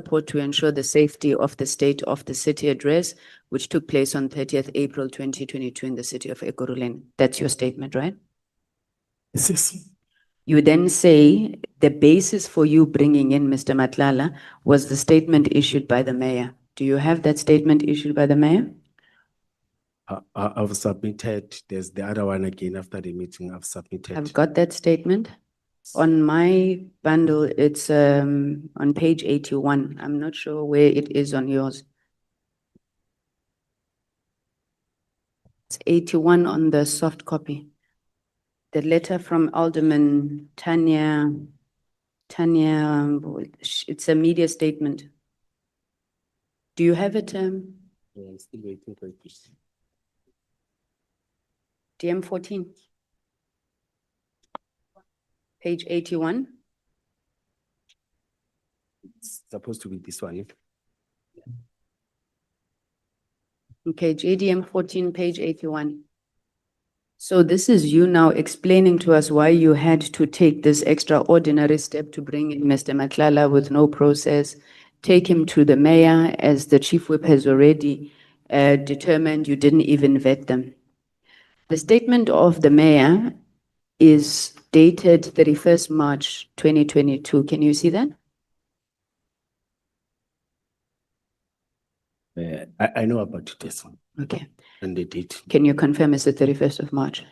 support to ensure the safety of the state of the city address, which took place on 30th April 2022 in the city of Ekurhuleni. That's your statement, right? Yes. You then say the basis for you bringing in Mr. Matlala was the statement issued by the mayor. Do you have that statement issued by the mayor? I've submitted. There's the other one again after the meeting. I've submitted. I've got that statement. On my bundle, it's on page 81. I'm not sure where it is on yours. It's 81 on the soft copy. The letter from Alderman Tanya, it's a media statement. Do you have it? Yeah, I'm still waiting for it. DM 14. Page 81. It's supposed to be this one. Okay, JDM 14, page 81. So this is you now explaining to us why you had to take this extraordinary step to bring in Mr. Matlala with no process, take him to the mayor, as the chief whip has already determined you didn't even vet them. The statement of the mayor is dated 31st March 2022. Can you see that? I know about this one. Okay. And the date. Can you confirm it's the 31st of March?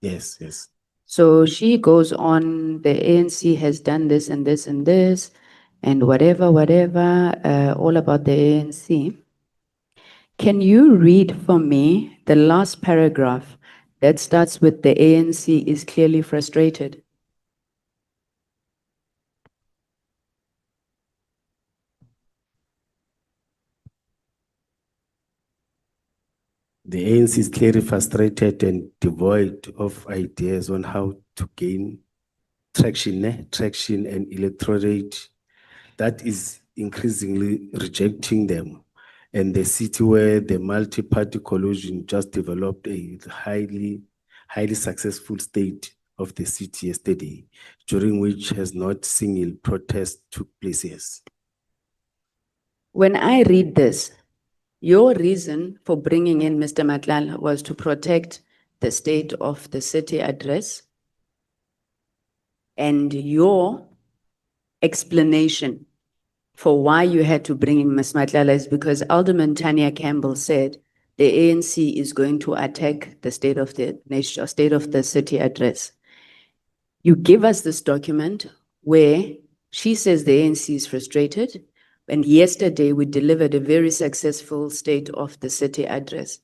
Yes, yes. So she goes on, the ANC has done this and this and this, and whatever, all about the ANC. Can you read for me the last paragraph that starts with the ANC is clearly frustrated? The ANC is clearly frustrated and devoid of ideas on how to gain traction and electorate that is increasingly rejecting them. And the city where the multi-party coalition just developed a highly successful state of the city yesterday, during which has not single protest took place. Yes. When I read this, your reason for bringing in Mr. Matlala was to protect the state of the city address, and your explanation for why you had to bring in Ms. Matlala is because Alderman Tanya Campbell said the ANC is going to attack the state of the nation, state of the city address. You give us this document where she says the ANC is frustrated, and yesterday we delivered a very successful state of the city address.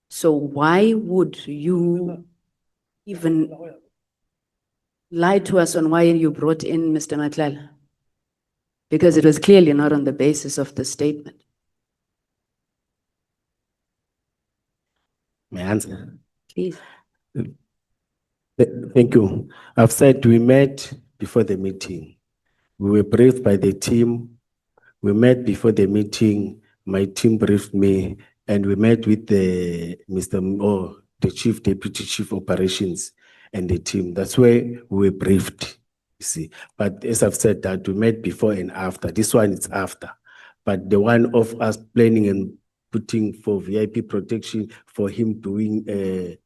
So why would you even lie to us on why you brought in Mr. Matlala? Because it was clearly not on the basis of the statement. May I answer? Please. Thank you. I've said we met before the meeting. We were briefed by the team. We met before the meeting. My team briefed me, and we met with the the chief deputy chief operations and the team. That's where we were briefed. You see, but as I've said that we met before and after. This one is after, but the one of us planning and putting for VIP protection for him doing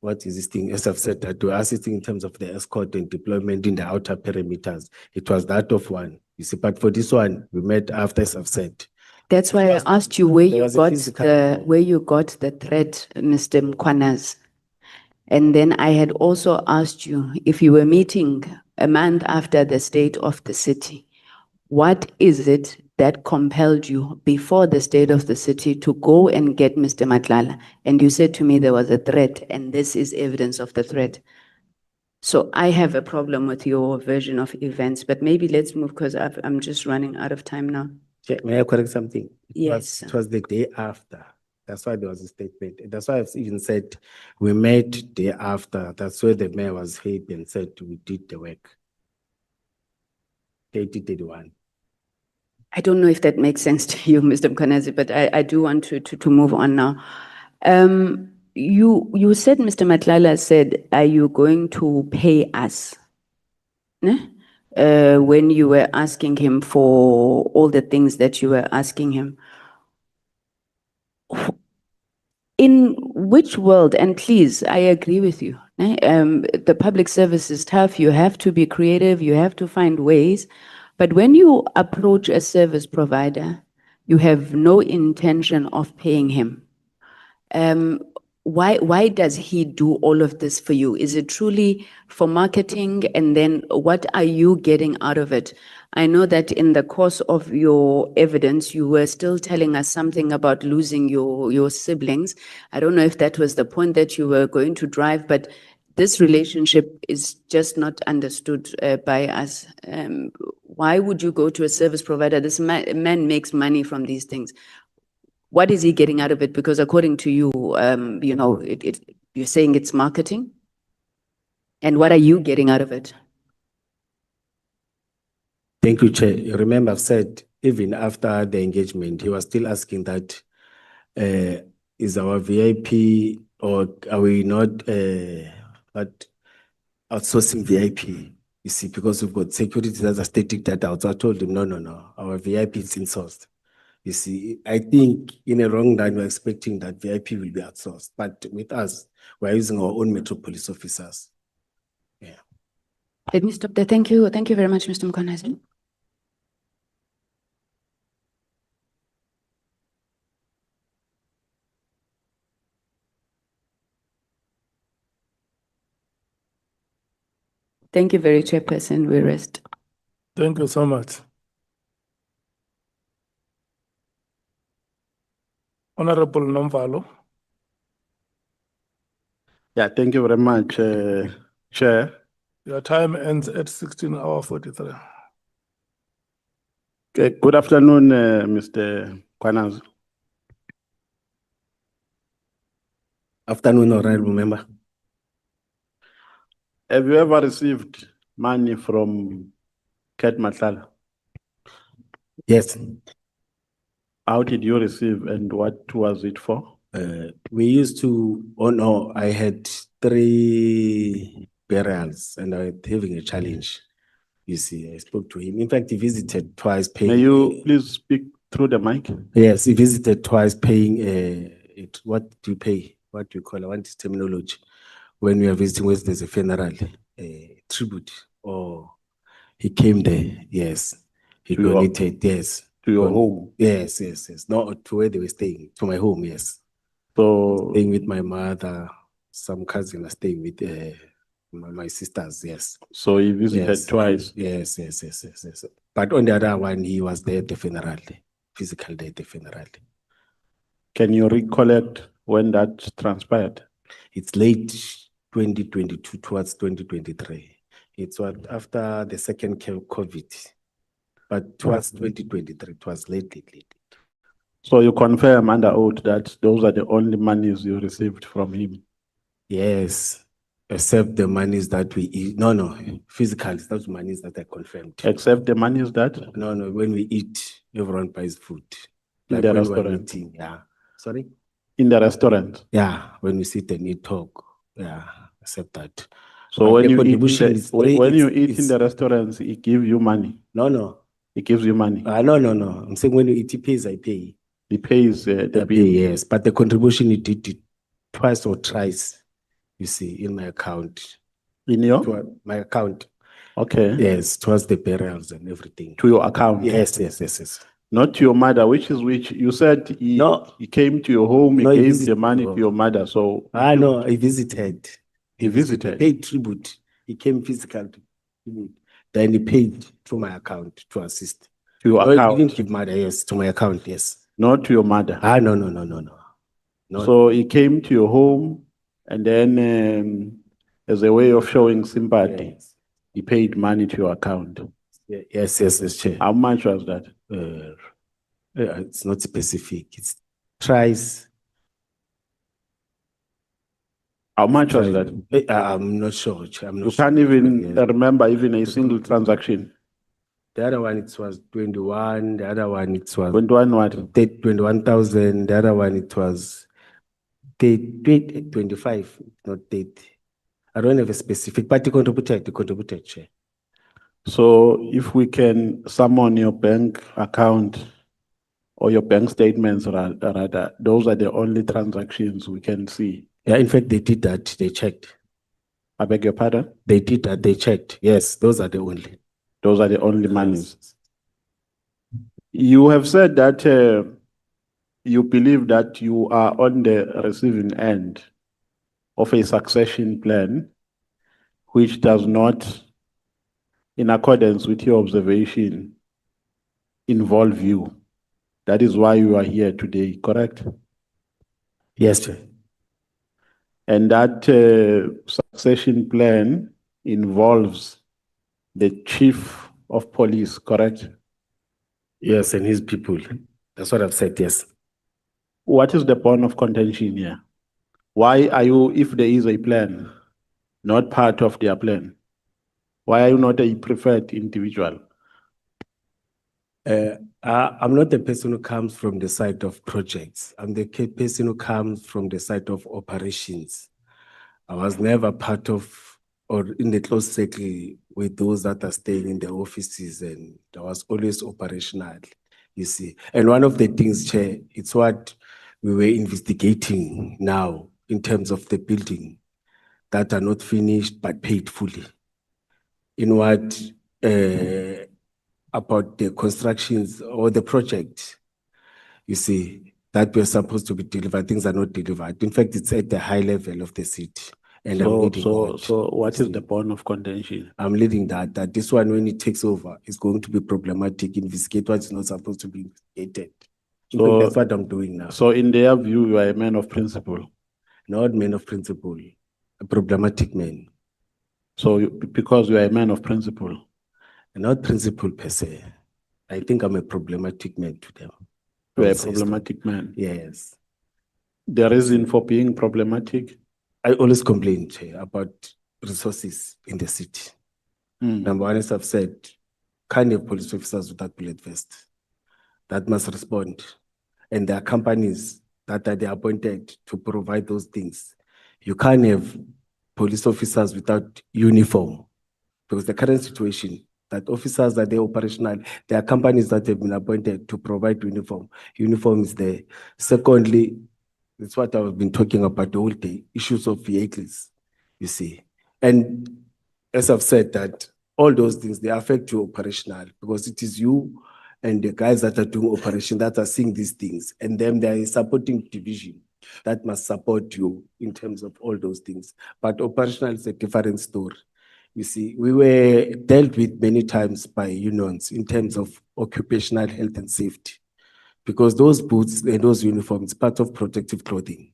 what is this thing? As I've said, that we're assisting in terms of the escort and deployment in the outer perimeters. It was that of one, you see, but for this one, we met after, as I've said. That's why I asked you where you got the threat, Mr. Mkhwanazi. And then I had also asked you if you were meeting a month after the state of the city, what is it that compelled you before the state of the city to go and get Mr. Matlala? And you said to me there was a threat, and this is evidence of the threat. So I have a problem with your version of events, but maybe let's move because I'm just running out of time now. May I correct something? Yes. It was the day after. That's why there was a statement. That's why I've even said we met day after. That's where the mayor was happy and said we did the work. 2031. I don't know if that makes sense to you, Mr. Mkhwanazi, but I do want to move on now. You said, Mr. Matlala said, are you going to pay us? Ne? when you were asking him for all the things that you were asking him. In which world, and please, I agree with you, the public service is tough, you have to be creative, you have to find ways, but when you approach a service provider, you have no intention of paying him. Why does he do all of this for you? Is it truly for marketing? And then what are you getting out of it? I know that in the course of your evidence, you were still telling us something about losing your siblings. I don't know if that was the point that you were going to drive, but this relationship is just not understood by us. Why would you go to a service provider? This man makes money from these things. What is he getting out of it? Because according to you, you know, you're saying it's marketing. And what are you getting out of it? Thank you, Chair. You remember I've said, even after the engagement, he was still asking that, is our VIP or are we not outsourcing VIP? You see, because we've got security that are static data out. So I told him, no, our VIP is insourced. You see, I think in a wrong line, we're expecting that VIP will be outsourced. But with us, we're using our own metropolis officers. Yeah. Let me stop there. Thank you. Thank you very much, Mr. Mkhwanazi. Thank you very Chairperson. We rest. Thank you so much. Honorable Nomvalo. Yeah, thank you very much, Chair. Your time ends at 16:43. Okay, good afternoon, Mr. Mkhwanazi. Afternoon, honorable member. Have you ever received money from Ket Matlala? Yes. How did you receive and what was it for? We used to, I had 3 burials and I was having a challenge. You see, I spoke to him. In fact, he visited twice paying. May you please speak through the mic? Yes, he visited twice paying it. What do you pay? What do you call it? I want this terminology. When we are visiting, where there's a funeral, tribute, or he came there, yes. He To your- donated, yes. To your home? Yes. Not to where they were staying, to my home, yes. So, Staying with my mother, some cousin are staying with my sisters, yes. so he visited Yes. twice. Yes. But on the other one, he was there at the funeral, physical day at the funeral. Can you recollect when that transpired? It's late 2022 towards 2023. It's what after the second COVID, but towards 2023, it was late. So you confirm under oath that those are the only monies you received from him? Yes, except the monies that we eat. No, physical, it's not monies that I confirmed. Except the monies that? No, when we eat, everyone buys food. In Like the when restaurant? we're eating, yeah. Sorry? In the restaurant? Yeah, when we sit and eat, talk, yeah, except that. So But when the you eat, contribution is when you it's- eat in the restaurants, he gives you money? No. He gives you money? No. I'm saying when you eat, he pays, I pay. He pays the I bill? pay, yes, but the contribution he did it twice or thrice, you see, in my account. In your? My account. Okay. Yes, towards the burials and everything. To your account? Yes. Not to your mother, which is which? You said he came to your home, he No, he gave visited the money your to your mother, so. No, he visited. He visited? Paid tribute. He came physical to tribute. Then he paid to my account to assist. To your He account? didn't give mother, yes, to my account, yes. Not to your mother? No. So he came to your home and then as a way of showing sympathy, Yes. he paid money to your account. Yes, Chair. How much was that? It's not specific. It's tries. How much was that? I'm not sure. I'm not You sure. can't even Yes. remember even a single transaction. The other one, it was 21. The other one, it was 21 what? 21,000. The other one, it was 25, not 30. I don't have a specific, but he contributed, Chair. So if we can summon your bank account or your bank statements rather, those are the only transactions we can see. Yeah, in fact, they did that, they checked. I beg your pardon? They did that, they checked. Yes, those are the only. Those are the only monies. You have said that you believe that you are on the receiving end of a succession plan, which does not, in accordance with your observation, involve you. That is why you are here today, correct? Yes, Chair. And that succession plan involves the chief of police, correct? Yes, and his people. That's what I've said, yes. What is the point of contention here? Why are you, if there is a plan, not part of their plan? Why are you not a preferred individual? I'm not the person who comes from the side of projects. I'm the person who comes from the side of operations. I was never part of or in the close circle with those that are staying in the offices, and I was always operational, you see. And one of the things, Chair, it's what we were investigating now in terms of the building that are not finished but paid fully. In what about the constructions or the project, you see, that were supposed to be delivered, things are not delivered. In fact, it's at the high level of the city. And I'm leading that. So what is the point of contention? I'm leading that this one, when it takes over, is going to be problematic. Investigate what is not supposed to be investigated. In fact, that's what I'm doing now. So in their view, you are a man of principle. Not man of principle, a problematic man. So because you are a man of principle. Not principle per se. I think I'm a problematic man to them. You are a problematic man. Yes. The reason for being problematic? I always complain, Chair, about resources in the city. Number one, as I've said, can't have police officers without bullet vest. That must respond. And there are companies that are appointed to provide those things. You can't have police officers without uniform, because the current situation, that officers are there operational, there are companies that have been appointed to provide uniform. Uniform is there. Secondly, that's what I've been talking about the whole day, issues of vehicles, you see. And as I've said, that all those things, they affect you operational, because it is you and the guys that are doing operation that are seeing these things. And then there is a supporting division that must support you in terms of all those things. But operational is a different story. You see, we were dealt with many times by unions in terms of occupational health and safety, because those boots and those uniforms, part of protective clothing.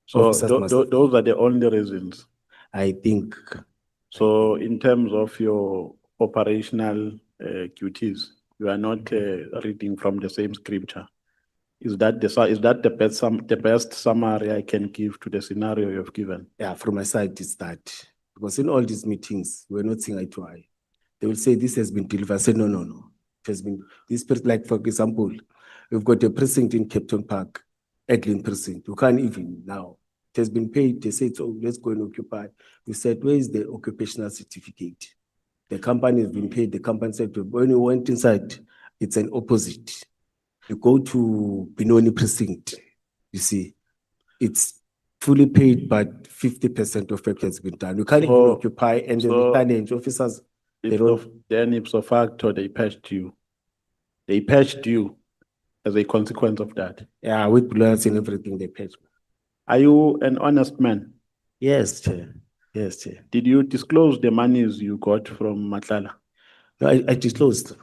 So those are the only reasons. I think. So in terms of your operational duties, you are not reading from the same scripture. Is that the best summary I can give to the scenario you have given? Yeah, from my side, it's that. Because in all these meetings, we're not seeing eye to eye. They will say this has been delivered. I say, no. It has been, this person, like for example, we've got a precinct in Captain Park, Edlin precinct. You can't even now. It has been paid. They said, so let's go and occupy. We said, where is the occupational certificate? The company has been paid. The company said, when we went inside, it's an opposite. You go to Benoni precinct, you see, it's fully paid, but 50% of it has been done. You can't even occupy, and the challenge officers, then ipso facto, they patched you. They patched you as a consequence of that. Yeah, with blood and everything, they patched. Are you an honest man? Yes, Chair. Yes, Chair. Did you disclose the monies you got from Matlala? No, I disclosed.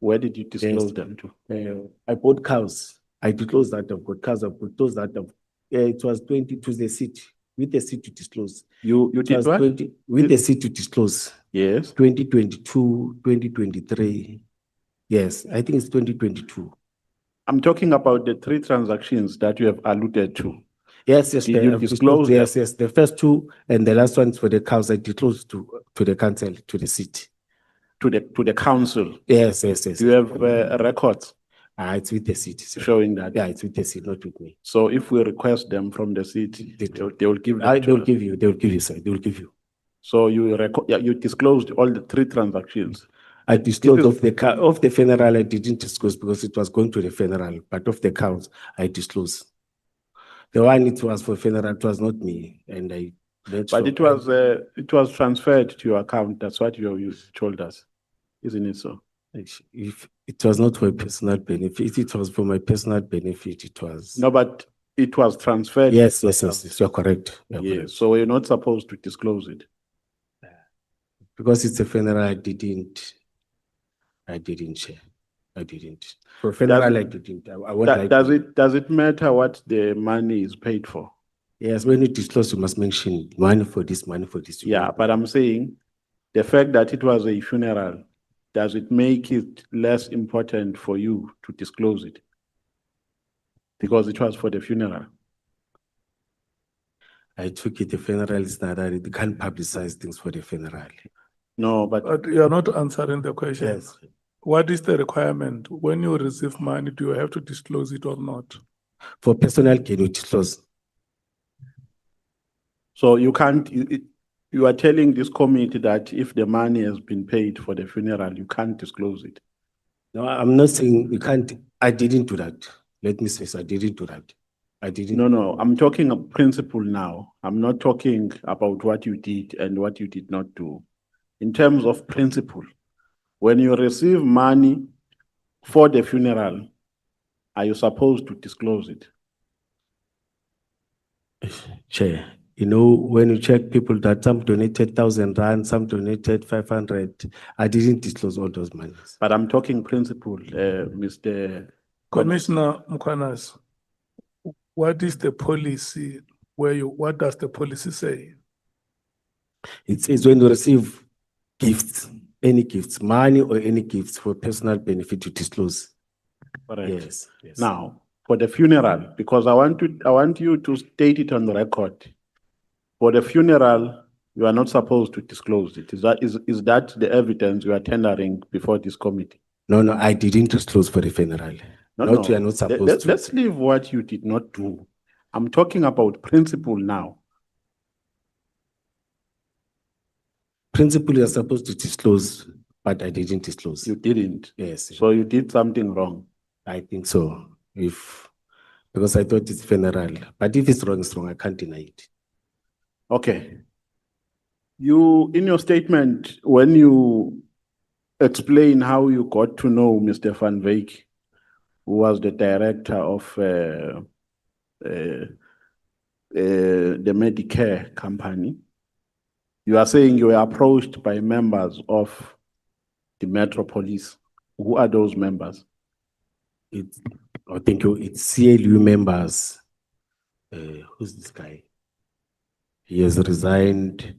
Where did you disclose them to? I bought cows. I disclosed that I've got cows. I've got those that I've. It was 20 to the city, with the city to disclose. You did what? 20, with the city to disclose. Yes. 2022, 2023. Yes, I think it's 2022. I'm talking about the 3 transactions that you have alluded to. Yes. Did you disclose them? Yes. The first 2 and the last ones for the cows I disclosed to the council, to the city. To the council? Yes. Do you have records? It's with the city, sir. Showing that? Yeah, it's with the city, not with me. So if we request them from the city, they will give them They will give you, sir. They will give you. So you disclosed all the 3 transactions? I disclosed is- of the funeral, I didn't disclose because it was going to the funeral, but of the counts, I disclosed. The one it was for funeral, it was not me, and I. But it was transferred to your account. That's what you told us, isn't it so? If it was not for personal benefit, if it was for my personal benefit, it was. No, but it was transferred. Yes, you're correct. You're Yes, correct. so you're not supposed to disclose it. Because it's a funeral, I didn't share. I didn't. For funeral, I didn't. I won't like to. Does it matter what the money is paid for? Yes, when you disclose, you must mention money for this, money for this. Yeah, but I'm saying the fact that it was a funeral, does it make it less important for you to disclose it? Because it was for the funeral. I took it, the funeral is not that, they can't publicize things for the funeral. No, but But you're not answering the question. Yes. What is the requirement? When you receive money, do you have to disclose it or not? For personal, can you disclose? so you can't, you are telling this committee that if the money has been paid for the funeral, you can't disclose it. No, I'm not saying you can't. I didn't do that. Let me say, I didn't do that. I didn't. No, I'm talking of principle now. I'm not talking about what you did and what you did not do. In terms of principle, when you receive money for the funeral, are you supposed to disclose it? Chair, you know, when you check people that some donated 1,000 rand, some donated 500, I didn't disclose all those monies. But I'm talking principle, Mr. Commissioner Mkhwanazi, what is the policy what does the policy say? It says when you receive gifts, any gifts, money or any gifts for personal benefit, to disclose. Correct. Yes. Now, for the funeral, because I want you to state it on the record. For the funeral, you are not supposed to disclose it. Is that the evidence you are tendering before this committee? No, I didn't disclose for the funeral. No. You are not supposed to. Let's leave what you did not do. I'm talking about principle now. Principle, you are supposed to disclose, but I didn't disclose. You didn't. Yes. So you did something wrong. I think so. Because I thought it's funeral. But if it's wrong, it's wrong. I can't deny it. Okay. You, in your statement, when you explain how you got to know Mr. Van Wyk, who was the director of the Medicare company, you are saying you were approached by members of the Metro Police. Who are those members? I think it's CLU members. Who's this guy? He has resigned.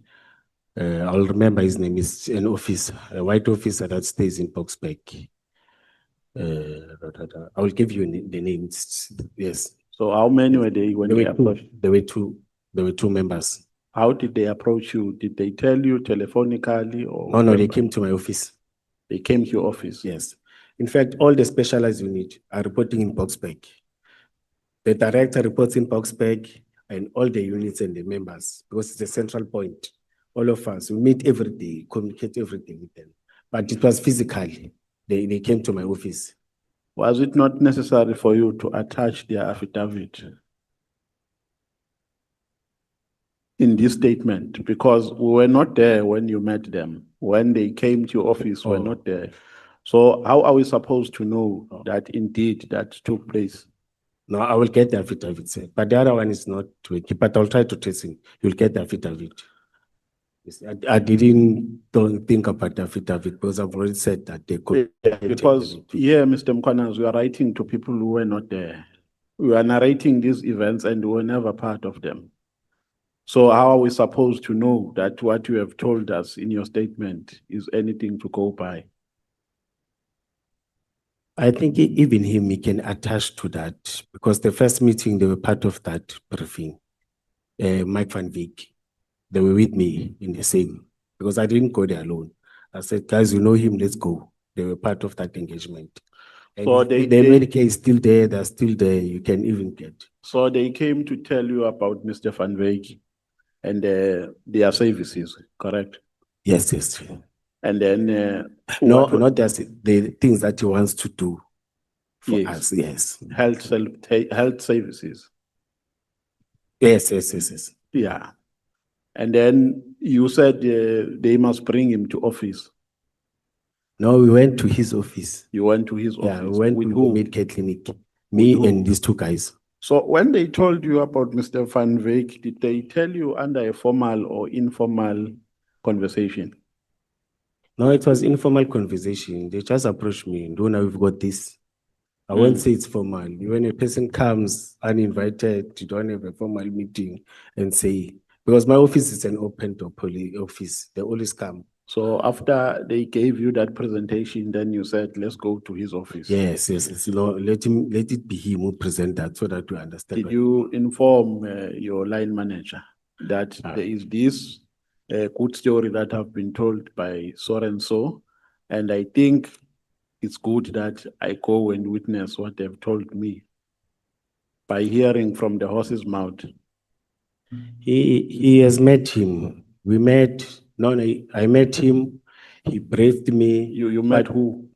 I'll remember his name. Is an officer, a white officer that stays in Boxback. I will give you the names. Yes. So how many were they when they approached? There were two members. How did they approach you? Did they tell you telephonically or? No, they came to my office. They came to your office? Yes. In fact, all the specialized units are reporting in Boxback. The director reports in Boxback and all the units and the members, because it's a central point. All of us, we meet every day, communicate every day with them. But it was physically. They came to my office. Was it not necessary for you to attach their affidavit in this statement? Because we were not there when you met them. When they came to your office, we were not there. So how are we supposed to know that indeed that took place? No, I will get the affidavit, sir. But the other one is not working, but I'll try to trace him. You'll get the affidavit. Yes, I don't think about the affidavit because I've already said that they could. Because here, Mr. Mkhwanazi, we are writing to people who were not there. We are narrating these events and we were never part of them. So how are we supposed to know that what you have told us in your statement is anything to go by? I think even him, he can attach to that because the first meeting, they were part of that briefing. Mike Van Wyk, they were with me in the same, because I didn't go there alone. I said, guys, you know him, let's go. They were part of that engagement. And So the Medicare is still there, they're still there, you can even get. So they came to tell you about Mr. Van Wyk and their services, correct? Yes. And then, No, what wa- not just the things that he wants to do for Yes. us, yes. health services. Yes, yes, yes, yes. Yeah. And then you said they must bring him to office. No, we went to his office. You went to his Yeah, we office. went With to the who? medical clinic. Me who? and these two guys. So when they told you about Mr. Van Wyk, did they tell you under a formal or informal conversation? No, it was informal conversation. They just approached me. Dona, we've got this. I won't say it's formal. When a person comes uninvited, you don't have a formal meeting and say, because my office is an open door office. They always come. So after they gave you that presentation, then you said, let's go to his office. Yes, yes, yes. No, let it be him who present that so that we understand. Did what- you inform your line manager that there is this good story that have been told by so and so, and I think it's good that I go and witness what they've told me by hearing from the horse's mouth? He has met him. We met, no, I met him. He briefed me. You met who?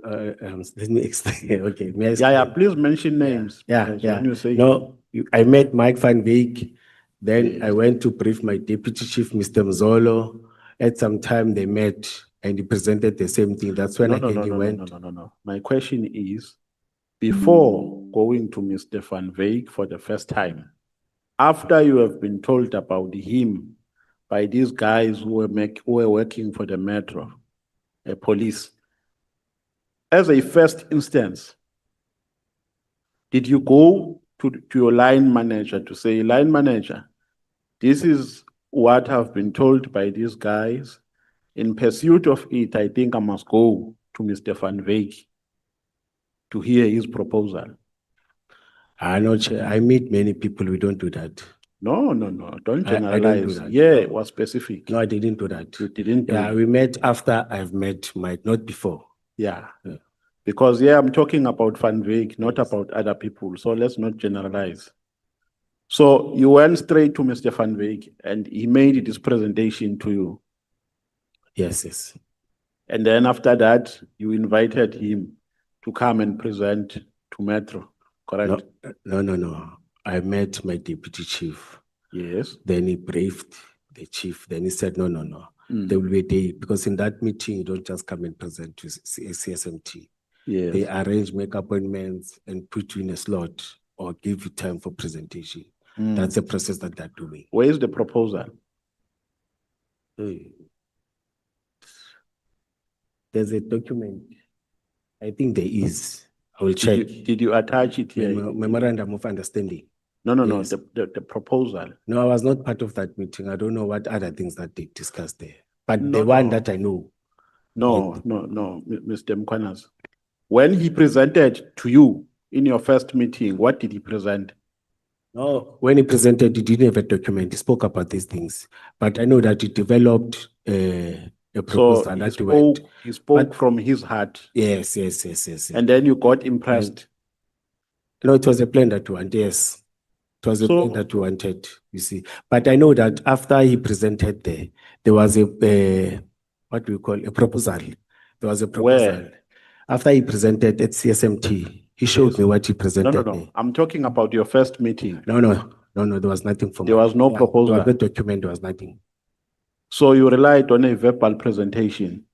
Let me explain. Okay. may I Yeah, yeah, explain? please mention names. Yeah, because yeah. When you say, No, I met Mike Van Wyk. Then Yes. I went to brief my deputy chief, Mr. Mzolo. At some time they met and he presented the same thing. That's when no, he went. no. My question is, before going to Mr. Van Wyk for the first time, after you have been told about him by these guys who were working for the metro, police, as a first instance, did you go to your line manager to say, line manager, this is what I've been told by these guys. In pursuit of it, I think I must go to Mr. Van Wyk to hear his proposal. I meet many people. We don't do that. No, don't I don't generalize. do that. Yeah, No. it was specific. No, I didn't do that. You didn't do Yeah, it. we met after I've met Mike, not before. Yeah. Yeah. Because I'm talking about Van Wyk, not about other people. So let's not generalize. So you went straight to Mr. Van Wyk and he made this presentation to you. Yes, yes. And then after that, you invited him to come and present to Metro, correct? No. I met my deputy chief. Yes. Then he briefed the chief. Then he said, no. Mm. There will be a day, because in that meeting, you don't just come and present to CSMT. Yes. They arrange, make appointments and put you in a slot or give you time for presentation. Mm. That's the process that they're doing. Where is the proposal? There's a document. I think there is. I will check. Did you attach it here? Memorandum of understanding. No, Yes. the proposal. No, I was not part of that meeting. I don't know what other things that they discussed there. But No, the one no. that I know. No, Mr. Mkhwanazi. When he presented to you in your first meeting, what did he present? No, when he presented, he didn't have a document. He spoke about these things. But I know that he developed a proposal So that went. he spoke But- from his heart, Yes. and then you got impressed. No, it was a plan that we wanted, yes. It was a So- plan that we wanted, you see. But I know that after he presented there was what we call a proposal. There was a proposal. Where? After he presented at CSMT, he showed me what he presented there. I'm talking about your first meeting. No, there was nothing for There was no proposal. There was no document, there was nothing. So you relied on a verbal presentation.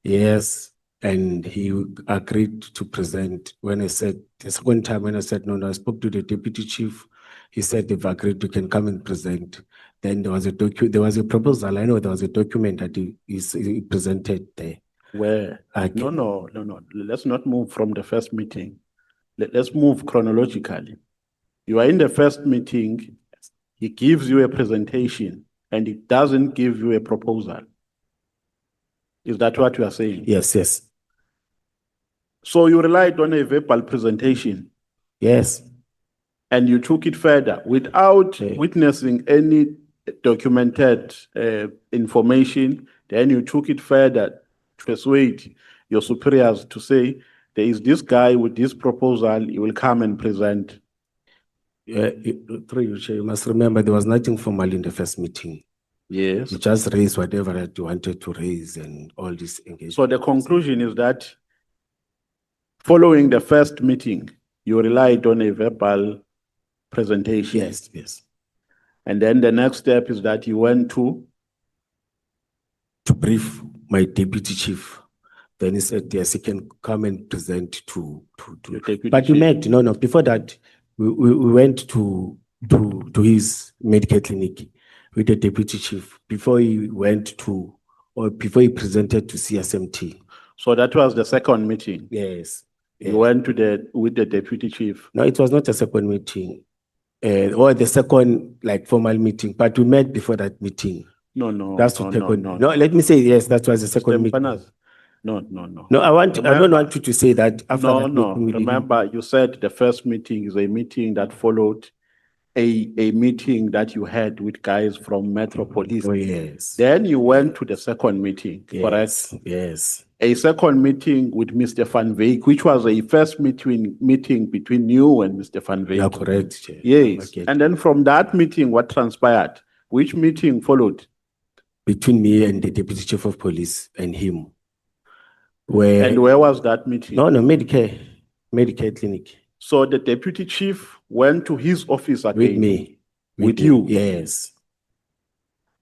Yes, and he agreed to present. When I said, the second time when I said, no, I spoke to the deputy chief. He said, they've agreed, you can come and present. Then there was a proposal. I know there was a document that he presented there. Where? Okay. No. Let's not move from the first meeting. Let's move chronologically. You are in the first meeting. He gives you a presentation and he doesn't give you a proposal. Is that what you are saying? Yes. So you relied on a verbal presentation Yes. and you took it further without Okay. witnessing any documented information. Then you took it further to persuade your superiors to say, there is this guy with this proposal, he will come and present. Through you, Chair, you must remember there was nothing formal in the first meeting. Yes. You just raise whatever that you wanted to raise and all this engagement. So the conclusion is that following the first meeting, you relied on a verbal presentation. Yes, yes. And then the next step is that you went to, To brief my deputy chief. Then he said, yes, he can come and present to. Your deputy But we chief. met, no, before that, we went to his medical clinic with the deputy chief before he went to, or before he presented to CSMT. so that was the second meeting. Yes. You went to with the deputy chief. No, it was not a second meeting, or the second like formal meeting, but we met before that meeting. No, no, That's no, what no, second. no. No, let me say yes. That was the second Mr. meeting. Mkhwanazi. No, no, no. No, I don't Remember- want you to say that after No, that no. meeting. we didn't- Remember, you said the first meeting is a meeting that followed a meeting that you had with guys from Metropolis. Oh, yes. Then you went to the second meeting, correct? Yes, yes. A second meeting with Mr. Van Wyk, which was a first meeting between you and Mr. Van You are Wyk. correct, Chair. Yes. Okay. And then from that meeting, what transpired? Which meeting followed? Between me and the deputy chief of police and him. Where, And where was that meeting? no, Medicare clinic So the deputy chief went to his office again. with me. With me, you? Yes.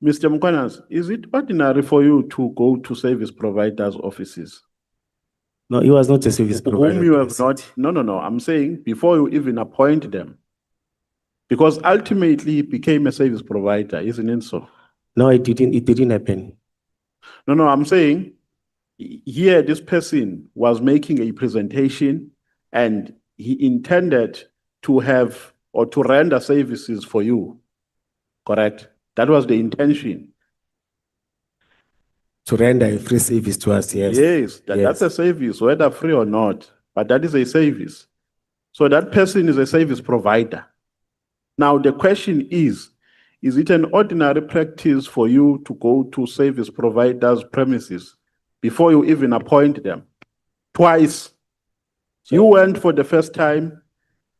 Mr. Mkhwanazi, is it ordinary for you to go to service providers' offices? No, he was not a service provider. Whom you have not, no, I'm saying before you even appoint them. Because ultimately he became a service provider, isn't it so? No, it didn't happen. No, I'm saying here this person was making a presentation and he intended to have or to render services for you, correct? That was the intention. To render a free service to us, yes. Yes, that's a service, whether free or not, but that is a service. So that person is a service provider. Now the question is it an ordinary practice for you to go to service providers' premises before you even appoint them? Twice. You went for the first time,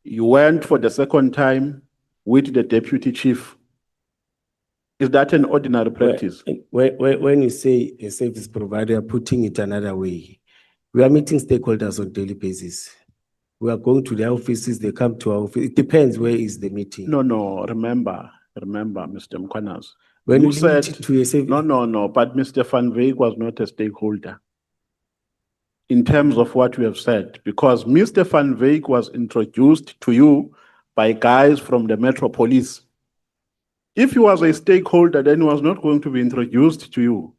you went for the second time with the deputy chief. Is that an ordinary practice? When you say a service provider, putting it another way, we are meeting stakeholders on daily basis. We are going to their offices, they come to our office. It depends where is the meeting. No, remember, Mr. Mkhwanazi. When You you said, limit it to a service, no, but Mr. Van Wyk was not a stakeholder in terms of what we have said, because Mr. Van Wyk was introduced to you by guys from the Metropolis. If he was a stakeholder, then he was not going to be introduced to you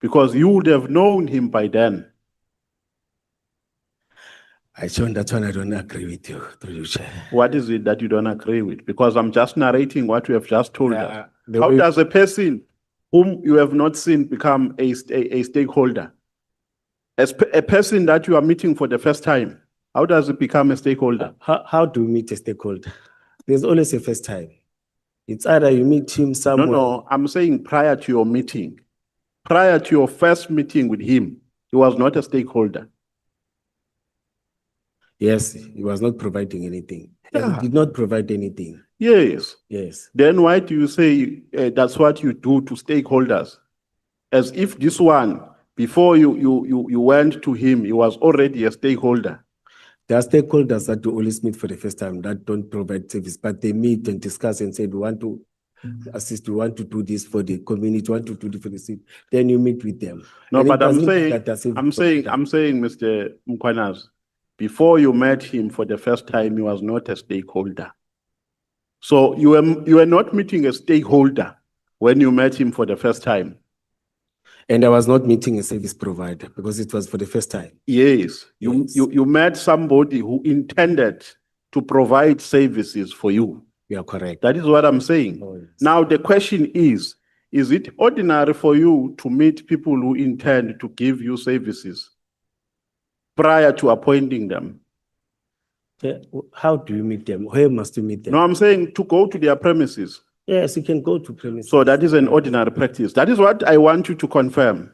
because you would have known him by then. John, that one I don't agree with you, through you, Chair. What is it that you don't agree with? Because I'm just narrating what you have just told us. the How way- does a person whom you have not seen become a stakeholder? A person that you are meeting for the first time, how does it become a stakeholder? How do you meet a stakeholder? There's always a first time. It's either you meet him somewhere. No, I'm saying prior to your meeting, prior to your first meeting with him, he was not a stakeholder. Yes, he was not providing anything. Yeah. He did not provide anything. Yes. Yes. Then why do you say that's what you do to stakeholders? As if this one, before you went to him, he was already a stakeholder. There are stakeholders that do always meet for the first time that don't provide service, but they meet and discuss and say, we want to assist, we want to do this for the community, we want to do this for the city. Then you meet with them. No, And it but I'm doesn't saying, that they're service I'm saying, Mr. Mkhwanazi, before you met him for the first time, he was not a stakeholder. So you were not meeting a stakeholder when you met him for the first time. And I was not meeting a service provider because it was for the first time. Yes, Yes. you met somebody who intended to provide services for you. You are correct. That is what I'm saying. Oh, yes. Now the question is it ordinary for you to meet people who intend to give you services prior to appointing them? How do you meet them? Where must you meet them? No, I'm saying to go to their premises. Yes, you can go to premises. So that is an ordinary practice. That is what I want you to confirm.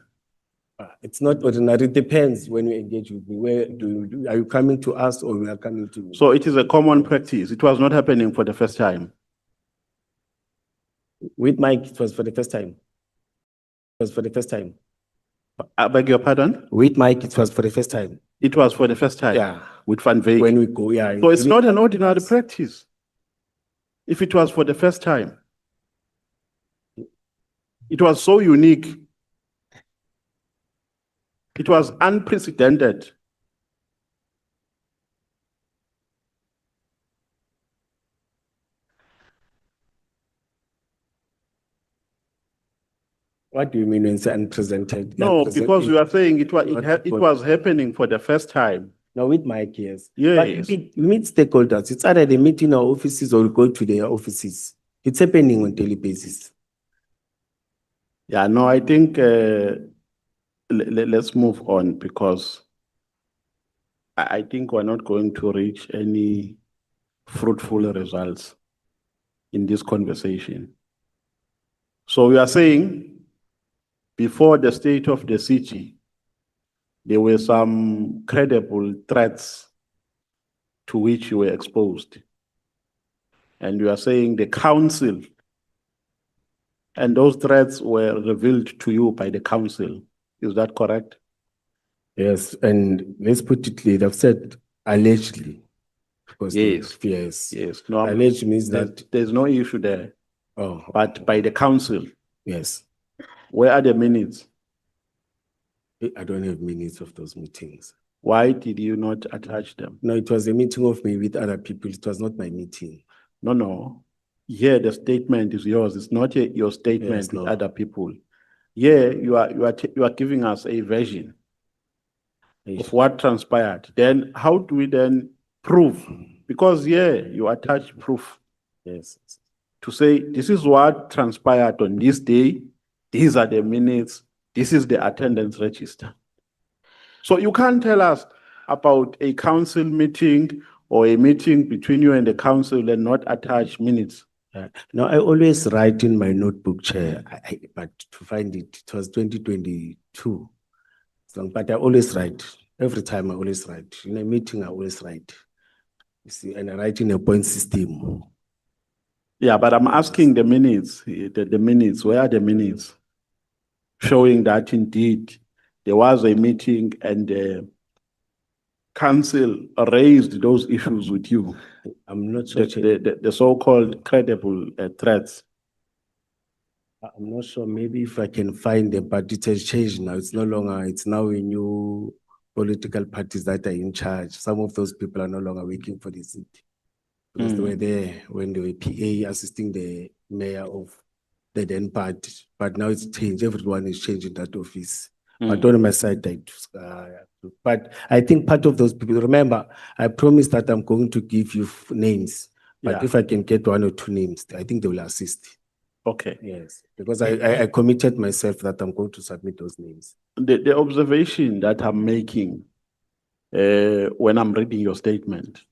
It's not ordinary. It depends when you engage with me. Are you coming to us or we are coming to you? So it is a common practice. It was not happening for the first time. With Mike, it was for the first time. It was for the first time. I beg your pardon? With Mike, it was for the first time. It was for the first time. Yeah. With Van Veek. When we go, yeah. So it's not an ordinary practice. If it was for the first time, it was so unique. It was unprecedented. What do you mean when it's unprecedented? No, because you are saying it was happening for the first time. No, with Mike, yes. Yes. But if we meet stakeholders, it's either they meet in our offices or we go to their offices. It's happening on daily basis. Yeah, no, I think let's move on because I think we're not going to reach any fruitful results in this conversation. So we are saying before the state of the city, there were some credible threats to which you were exposed. And you are saying the council, and those threats were revealed to you by the council. Is that correct? Yes, and let's put it clear. I've said allegedly. Because Yes. Yes. Yes. No, Alleged means that. there's no issue there. Oh, But by the council, yes. where are the minutes? I don't have minutes of those meetings. Why did you not attach them? No, it was a meeting of me with other people. It was not my meeting. No. Here, the statement is yours. It's not your statement Yes, with no. other people. Here, you are giving us a version of what transpired. Then, how do we then prove? Because here, you attach proof Yes. to say this is what transpired on this day. These are the minutes. This is the attendance register. So you can't tell us about a council meeting or a meeting between you and the council and not attach minutes. No, I always write in my notebook, Chair, but to find it, it was 2022. So, but I always write. Every time I always write. In a meeting, I always write. You see, and I write in a point system. Yeah, but I'm asking the minutes, the minutes, where are the minutes? Showing that indeed there was a meeting and the council raised those issues with you. I'm not sure. Chair. The so-called credible threats. I'm not sure. Maybe if I can find them, but it has changed now. It's no longer, it's now a new political parties that are in charge. Some of those people are no longer working for the city. Because they were there when they were PA assisting the mayor of the then party. But now it's changed. Everyone is changing that office. But on my side, but I think part of those people, remember, I promised that I'm going to give you names. But Yeah. if I can get 1 or 2 names, I think they will assist. Okay. Yes, because I committed myself that I'm going to submit those names. The observation that I'm making when I'm reading your statement,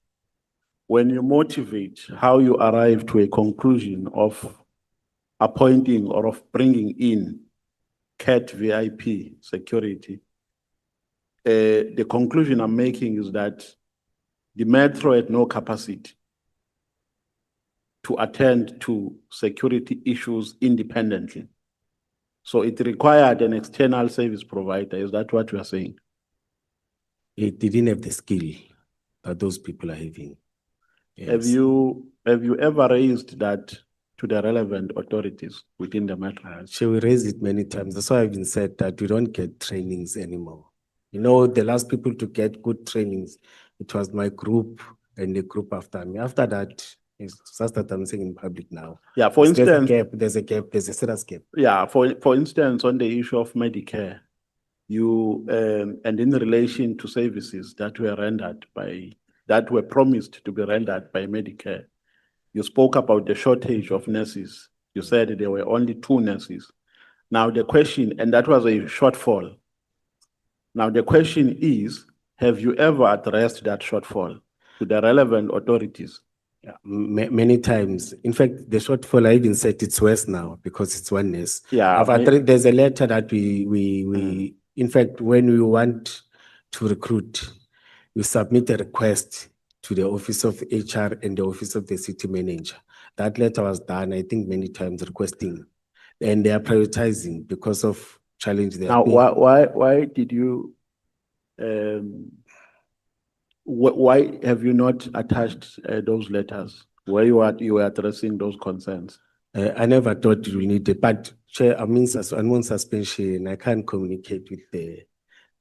when you motivate how you arrive to a conclusion of appointing or of bringing in CAT VIP security, the conclusion I'm making is that the metro had no capacity to attend to security issues independently. So it required an external service provider. Is that what you are saying? It didn't have the skill that those people are having. Yes. Have you ever raised that to the relevant authorities within the metro? Shall we raise it many times? That's why I've been said that we don't get trainings anymore. You know, the last people to get good trainings, it was my group and the group after me. After that, it's just that I'm saying in public now. Yeah, for instance, there's a gap, there's a serious gap. Yeah, for instance, on the issue of Medicare, you and in relation to services that were promised to be rendered by Medicare, you spoke about the shortage of nurses. You said there were only 2 nurses. Now the question, and that was a shortfall. Now the question is, have you ever addressed that shortfall to the relevant authorities? Yeah, many times. In fact, the shortfall, I even said it's worse now because it's 1 nurse. Yeah, there's a letter that we in fact, when we want to recruit, we submit a request to the office of HR and the office of the city manager. That letter was done, I think, many times requesting, and they are prioritizing because of challenge they are Now, being- why did you, why have you not attached those letters where you were addressing those concerns? I never thought you need it, but Chair, I'm on suspension. I can't communicate with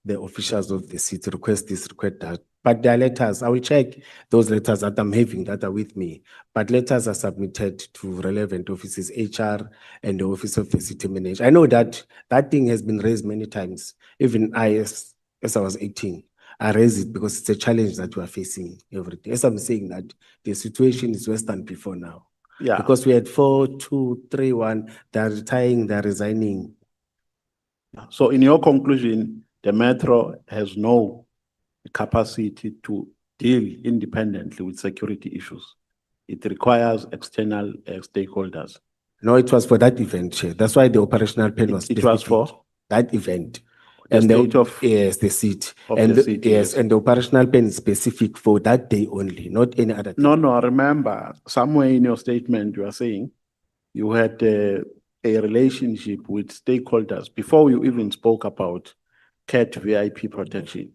the officials of the city, request this, request that. But there are letters, I will check those letters that I'm having that are with me. But letters are submitted to relevant offices, HR and the office of the city manager. I know that that thing has been raised many times. Even as I was 18, I raised it because it's a challenge that we are facing every day. As I'm saying that the situation is worse than before now. Yeah. Because we had 4, 2, 3, 1, they're retiring, they're resigning. So in your conclusion, the metro has no capacity to deal independently with security issues. It requires external stakeholders. No, it was for that event, Chair. That's why the operational plan was It was specific. for? That event. The state of- Yes, the seat. of And the city, yes, yes. and the operational plan is specific for that day only, not any other day. No, remember, somewhere in your statement, you are saying you had a relationship with stakeholders before you even spoke about CAT VIP protection.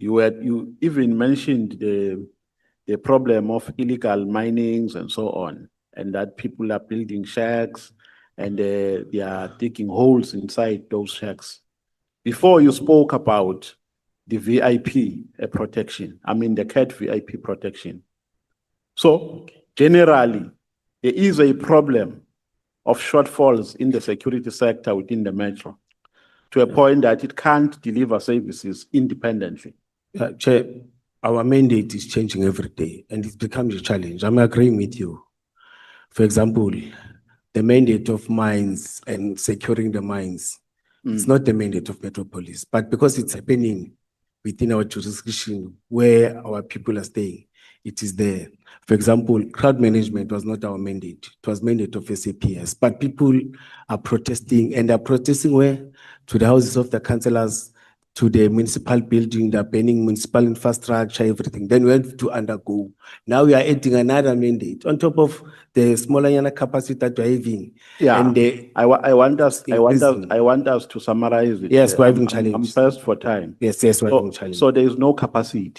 You even mentioned the problem of illegal minings and so on, and that people are building shacks and they are digging holes inside those shacks. Before you spoke about the VIP protection, I mean the CAT VIP protection. So generally, there is a problem of shortfalls in the security sector within the metro to a point that it can't deliver services independently. Chair, our mandate is changing every day and it becomes a challenge. I'm agreeing with you. For example, the mandate of mines and securing the mines, it's not the mandate of Metropolis, but because it's happening within our jurisdiction where our people are staying, it is there. For example, crowd management was not our mandate. It was mandate of SAPS, but people are protesting and are protesting where? To the houses of the councillors, to the municipal building, they're banning municipal infrastructure, everything. Then we have to undergo. Now we are adding another mandate on top of the smaller capacity that we're having. Yeah, And I want us to summarize it. Yes, we're having I'm challenge. pressed for time. Yes, we're having challenge. So there is no capacity.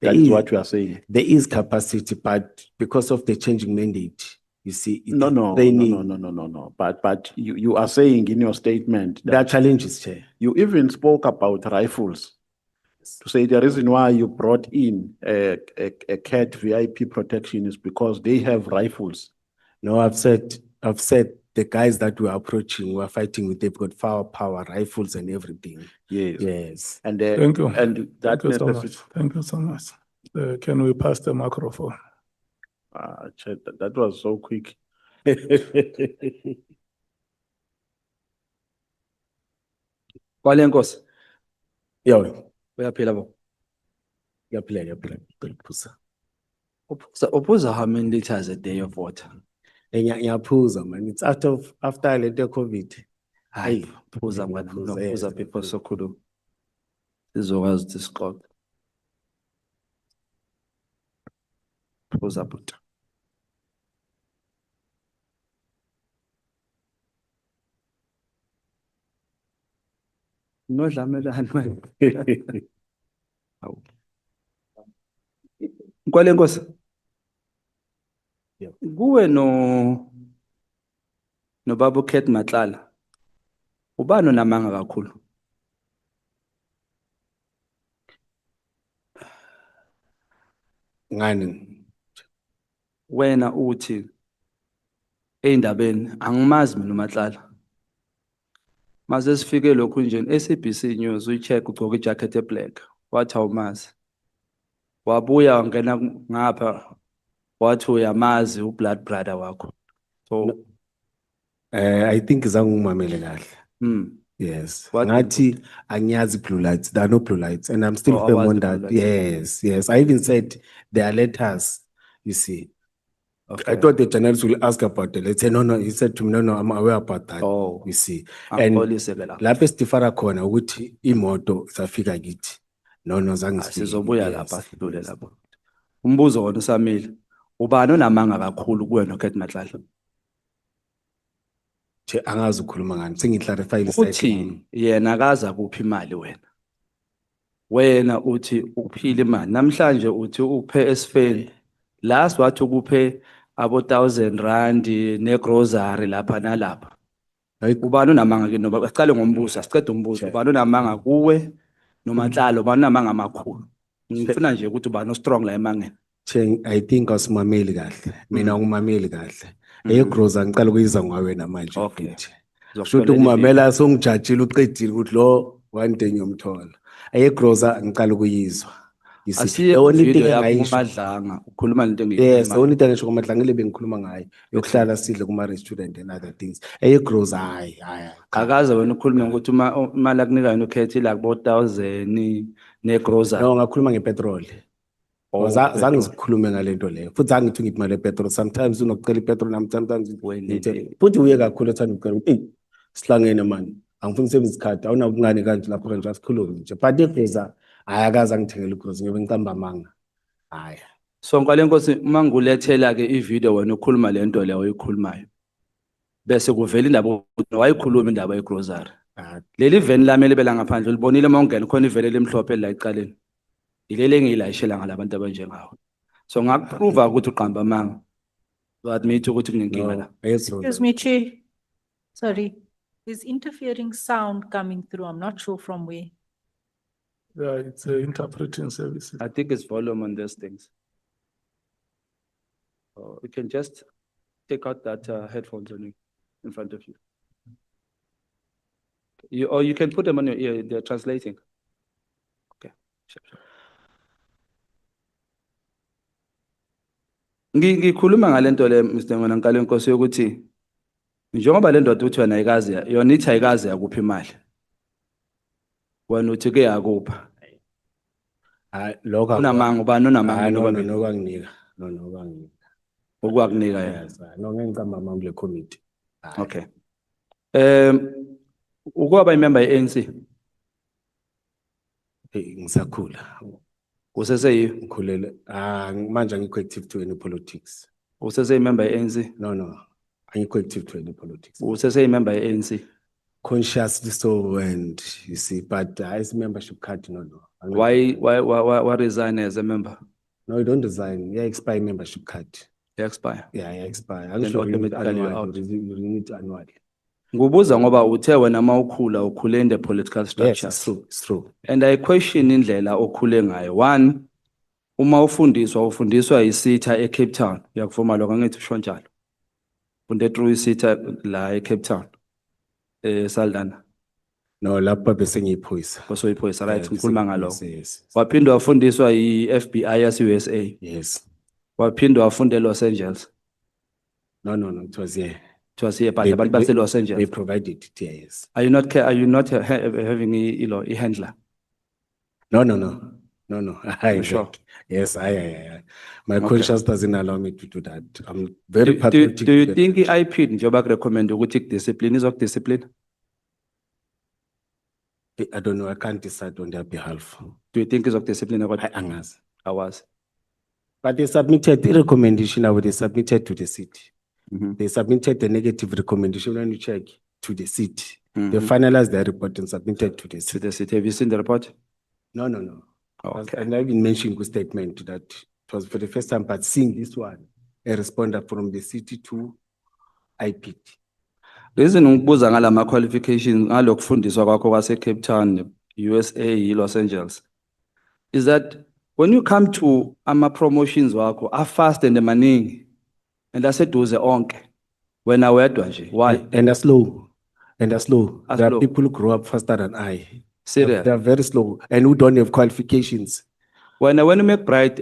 There That is is. what you are saying. There is capacity, but because of the changing mandate, you see, it No. is training. No. But you are saying in your statement There are that challenges, Chair. you even spoke about rifles. To say the reason why you brought in a CAT VIP protection is because they have rifles. No, I've said the guys that we're approaching, we're fighting with, they've got firepower, rifles and everything. Yes. Yes. And Thank you. And that Thank you so much. necessitates. Thank you so much. Can we pass the microphone? Chair, that was so quick. Kwale Nkosi, Yo, uyaphila bo. yaphila. Uphuza how many liters a day of water? Ngiyaphuza, man. It's after later COVID. Hayi, Hey, phuza mwana, ngiyaphuza, nokuphuza yes, before ngiyaphuza. sokhuluma. Sizokwazi ukuthi siqoqe. Phuza buta. Nodlamelani manje. Hawu. Kwale Nkosi. Yep. Kuwe no Baba Khet Matlala. Ubani onamanga kakhulu? Ngani? Wena uthi eindabeni angimazi mina uMatlala. Maze sifike lokhu nje SABC News uyicheck ugcoka ijacket eblack wathi awumazi. Wabuya wangena ngapha wathi uyamazi ublood brother wakho. So I think zangumamele kahle. Yes. What Ngathi angiyazi blue lights. There are no blue lights. And I'm still Oh, firm awazi on blue that. lights. Yes. I even said there are letters, you see. Okay. I thought the journalist will ask about it. Let's say, no. He said to me, no, I'm aware about that. Oh. You see. And And lapho lapho esifara khona ukuthi imoto zafika kithi. No, zange sifike. sizobuya Yes. lapha sidlule lapho. Umbuzo wona usamile. Ubani onamanga kakhulu kuwe noKhethi Matlala? Che angazi ukukhuluma ngani. Sengiclarify le side. Uthi yena akaza kuphi imali wena. Wena uthi uphile imali. Namhlanje uthi uphe esifeni. Last wathi ukuphe abo 1,000 rand ne grocery lapha nalapha. Ubani onamanga ke noba sicale ngombuzo sicede umbuzo. Ubani onamanga kuwe noMatlala ubani onamanga amakhulu. Ngifuna nje ukuthi ubani strong la emangeni. Che I think asimameli kahle. Mina ngumameli kahle. Egroza ngicela ukuyiza ngawe namanje. Okay. futhi. Shothi umamela songijajile uqedile ukuthi lo one day ngiyomthola. Egroza ngicela ukuyizwa. You see, Asiye the only video thing yakho engayisho. kuMadlanga ukhuluma into Yes, the engiyikhuluma. only thing engisho kuMadlangile bengikhuluma ngayo. Yokuhlala sidle kuma restaurant and other things. Egroza hayi. Akaze wena ukhulume ukuthi imali akunika yona uKhethi ila kubo 1,000 ne grocery. No, ngakhuluma ngepetrol. Zange sikhulume ngalento leyo. Futhi zange ngithi ngithi imali yepetrol. Sometimes unokucela ipetrol nami sometimes futhi uye kakhulu ethanda ukucela ukuthi sihlangene man. Angifuni usebenzisa isikhathi awunabungane kanje lapho kanje asikhulume nje. But egroza ayakaza ngithengele igroza ngibe ngicamba amanga. Hayi. So ngale nkosi mangulethela ke ivideo wena ukhuluma lento leyo oyikhulumayo. Bese kuvela indaba ukuthi wayikhuluma indaba yegrocery. Leli veni lami elibela ngaphandle ulibonile mawungena khona ivele lemhlophe la ecaleni. Ilele engiyilayishela ngalabantu abanjengawe. So ngakuprova ukuthi uqamba amanga. So admit ukuthi kunenkinga la. Excuse me, Chair. Sorry, there's interfering sound coming through. I'm not sure from where. Yeah, it's interpreting services. I think it's volume on these things. You can just take out that headphones on you in front of you. Or you can put them on your ear, they're translating. Okay. Sure. Ngikhuluma ngalento le Mr. Mkhwanazi Nkosi yokuthi njengoba le ndoda uthi wena ayikazi yona ithi ayikazi yakuphi imali. Wena uthi ke yakupha. Hayi lokho Unamanga ubani onamanga no ngoba kwanginika. No kwanginika. okwakunika yena. Yes, no ngicamba amanga kule committee. Okay. Ukuba imember ye-ANC Ngisakhula. useseyi Ngikhulele manje angikho active to any politics. imember ye-ANC No. Angikho active to any politics. imember ye-ANC. Consciously so, and you see, but as membership card, no. Why resign as a member? No, you don't resign. Yeah, expire membership card. You expire. Yeah, expire. Then automatically you're out. You renew it annually. Ngubuza ngoba uthe wena mawukhula ukhule in the political Yes, structure. it's true. And I question indlela okhule ngayo. One, uma ufundiswa isitha eCape Town. Yakuvuma lokho ngithi usho njalo. Funde through isitha la eCape Town. Saldanha. No, lapha bese ngiyiphoyisa. Kosoyiphoyisa right Yeah, ngikhuluma ngalokho. Yes. Waphindwa wafundiswa yi-FBI yase-USA. Yes. Waphindwa wafunda eLos Angeles. No, it was here. It was here, but abantu base-Los They Angeles. provided it here, yes. Are you not having a handler? No. You sure? Yes, I. My Okay. conscience doesn't allow me to do that. I'm very Do patriotic. you to think i-IP njengoba recommend ukuthi discipline discipline? that. I don't know. I can't decide on their behalf. Do you think discipline Angazi. hours? But they submitted the recommendation. They submitted to the city. Mhm. They submitted the negative recommendation when you check to the city. They Mhm. finalized their report and submitted to the To city. the city. Have you seen the report? No. Okay. And I've been mentioning the statement that it was for the first time, but seeing this one, a responder from the city to IPT. Reason ngibuza ngalama qualifications ngalokufundiswa kwakho kwase-Cape Town, USA, Los Angeles, is that when you come to ama-promotions wakho fast and maningi and aseduze onke wena wedwa nje why? And they're slow. There Slow. are people who grow up faster than I. Serious? They are very slow and who don't have qualifications. When you McBride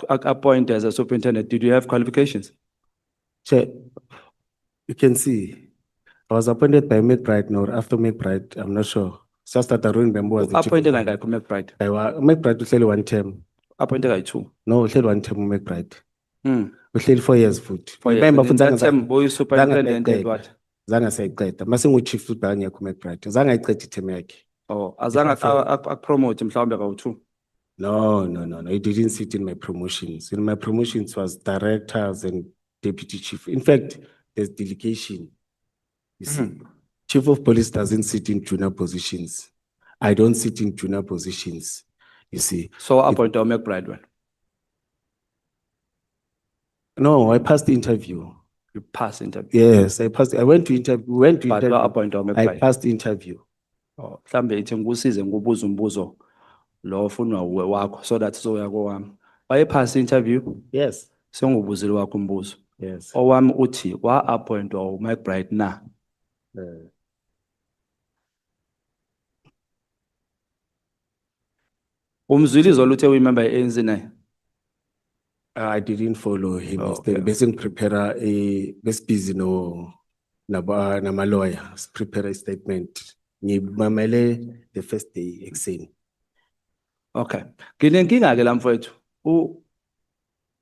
appoint as a superintendent, did you have qualifications? Che, you can see, I was appointed by McBride now, after McBride, I'm not sure. It's just that Arun Bembo was the chief. Appointed like McBride. McBride was only one term. Appointed like two. No, only one term McBride. Hmm. We only 4 years foot. For Remember, that time, boy superintendent did what? Zanga sayiqeda. Mase ngu-chief foot bangekho McBride. Zanga ayiqeda ithemu yakhe. Oh, azange promote mhlawumbe kawu-2. No, no, no, no. It didn't sit in my promotions. In my promotions was directors and deputy chief. In fact, there's delegation. You see, chief of police doesn't sit in junior positions. I don't sit in junior positions. You see, So appoint McBride when no, I passed the interview. you pass interview. Yes, I passed. I went to interview. Went to But interview. appoint I McBride. passed the interview. Oh, mhlambe ithi ngikusize ngubuza umbuzo lo ofunwa uwe wakho so that soya kowami. Wayephasa interview Yes, sengubuzile wakho umbuzo. yes. Owami uthi wa appoint McBride na. Umzwili izolo uthe uyimember ye-ANC naye. I didn't follow him. Oh, Instead, okay. basically prepare a best busy no nama lawyer prepare a statement. Ngimamele the first day exam. Okay. Nginenkinga ke la mfowethu.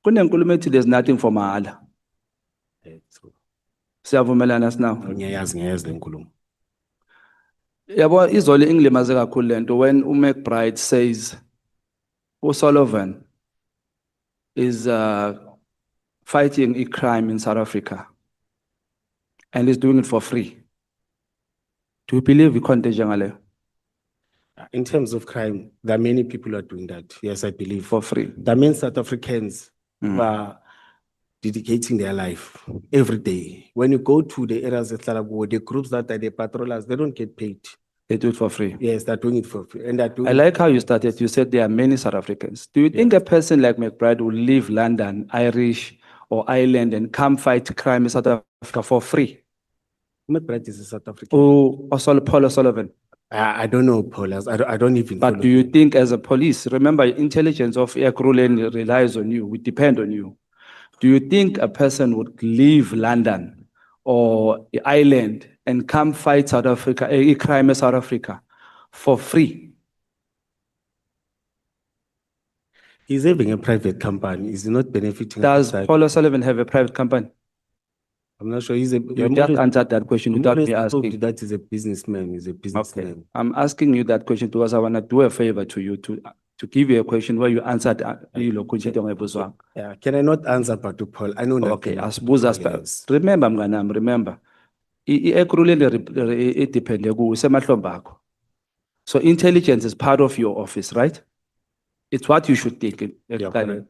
Kunenkulumo ethi there's nothing for mahala. So Siyavumelana sinawo. ngiyayazi le nkulumo. Yabo izolo ingilimaze kakhulu lento when uMcBride says uSullivan is fighting a crime in South Africa and is doing it for free. Do you believe we contagion ngale In terms of crime, there are many people who are doing that. Yes, I believe. for free? There are many South Africans who are dedicating their life every day. When you go to the areas of Tlalabu, the groups that are the patrollers, they don't get paid. They do it for free. Yes, they're doing it for free. And they're doing I like how you started. You said there are many South Africans. Do you think a person like McBride will leave London, Irish, or Ireland and come fight crime in South Africa for free? McBride is a South African. Or Paul O'Sullivan? I don't know, Paul. I don't even But follow do you him. think as a police, remember intelligence of Ekurhuleni relies on you, we depend on you. Do you think a person would leave London or Ireland and come fight South Africa, a crime in South Africa for free? He's having a private company. He's not benefiting. Does outside. Paul O'Sullivan have a private company? I'm not sure. He's a. You just answered that question without me asking. That he's a businessman. He's a Okay, businessman. I'm asking you that question because I want to do a favor to you to give you a question where you answered. Yeah. Can I not answer, but to Paul? I know nothing. Okay, about asibuza Paul, spa. yes. Remember mnganami, remember. Ekurhuleni depende kuwe semahlombe akho. So intelligence is part of your office, right? It's what you should think. correct.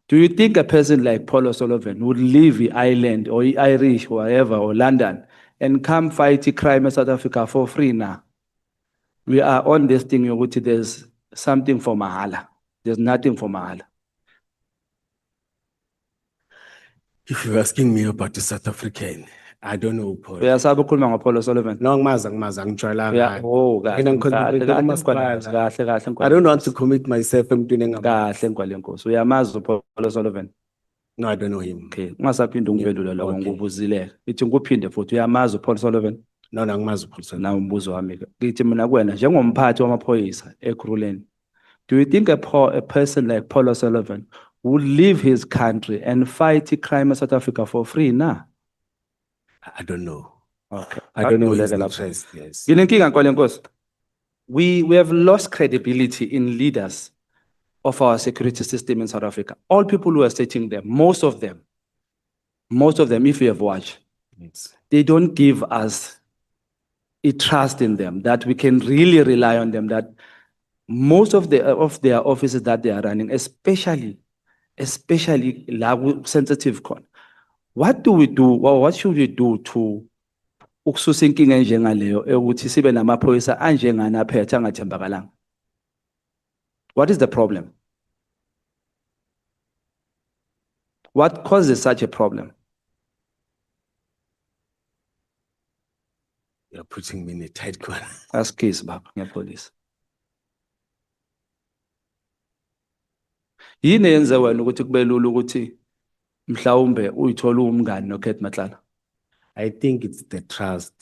Do you think a person like Paul O'Sullivan would leave the island or the Irish, wherever, or London and come fight a crime in South Africa for free now? We are on this thing, Yoguti, there's something for mahala. There's nothing for mahala. If you're asking me about the South African, I don't know, Paul. Uyasaba ukukhuluma ngoPaul O'Sullivan? No, angijwayelanga. Yeah, oh, Mina kahle, ngiconcentrate kahle, kumasipala. kahle, I don't want to commit myself emntwini engamazi. kahle ngwale nkosi. Uyamazi uPaul O'Sullivan? No, I don't know him. Okay, ungasaphinde ungiphendule lokho Okay. ngikubuzile. Ithi ngikuphinde futhi uyamazi uPaul O'Sullivan? No, angimazi uPaul. Na umbuzo wami ke. Ngithi mina kuwena njengomphathi wamaphoyisa eKurhuleni. Do you think a person like Paul O'Sullivan would leave his country and fight a crime in South Africa for free na? I don't know. Okay. I don't know his Akudluleke lapho. interest. Yes. Nginenkinga kwale nkosi. We have lost credibility in leaders of our security system in South Africa. All people who are sitting there, most of them, if you have watched, Yes. they don't give us a trust in them that we can really rely on them, that most of their offices that they are running, especially sensitive con. What do we do? Well, what should we do to ukususa inkinga enjengaleyo ukuthi sibe namaphoyisa anjengana aphethe angathembakalanga? What is the problem? What causes such a problem? You're putting me in a tight corner. Ask case baba ngepolice. Yini yenze wena ukuthi kube lula ukuthi mhlawumbe uyithola umngani noKate Matlala? I think it's the trust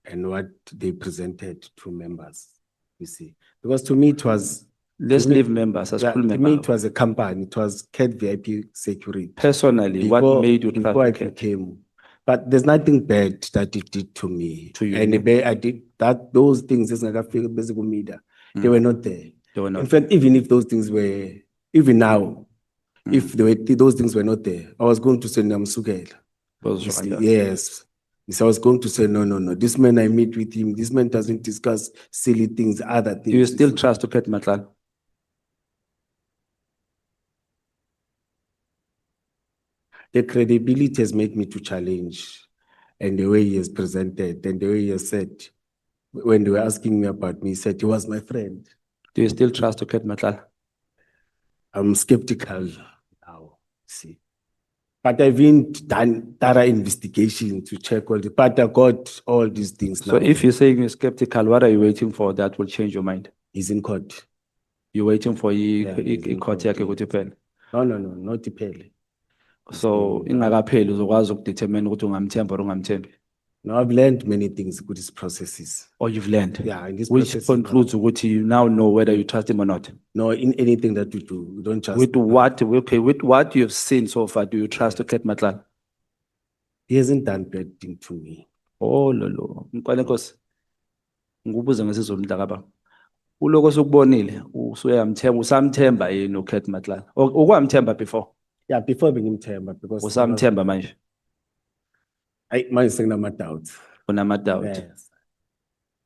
and what they presented to members, you see. Because to me, it was. Let's to me- leave members as Yeah, full to me, it members. was a company. It was CAT VIP Security. Personally, what made you before I trust Kate? became, but there's nothing bad that it did to me. To you. And I did that, those things, they were not there. They were In not. fact, even if those things were, even now, if those things were not there, I was going to say Namsugela. Those You were see, under- yes. Yes, I was going to say, no. This man, I meet with him. This man doesn't discuss silly things, other things. Do you still see. trust Kurt Matlala? The credibility has made me to challenge, and the way he has presented, and the way he has said, when they were asking me about me, he said he was my friend. Do you still trust Kurt Matlala? I'm skeptical now, see. But I've been done thorough investigation to check all the, but I got all these things So now. if you're saying you're skeptical, what are you waiting for that will change your mind? He's in court. You're waiting for Yeah, he's in court court, yakhe yeah. ukuthi iphele. No, not Ipele. So ingakapheli uzokwazi ukudetermine ukuthi ungamthemba or ungamthembi. Now I've learned many things with these processes. Or you've learned. Yeah, in this Which process, concludes ukuthi you now know whether you trust him or not. no, in anything that we do, we don't just. With what you've seen so far, do you trust Kurt Matlala? He hasn't done bad thing to me. Oh lolo, Mkhwanazi. Ngikubuza ngesizulu mntakaba. Uloko sokubonile, usuyamthemba, usamthemba yini uKurt Matlala? Ukwamthemba before, Yeah, before being him term, but because usamthemba manje, I man saying my doubts. unama doubt. Yes.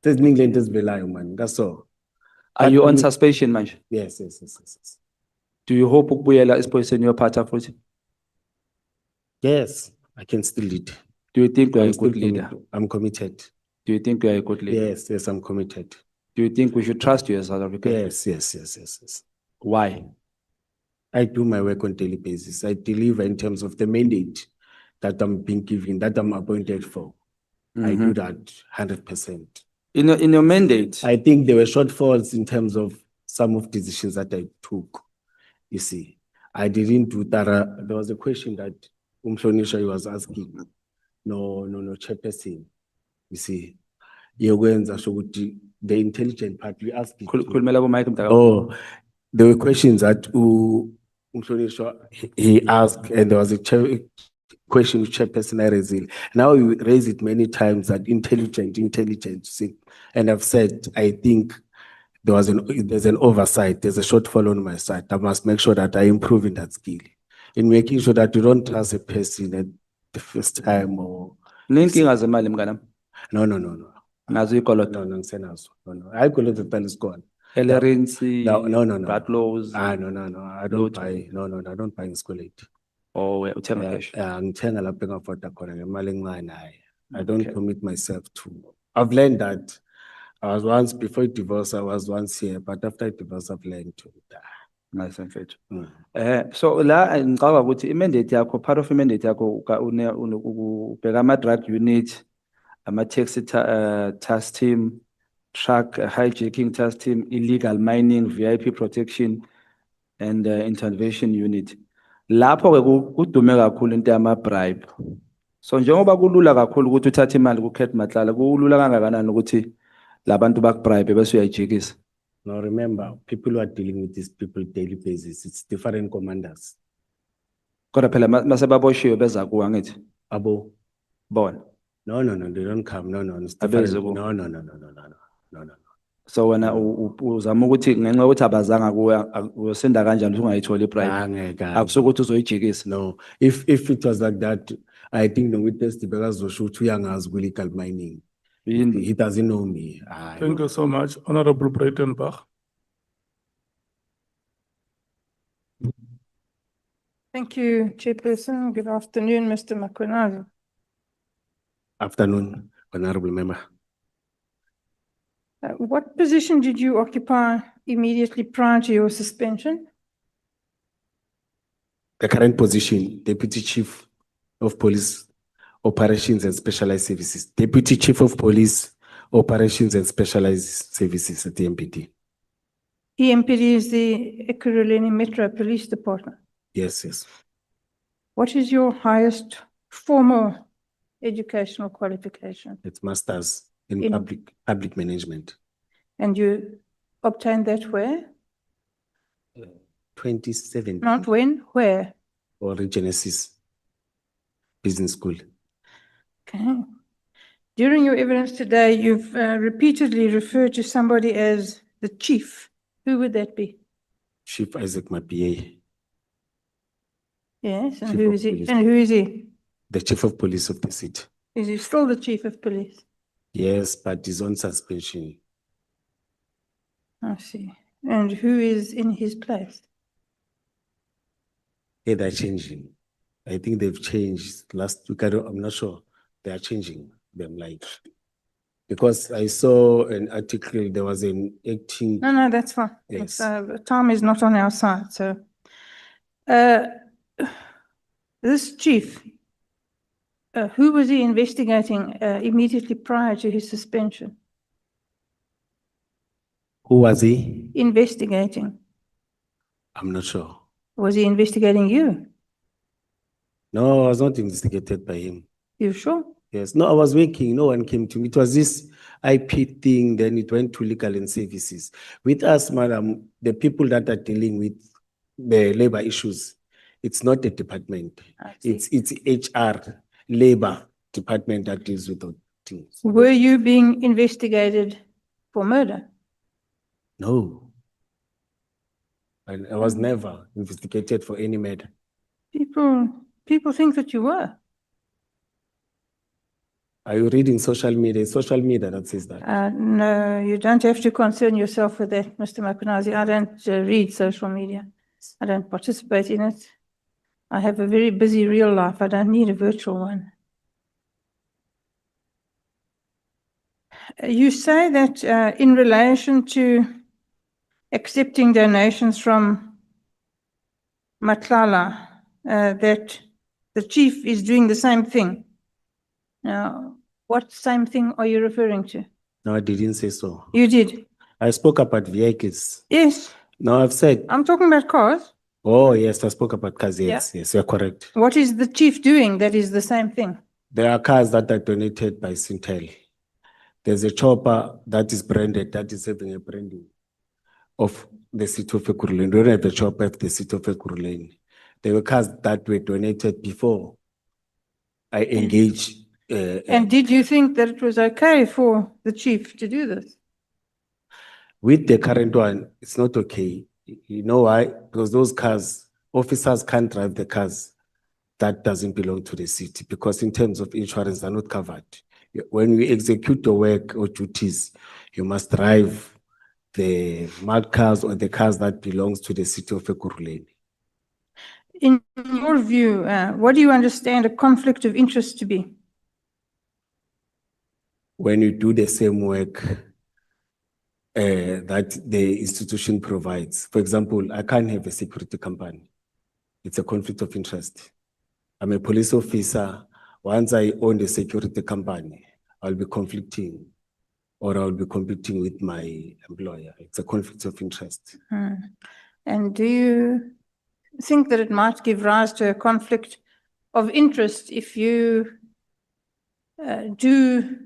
There's England is below, man. That's all. Are you on suspicion manje? Yes. Do you hope ukubuyela esiphoyiseni uyophatha futhi? Yes, I can still lead. Do you think you are I'm a still good leader? I'm committed. Do you think you are a good leader? Yes, I'm committed. Do you think we should trust you as South African? Yes. Why? I do my work on daily basis. I deliver in terms of the mandate that I'm being given, that I'm appointed for. I do that 100%. In your mandate, I think there were shortfalls in terms of some of decisions that I took. You see, I didn't do that. There was a question that Mkhwanazi was asking. No, chairperson. You see, the intelligent part, we asked it. khulumela ku-mic mntakababa. Oh, there were questions that he asked, and there was a question which chairperson I raised. Now you raise it many times that intelligent, see. And I've said, I think there's an oversight, there's a shortfall on my side. I must make sure that I improve in that skill. In making sure that you don't trust a person at the first time or Ninkinga zemali mnganami. no. Nazo ikoloto. No, ngisenazo. No. I call it the pen is gone. Elerinsi, No. bad laws. No. I don't Lutho. buy. No. I don't buy in school aid. Or uthenga cash. Ngithenga lapha engafota khona ngemali encane hayi. I don't Okay. commit myself to. I've learned that. I was once before divorce. I was once here, but after divorce, I've learned to. Nice mfethu. So la ngicabanga ukuthi imandate yakho, part of imandate yakho ubheka ama-drug unit, ama-taxi task team, truck hijacking task team, illegal mining, VIP protection, and intervention unit. Lapho-ke kudume kakhulu into yama-bribe. So njengoba kulula kakhulu ukuthi uthathe imali kuKurt Matlala, kulula kangakanani ukuthi labantu bakubribe bese uyayijikisa? Now remember, people who are dealing with these people daily basis, it's different commanders. Kodwa phela mase baboshiwe beza kuwe angithi Abo, bona. no, they don't come. No, it's Abeze different. ku- No. So wena uzama ukuthi ngenxa yokuthi abazanga kuwe uyosenda kanjani ukuthi ungayitholi ibribe? Angeke. Akusuke ukuthi uzoyijikisa. No, if it was like that, I think the witness because Zoshu young as illegal mining. Yini? He doesn't know me. Thank you so much, Honorable Breitenbach. Thank you, Chairperson. Good afternoon, Mr. Mkhwanazi. Afternoon, honorable member. What position did you occupy immediately prior to your suspension? The current position, Deputy Chief of Police Operations and Specialized Services. Deputy Chief of Police Operations and Specialized Services at the MPD. EMPD is the Ekurhuleni Metro Police Department. Yes. What is your highest formal educational qualification? It's masters in In- public management. And you obtained that where? 27 Not when, where? or Genesis Business School. Okay. During your evidence today, you've repeatedly referred to somebody as the chief. Who would that be? Chief Isaac Mapie, Yes, and Chief who of is he? Police. And who is he? the Chief of Police of the city. Is he still the chief of police? Yes, but he's on suspension. I see. And who is in his place? Yeah, they're changing. I think they've changed last week. I'm not sure. They are changing them like, because I saw an article, there was an acting, No, that's fine. Yes. Time is not on our side, so. Uh, this chief, who was he investigating immediately prior to his suspension? who was he? Investigating. I'm not sure. Was he investigating you? No, I was not investigated by him. You sure? Yes, no, I was working, no one came to me. It was this IP thing, then it went to legal and services. With us, madam, the people that are dealing with the labor issues, it's not the department. I see. It's HR, labor department that deals with those things. Were you being investigated for murder? No. I was never investigated for any matter. People think that you were. Are you reading social media? It's social media that says that. No, you don't have to concern yourself with that, Mr. Mkhwanazi. I don't read social media. I don't participate in it. I have a very busy real life. I don't need a virtual one. You say that in relation to accepting donations from Matlala, that the chief is doing the same thing. Now, what same thing are you referring to? No, I didn't say so. You did? I spoke about vehicles. Yes, No, I've said, I'm talking about cars. oh, yes, I spoke about cars. Yes, yes, you're correct. What is the chief doing that is the same thing? There are cars that are donated by Sintel. There's a chopper that is branded, that is having a branding of the city of Ekurhuleni. We don't have a chopper at the city of Ekurhuleni. There were cars that were donated before I engaged. And did you think that it was okay for the chief to do this? With the current one, it's not okay. You know why? Because those cars, officers can't drive the cars that doesn't belong to the city, because in terms of insurance, they're not covered. When you execute your work or duties, you must drive the marked cars or the cars that belongs to the city of Ekurhuleni. In your view, what do you understand a conflict of interest to be? When you do the same work that the institution provides. For example, I can't have a security company. It's a conflict of interest. I'm a police officer. Once I own the security company, I'll be conflicting, or I'll be competing with my employer. It's a conflict of interest. And do you think that it might give rise to a conflict of interest if you do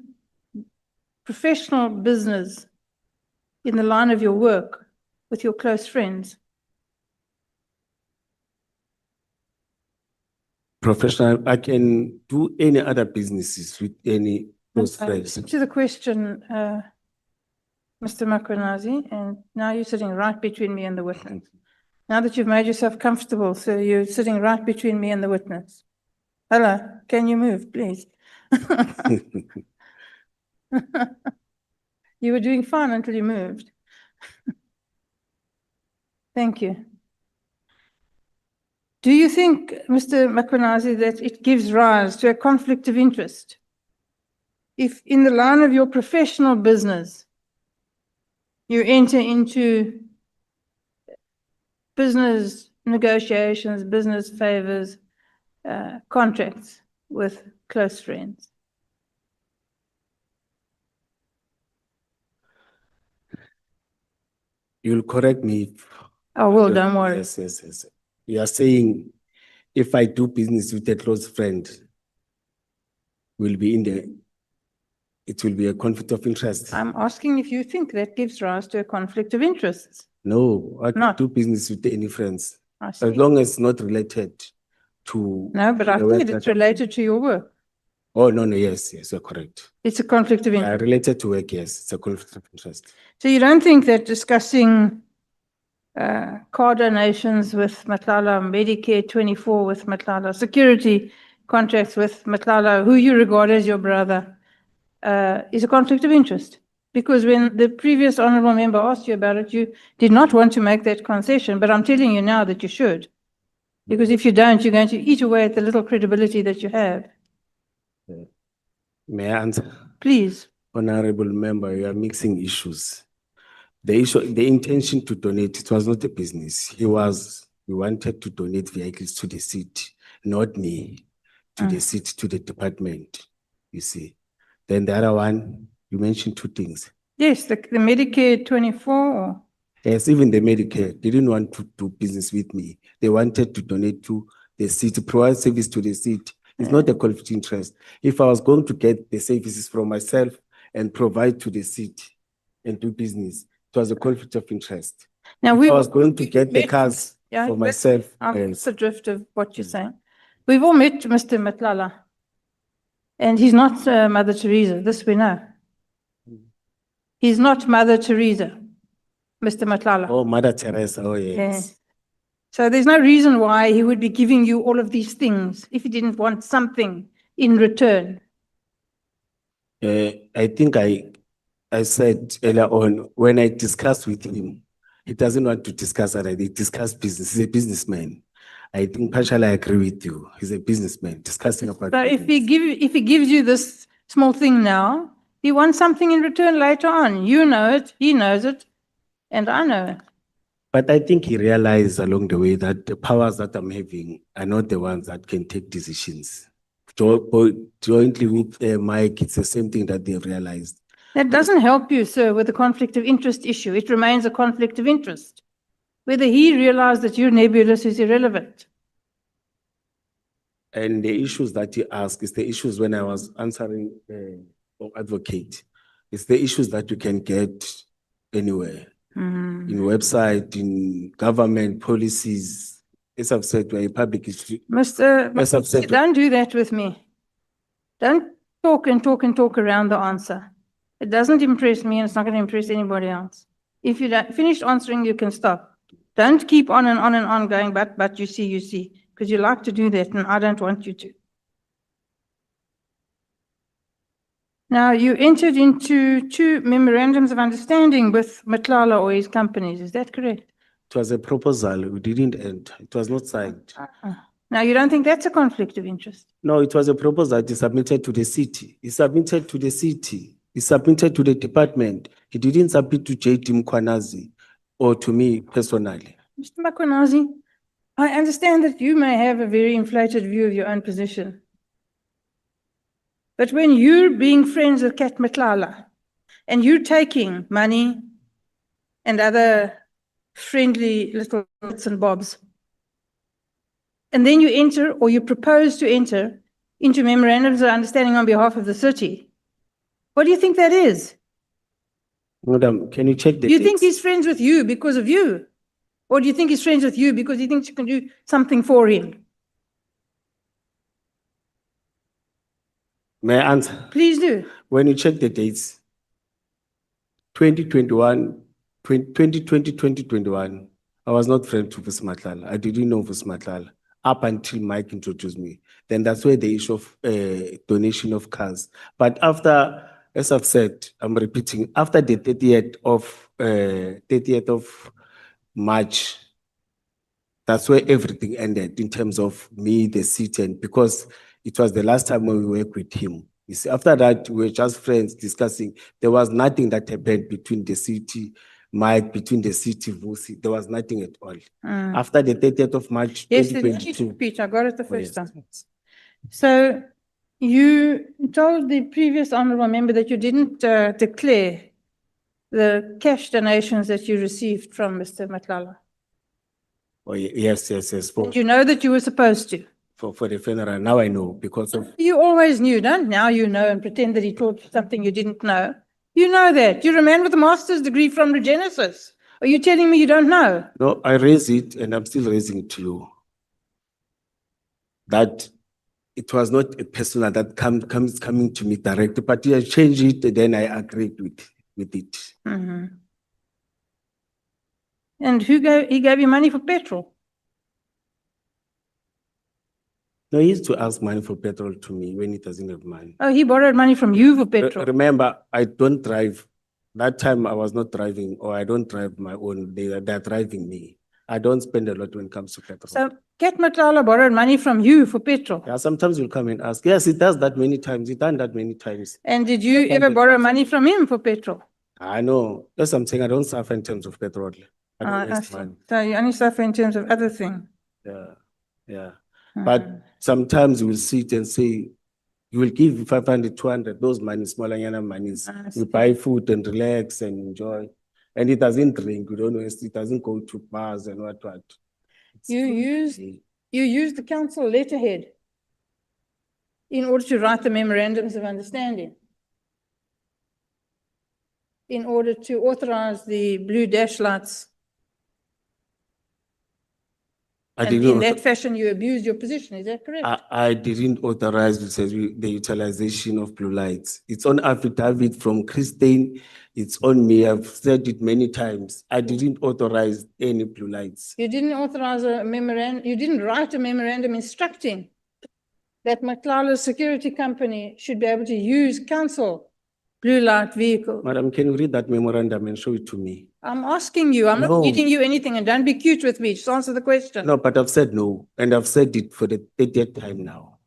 professional business in the line of your work with your close friends? Professional, I can do any other businesses with any close friends. To the question, Mr. Mkhwanazi, and now you're sitting right between me and the witness. Now that you've made yourself comfortable, so you're sitting right between me and the witness. Hello, can you move, please? You were doing fine until you moved. Thank you. Do you think, Mr. Mkhwanazi, that it gives rise to a conflict of interest if in the line of your professional business, you enter into business negotiations, business favors, contracts with close friends? You'll correct me if. I will, don't worry. Yes, yes, yes. You are saying if I do business with a close friend, it will be a conflict of interest. I'm asking if you think that gives rise to a conflict of interests. No, I Not. do business with any friends, I see. as long as it's not related to. No, but I the work said it's that- related to your work. Oh, no, yes, you're correct. It's a conflict of interest. Related to work, yes, it's a conflict of interest. So you don't think that discussing car donations with Matlala, Medicare 24 with Matlala, security contracts with Matlala, who you regard as your brother, is a conflict of interest. Because when the previous honorable member asked you about it, you did not want to make that concession, but I'm telling you now that you should. Because if you don't, you're going to eat away at the little credibility that you have. May I answer? Please. Honorable member, you are mixing issues. The issue, the intention to donate, it was not a business. We wanted to donate vehicles to the city, not me, to the city, to the department, you see. Then the other one, you mentioned two things. Yes, the Medicare 24 or? Yes, even the Medicare, they didn't want to do business with me. They wanted to donate to the city, provide service to the city. It's not a conflict of interest. If I was going to get the services from myself and provide to the city and do business, it was a conflict of interest. Now If I was going to get the cars Yeah, for myself. that's the drift of what you're saying. We've all met Mr. Matlala. And he's not Mother Teresa, this we know. He's not Mother Teresa, Mr. Matlala. Oh, Mother Teresa, oh yes. Yeah. So there's no reason why he would be giving you all of these things if he didn't want something in return. I think I said earlier on, when I discussed with him, he doesn't want to discuss other, he discuss business. He's a businessman. I think partially I agree with you. He's a businessman discussing about So business. if he gives you this small thing now, he wants something in return later on. You know it, he knows it, and I know it. But I think he realized along the way that the powers that I'm having are not the ones that can take decisions. Jointly with Mike, it's the same thing that they've realized. That doesn't help you, sir, with the conflict of interest issue. It remains a conflict of interest. Whether he realized that you're nebulous is irrelevant. And the issues that you ask is the issues when I was answering advocate. It's the issues that you can get anywhere. In website, in government policies. As I've said, we're a public issue. As I've said, Don't do that with me. Don't talk and talk and talk around the answer. It doesn't impress me and it's not going to impress anybody else. If you don't finish answering, you can stop. Don't keep on and on and on going, but you see, because you like to do that and I don't want you to. Now, you entered into 2 memorandums of understanding with Matlala or his companies, is that correct? it was a proposal, we didn't end. It was not signed. Now, you don't think that's a conflict of interest? No, it was a proposal that he submitted to the city. He submitted to the city. He submitted to the department. He didn't submit to Julius Mkhwanazi or to me personally. Mr. Mkhwanazi, I understand that you may have a very inflated view of your own position. But when you're being friends with Kat Matlala and you're taking money and other friendly little bits and bobs, and then you enter or you propose to enter into memorandums of understanding on behalf of the city, what do you think that is? Madam, can you check the Do you think dates? he's friends with you because of you? Or do you think he's friends with you because he thinks you can do something for him? May I answer? Please do. When you check the dates, 2021, 2021, I was not friends with Matlala. I didn't know Matlala up until Mike introduced me. Then that's where the issue of donation of cars. But after, as I've said, I'm repeating, after the 30th of March, that's where everything ended in terms of me, the city, and because it was the last time when we worked with him. You see, after that, we were just friends discussing. There was nothing that happened between the city, Mike, between the city, Vusi. There was nothing at all. After the 30th of March, Yes, the 2022. speech, I got it the Oh, first yes. time. So you told the previous honorable member that you didn't declare the cash donations that you received from Mr. Matlala. Oh, yes. You know that you were supposed to. For the funeral, now I know because of You always knew, don't now you know and pretend that he taught you something you didn't know. You know that. You're a man with a master's degree from Regenesis. Are you telling me you don't know? no, I raised it and I'm still raising it to you. That it was not a personal that comes coming to me directly, but I changed it and then I agreed with it. And he gave you money for petrol? No, he used to ask money for petrol to me when he doesn't have money. Oh, he borrowed money from you for petrol? Remember, I don't drive. That time I was not driving, or I don't drive my own. They're driving me. I don't spend a lot when it comes to petrol. So Kat Matlala borrowed money from you for petrol? Yeah, sometimes you'll come and ask. Yes, it does that many times. It done that many times. And did you ever borrow money from him for petrol? I know. That's what I'm saying. I don't suffer in terms of petrol. I don't I waste see. money. So you only suffer in terms of other things? Yeah, yeah. But Mm. sometimes you will sit and say, you will give 500, 200, those money, smaller monies. I You see. buy food and relax and enjoy. And it doesn't drink, you don't waste, it doesn't go to bars and what. It's You used the council letterhead in order to write the memorandums of understanding, in order to authorize the blue dash lights. I And in didn't, that fashion, you abused your position, is that correct? I didn't authorize the utilization of blue lights. It's on affidavit from Christine. It's on me. I've said it many times. I didn't authorize any blue lights. You didn't authorize a memorandum, you didn't write a memorandum instructing that Matlala's security company should be able to use council blue light vehicles. Madam, can you read that memorandum and show it to me? I'm asking you, I'm not No. reading you anything, and don't be cute with me, just answer the question. No, but I've said no, and I've said it for the 30th time now.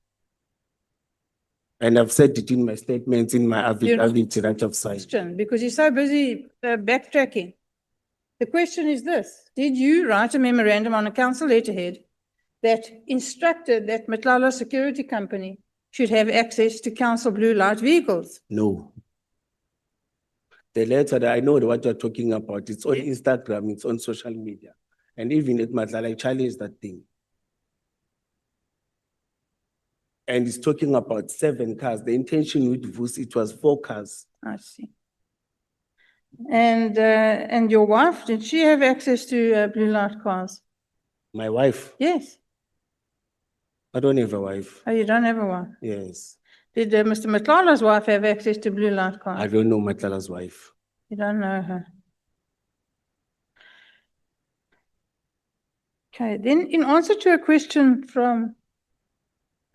And I've said it in my statements, in my You're not affidavit that I've signed. Question, because you're so busy backtracking. The question is this: did you write a memorandum on a council letterhead that instructed that Matlala Security Company should have access to council blue light vehicles? No. The letter that I know what you're talking about, it's on Instagram, it's on social media. And even at Matlala, I challenged that thing. And it's talking about 7 cars. The intention with VUS, it was 4 cars. I see. And your wife, did she have access to blue light cars? My wife, Yes. I don't have a wife. Oh, you don't have a wife? Yes. Did Mr. Matlala's wife have access to blue light cars? I don't know Matlala's wife. You don't know her. Okay, then in answer to a question from,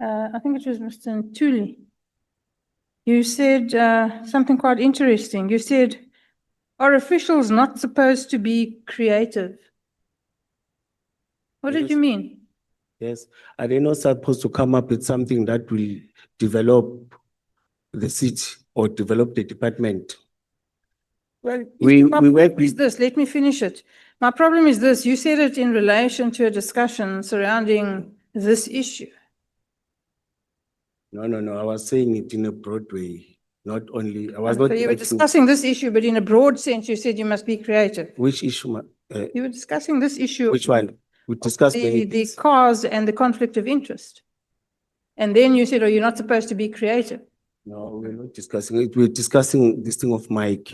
I think it was Mr. Ntuli, you said something quite interesting. You said, are officials not supposed to be creative? What did Yes. you mean? Yes. Are they not supposed to come up with something that will develop the city or develop the department? Well, We my work problem is with, this, let me finish it. My problem is this, you said it in relation to a discussion surrounding this issue. no, I was saying it in a broad way, not only, I was not. So you were making- discussing this issue, but in a broad sense, you said you must be creative. Which issue, You were discussing this issue. which one? We discussed many The things. cause and the conflict of interest. And then you said, oh, you're not supposed to be creative. No, we're not discussing it. We're discussing this thing of Mike,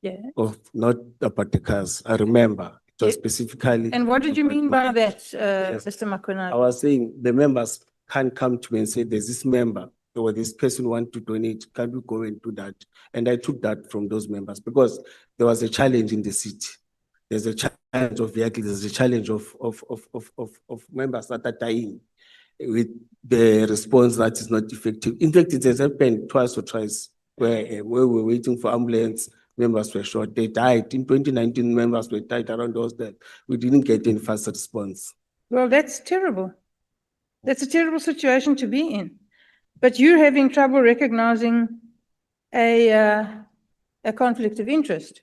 Yeah. of not about the cars. I remember it was Yeah. specifically. And what did you mean by that, Yes. Mr. I Mkhwanazi? was saying the members can't come to me and say, there's this member or this person want to donate. Can we go and do that? And I took that from those members because there was a challenge in the city. There's a challenge of vehicles, there's a challenge of members that are dying with the response that is not effective. In fact, it has happened twice or thrice where we were waiting for ambulance, members were shot, they died. In 2019, members were died around those that we didn't get any fast response. Well, that's terrible. That's a terrible situation to be in. But you're having trouble recognizing a conflict of interest.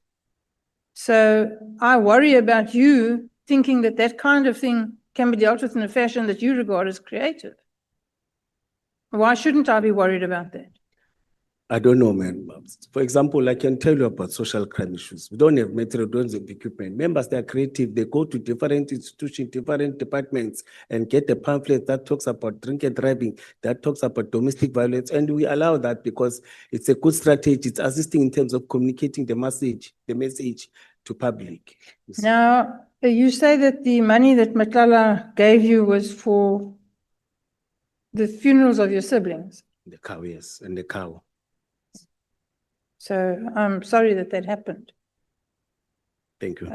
So I worry about you thinking that that kind of thing can be dealt with in a fashion that you regard as creative. Why shouldn't I be worried about that? I don't know, man. For example, I can tell you about social crime issues. We don't have material, we don't have equipment. Members, they are creative. They go to different institutions, different departments, and get a pamphlet that talks about drink and driving, that talks about domestic violence. And we allow that because it's a good strategy. It's assisting in terms of communicating the message to public. Now, you say that the money that Matlala gave you was for the funerals of your siblings. The cow, yes, and the cow. So I'm sorry that that happened. Thank you.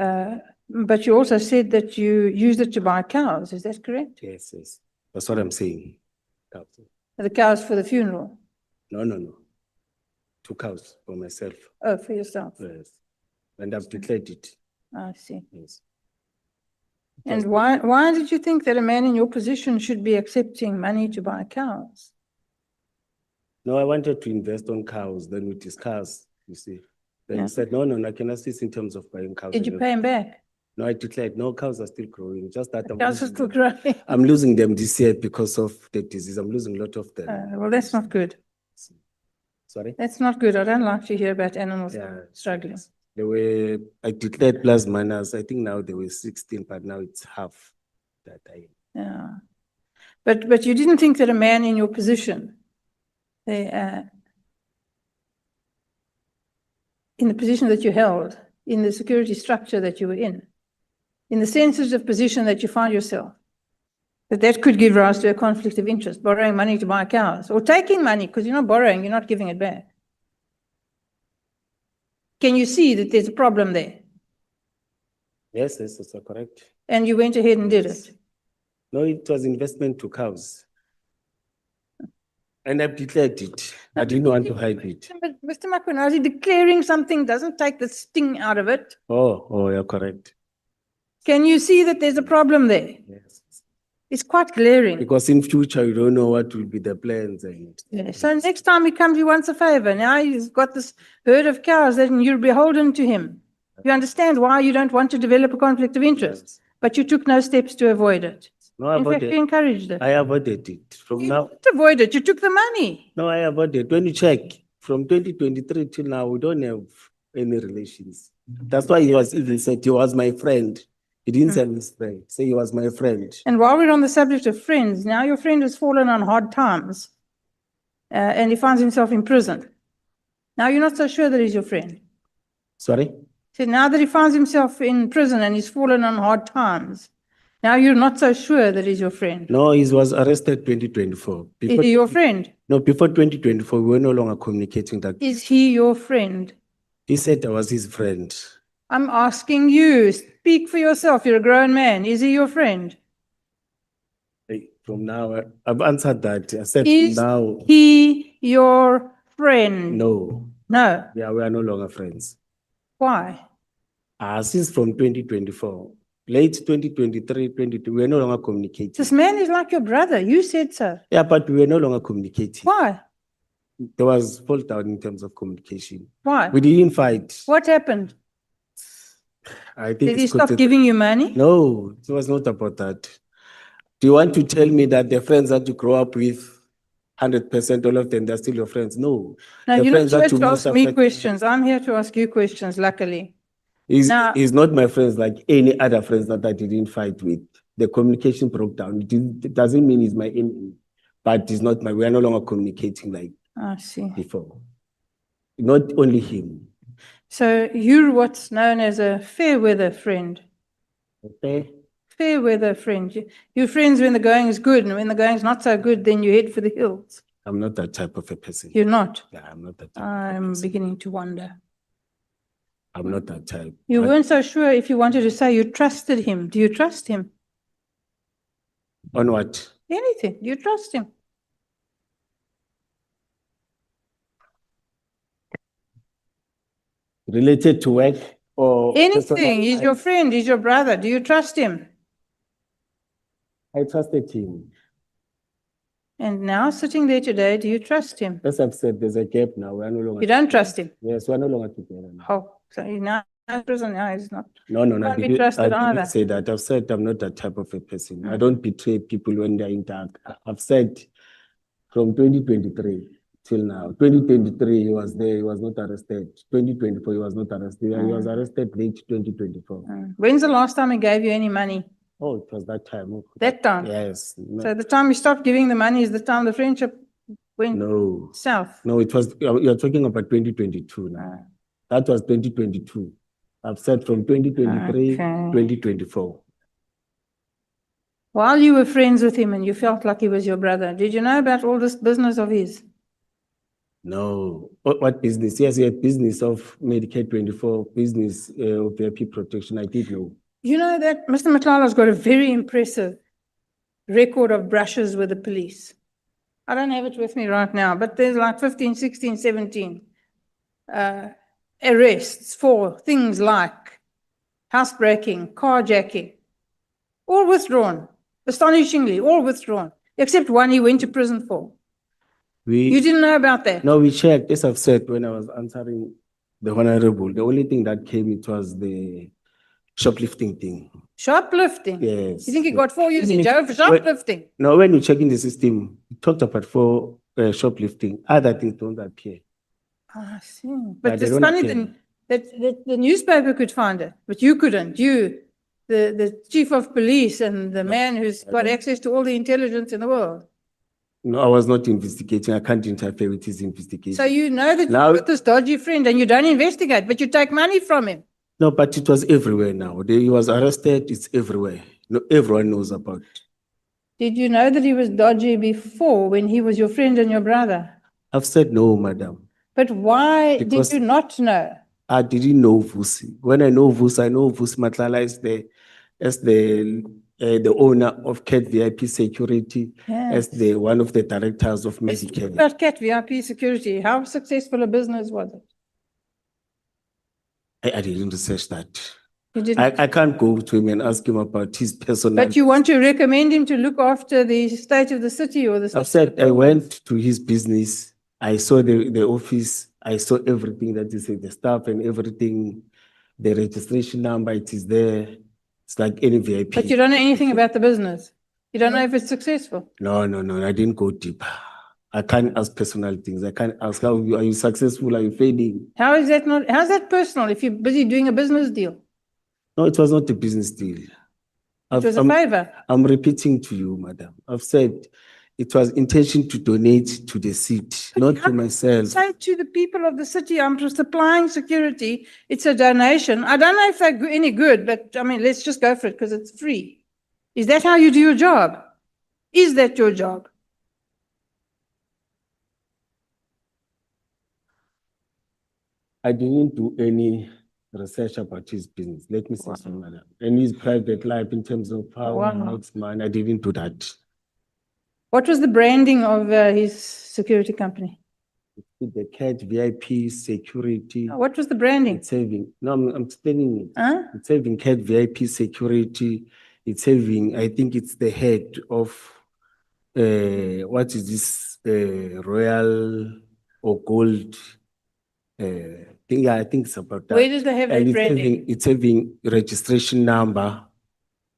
But you also said that you used it to buy cows, is that correct? Yes, yes. That's what I'm saying. Cows. The cows for the funeral? No. 2 cows for myself. Oh, for yourself? Yes. And I've declared it. I see. Yes. And why did you think that a man in your position should be accepting money to buy cows? No, I wanted to invest on cows. Then we discussed, you see. Then Yeah. he said, no, I can assist in terms of buying cows. Did you pay him back? No, I declared, no, cows are still growing. Just that I'm Cows are losing still them. growing. I'm losing them this year because of the disease. I'm losing a lot of them. Well, that's not good. Sorry? That's not good. I don't like to hear about animals Yeah. struggling. I declared plus minus. I think now they were 16, but now it's half that Yeah. But you didn't think that a man in your position, in the position that you held, in the security structure that you were in the sensitive position that you find yourself, that could give rise to a conflict of interest, borrowing money to buy cows, or taking money, because you're not borrowing, you're not giving it back. Can you see that there's a problem there? Yes, that's correct. And you went ahead and did Yes. it? No, it was investment to cows. And I've declared it. I didn't want to hide it. But Mr. Mkhwanazi, declaring something doesn't take the sting out of it. Oh, you're correct. Can you see that there's a problem there? Yes. It's quite glaring. Because in future, you don't know what will be the plans. And Yeah. So next time he comes, he wants a favor. Now he's got this herd of cows, then you're beholden to him. You understand why you don't want to develop a conflict of interest, Yes. but you took no steps to avoid it. No, I In fact, you avoided. encouraged it. I avoided it. From You now, didn't avoid it, you took the money. no, I avoided. When you check, from 2023 till now, we don't have any relations. That's why he said he was my friend. He didn't say his friend. Say he was my friend. And while we're on the subject of friends, now your friend has fallen on hard times, and he finds himself in prison. Now you're not so sure that he's your friend. Sorry? So now that he finds himself in prison and he's fallen on hard times, now you're not so sure that he's your friend. No, he was arrested 2024. Is he your friend? No, before 2024, we were no longer communicating that. Is he your friend? He said I was his friend. I'm asking you, speak for yourself. You're a grown man. Is he your friend? From now, I've answered that. I said Is now, he your friend? no. No. Yeah, we are no longer friends. Why? Since from 2024, late 2023, 22, we were no longer communicating. This man is like your brother. You said so. Yeah, but we were no longer communicating. Why? There was fault down in terms of communication. Why? We didn't fight. What happened? I think Did he it's stop considered- giving you money? No, it was not about that. Do you want to tell me that the friends that you grow up with, 100% all of them, they're still your friends? No. No, The you're not friends that supposed you to must ask me have- questions. I'm here to ask you questions, luckily. He's Now- not my friends like any other friends that I didn't fight with. The communication broke down. It doesn't mean he's my enemy, but he's not we are no longer communicating like I see. before. Not only him. So you're what's known as a fair weather friend. Okay? Fair weather friend. You're friends when the going is good, and when the going is not so good, then you head for the hills. I'm not that type of a person. You're not. Yeah, I'm not that type of a I'm person. beginning to wonder. I'm not that type. You I- weren't so sure if you wanted to say you trusted him. Do you trust him? On what? Anything. Do you trust him? Related to work or Anything. He's personal your life? friend. He's your brother. Do you trust him? I trusted him. And now sitting there today, do you trust him? As I've said, there's a gap now. We're no longer. You don't trust him. Yes, we're no longer together now. Oh, so he's now in prison. Now he's not. No, I Can't be didn't, trusted I either. didn't say that. I've said I'm not that type of a person. I don't betray people when they're in dark. I've said from 2023 till now. 2023, he was there. He was not arrested. 2024, he was not arrested. He was arrested late 2024. When's the last time he gave you any money? Oh, it was that time. That time? Yes. So the time you stopped giving the money is the time the friendship went No. south. No, it was, you're talking about 2022 now. That was 2022. I've said from 2023, Okay. 2024. While you were friends with him and you felt like he was your brother, did you know about all this business of his? No. What business? Yes, he had business of Medicaid 24, business of VIP protection. I did know. You know that Mr. Matlala's got a very impressive record of brushes with the police. I don't have it with me right now, but there's like 15, 16, 17 arrests for things like housebreaking, carjacking, all withdrawn. Astonishingly, all withdrawn, except one he went to prison for. You didn't know about that? No, we checked, as I've said, when I was answering the Honorable, the only thing that came, it was the shoplifting thing. Shoplifting? Yes. You think he got 4 years in Isn't it- jail for shoplifting? No, when you check in the system, it talked about for shoplifting, other things don't appear. I see. But they it's don't funny appear. that the newspaper could find it, but you couldn't. You, the chief of police and the man who's got access to all the intelligence in the world. No, I was not investigating. I can't interfere with his investigation. So you know that Now- you've got this dodgy friend and you don't investigate, but you take money from him. No, but it was everywhere now. He was arrested, it's everywhere. No, everyone knows about it. Did you know that he was dodgy before when he was your friend and your brother? I've said no, madam. But why Because- did you not know? I didn't know Vusi. When I know Vusi Matlala as the owner of CAT VIP Security, as Yes. one of the directors of Let's talk Medicare. about CAT VIP security. How successful a business was it? I didn't research that. You didn't. I can't go to him and ask him about his personal. But you want to recommend him to look after the state of the city or the I've city? said I went to his business. I saw the office. I saw everything that is the staff and everything. The registration number, it is there. It's like any VIP. But you don't know anything about the business. You don't know if it's successful. No, I didn't go deep. I can't ask personal things. I can't ask are you successful? Are you failing? How's that personal if you're busy doing a business deal? No, it was not a business deal. It was a favor. I'm repeating to you, madam. I've said it was intention to donate to the city, not to myself. Say to the people of the city, I'm just supplying security. It's a donation. I don't know if they're any good, but I mean, let's just go for it because it's free. Is that how you do your job? Is that your job? I didn't do any research about his business. Let me say so, madam. And his private life in terms of how he Wow. makes money, I didn't do that. What was the branding of his security company? The CAT VIP Security. What was the branding? It's having, no, I'm telling you. Huh? It's having CAT VIP Security. It's having, I think it's the head of, what is this, Royal or Gold thing? I think it's about that. Where did they have that And branding? it's having registration number.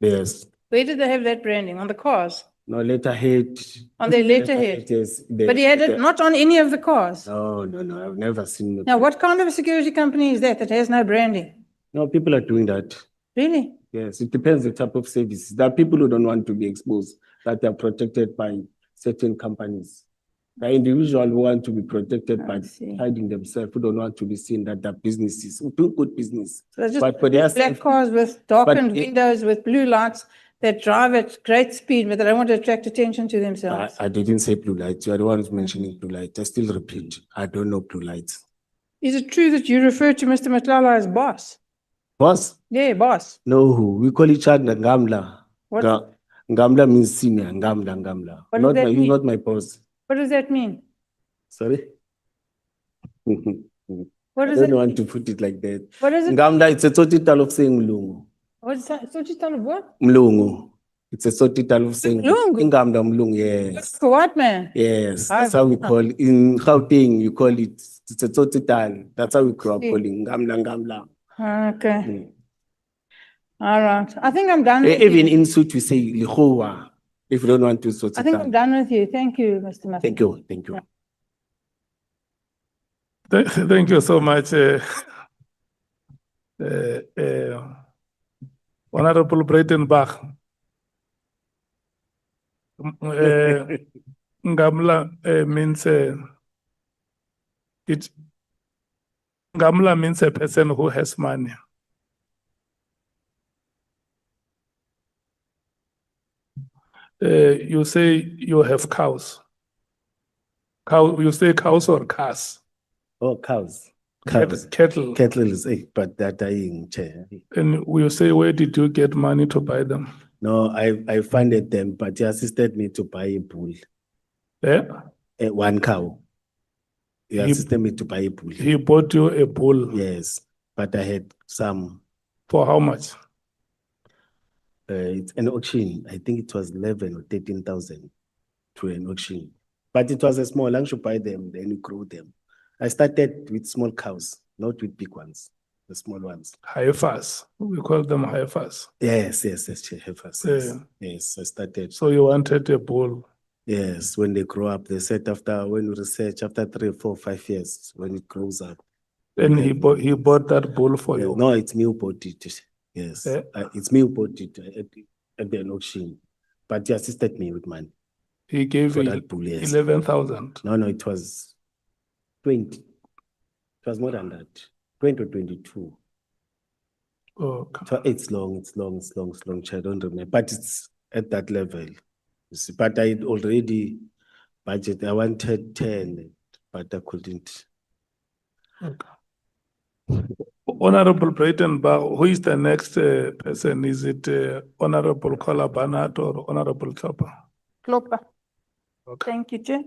Yes. Where did they have that branding? On the cars? No, letterhead. On their letterhead? Yes. But he had it not on any of the cars. No, I've never seen it. Now, what kind of a security company is that has no branding? No, people are doing that. Really? Yes, it depends the type of services. There are people who don't want to be exposed, that are protected by certain companies. There are individuals who want to be protected by see. hiding themselves, who don't want to be seen that their businesses, who do good business. So they're just But for their black safety- cars with darkened But it- windows with blue lights that drive at great speed, but they don't want to attract attention to themselves. I didn't say blue lights. You are the one who's mentioning blue lights. I still repeat, I don't know blue lights. Is it true that you refer to Mr. Matlala as boss? Boss? Yeah, boss. No, we call each other Ngamla. What? Ngamla means senior, Ngamla. What does that He's mean? not my boss. What does that mean? Sorry? What I does don't that want mean? to put it like that. What is it? Ngamla, it's a total of saying Mlungu. What is that? So you tell me what? Mlungu. It's a total of saying Mlungu? Ngamla Mlungu, yes. For what, man? Yes, that's how we call it. In Gauteng, you call it, it's a total. That's how we grew up See. calling Ngamla. Okay. All right. I think I'm done with Even you. in Sotho, we say Lihowa, if you don't want to sort I it think I'm out. done with you. Thank you, Mr. Matlala. Thank you. Thank you so much, Honorable Breitenbach. Ngamla means Ngamla means a person who has money. You say you have cows. You say cows or cars? Oh, cows. Cows. Cattle. Cattle is, but they're dying, Chair. And we say, where did you get money to buy them? No, I funded them, but he assisted me to buy a bull, Yeah, one cow. He He- assisted me to buy a bull. he bought you a bull. Yes, but I had some, For how much? it's an auction. I think it was 11 or 13,000 to an auction. But it was a small, I should buy them, then you grow them. I started with small cows, not with big ones, the small ones. Heifers. We call them heifers. Yes, Chair, heifers, yes. Yeah. Yes, I started. So you wanted a bull. Yes, when they grow up, they said when you research after 3, 4, 5 years, when it grows up. And he bought that bull for Yeah, you. no, it's me who bought it. Yes, Eh? it's me who bought it at the auction. But he assisted me with money He gave for you that bull, yes. 11,000. No, it was 20. It was more than that. 20 or 22. Okay. So it's long, Chair, I don't remember. But it's at that level. You see, but I already budgeted. I wanted 10, but I couldn't. Okay. Honorable Breitenbach, who is the next person? Is it Honorable Kola Barnard or Honorable Chopper? Klopper. Okay. Thank you, Chair.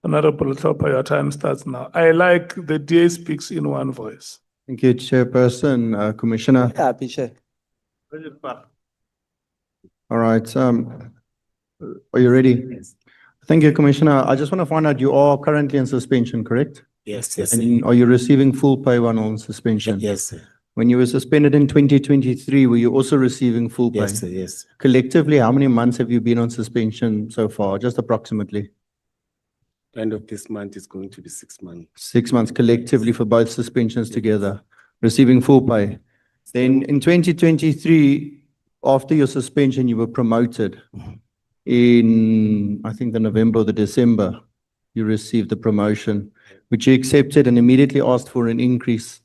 Honorable Chopper, your time starts now. I like the DA speaks in one voice. Thank you, Chairperson, Commissioner. Happy, Chair. All right, are you ready? Yes. Thank you, Commissioner. I just want to find out, you are currently in suspension, correct? Yes, And are you receiving full pay while on suspension? yes, sir. When you were suspended in 2023, were you also receiving full pay? Yes, sir, yes. Collectively, how many months have you been on suspension so far? Just approximately? End of this month is going to be 6 months. 6 months collectively for both suspensions together, receiving full pay. Then in 2023, after your suspension, you were promoted. In, I think, the November or the December, you received the promotion, which you accepted and immediately asked for an increase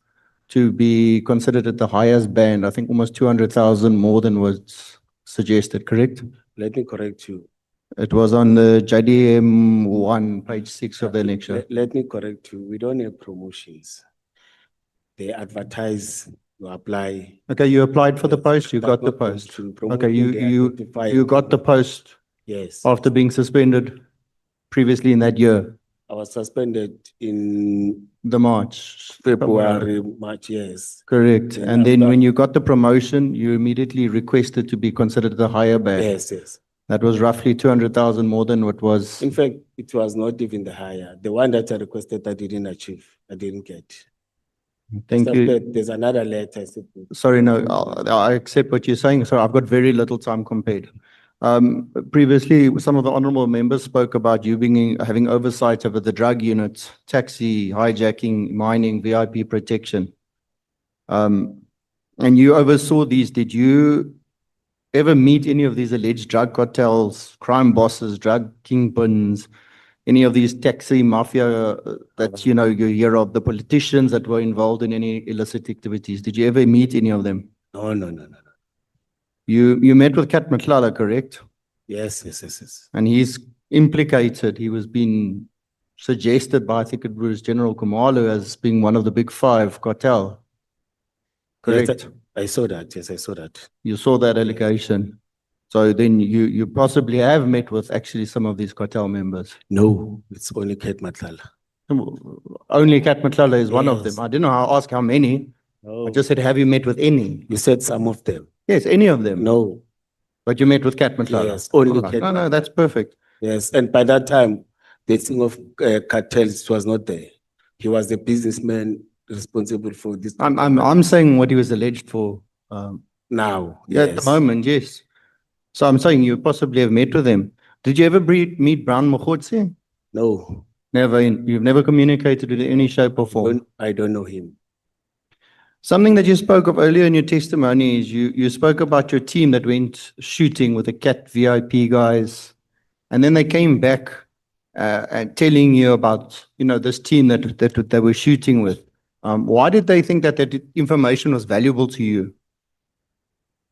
to be considered at the highest band. I think almost 200,000 more than was suggested, correct? Let me correct you. It was on the JDM 1, page 6 of the annexure. Let me correct you. We don't have promotions. They advertise, you apply. Okay, you applied for the post, you got the Not post. promotion, Okay, promoting, they identify- you got the post Yes. after being suspended previously in that year, I was suspended in the March. February, March, yes. Correct. Then And then after- when you got the promotion, you immediately requested to be considered the higher band. Yes, yes. That was roughly 200,000 more than what was. In fact, it was not even the higher. The one that I requested, I didn't achieve. I didn't get. Thank you. After, there's another letter. I said, Sorry, no, I accept what you're saying. So I've got very little time compared. Previously, some of the honorable members spoke about you having oversight over the drug units, taxi, hijacking, mining, VIP protection. And you oversaw these. Did you ever meet any of these alleged drug cartels, crime bosses, drug kingpins, any of these taxi mafia that, you hear of, the politicians that were involved in any illicit activities? Did you ever meet any of them? no. You met with Kat McClellan, correct? Yes. And he's implicated. He was being suggested by, I think it was General Kumalo, as being one of the big 5 cartel. Yes, Correct? I saw that. Yes, I saw that. You saw that allegation. So then you possibly have met with actually some of these cartel members. No, it's only Kate Matlala. Only Kat McClellan is one of Yes. them. I didn't know how to ask how many. No. I just said, have you met with any? You said some of them. Yes, any of them. No, But you met with Kat McClellan. Yes, only All right. Kat No, that's perfect. yes. And by that time, the thing of cartels was not there. He was the businessman responsible for this. I'm saying what he was alleged for. Now, Yeah, at the yes. moment, yes. So I'm saying you possibly have met with him. Did you ever meet Brown Mkhwanazi? No, Never. You've never communicated with any shape or form. I don't know him. Something that you spoke of earlier in your testimony is you spoke about your team that went shooting with the CAT VIP guys, and then they came back and telling you about this team that they were shooting with. Why did they think that information was valuable to you?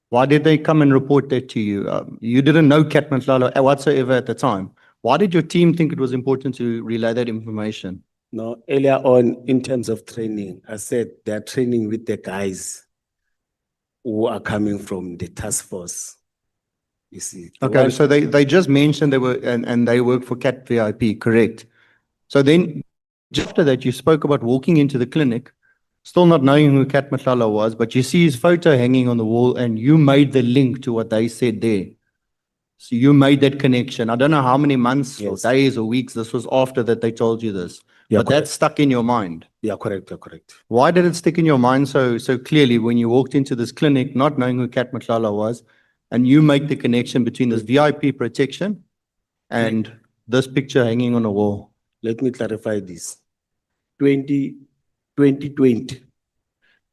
Why did they come and report that to you? You didn't know Kat Mantlala whatsoever at the time. Why did your team think it was important to relay that information? No, earlier on, in terms of training, I said they're training with the guys who are coming from the task force. You see. the Okay, ones- so they just mentioned they were, and they work for CAT VIP, correct? So then, just after that, you spoke about walking into the clinic, still not knowing who Kat Matlala was, but you see his photo hanging on the wall and you made the link to what they said there. So you made that connection. I don't know how many months or Yes. days or weeks this was after that they told you this, Yeah, but that's stuck in your mind. Yeah, correct, you're correct. Why did it stick in your mind so clearly when you walked into this clinic, not knowing who Kat Matlala was, and you make the connection between this VIP protection and this picture hanging on the wall? Let me clarify this. 2020,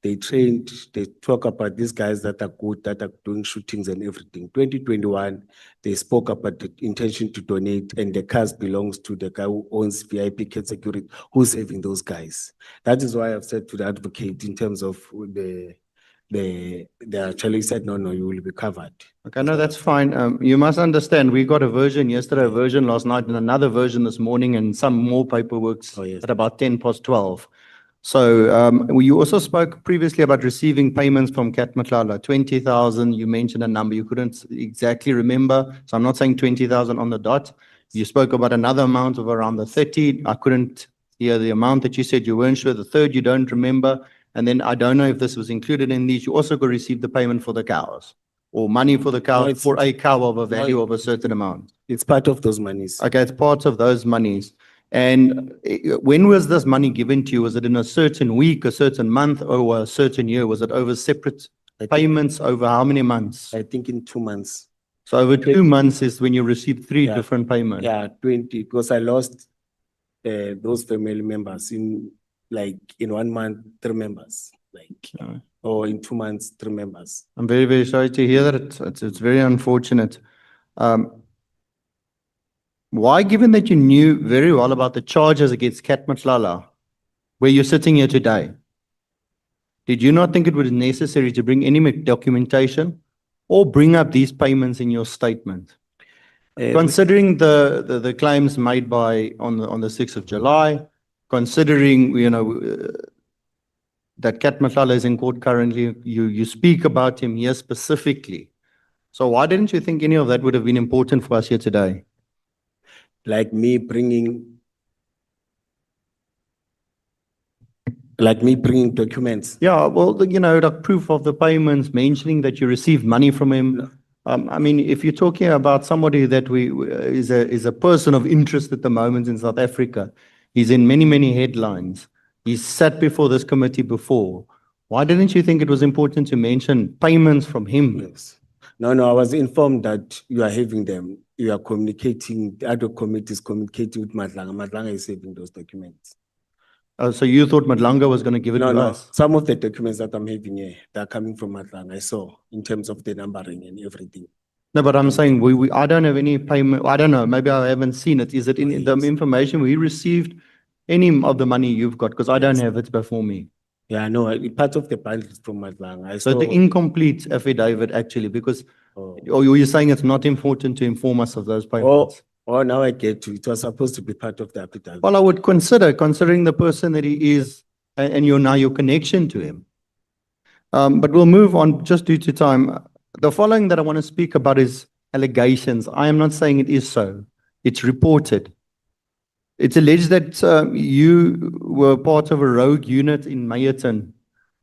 they trained, they talk about these guys that are good, that are doing shootings and everything. 2021, they spoke about the intention to donate, and the cars belongs to the guy who owns VIP Cat Security, who's saving those guys. That is why I've said to the advocate in terms of they actually said, no, you will be covered. Okay, no, that's fine. You must understand, we got a version yesterday, a version last night, and another version this morning, and some more paperwork Oh, yes. at about 12:10. So, you also spoke previously about receiving payments from Kat Matlala, 20,000. You mentioned a number you couldn't exactly remember. So I'm not saying 20,000 on the dot. You spoke about another amount of around the 30. I couldn't hear the amount that you said. You weren't sure. The third, you don't remember. And then I don't know if this was included in these. You also got received the payment for the cows or money for the cow, it's- for a cow of a value No, of a certain amount. It's part of those monies. Okay, it's part of those monies. And when was this money given to you? Was it in a certain week, a certain month, or a certain year? Was it over separate I think- payments over how many months? I think in 2 months. So over 2 months is when you received three Yeah. different payments. Yeah, 20, because I lost those family members in 1 month, 3 members, Yeah. or in 2 months, 3 members. I'm very, very sorry to hear that. It's very unfortunate. Why, given that you knew very well about the charges against Kat Matlala, where you're sitting here today, did you not think it was necessary to bring any documentation or bring up these payments in your statement? Considering the claims made by on the 6th of July, considering that Kat Matlala is in court currently, you speak about him here specifically. So why didn't you think any of that would have been important for us here today? Like me bringing documents. Yeah, well, like proof of the payments, mentioning that you received money from him. No. I mean, if you're talking about somebody that is a person of interest at the moment in South Africa, he's in many, many headlines. He's sat before this committee before. Why didn't you think it was important to mention payments from him? Yes. No, I was informed that you are having them. You are communicating, the Ad Hoc committee is communicating with Madlanga. Madlanga is saving those documents. So you thought Madlanga was going to give it to No, us? some of the documents that I'm having here, they're coming from Madlanga. I saw in terms of the numbering and everything. No, but I'm saying I don't have any payment. I don't know. Maybe I haven't seen it. Is it in the information we received any of the money you've got? Because I don't have it before me. Yeah, no, part of the bundle is from Madlanga. I So saw. the incomplete affidavit actually, because, Oh. or you're saying it's not important to inform us of those payments? Oh, now I get to it. Was supposed to be part of the affidavit. Well, I would consider, considering the person that he is and your connection to him. But we'll move on just due to time. The following that I want to speak about is allegations. I am not saying it is so. It's reported. It's alleged that you were part of a rogue unit in Meyerton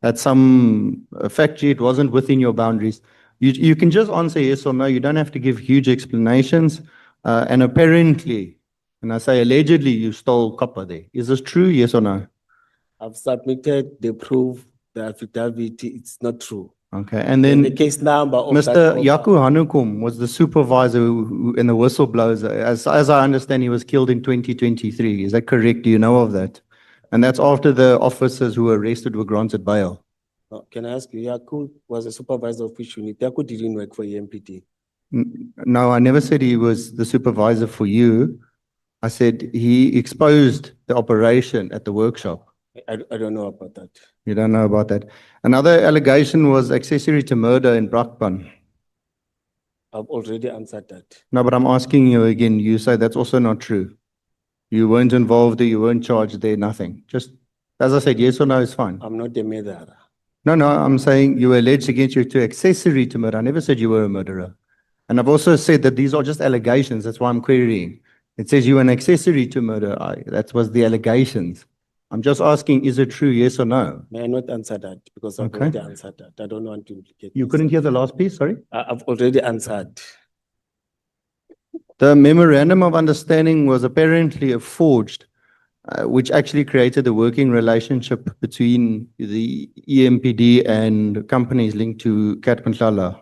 at some factory. It wasn't within your boundaries. You can just answer yes or no. You don't have to give huge explanations. And apparently, and I say allegedly, you stole copper there. Is this true, yes or no? I've submitted the proof, the affidavit. It's not true. Okay, and Then then the case number of Mr. that Yaku Hanukum was the supervisor and the whistleblower. As I understand, he was killed in 2023. Is that correct? Do you know of that? And that's after the officers who were arrested were granted bail. Can I ask you, Yaku was a supervisor of which unit? Yaku didn't work for EMPD. No, I never said he was the supervisor for you. I said he exposed the operation at the workshop. I don't know about that. You don't know about that. Another allegation was accessory to murder in Brakpan. I've already answered that. No, but I'm asking you again. You say that's also not true. You weren't involved there, you weren't charged there, nothing. Just, as I said, yes or no is fine. I'm not a murderer. No, no, I'm saying you were alleged against you to accessory to murder. I never said you were a murderer. And I've also said that these are just allegations. That's why I'm querying. It says you were an accessory to murder. That was the allegations. I'm just asking, is it true, yes or no? May I not answer that because I've Okay. already answered that. I don't want to implicate. You couldn't hear the last piece, sorry? I've already answered. The memorandum of understanding was apparently forged, which actually created a working relationship between the EMPD and companies linked to Cat Mhlala.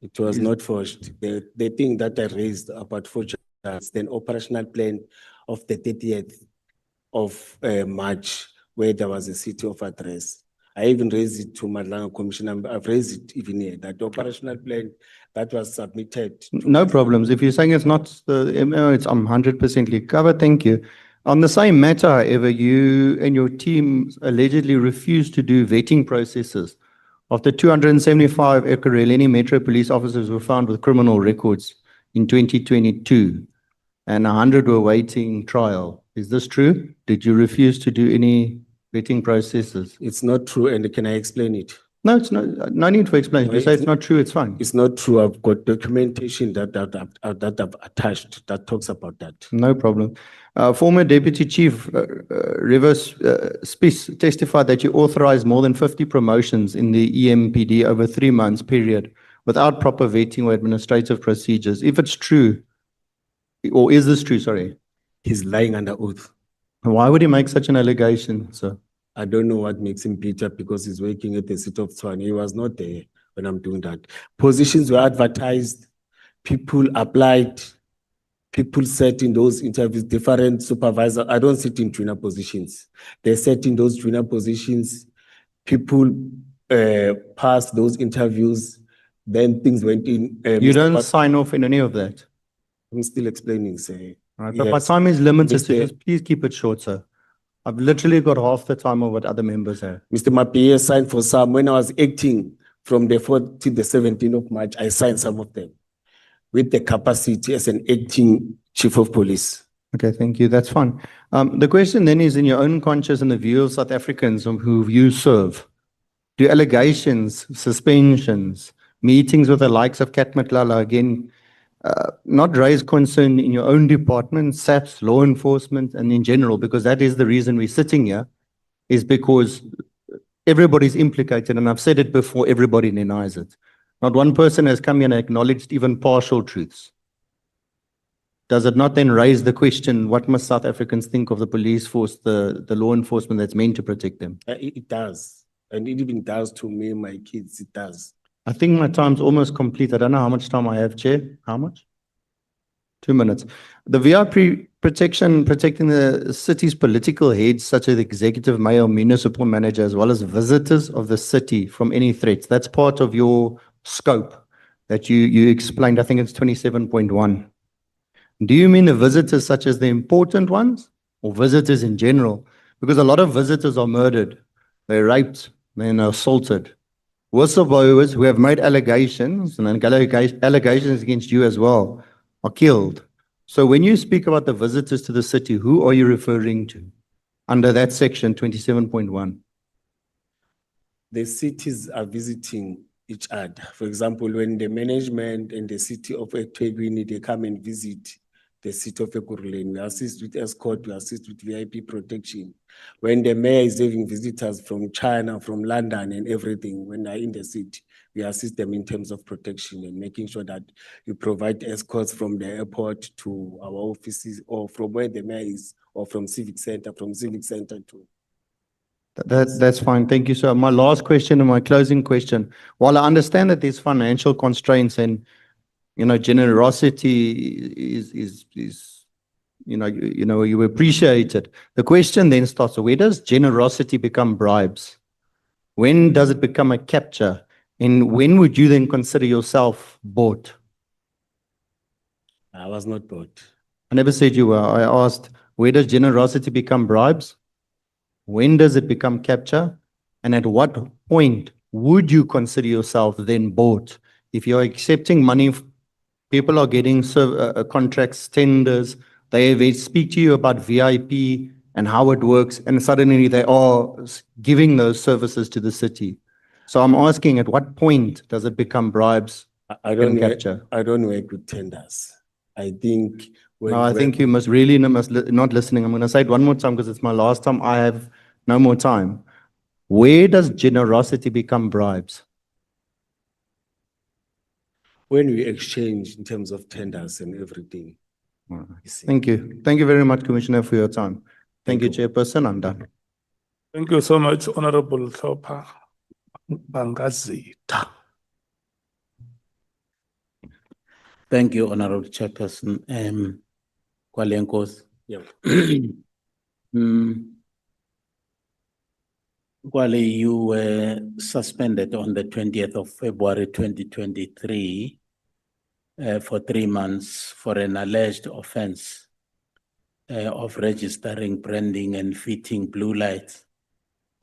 It was not forged. The thing that I raised about forgery is the operational plan of the 30th of March, where there was a city of address. I even raised it to Madlanga Commission. I've raised it even here, that operational plan that was submitted. to No Madlanga. problems. If you're saying it's not the MO, I'm 100% covered. Thank you. On the same matter, however, you and your team allegedly refused to do vetting processes. Of the 275 Ekurhuleni Metro police officers were found with criminal records in 2022, and 100 were waiting trial. Is this true? Did you refuse to do any vetting processes? It's not true, and can I explain it? No, it's no need for explanation. If you say it's not true, it's fine. It's not true. I've got documentation that I've attached that talks about that. No problem. Former Deputy Chief Rivers Spies testified that you authorized more than 50 promotions in the EMPD over 3 months period without proper vetting or administrative procedures. If it's true, or is this true, sorry? He's lying under oath. Why would he make such an allegation, sir? I don't know what makes him bitter because he's working at the city of Tshwane. He was not there when I'm doing that. Positions were advertised, people applied, people sat in those interviews, different supervisors. I don't sit in junior positions. They sat in those junior positions. People passed those interviews. Then things went in. You don't sign off in any of that. I'm still explaining, sir. Right, but my Yes. time is limited, so Mr. just please keep it short, sir. I've literally got half the time of what other members have. Mr. Mapie signed for some. When I was acting from the 4th to the 17th of March, I signed some of them with the capacity as an acting chief of police. Okay, thank you. That's fine. The question then is, in your own conscience and the view of South Africans who you serve, do allegations, suspensions, meetings with the likes of Cat Mhlala again, not raise concern in your own department, SAPS, law enforcement, and in general, because that is the reason we're sitting here, is because everybody's implicated, and I've said it before, everybody denies it. Not one person has come here and acknowledged even partial truths. Does it not then raise the question, what must South Africans think of the police force, the law enforcement that's meant to protect them? It does. And it even does to me, my kids, it does. I think my time's almost complete. I don't know how much time I have, Chair. How much? 2 minutes. The VIP protection, protecting the city's political heads, such as the executive mayor, municipal manager, as well as visitors of the city from any threats. That's part of your scope that you explained. I think it's 27.1. Do you mean the visitors such as the important ones or visitors in general? Because a lot of visitors are murdered. They're raped, they're assaulted. Whistleblowers who have made allegations, and allegations against you as well, are killed. So when you speak about the visitors to the city, who are you referring to under that section 27.1? The cities are visiting each other. For example, when the management and the city of eThekwini, they come and visit the city of Ekurhuleni, we assist with escort, we assist with VIP protection. When the mayor is having visitors from China, from London and everything, when they're in the city, we assist them in terms of protection and making sure that you provide escorts from the airport to our offices or from where the mayor is or from civic center to. That's fine. Thank you, sir. My last question and my closing question. While I understand that there's financial constraints and, generosity is you appreciate it. The question then starts, so where does generosity become bribes? When does it become a capture? And when would you then consider yourself bought? I was not bought. I never said you were. I asked, where does generosity become bribes? When does it become capture? And at what point would you consider yourself then bought? If you're accepting money People are getting contracts, tenders. They speak to you about VIP and how it works, and suddenly they are giving those services to the city. So I'm asking, at what point does it become bribes? I don't Can work- capture. I don't work with tenders. I think. No, I think you must really not listening. I'm going to say it one more time because it's my last time. I have no more time. Where does generosity become bribes? When we exchange in terms of tenders and everything. All right. you see. Thank you. Thank you very much, Commissioner, for your time. Thank you, Thank you. Chairperson. I'm done. Thank you so much, Honorable Hlopha Bangazita. Thank you, Honorable Chairperson. Kwale Nkosi. Yeah. Kwale, you were suspended on the 20th of February 2023 for 3 months for an alleged offense of registering, branding, and fitting blue lights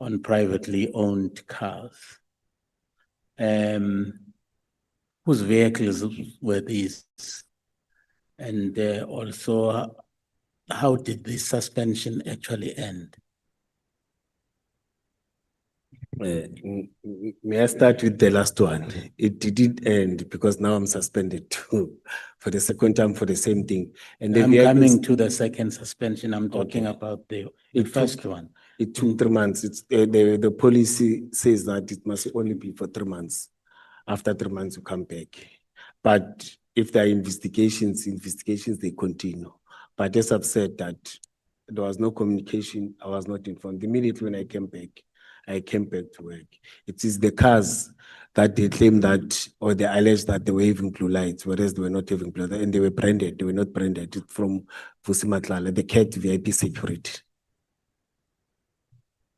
on privately owned cars. Whose vehicles were these? And also, how did this suspension actually end? May I start with the last one? It didn't end because now I'm suspended too for the second time for the same thing. And the I'm vehicles- coming to the second suspension. I'm talking Okay. about the It first took- one. It took 3 months. It's the policy says that it must only be for 3 months. After 3 months, you come back. But if there are investigations, they continue. But as I've said that there was no communication, I was not informed. Immediately when I came back to work. It is the cars that they claim that, or they allege that they were having blue lights, whereas they were not having blue lights, and they were branded. They were not branded. It's from Vusimatlala, the CAT VIP security.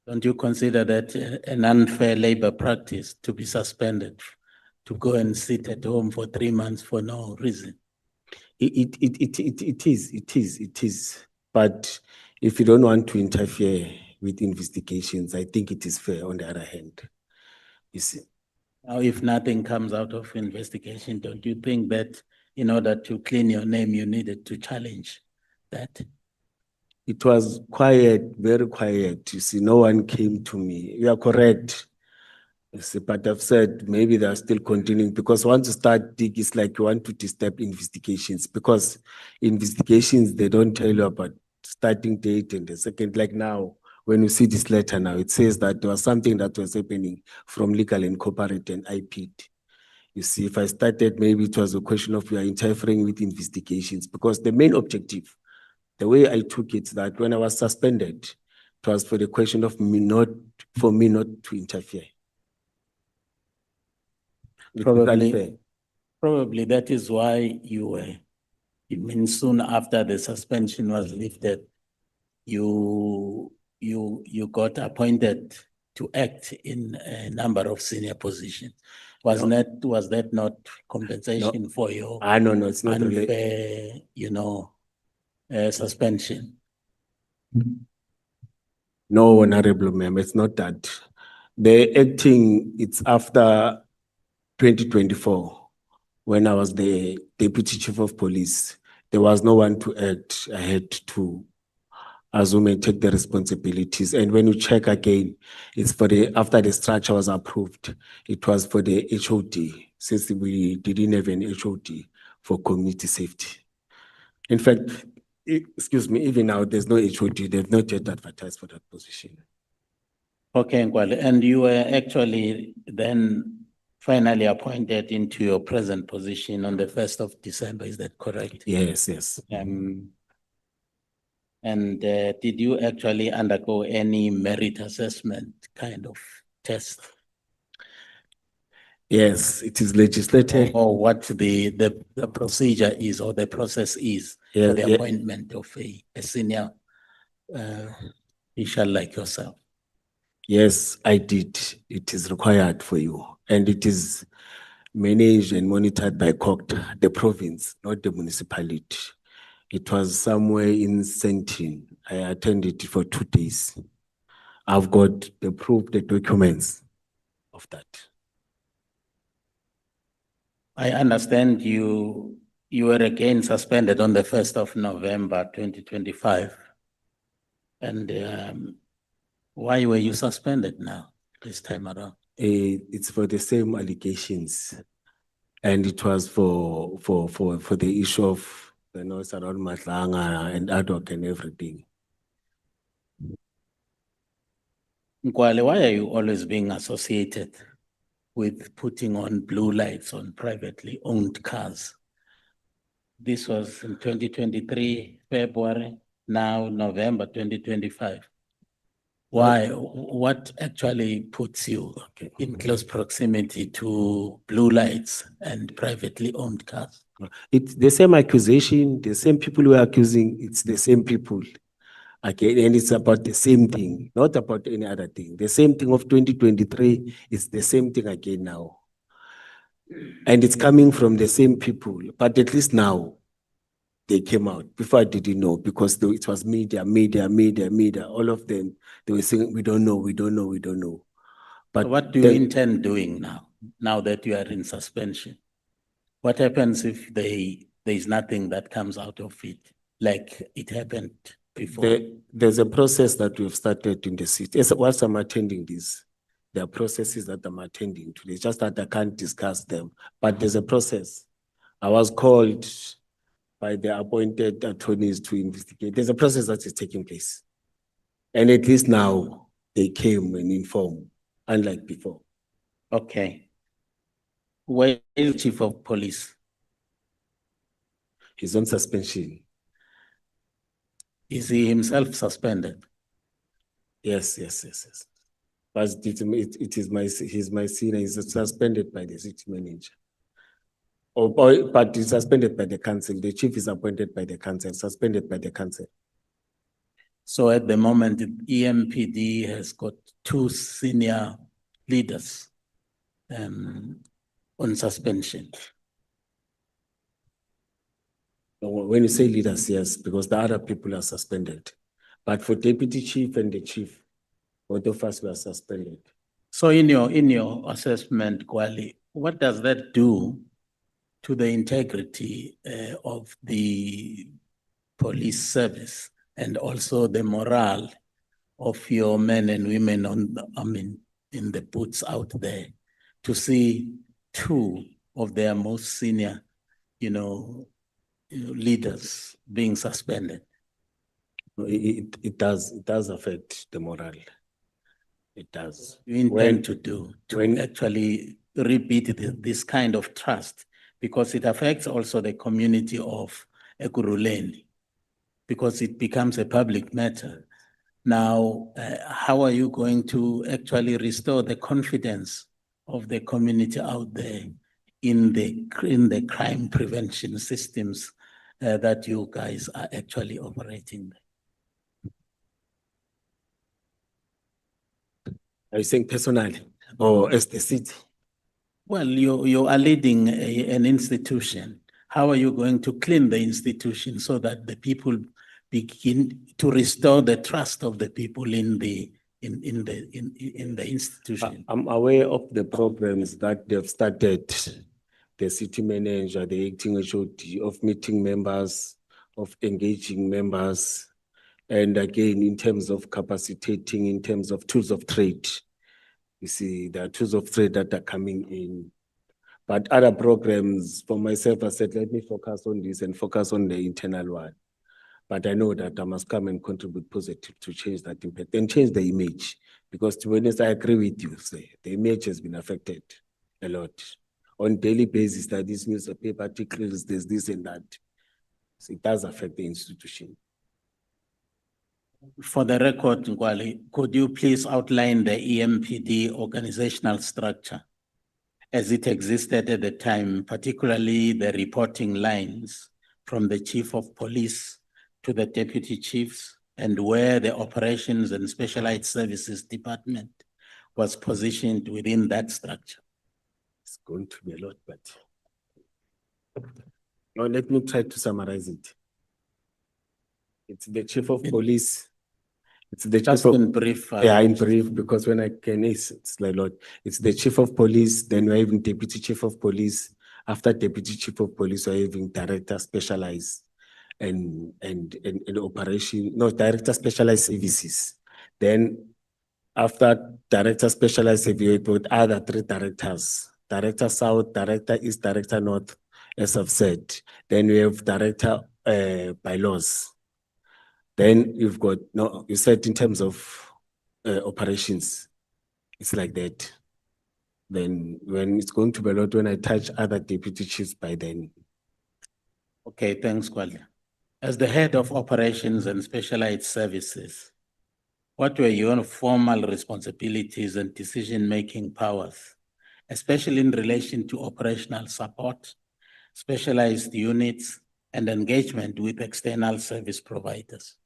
Don't you consider that an unfair labor practice to be suspended, to go and sit at home for 3 months for no reason? It is. But if you don't want to interfere with investigations, I think it is fair on the other hand. You see, Now, if nothing comes out of investigation, don't you think that in order to clean your name, you needed to challenge that? it was quiet, very quiet. You see, no one came to me. You are correct. You see, but I've said maybe they are still continuing because once you start dig, it's like you want to disturb investigations because investigations, they don't tell you about starting date and the second, like now, when you see this letter now, it says that there was something that was happening from Legal Incorporated and IP'd. You see, if I started, maybe it was a question of we are interfering with investigations because the main objective, the way I took it, that when I was suspended, it was for the question of me not to interfere. It was unfair. Probably that is why I mean, soon after the suspension was lifted, you got appointed to act in a number of senior positions. Was that not compensation for your No, it's not related. unfair, suspension? No, honorable ma'am, it's not that. The acting, it's after 2024, when I was the deputy chief of police. There was no one to act. I had to assume and take the responsibilities. And when you check again, it's for after the structure was approved, it was for the HOD, since we didn't have an HOD for community safety. In fact, excuse me, even now there's no HOD, they've not yet advertised for that position. Okay, Nkwale, and you were actually then finally appointed into your present position on the 1st of December, is that correct? Yes. And did you actually undergo any merit assessment kind of test? Yes, it is legislated. Or what the procedure is or the process is for the appointment of a senior official like yourself? Yes, I did. It is required for you. And it is managed and monitored by COCTA, the province, not the municipality. It was somewhere in Sentin. I attended for 2 days. I've got the proof, the documents of that. I understand you you were again suspended on the 1st of November 2025. And why were you suspended now, this time around? It's for the same allegations. And it was for the issue of the noise around Matlanga and Ad Hoc and everything. Mkhwanazi, why are you always being associated with putting on blue lights on privately owned cars? This was in 2023, February, now November 2025. Why? What actually puts you in close proximity to blue lights and privately owned cars? It's the same accusation, the same people who are accusing, it's the same people. Okay, and it's about the same thing, not about any other thing. The same thing of 2023 is the same thing again now. And it's coming from the same people, but at least now they came out. Before I didn't know because it was media, all of them, they were saying, we don't know. But So what do you intend doing now that you are in suspension? What happens if there's nothing that comes out of it, like it happened before? There's a process that we've started in the city. Whilst I'm attending this, there are processes that I'm attending to. It's just that I can't discuss them, but there's a process. I was called by the appointed attorneys to investigate. There's a process that is taking place. And at least now they came and informed, unlike before. Okay. Where is the chief of police? He's on suspension. Is he himself suspended? Yes. But he's my senior. He's suspended by the city manager. But he's suspended by the council. The chief is appointed by the council, suspended by the council. So at the moment, the EMPD has got 2 senior leaders on suspension. When you say leaders, yes, because the other people are suspended. But for deputy chief and the chief, both of us were suspended. So in your assessment, Kwali, what does that do to the integrity of the police service and also the morale of your men and women in the booths out there to see 2 of their most senior, leaders being suspended? It does affect the morale. It does. You intend to actually repeat this kind of trust, because it affects also the community of Ekurhuleni, because it becomes a public matter. Now, how are you going to actually restore the confidence of the community out there in the crime prevention systems that you guys are actually operating? Are you saying personally or as the city? Well, you are leading an institution. How are you going to clean the institution so that the people begin to restore the trust of the people in the institution? I'm aware of the programs that they've started. The city manager, the acting HOD, of meeting members, of engaging members, and again, in terms of capacitating, in terms of tools of trade. You see, there are tools of trade that are coming in. But other programs, for myself, I said, let me focus on this and focus on the internal one. But I know that I must come and contribute positive to change that impact and change the image. Because to be honest, I agree with you, say, the image has been affected a lot. On daily basis, that this newspaper articles, there's this and that. So it does affect the institution. For the record, Mkhwanazi, could you please outline the EMPD organizational structure as it existed at the time, particularly the reporting lines from the chief of police to the deputy chiefs, and where the operations and specialized services department was positioned within that structure? It's going to be a lot, but now let me try to summarize it. It's the chief of police. It's the Just chief of, in brief. in brief, because when I can, it's like a lot. It's the chief of police, then we're even deputy chief of police. After deputy chief of police, we're having director specialized and operation, no, director specialized services. Then after director specialized service, with other 3 directors, director south, director east, director north, as I've said. Then we have director bylaws. Then you've got, no, you said in terms of operations, it's like that. Then when it's going to be a lot, when I touch other deputy chiefs by then. Okay, thanks, Kwali. As the head of operations and specialized services, what were your formal responsibilities and decision-making powers, especially in relation to operational support, specialized units, and engagement with external service providers?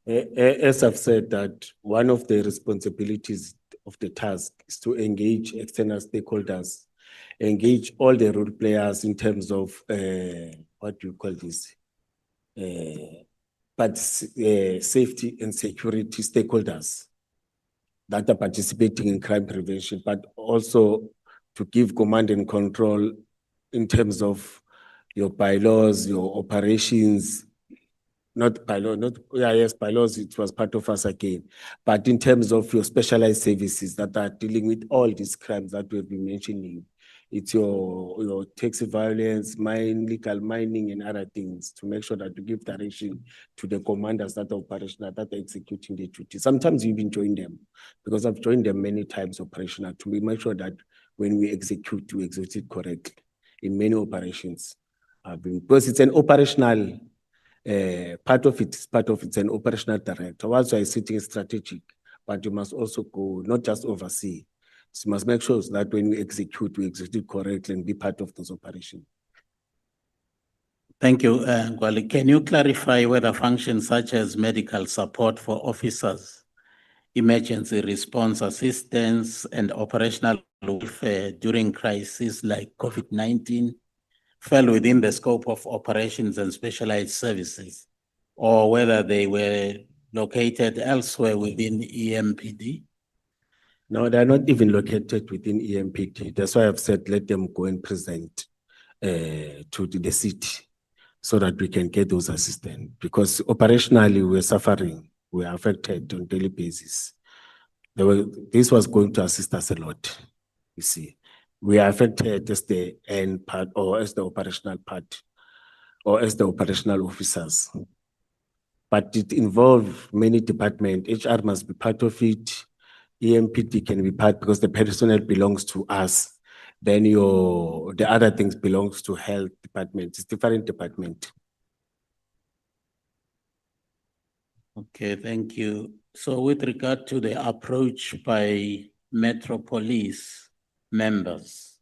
As I've said, that one of the responsibilities of the task is to engage external stakeholders, engage all the role players in terms of what do you call this? Safety and security stakeholders that are participating in crime prevention, but also to give command and control in terms of your bylaws, your operations, not bylaws, yes, bylaws, it was part of us again. But in terms of your specialized services that are dealing with all these crimes that we've been mentioning, it's your taxi violence, legal mining and other things, to make sure that you give direction to the commanders that are operational, that are executing the duty. Sometimes you even join them, because I've joined them many times operational, to make sure that when we execute it correctly in many operations. Because it's an operational part of it's an operational director. Also, I sitting strategic, but you must also go, not just oversee. So you must make sure that when we execute correctly and be part of those operations. Thank you, Gwali. Can you clarify whether functions such as medical support for officers, emergency response assistance, and operational welfare during crises like COVID-19 fell within the scope of operations and specialized services, or whether they were located elsewhere within EMPD? No, they're not even located within EMPD. That's why I've said let them go and present to the city so that we can get those assistance. Because operationally, we're suffering, we're affected on a daily basis. This was going to assist us a lot, you see. We are affected as the end part, or as the operational part, or as the operational officers. But it involves many departments. HR must be part of it. EMPD can be part, because the personnel belongs to us. Then the other things belongs to health department. It's different department. Okay, thank you. So with regard to the approach by Metro Police members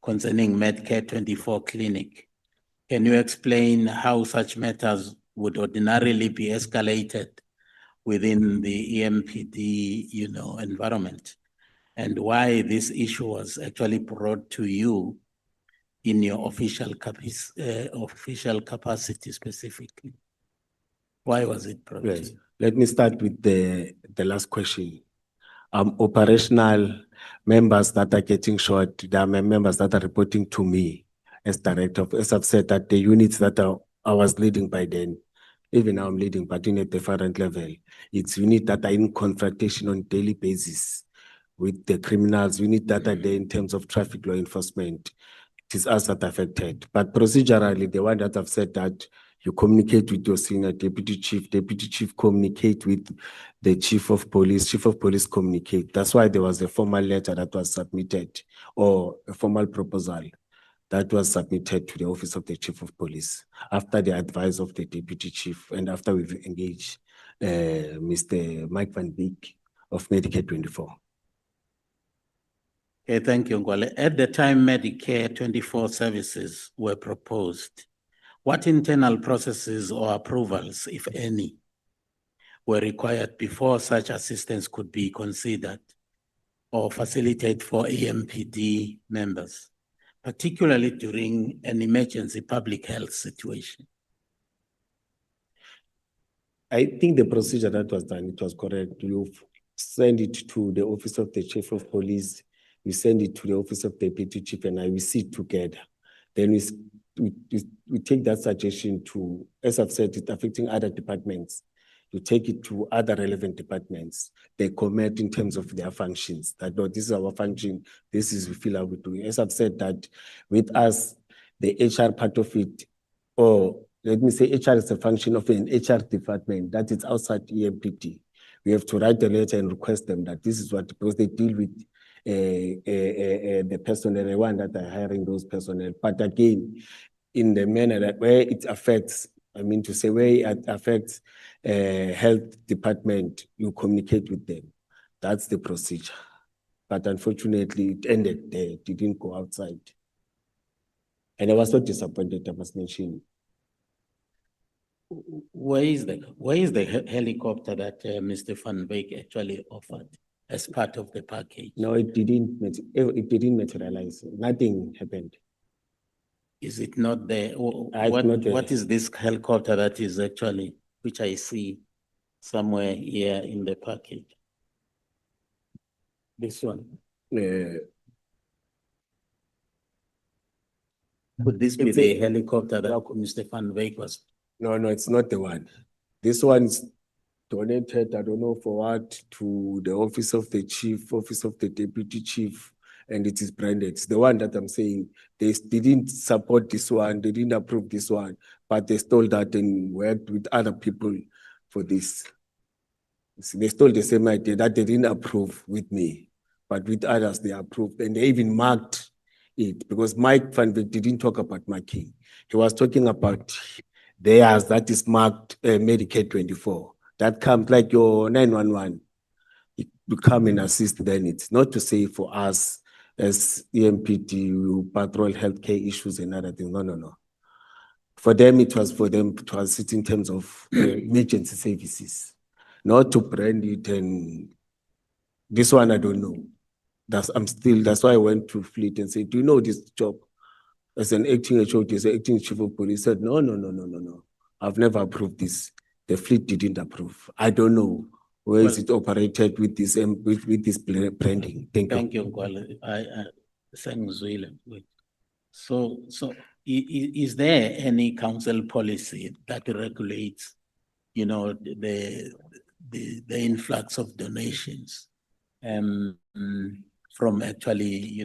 concerning Medcare 24 clinic, can you explain how such matters would ordinarily be escalated within the EMPD, environment, and why this issue was actually brought to you in your official capacity specifically? Why was it brought to you? Let me start with the last question. Operational members that are getting short, there are members that are reporting to me as director. As I've said, that the units that I was leading by then, even now I'm leading, but in a different level. It's units that are in confrontation on a daily basis with the criminals, units that are there in terms of traffic law enforcement. It is us that are affected. But procedurally, the one that I've said that you communicate with your senior deputy chief communicate with the chief of police communicate. That's why there was a formal letter that was submitted, or a formal proposal that was submitted to the office of the chief of police after the advice of the deputy chief and after we've engaged Mr. Mike Van Beek of Medicare 24. Okay, thank you, Ngwale. At the time Medicare 24 services were proposed, what internal processes or approvals, if any, were required before such assistance could be considered or facilitated for EMPD members, particularly during an emergency public health situation? I think the procedure that was done, it was correct. You send it to the office of the chief of police. we send it to the office of deputy chief and we sit together. Then we take that suggestion to, as I've said, it's affecting other departments. You take it to other relevant departments. They comment in terms of their functions. That, no, this is our function. This is we feel how we do. As I've said, that with us, the HR part of it, or let me say HR is a function of an HR department that is outside EMPT. We have to write a letter and request them that this is what, because they deal with the personnel, the one that are hiring those personnel. But again, in the manner that where it affects, I mean to say where it affects health department, you communicate with them. That's the procedure. But unfortunately, it ended there. It didn't go outside. And I was so disappointed, I must mention. Where is the helicopter that Mr. Van Wyk actually offered as part of the package? No, it didn't materialize. Nothing happened. Is it not there? It's not there. What is this helicopter that is actually, which I see somewhere here in the package? This one. Could this be the helicopter that Mr. Van Wyk was? No, it's not the one. This one's donated, I don't know for what, to the office of the chief, office of the deputy chief, and it is branded. It's the one that I'm saying they didn't support this one, they didn't approve this one, but they stole that and worked with other people for this. So they stole the same idea that they didn't approve with me, but with others they approved, and they even marked it, because Mike Van Wyk didn't talk about marking. He was talking about theirs that is marked Medicare 24. That comes like your 911. You come and assist, then it's not to say for us as EMPT, you patrol healthcare issues and other things. No. For them, it was sit in terms of emergency services, not to brand it. And this one, I don't know. That's why I went to Fleet and said, do you know this job? As an acting HOD, as an acting chief of police, he said, no. I've never approved this. The Fleet didn't approve. I don't know where is it operated with this branding. Thank you, Gwale. Thanks, William. So is there any council policy that regulates, the influx of donations from actually,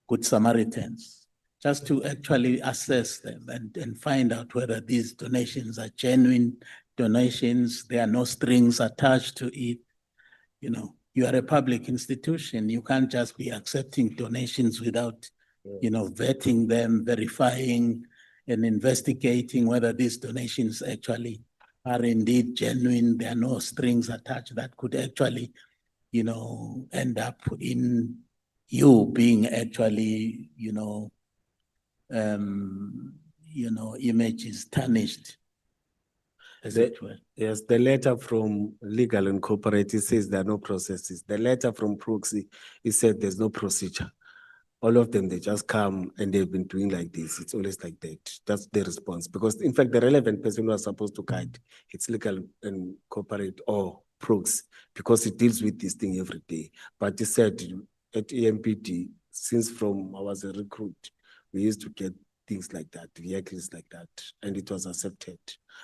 Good Samaritans, just to actually assess them and find out whether these donations are genuine donations, there are no strings attached to it. You are a public institution. You can't just be accepting donations without, vetting them, verifying and investigating whether these donations actually are indeed genuine. There are no strings attached that could actually, end up in you being actually, image is tarnished, as it were. Yes, the letter from Legal and Cooperative says there are no processes. The letter from Proxy, it said there's no procedure. All of them, they just come and they've been doing like this. It's always like that. That's the response. Because in fact, the relevant person who is supposed to guide, it's Legal and Cooperative or Proxy, because it deals with this thing every day. But he said at EMPT, since from I was a recruit, we used to get things like that, vehicles like that, and it was accepted.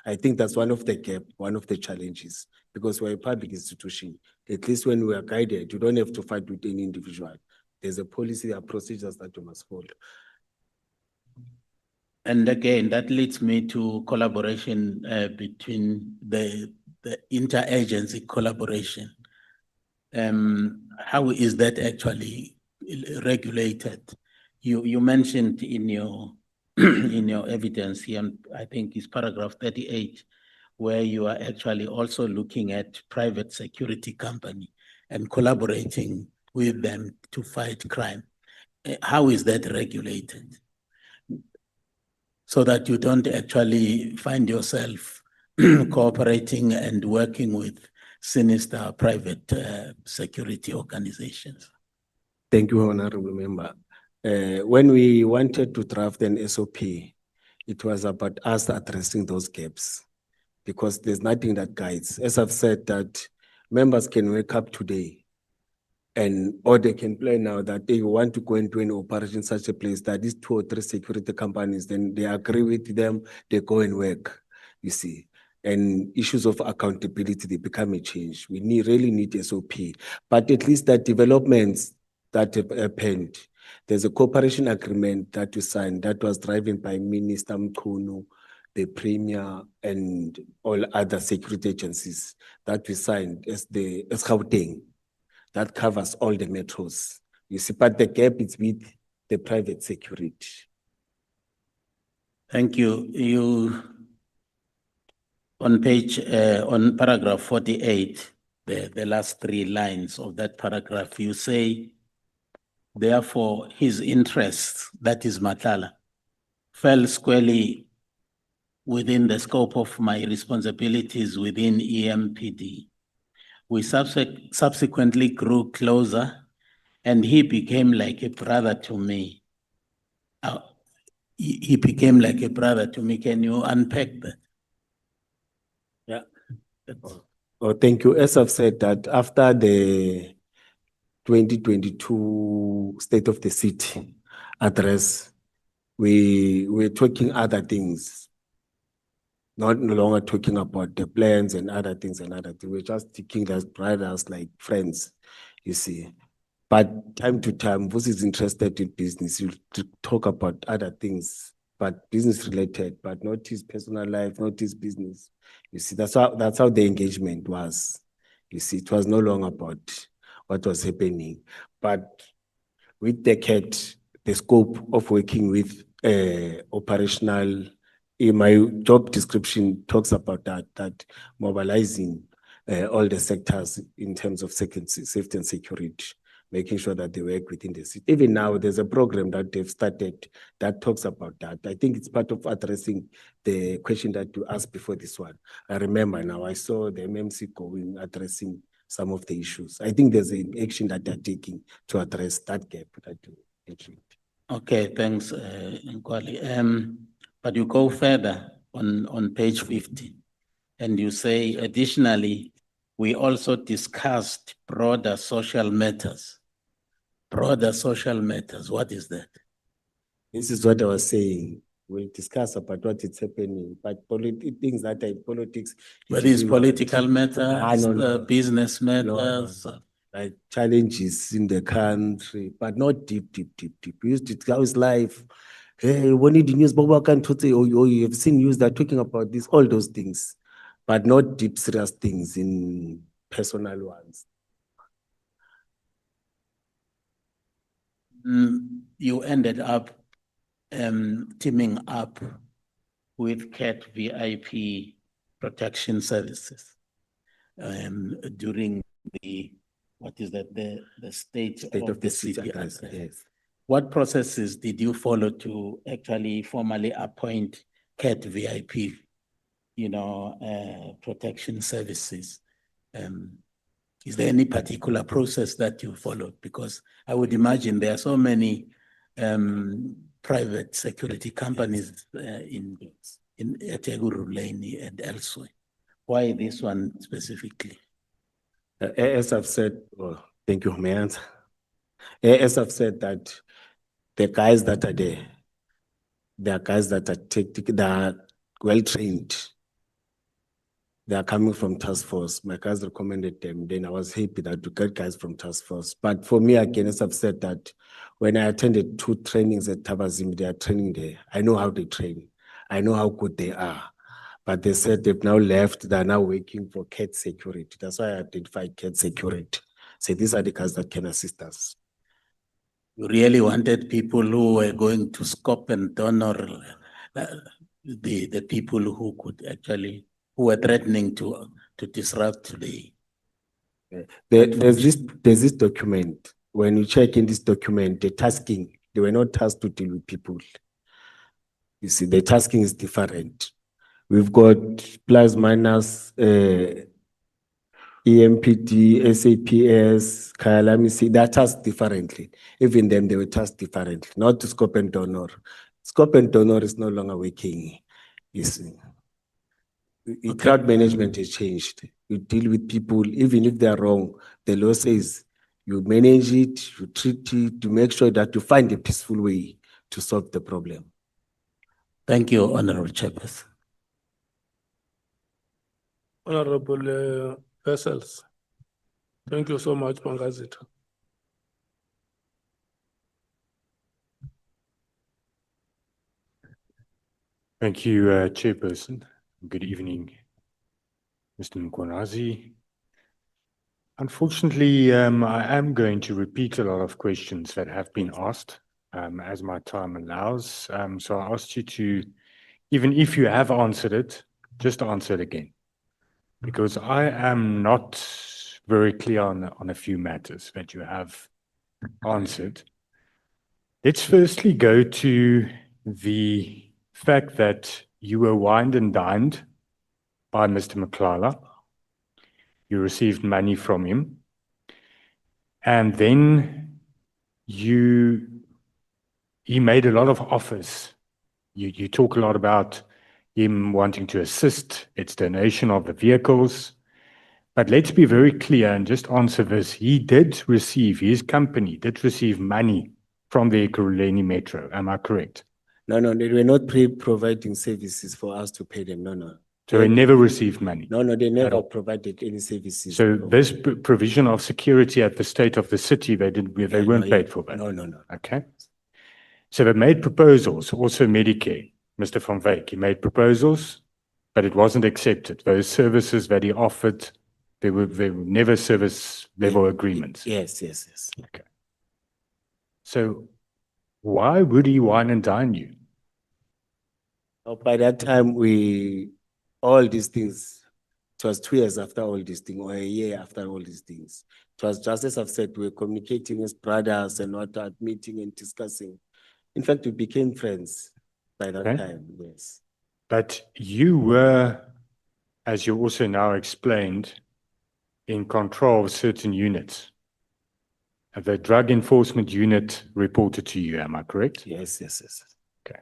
I think that's one of the gap, one of the challenges, because we're a public institution. At least when we are guided, you don't have to fight with any individual. There's a policy, there are procedures that you must follow. And again, that leads me to collaboration between the interagency collaboration. How is that actually regulated? You mentioned in your in your evidence here, I think it's paragraph 38, where you are actually also looking at private security company and collaborating with them to fight crime. How is that regulated? So that you don't actually find yourself cooperating and working with sinister private security organizations. Thank you, Honorable Member. When we wanted to draft an SOP, it was about us addressing those gaps, because there's nothing that guides. As I've said, that members can wake up today And or they can plan now that they want to go into an operation in such a place that these 2 or 3 security companies, then they agree with them, they go and work, you see. And issues of accountability, they become a change. We really need SOP. But at least that developments that have happened, there's a cooperation agreement that we signed that was driven by Minister Mkhwanazi, the Premier, and all other security agencies that we signed as Gauteng. That covers all the metros. You see, but the gap is with the private security. Thank you. You, on paragraph 48, the last 3 lines of that paragraph, you say, therefore, his interests, that is Matala, fell squarely within the scope of my responsibilities within EMPD. We subsequently grew closer and he became like a brother to me. He became like a brother to me. Can you unpack that? Yeah. Oh, thank you. As I've said that after the 2022 State of the City address, we're talking other things. No longer talking about the plans and other things and other things. We're just taking as brothers, like friends, you see. But time to time, Vos is interested in business. You talk about other things, but business related, but not his personal life, not his business. You see, that's how the engagement was. You see, it was no longer about what was happening. But with the CAT, the scope of working with operational, in my job description talks about that mobilizing all the sectors in terms of safety and security, making sure that they work within the city. Even now, there's a program that they've started that talks about that. I think it's part of addressing the question that you asked before this one. I remember now, I saw the MMC going, addressing some of the issues. I think there's an action that they're taking to address that gap that you mentioned. Okay, thanks, Nkwali. But you go further on page 50, and you say, additionally, we also discussed broader social matters. Broader social matters, what is that? This is what I was saying. We'll discuss about what is happening, but things that are in politics. What is political matters, no. business matters? Like challenges in the country, but not deep. We used to discuss life. Hey, when you news, you have seen news that are talking about this, all those things, but not deep, serious things in personal ones. You ended up teaming up with CAT VIP protection services during the, what is that, the state of the city address. Yes. What processes did you follow to actually formally appoint CAT VIP, protection services? Is there any particular process that you followed? Because I would imagine there are so many private security companies in Eteguru Lane and elsewhere. Why this one specifically? As I've said, thank you, may I answer? As I've said that the guys that are there, they are guys that are they are well trained. They are coming from task force. My guys recommended them. Then I was happy that we got guys from task force. But for me, again, as I've said that when I attended 2 trainings at Tabazim, they are training there. I know how they train. I know how good they are. But they said they've now left. They're now working for CAT security. That's why I identified CAT security. So these are the guys that can assist us. You really wanted people who were going to scope and donor the people who could actually, who were threatening to disrupt the. There's this document. When you check in this document, the tasking, they were not tasked to deal with people. You see, the tasking is different. We've got plus minus EMPD, SAPS, Kayalamisi, they're tasked differently. Even them, they were tasked differently, not to scope and donor. Scope and donor is no longer working. You see. Crowd management has changed. You deal with people, even if they're wrong, the law says You manage it, you treat it, to make sure that you find a peaceful way to solve the problem. Thank you, Honorable Chairperson. Honorable Vessels. Thank you so much, Mangazito. Thank you, Chairperson. Good evening, Mr. Mkhwanazi. Unfortunately, I am going to repeat a lot of questions that have been asked, as my time allows. So I asked you to, even if you have answered it, just answer it again. Because I am not very clear on a few matters that you have answered. Let's firstly go to the fact that you were wined and dined by Mr. Mklala. You received money from him. And then he made a lot of offers. You talk a lot about him wanting to assist, its donation of the vehicles. But let's be very clear and just answer this. His company did receive money from the Ekurhuleni Metro. Am I correct? No, they were not providing services for us to pay them. No. So they never received money. No, they At never all. provided any services. So this provision of security at the state of the city, they weren't paid for that. No. Okay. So they made proposals, also Medicare, Mr. Van Wyk, he made proposals, but it wasn't accepted. Those services that he offered, they were never service level agreements. Yes. Okay. So why would he wine and dine you? By that time, all these things, it was 2 years after all these things, or a year after all these things. It was just as I've said, we were communicating as brothers and whatnot, meeting and discussing. In fact, we became friends by that time, yes. But you were, as you also now explained, in control of certain units. The drug enforcement unit reported to you, am I correct? Yes. Okay.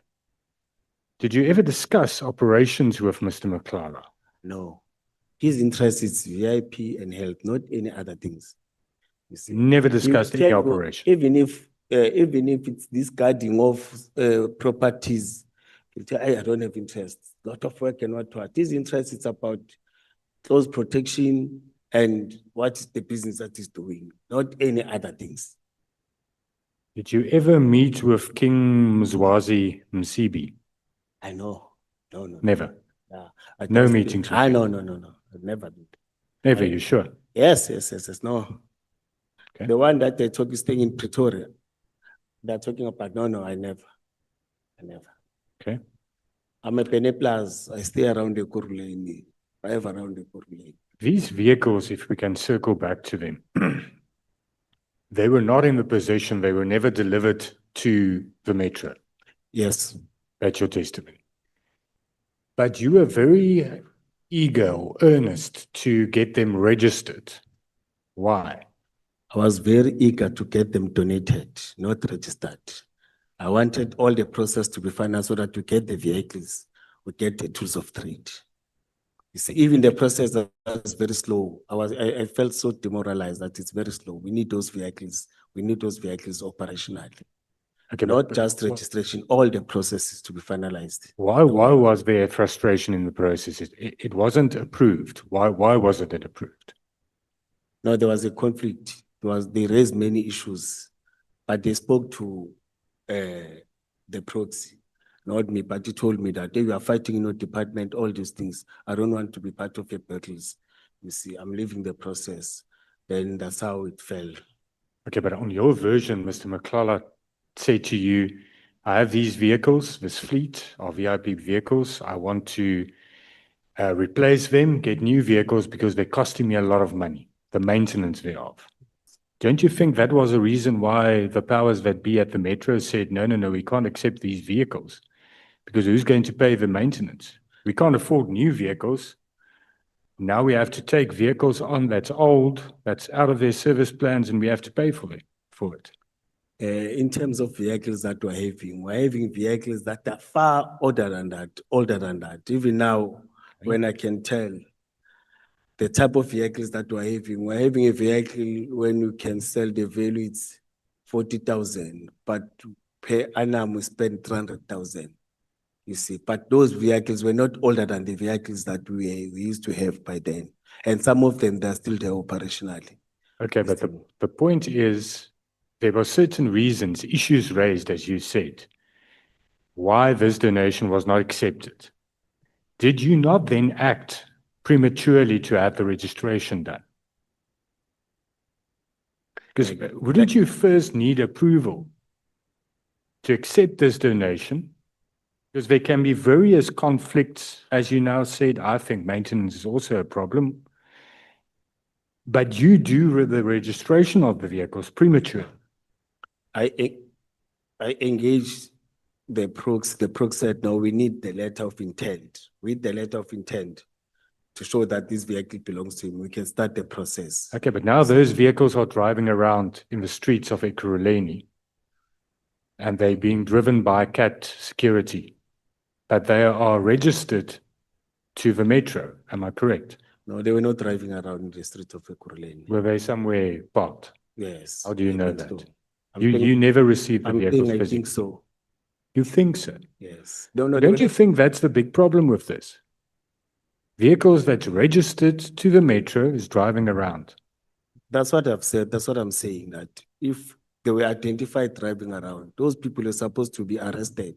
Did you ever discuss operations with Mr. Mklala? No. His interest is VIP and health, not any other things. You see. Never discussed any operation? Even if it's this guarding of properties, he'll tell, I don't have interest. A lot of work and what. His interest is about close protection and what is the business that he's doing, not any other things. Did you ever meet with King Mzwazi Msibi? I know. No. Never. Yeah, No meetings with him? No. I never did. Never, you sure? Yes. No. Okay. The one that they talk is staying in Pretoria. They're talking about, no, I never. Okay. I'm a Penny Plus. I stay around the Ekurhuleni, drive around the Ekurhuleni. These vehicles, if we can circle back to them, they were not in the possession, they were never delivered to the metro. Yes. That's your testimony. But you were very eager or earnest to get them registered. Why? I was very eager to get them donated, not registered. I wanted all the process to be financed so that we get the vehicles, we get the tools of trade. You see, even the process was very slow. I felt so demoralized that it's very slow. We need those vehicles. We need those vehicles operationally. Okay, Not just registration, all the processes to be finalized. Why was there frustration in the process? It wasn't approved. Why wasn't it approved? No, there was a conflict. They raised many issues, but they spoke to the proxy, not me, but he told me that they were fighting in your department, all these things. I don't want to be part of your battles. You see, I'm leaving the process. Then that's how it fell. Okay, but on your version, Mr. Mklala said to you, I have these vehicles, this fleet of VIP vehicles. I want to replace them, get new vehicles because they're costing me a lot of money, the maintenance thereof. Don't you think that was a reason why the powers that be at the metro said, no, we can't accept these vehicles? Because who's going to pay the maintenance? We can't afford new vehicles. Now we have to take vehicles on that's old, that's out of their service plans, and we have to pay for it. In terms of vehicles that we're having vehicles that are far older than that. Even now, when I can tell, the type of vehicles that we're having a vehicle when you can sell the value, it's 40,000, but per annum we spend 300,000. You see, but those vehicles were not older than the vehicles that we used to have by then. And some of them, they're still there operationally. Okay, but the point is, there were certain reasons, issues raised, as you said, why this donation was not accepted. Did you not then act prematurely to have the registration done? Because wouldn't you first need approval to accept this donation? Because there can be various conflicts, as you now said. I think maintenance is also a problem. But you do the registration of the vehicles premature. I engaged the prox. The prox said, no, we need the letter of intent. With the letter of intent to show that this vehicle belongs to him, we can start the process. Okay, but now those vehicles are driving around in the streets of Ekurhuleni, and they're being driven by CAT security, but they are registered to the metro. Am I correct? No, they were not driving around the street of Ekurhuleni. Were they somewhere parked? Yes. How do you I know think that? so. You never received the I'm vehicles saying I physically. think so. You think so? Yes. No, they Don't were you not- think that's the big problem with this? Vehicles that's registered to the metro is driving around. That's what I've said. That's what I'm saying, that if they were identified driving around, those people are supposed to be arrested.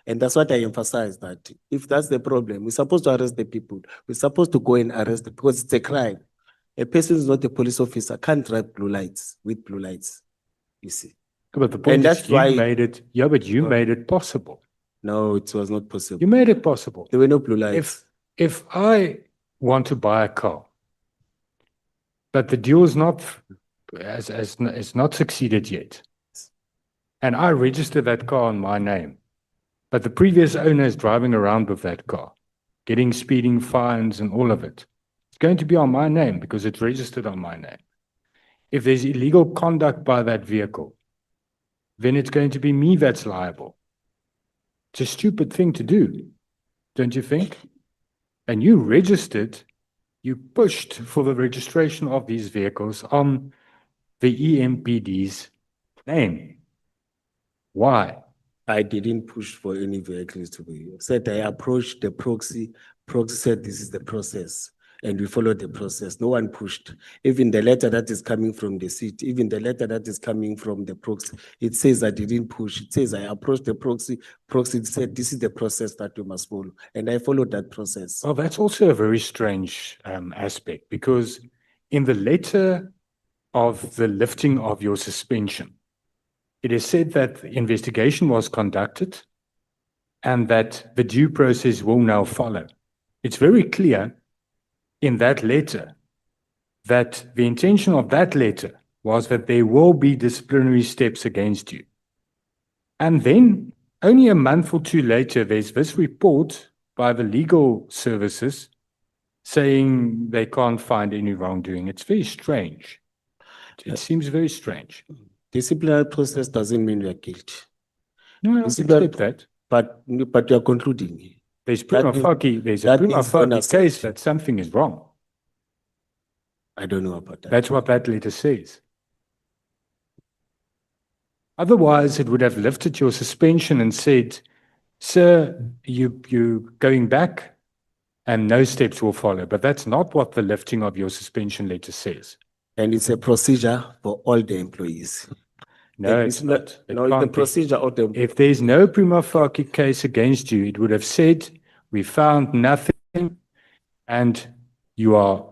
And that's what I emphasize, that if that's the problem, we're supposed to arrest the people. We're supposed to go and arrest them because it's a crime. A person is not a police officer, can't drive blue lights with blue lights, you see. But the point And is that's you why- made it, yeah, but you made it possible. No, it was not possible. You made it possible. There were no blue lights. If I want to buy a car, but the deal is not has not succeeded yet, and I register that car in my name, but the previous owner is driving around with that car, getting speeding fines and all of it, it's going to be on my name because it's registered on my name. If there's illegal conduct by that vehicle, then it's going to be me that's liable. It's a stupid thing to do, don't you think? And you registered, you pushed for the registration of these vehicles on the EMPD's name. Why? I didn't push for any vehicles to be said. I approached the proxy. Proxy said this is the process, and we followed the process. No one pushed. Even the letter that is coming from the city, even the letter that is coming from the proxy, it says I didn't push. It says I approached the proxy. Proxy said this is the process that we must follow, and I followed that process. Well, that's also a very strange aspect, because in the letter of the lifting of your suspension, it is said that the investigation was conducted and that the due process will now follow. It's very clear in that letter that the intention of that letter was that there will be disciplinary steps against you. And then only a month or two later, there's this report by the legal services saying they can't find any wrongdoing. It's very strange. It seems very strange. Disciplinary process doesn't mean you are guilty. No, I accept that. But you are concluding. There's prima That is- facie, there's a that prima is facie unacceptable. case that something is wrong. I don't know about that. That's what that letter says. Otherwise, it would have lifted your suspension and said, sir, you're going back and no steps will follow. But that's not what the lifting of your suspension letter says. And it's a procedure for all the employees. No, And it's not. It No, it's the can't be. procedure of the. If there's no prima facie case against you, it would have said, we found nothing and you are,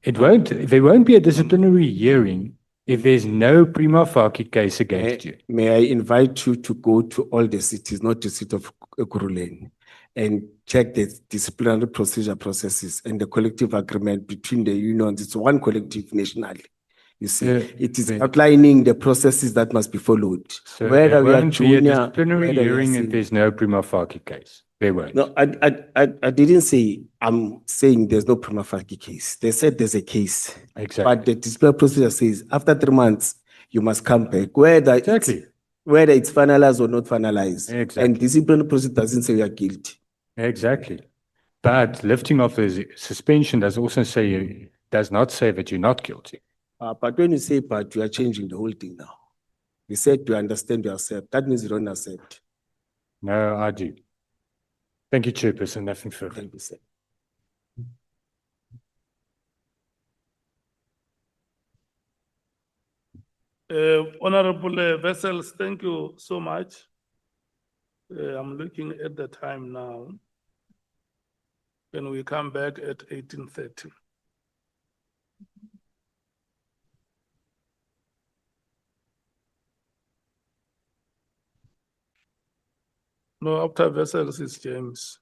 there won't be a disciplinary hearing if there's no prima facie case against you. May I invite you to go to all the cities, not the city of Ekurhuleni, and check the disciplinary processes and the collective agreement between the unions. It's one collective nationally. You see, it is outlining the processes that must be followed. So Whether there we are won't be a junior, disciplinary whether we are hearing if senior. there's no prima facie case. There won't. No, I didn't say, I'm saying there's no prima facie case. They said there's a case. Exactly. But the disciplinary procedure says after 3 months, you must come back, whether Exactly. whether it's finalized or not finalized. Exactly. And disciplinary procedure doesn't say you are guilty. Exactly. But lifting of the suspension does also say does not say that you're not guilty. But when you say but, you are changing the whole thing now. You said you understand, you accept. That means you don't accept. No, I do. Thank you, Chairperson. Nothing further. Thank you, sir. Honorable Vessels, thank you so much. I'm looking at the time now. Can we come back at 18:30? No, after Vessels is James.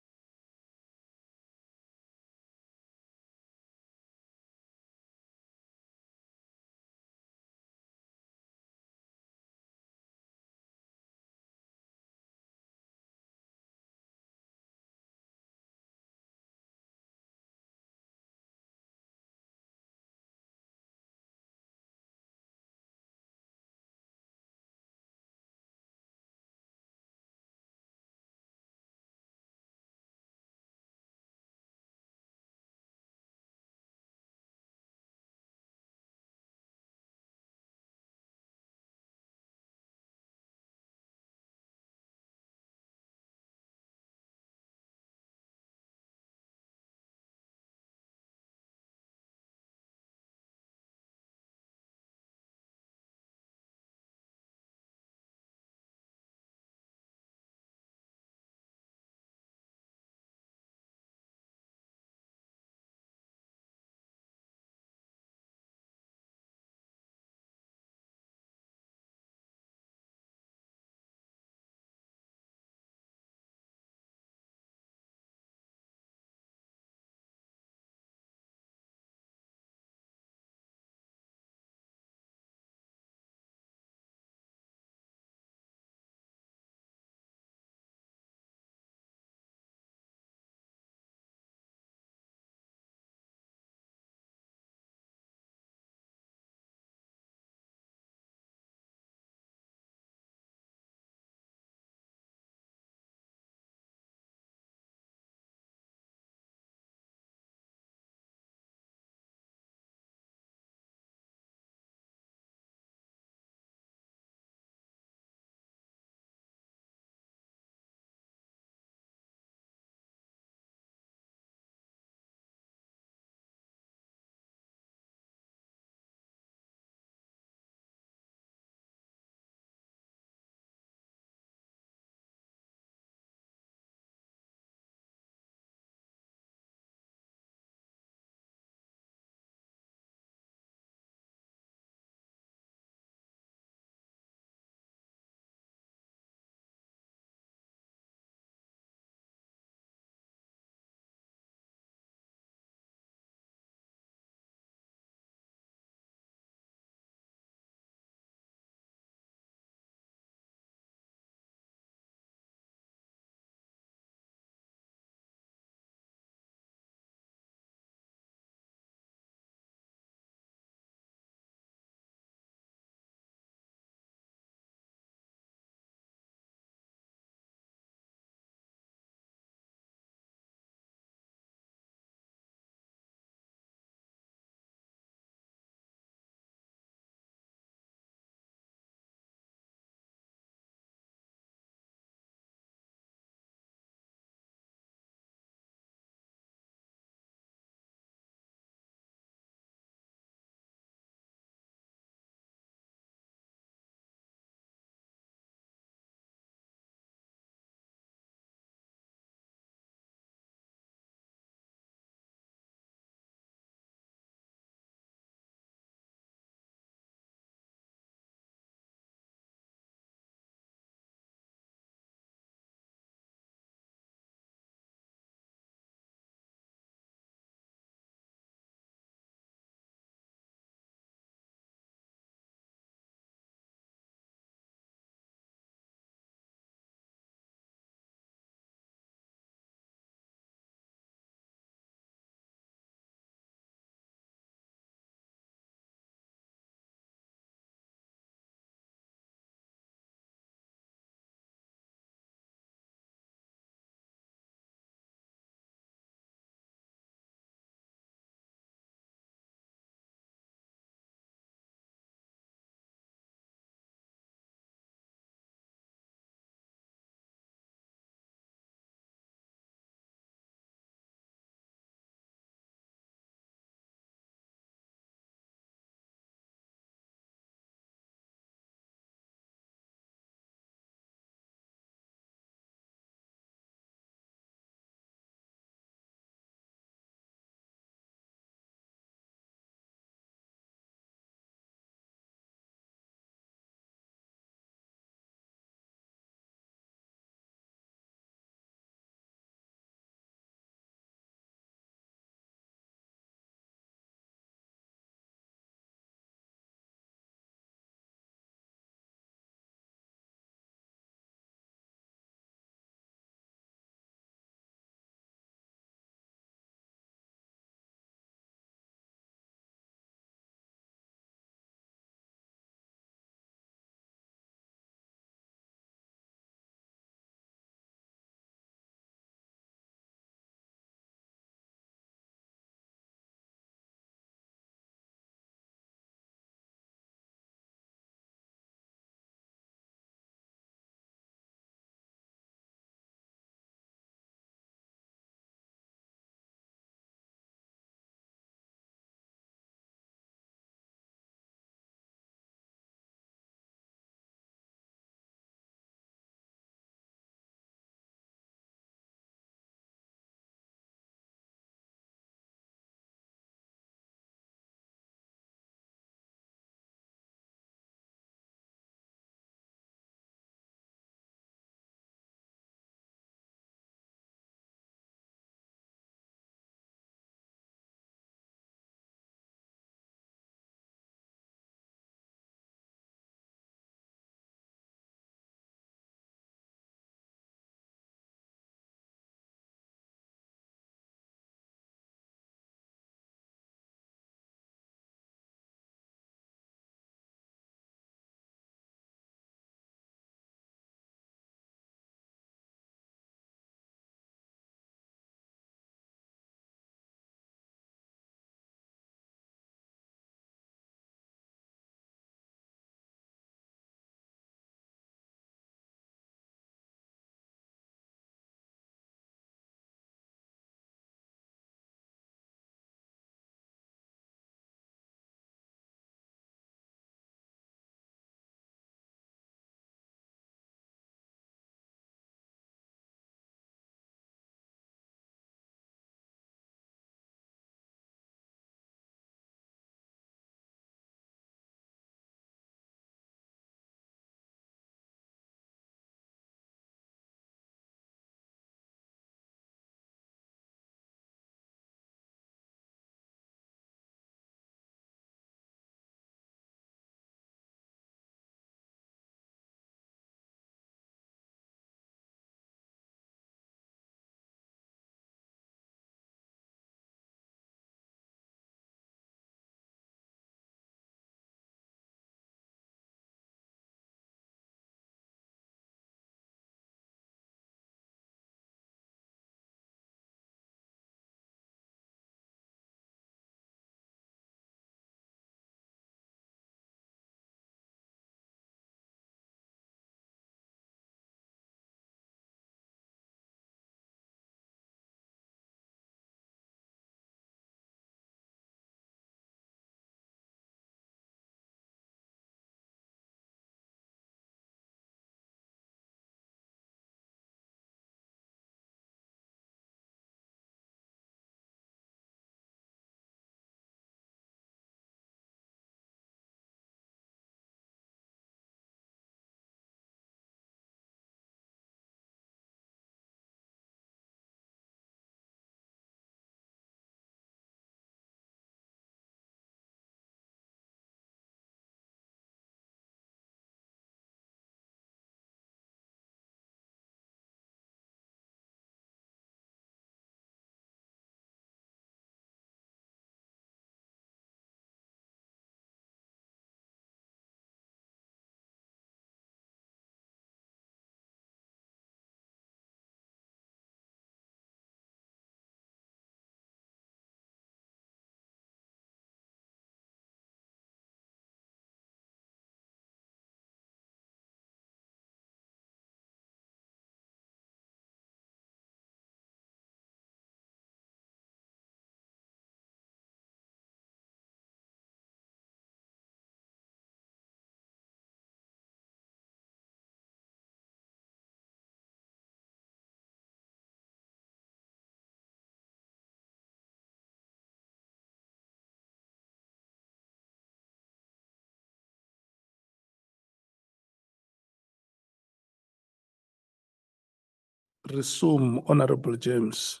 resume, Honorable James.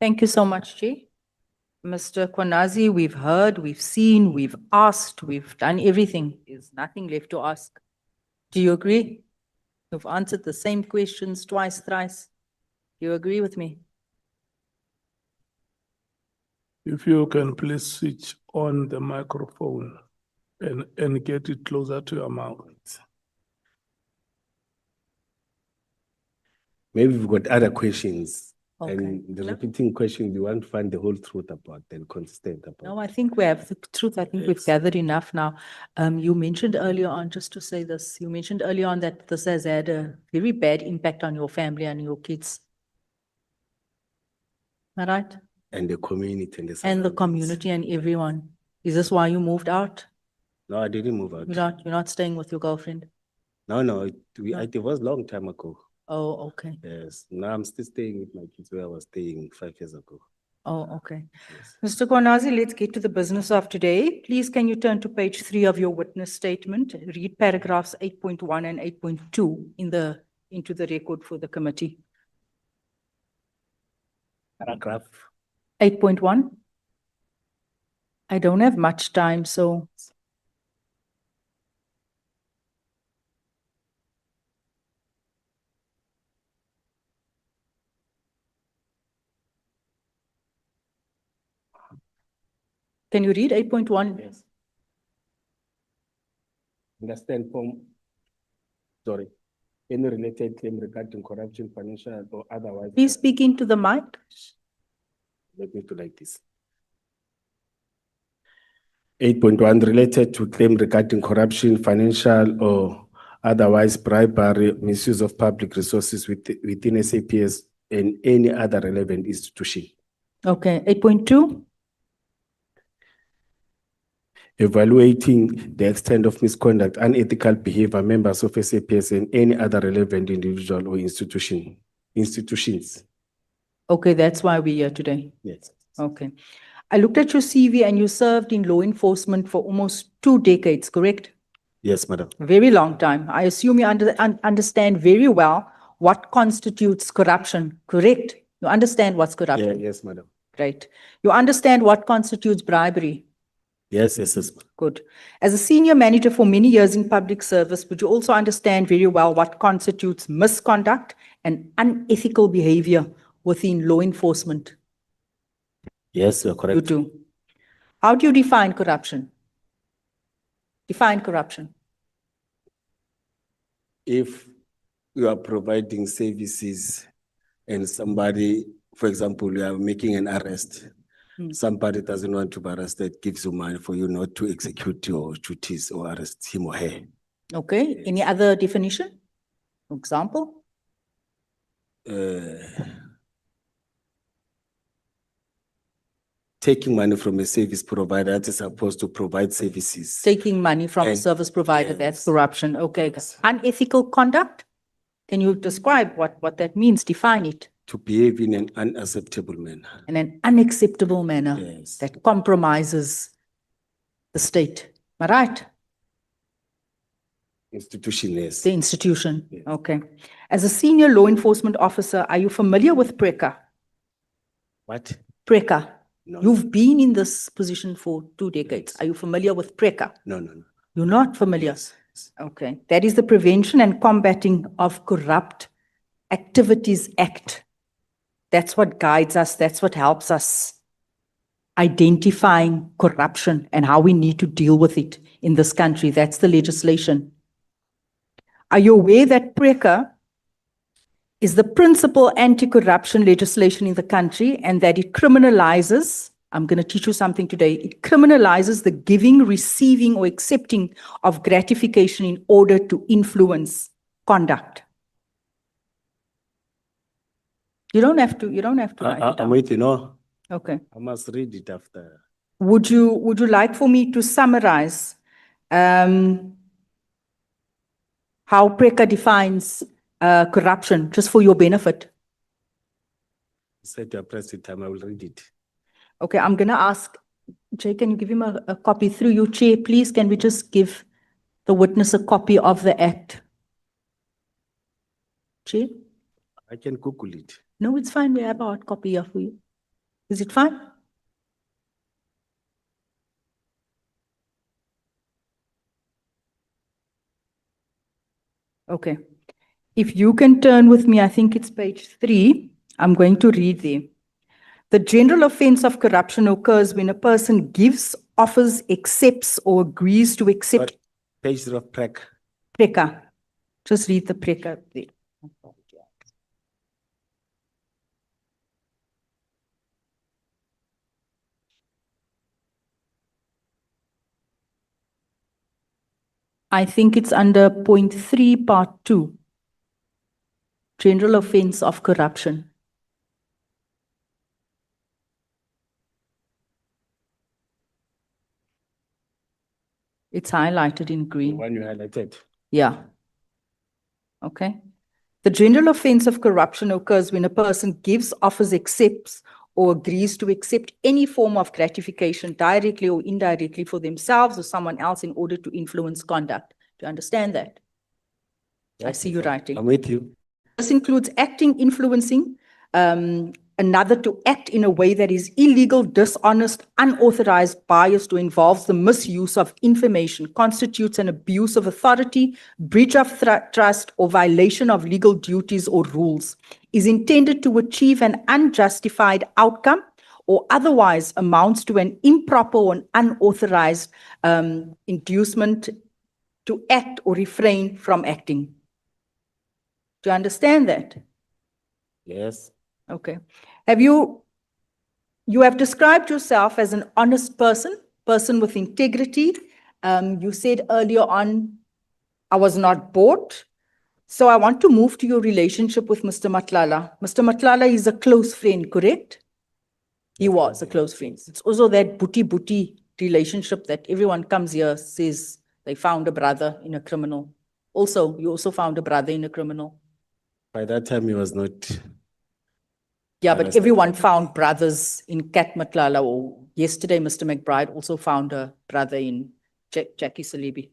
Thank you so much, Chair. Mr. Mkhwanazi, we've heard, we've seen, we've asked, we've done everything. There's nothing left to ask. Do you agree? You've answered the same questions twice, thrice. Do you agree with me? If you can please switch on the microphone and get it closer to your mouth. Maybe we've got other questions. Okay. And the No. repeating questions, we want to find the whole truth about and consistent about. No, I think we have the truth. I think we've Yes. gathered enough now. You mentioned earlier on, just to say this, you mentioned earlier on that this has had a very bad impact on your family and your kids. Am I right? And the community and the. And the surroundings. community and everyone. Is this why you moved out? No, I didn't move out. You're not staying with your girlfriend? No, No. I divorced long time ago. Oh, okay. Yes, now I'm still staying with my kids where I was staying 5 years ago. Oh, okay. Yes. Mr. Mkhwanazi, let's get to the business of today. Please, can you turn to page 3 of your witness statement? Read paragraphs 8.1 and 8.2 into the record for the committee. Paragraph. 8.1. I don't have much time, so. Can you read 8.1? Yes. Understand from, sorry, any related claim regarding corruption, financial or otherwise. Please speak into the mic. Let me do like this. 8.1 related to claim regarding corruption, financial or otherwise bribery, misuse of public resources within SAPS and any other relevant institution. Okay, 8.2. Evaluating the extent of misconduct, unethical behavior, members of SAPS and any other relevant individual or institutions. Okay, that's why we're here today. Yes. Okay. I looked at your CV and you served in law enforcement for almost 2 decades, correct? Yes, madam. Very long time. I assume you understand very well what constitutes corruption, correct? You understand what's Yeah, corruption? yes, madam. Right. You understand what constitutes bribery? Yes, yes, yes. Good. As a senior manager for many years in public service, would you also understand very well what constitutes misconduct and unethical behavior within law enforcement? Yes, you're You correct. do. How do you define corruption? Define corruption. If you are providing services and somebody, for example, you are making an arrest, somebody doesn't want to be arrested, gives you money for you not to execute your duties or arrest him or her. Okay. Any other definition? Example? Taking money from a service provider that is supposed to provide services. Taking money from a And- service provider, that's yes. corruption. Okay. Yes. Unethical conduct? Can you describe what that means? Define it. To behave in an unacceptable manner. In an unacceptable manner Yes. that compromises the state. Am I right? Institution, yes. The institution. Yes. Okay. As a senior law enforcement officer, are you familiar with PRECA? What? PRECA. No, You've been in this position for 2 decades. Yes. Are you familiar with PRECA? no. You're not familiar? Yes. Okay. That is the Prevention and Combating of Corrupt Activities Act. That's what guides us. That's what helps us identifying corruption and how we need to deal with it in this country. That's the legislation. Are you aware that PRECA is the principal anti-corruption legislation in the country and that it criminalizes, I'm going to teach you something today, it criminalizes the giving, receiving, or accepting of gratification in order to influence conduct. You don't have to write it I'm down. waiting, no. Okay. I must read it after. Would you like for me to summarize how PRECA defines corruption, just for your benefit? Set your press time, I will read it. Okay, I'm going to ask, Jay, can you give him a copy through your chair, please? Can we just give the witness a copy of the act? Jay? I can Google it. No, it's fine. We have a hard copy here for you. Is it fine? Okay. If you can turn with me, I think it's page 3. I'm going to read there. The general offense of corruption occurs when a person gives, offers, accepts, or agrees to accept. Sorry, page 0 of PREC. Preka. Just read the preka there. I think it's under point 3, part 2. General offense of corruption. It's highlighted in The green. one you highlighted. Yeah. Okay. The general offense of corruption occurs when a person gives, offers, accepts, or agrees to accept any form of gratification directly or indirectly for themselves or someone else in order to influence conduct. Do you understand that? I see you writing. I'm with you. This includes acting, influencing another to act in a way that is illegal, dishonest, unauthorized, biased, or involves the misuse of information, constitutes an abuse of authority, breach of trust, or violation of legal duties or rules, is intended to achieve an unjustified outcome, or otherwise amounts to an improper or unauthorized inducement to act or refrain from acting. Do you understand that? Yes. Okay. You have described yourself as an honest person with integrity. You said earlier on, I was not bought. So I want to move to your relationship with Mr. Matlala. Mr. Matlala is a close friend, correct? He was a close friend. It's also that booty relationship that everyone comes here, says they found a brother in a criminal. Also, you also found a brother in a criminal. By that time, he was not. Yeah, but Arrested. everyone found brothers in Kat Matlala, or yesterday, Mr. McBride also found a brother in Jackie Salibi.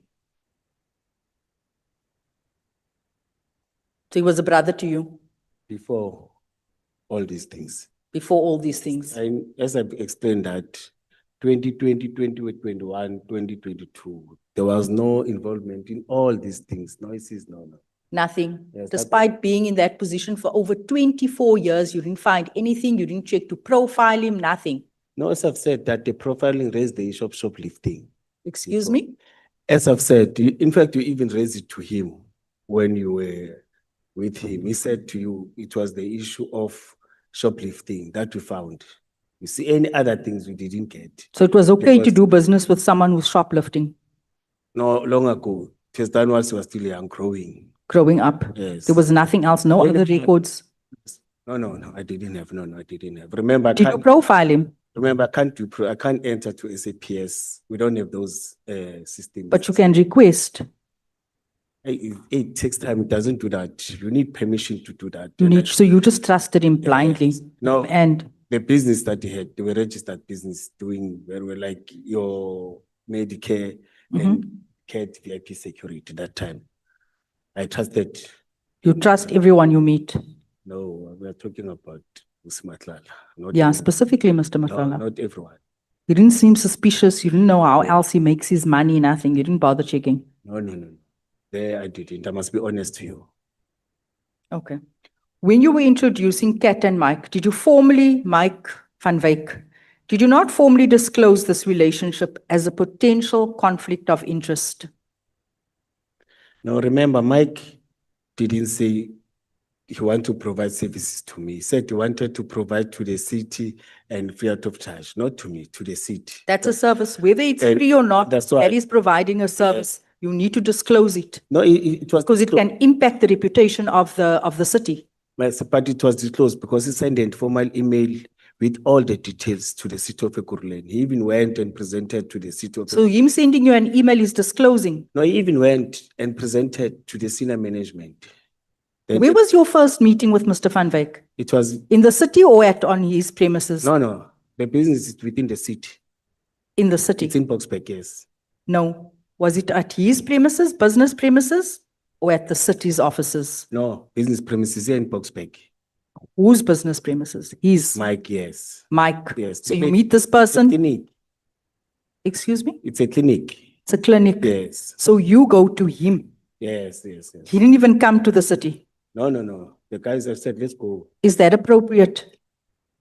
So he was a brother to you Before all these things. before all these things. And as I explained that 2020, 2021, 2022, there was no involvement in all these things. Noises, no. Nothing. Yes, Despite being in that position for over 24 years, you didn't find anything, you didn't check to profile him, nothing. No, as I've said, that the profiling raised the issue of shoplifting. Excuse me? As I've said, in fact, you even raised it to him when you were with him. He said to you, it was the issue of shoplifting that we found. You see, any other things we didn't get. So it was okay to Because- do business with someone who's shoplifting, No, long ago. It was done whilst he was still young, growing. growing up. Yes. There was nothing else, no other Anything- records. No, I didn't have. No, I didn't have. Remember, Did you profile him? I can't enter to SAPS. We don't have those systems. But you can request. It takes time. It doesn't do that. You need permission to do that. You And need, so you just trusted him blindly. Yes. No, And the business that they were registered business doing very well, like your Medicare and CAT VIP security that time. I trusted. you trust everyone you meet. No, we are talking about Usmatlala. Yeah, specifically Mr. Matlala. Not everyone. You didn't seem suspicious. You didn't know how else he makes his money, nothing. You didn't bother checking. No. There I didn't. I must be honest to you. Okay. When you were introducing Kat and Mike, did you formally, Mike van Wyk, did you not formally disclose this relationship as a potential conflict of interest? Now remember, Mike didn't say he wanted to provide services to me. He said he wanted to provide to the city and free out of charge, not to me, to the city. That's a service, whether it's And free or not, that's why- that is providing a service. You need to disclose it No, it was because it can impact the reputation of the city. but it was disclosed because he sent an formal email with all the details to the city of Ekurhuleni. He even went and presented to the city of So him sending you an email is disclosing. No, he even went and presented to the senior management. Then Where was your first meeting with Mr. van Wyk? it was In the city or on his premises? no, the business is within the city. in the city? It's in Boksburg, yes. No. Was it at his premises, business premises, or at the city's offices? No, business premises here in Boksburg. Whose business premises? His, Mike, yes. Mike. Yes. So you meet this person, Clinic. excuse me? It's a clinic. It's a clinic. Yes. So you go to him. Yes, yes, yes. He didn't even come to the city. No, no, no. The guys have said, let's go. Is that appropriate?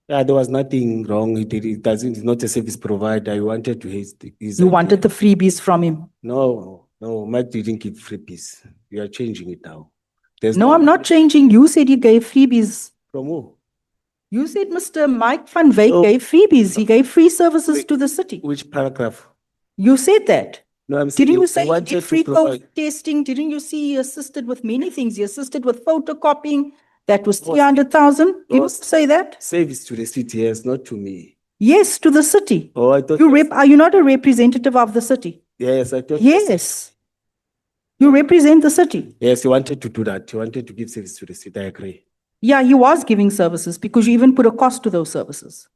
Yeah, there was nothing wrong. It doesn't, it's not a service provider. I wanted to his You wanted the freebies from him. No, no, Mike didn't give freebies. You are changing it now. There's No, I'm not changing. You said he gave freebies. From who? You said Mr. Mike van Wyk Oh. gave freebies. He gave free services Wait. to the city. Which paragraph? You said that. No, I'm saying Didn't you I say he wanted did to free provide- COVID testing? Didn't you see he assisted with many things? He assisted with photocopying. That was Was- 300,000. Did you was- say that? Service to the city, yes, not to me. Yes, to the city. Oh, I thought. Are you not a representative of the city? Yes, I thought. Yes. You represent the city. Yes, he wanted to do that. He wanted to give service to the city. I agree. Yeah, he was giving services because you even put a cost to those services.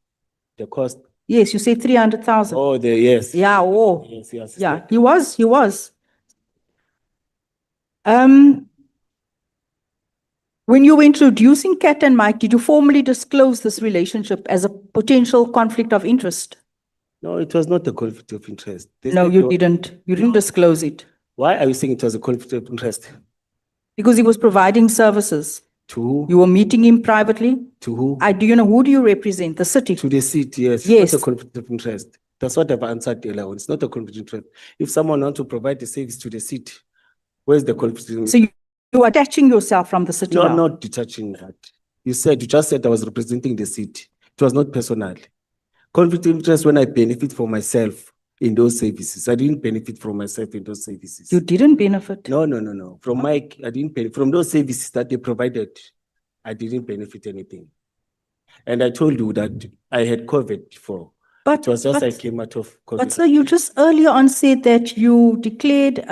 The cost. Yes, you say 300,000. Oh, yes. Yeah, oh, Yes, yes. yeah, he was. When you were introducing Kat and Mike, did you formally disclose this relationship as a potential conflict of interest? No, it was not a conflict of interest. They No, said you they were- didn't. You didn't disclose it Why are you saying it was a conflict of interest? because he was providing services. To who? You were meeting him privately. To who? Who do you represent? The city. To the city, yes. It's Yes. not a conflict of interest. That's what I've answered earlier on. It's not a conflict of interest. If someone wants to provide the service to the city, where's the conflict? of- So you are attaching yourself from the city No, now. I'm not detaching that. You just said I was representing the city. It was not personal. Conflict of interest when I benefit for myself in those services. I didn't benefit from myself in those services. You didn't benefit. No. From Mike, I didn't benefit. From those services that they provided, I didn't benefit anything. And I told you that I had COVID before. But, It was just I but, came out of but COVID. sir, you just earlier on said that you declared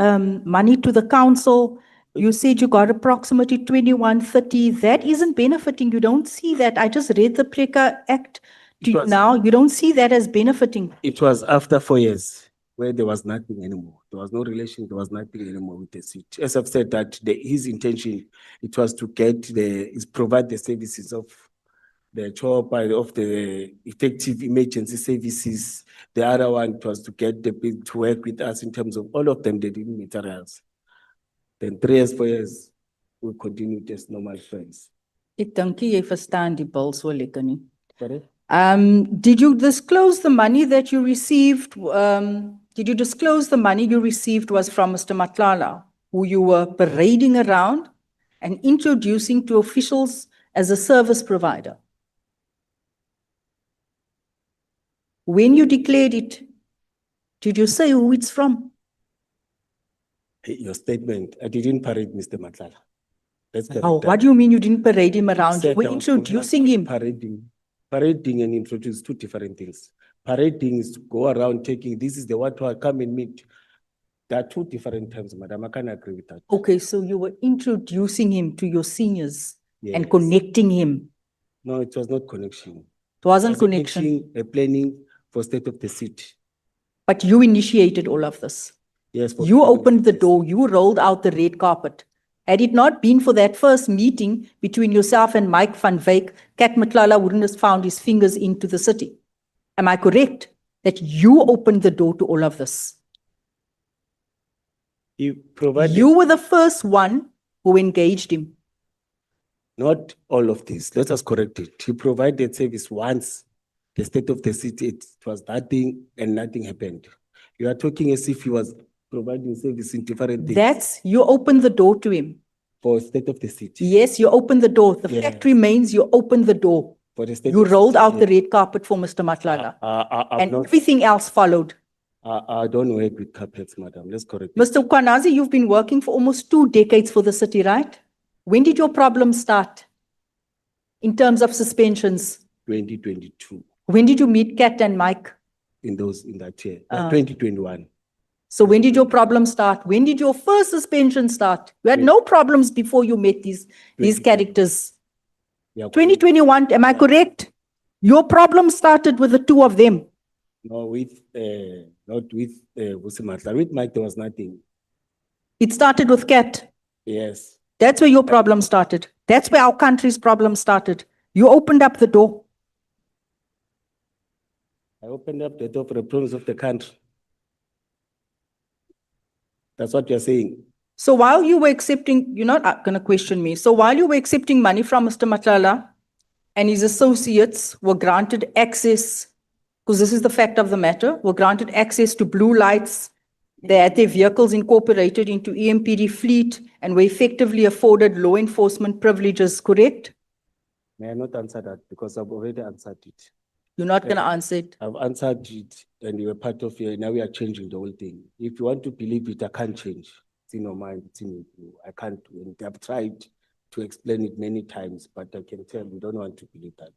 money to the council. You said you got approximately 2130. That isn't benefiting. You don't see that. I just read the Preka Act to It you was- now. You don't see that as benefiting. It was after 4 years where there was nothing anymore. There was no relation, there was nothing anymore with the city. As I've said that his intention, it was to provide the services of the job, of the effective emergency services. The other one was to get the people to work with us in terms of all of them, they didn't materials. Then 3 years, 4 years, we continued as normal friends. Ek dink nie jy verstaan die bil so lekker nie. Sorry? Did you disclose the money that you received? Did you disclose the money you received was from Mr. Matlala, who you were parading around and introducing to officials as a service provider? When you declared it, did you say who it's from? Your statement, I didn't parade Mr. Matlala. Let's correct Oh, that. what do you mean you didn't parade him around? You Said were I was introducing him. Parading and introduce two different things. Parading is to go around taking, this is the one to come and meet. There are two different terms, madam. I can't agree with that. Okay, so you were introducing him to your seniors and Yes. connecting him. No, it was not connection. It wasn't It was connection, making a planning for state of the city. but you initiated all of this. Yes. for You planning opened the services. door, you rolled out the red carpet. Had it not been for that first meeting between yourself and Mike van Wyk, Kat Matlala wouldn't have found his fingers into the city. Am I correct? That you opened the door to all of this? He provided You were the first one who engaged him. not all of this. Let us correct it. He provided service once. The state of the city, it was nothing and nothing happened. You are talking as if he was providing service in different things You opened the door to him. for state of the city. Yes, you opened the door. The Yes. fact remains you opened the door. For the state You of rolled out the city. red carpet for Mr. Matlala. I'm And not, everything else followed. I don't work with carpets, madam. Let's correct it. Mr. Mkhwanazi, you've been working for almost 2 decades for the city, right? When did your problem start in terms of suspensions? 2022 When did you meet Kat and Mike? in that year, Ah. 2021. So when did your problem start? When did your first suspension start? You had no problems before you met these 2020. characters. Yeah, 2021, am I correct? Your problem started with the two of them. No, not with, Vusimatla. With Mike, there was nothing. It started with Cat. Yes. That's where your problem started. That's where our country's problem started. You opened up the door. I opened up the door for the problems of the country. That's what you're saying. So while you were accepting, you're not going to question me. So while you were accepting money from Mr. Matlala and his associates were granted access, because this is the fact of the matter, were granted access to blue lights. They had their vehicles incorporated into EMPD fleet and were effectively afforded law enforcement privileges, correct? May I not answer that because I've already answered it. You're not going to answer it. I've answered it and you were part of it. Now we are changing the whole thing. If you want to believe it, I can't change. It's in your mind, it's in you. I can't do it. I've tried to explain it many times, but I can tell you don't want to believe that.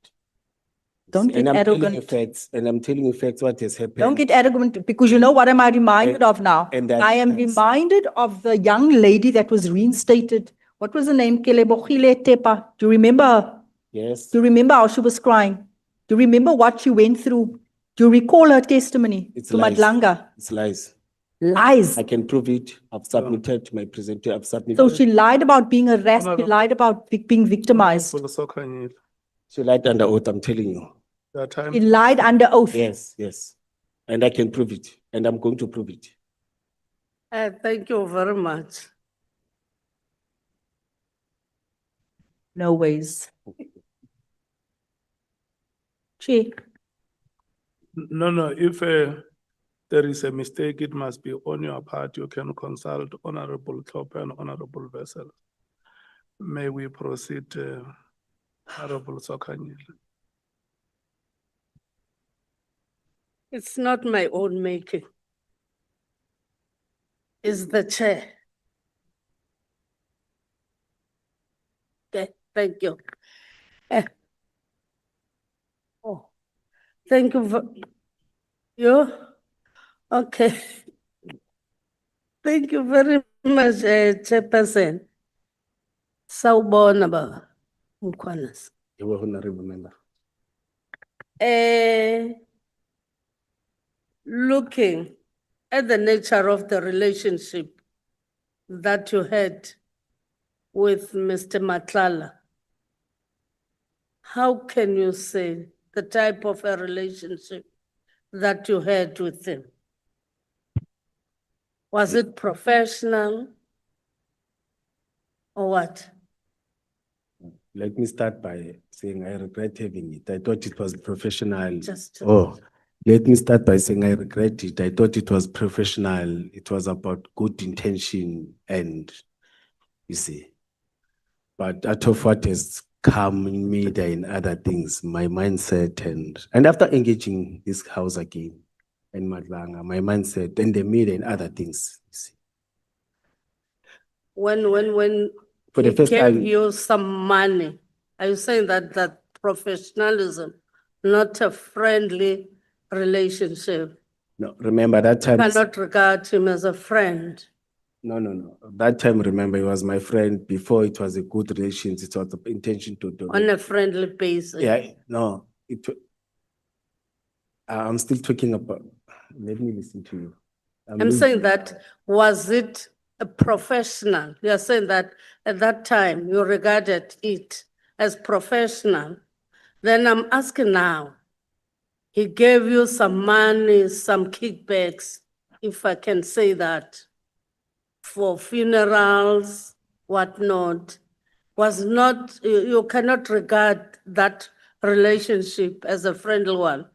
Don't get And I'm telling you arrogant. facts, and I'm telling you facts what has happened. Don't get arrogant, because you know what am I reminded of now? and that- I am reminded of the young lady that was reinstated. What was her name? Kelebogile Tepa. Do you remember her? Yes, Do you remember how she was crying? Do you remember what she went through? Do you recall her testimony it's to lies. Madlanga? It's lies. Lies. I can prove it. I've submitted to my presenter. I've submitted. So she lied about being harassed. She Honorable- lied about being victimized. Honorable Sokanyile, She lied under oath, I'm telling you. there are times. She lied under oath. Yes, yes. And I can prove it, and I'm going to prove it. Thank you very much. No ways. Chair. No, if there is a mistake, it must be on your part. You can consult Honorable Top and Honorable Vessel. May we proceed, Honorable Sokanyile? It's not my own making. It's the chair. Okay, thank you. Oh, thank you. You? Okay. Thank you very much, Chairperson. Sawubona baba Mkhwanazi. You were honorable member. Looking at the nature of the relationship that you had with Mr. Matlala, how can you say the type of a relationship that you had with him? Was it professional or what? Let me start by saying I regret having it. I thought it was professional. Just- Let me start by saying I regret it. I thought it was professional. It was about good intention and you see. But out of what has come in me there in other things, my mindset and after engaging this house again in Madlanga, my mindset and the media and other things. You see. When For the he first gave time- you some money, are you saying that professionalism, not a friendly relationship? No, remember that time. Cannot regard him as a friend. No. That time, remember, he was my friend. Before it was a good relationship. It was the intention to do. On a friendly basis. Yeah, no. I'm still talking about. Let me listen to you. I'm saying that, was it a professional? You're saying that at that time you regarded it as professional. Then I'm asking now, he gave you some money, some kickbacks, if I can say that, for funerals, whatnot. Was not, you cannot regard that relationship as a friendly one.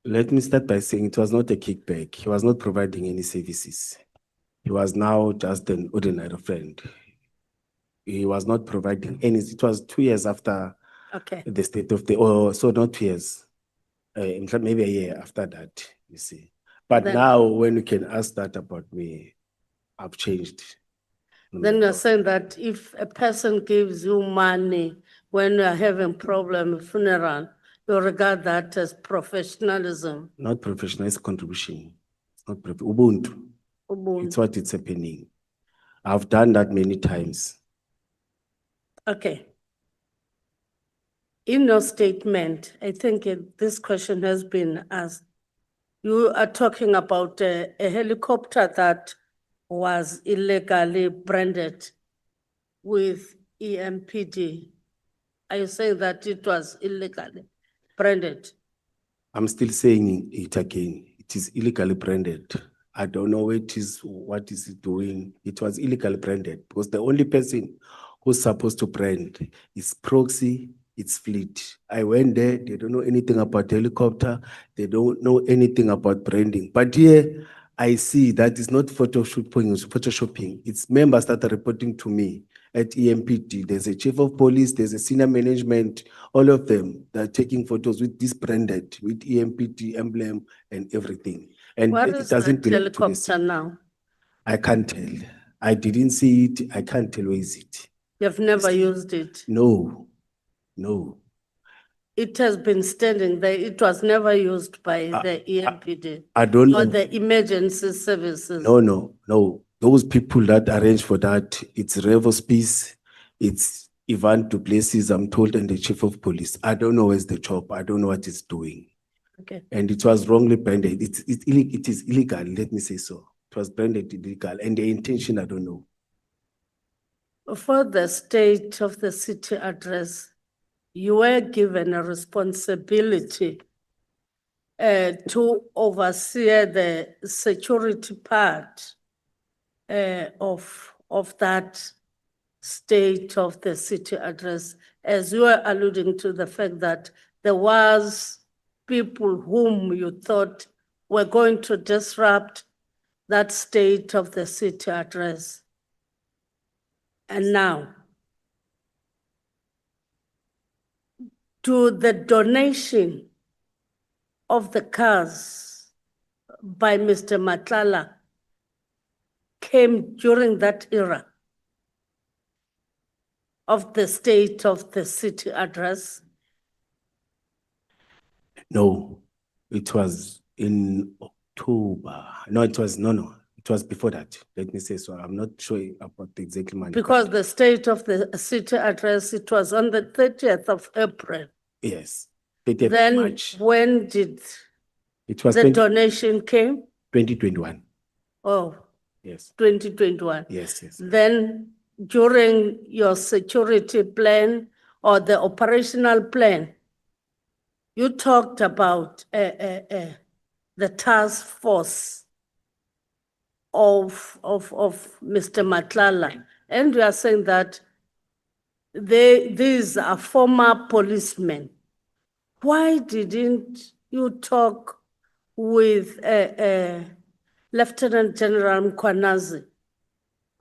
Let me start by saying it was not a kickback. He was not providing any services. He was now just an ordinary friend. He was not providing any. It was 2 years after Okay. the state of the, or so not 2 years, in fact, maybe a year after that, you see. But Then- now when you can ask that about me, I've changed. Then you're saying that if a person gives you money when you're having problem, funeral, you regard that as professionalism. Not professional, it's contribution. It's not Ubuntu. Ubuntu. It's what it's happening. I've done that many times. Okay. In your statement, I think this question has been asked. You are talking about a helicopter that was illegally branded with EMPD. Are you saying that it was illegally branded? I'm still saying it again. It is illegally branded. I don't know what is it doing. It was illegally branded because the only person who's supposed to brand is Proxy, it's Fleet. I went there, they don't know anything about helicopter, they don't know anything about branding. But here I see that it's not photoshopping. It's members that are reporting to me at EMPD. There's a chief of police, there's a senior management, all of them that are taking photos with this branded, with EMPD emblem and everything. And What it is doesn't that belong to the helicopter city. now? I can't tell. I didn't see it. I can't tell where is it. You've never used it. No, no. It has been standing there. It was never used by the EMPD I don't or know. the emergency services. No. Those people that arrange for that, it's Revo Space, it's Ivan Duplessis, I'm told, and the chief of police. I don't know where's the job. I don't know what it's doing. Okay. And it was wrongly branded. It is illegal, let me say so. It was branded illegal, and the intention, I don't know. For the state of the city address, you were given a responsibility to oversee the security part of that state of the city address, as you were alluding to the fact that there was people whom you thought were going to disrupt that state of the city address. And now, to the donation of the cars by Mr. Matlala came during that era of the state of the city address. No, it was in October. No, it was before that. Let me say so. I'm not sure about the exact month. Because the state of the city address, it was on the 30th of April. Yes, 30th Then March. when did It was the donation came? 2021. Oh, Yes, 2021. yes. Then during your security plan or the operational plan, you talked about the task force of Mr. Matlala, and you are saying that these are former policemen. Why didn't you talk with Lieutenant General Mkhwanazi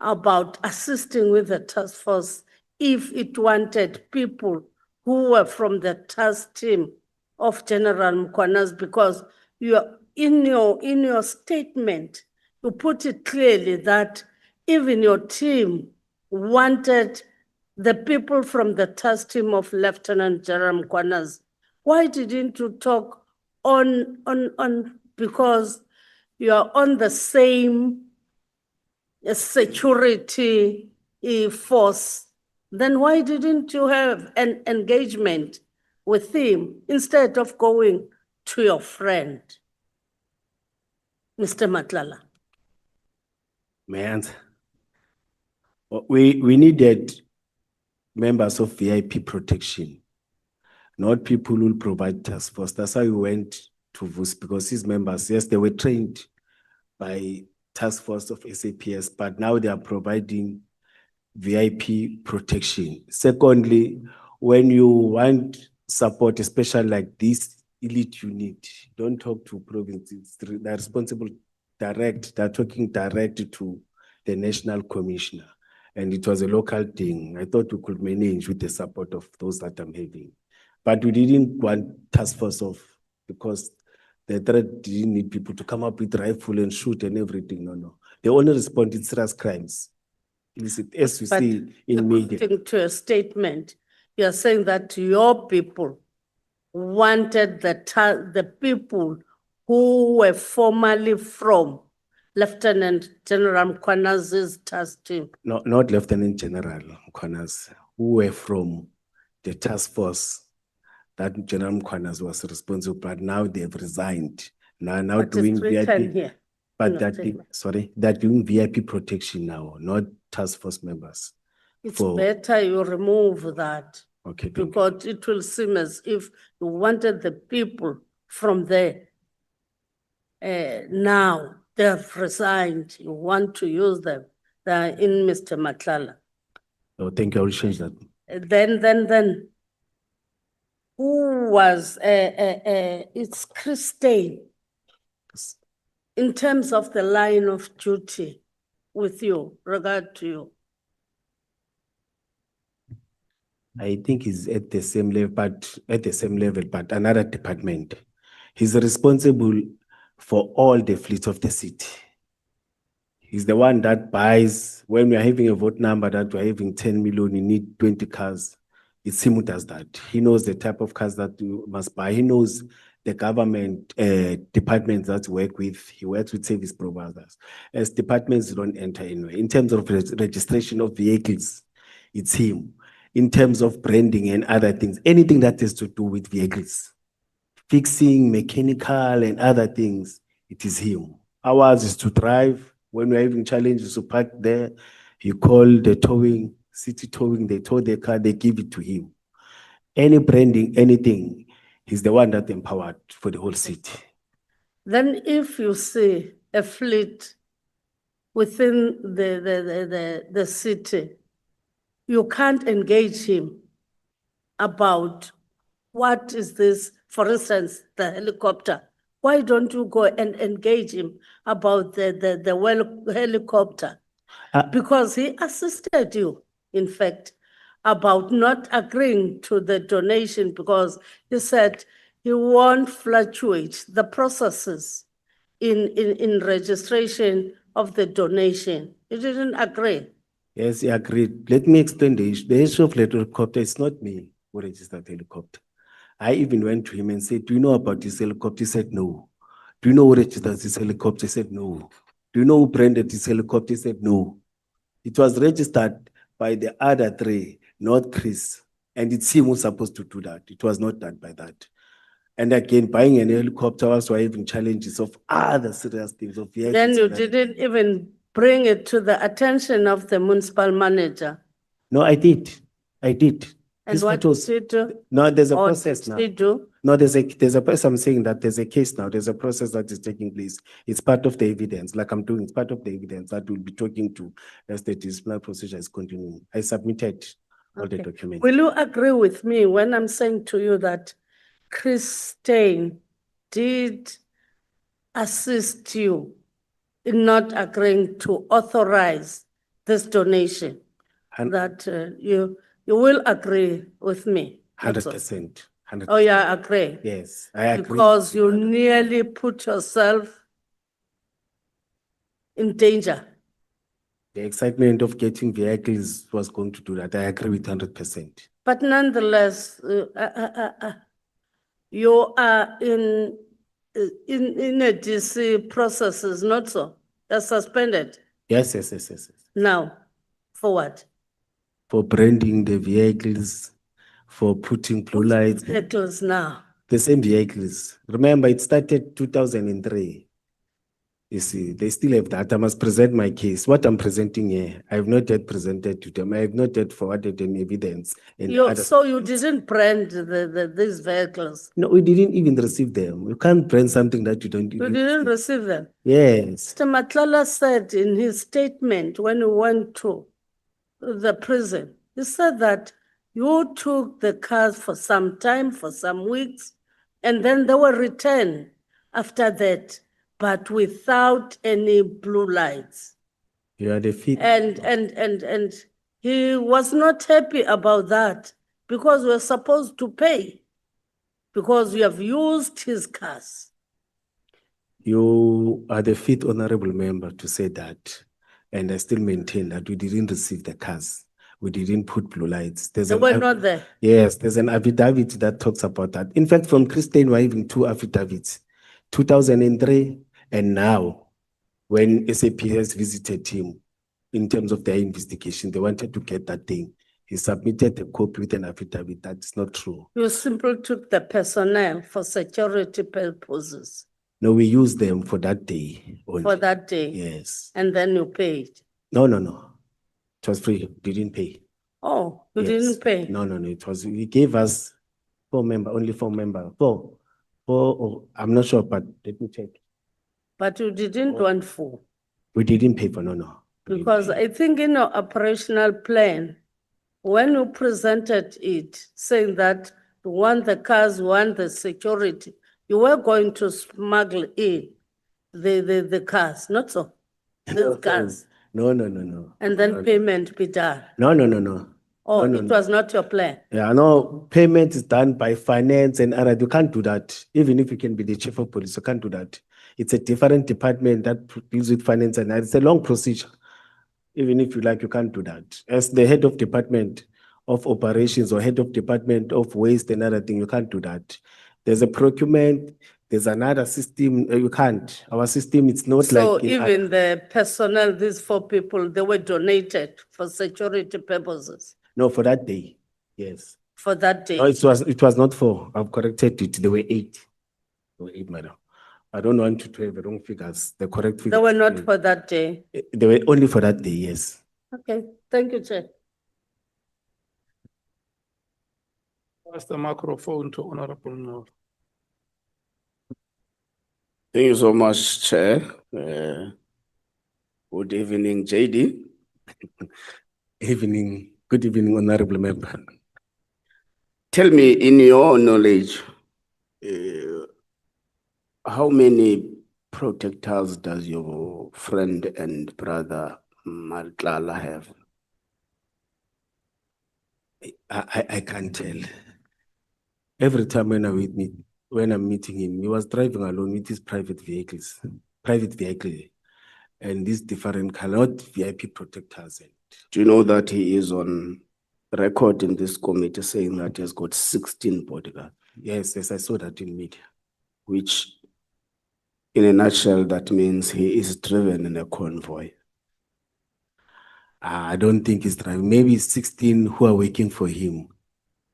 about assisting with the task force if it wanted people who were from the task team of General Mkhwanazi? Because in your statement, you put it clearly that even your team wanted the people from the task team of Lieutenant General Mkhwanazi. Why didn't you talk on because you are on the same security force? Then why didn't you have an engagement with him instead of going to your friend, Mr. Matlala? Man, we needed members of VIP protection, not people who will provide task force. That's how we went to VUS, because his members, yes, they were trained by task force of SAPS, but now they are providing VIP protection. Secondly, when you want support, especially like this elite unit, don't talk to provinces. They're responsible direct, they're talking direct to the national commissioner. And it was a local thing. I thought we could manage with the support of those that I'm having. But we didn't want task force off because the threat didn't need people to come up with rifle and shoot and everything. No. They only respond in serious crimes. As you see in media. According to a statement, you're saying that your people wanted the people who were formerly from Lieutenant General Mkhwanazi's task team. No, not Lieutenant General Mkhwanazi, who were from the task force that General Mkhwanazi was responsible, but now they've resigned. now What is doing written VIP. here? in But your that, statement? sorry, they're doing VIP protection now, not task force members. It's for- better you remove that Okay, thank you. because it will seem as if you wanted the people from there. Now they've resigned, you want to use them, they're in Mr. Matlala. Oh, thank you, I will change that. Then, who was, it's Christine. In terms of the line of duty with you, regard to you. I think he's at the same level, but another department. He's responsible for all the fleet of the city. He's the one that buys, when we're having a vote number that we're having 10 million, you need 20 cars. It's him who does that. He knows the type of cars that you must buy. He knows the government departments that work with. He works with service providers. As departments don't enter anywhere. In terms of registration of vehicles, it's him. In terms of branding and other things, anything that has to do with vehicles, fixing, mechanical and other things, it is him. Ours is to drive. When we're having challenges to park there, you call the towing, city towing, they tow the car, they give it to him. Any branding, anything, he's the one that empowered for the whole city. Then if you see a fleet within the city, you can't engage him about what is this, for instance, the helicopter. Why don't you go and engage him about the helicopter? Because he assisted you, in fact, about not agreeing to the donation because he said he won't fluctuate the processes in registration of the donation. He didn't agree. Yes, he agreed. Let me explain the issue. The issue of the helicopter is not me who registered the helicopter. I even went to him and said, do you know about this helicopter? He said, no. Do you know who registered this helicopter? He said, no. Do you know who branded this helicopter? He said, no. It was registered by the other three, not Chris. And it's him who's supposed to do that. It was not done by that. And again, buying an helicopter also having challenges of other serious things. Of Then you didn't even bring it to the attention of the municipal manager. No, I did. And These what photos- did he do? No, there's a Or process did now. he do? No, there's a process. I'm saying that there's a case now. There's a process that is taking place. It's part of the evidence, like I'm doing. It's part of the evidence that we'll be talking to as the disciplinary procedure is continuing. I submitted all the Okay. documents. Will you agree with me when I'm saying to you that Christine did assist you in not agreeing to authorize this donation? Hun- That you will agree with me? That's all. 100%. 100%. Oh, yeah, I agree. Yes, I agree. Because you nearly put yourself in danger. The excitement of getting vehicles was going to do that. I agree with 100%. But nonetheless, you are in a DC processes, not so? You're suspended Yes. now. For what? For branding the vehicles, for putting blue lights, Vehicles now. the same vehicles. Remember, it started 2003. You see, they still have that. I must present my case. What I'm presenting here, I have not yet presented to them. I have not yet forwarded any evidence. And So you didn't brand these vehicles? No, we didn't even receive them. You can't brand something that you don't. You didn't receive them? Yes. Mr. Matlala said in his statement when he went to the prison, he said that you took the cars for some time, for some weeks, and then they were returned after that, but without any blue lights. You are the fifth. And he was not happy about that because we're supposed to pay because we have used his cars. You are the fifth honorable member to say that. And I still maintain that we didn't receive the cars. We didn't put blue lights. They were not there. Yes, there's an affidavit that talks about that. In fact, from Christine, we're having two affidavits, 2003 and now, when SAP has visited him in terms of their investigation, they wanted to get that thing. He submitted a copy with an affidavit. That's not true. You simply took the personnel for security purposes. No, we use them for that day only. for that day? Yes. And then you paid? No, no, no. It was free. Didn't pay. Oh, you Yes. didn't pay? No, no, no. It was, he gave us only 4 members. I'm not sure, but let me check. But you didn't want full? We didn't pay for, no. We didn't Because pay. I think in your operational plan, when you presented it, saying that you want the cars, you want the security, you were going to smuggle in the cars, not so? The cars, No. and then payment be done. No. Oh, No, it no. was not your plan? Yeah, no, payment is done by finance and other. You can't do that. Even if you can be the chief of police, you can't do that. It's a different department that deals with finance and it's a long procedure. Even if you like, you can't do that. As the head of department of operations or head of department of waste and other thing, you can't do that. There's a procurement, there's another system, you can't. Our system, it's not So like. even the personnel, these 4 people, they were donated for security purposes No, for that day, yes. for that day? No, it was not 4. I've corrected it. There were 8. There were 8, madam. I don't want to have the wrong figures. The correct figures. They were not for that day? They were only for that day, yes. Okay, thank you, Chair. Pass the microphone to Honorable Noor. Thank you so much, Chair. Good evening, JD. Good evening, honorable member. Tell me, in your knowledge, how many protectors does your friend and brother Maltlala have? I can't tell. Every time when I'm meeting him, he was driving alone with his private vehicle, and these different colored VIP protectors. Do you know that he is on record in this committee saying that he has got 16 bodyguards? Yes, I saw that in media. Which, in a nutshell, that means he is driven in a convoy. I don't think he's driving. Maybe 16 who are working for him.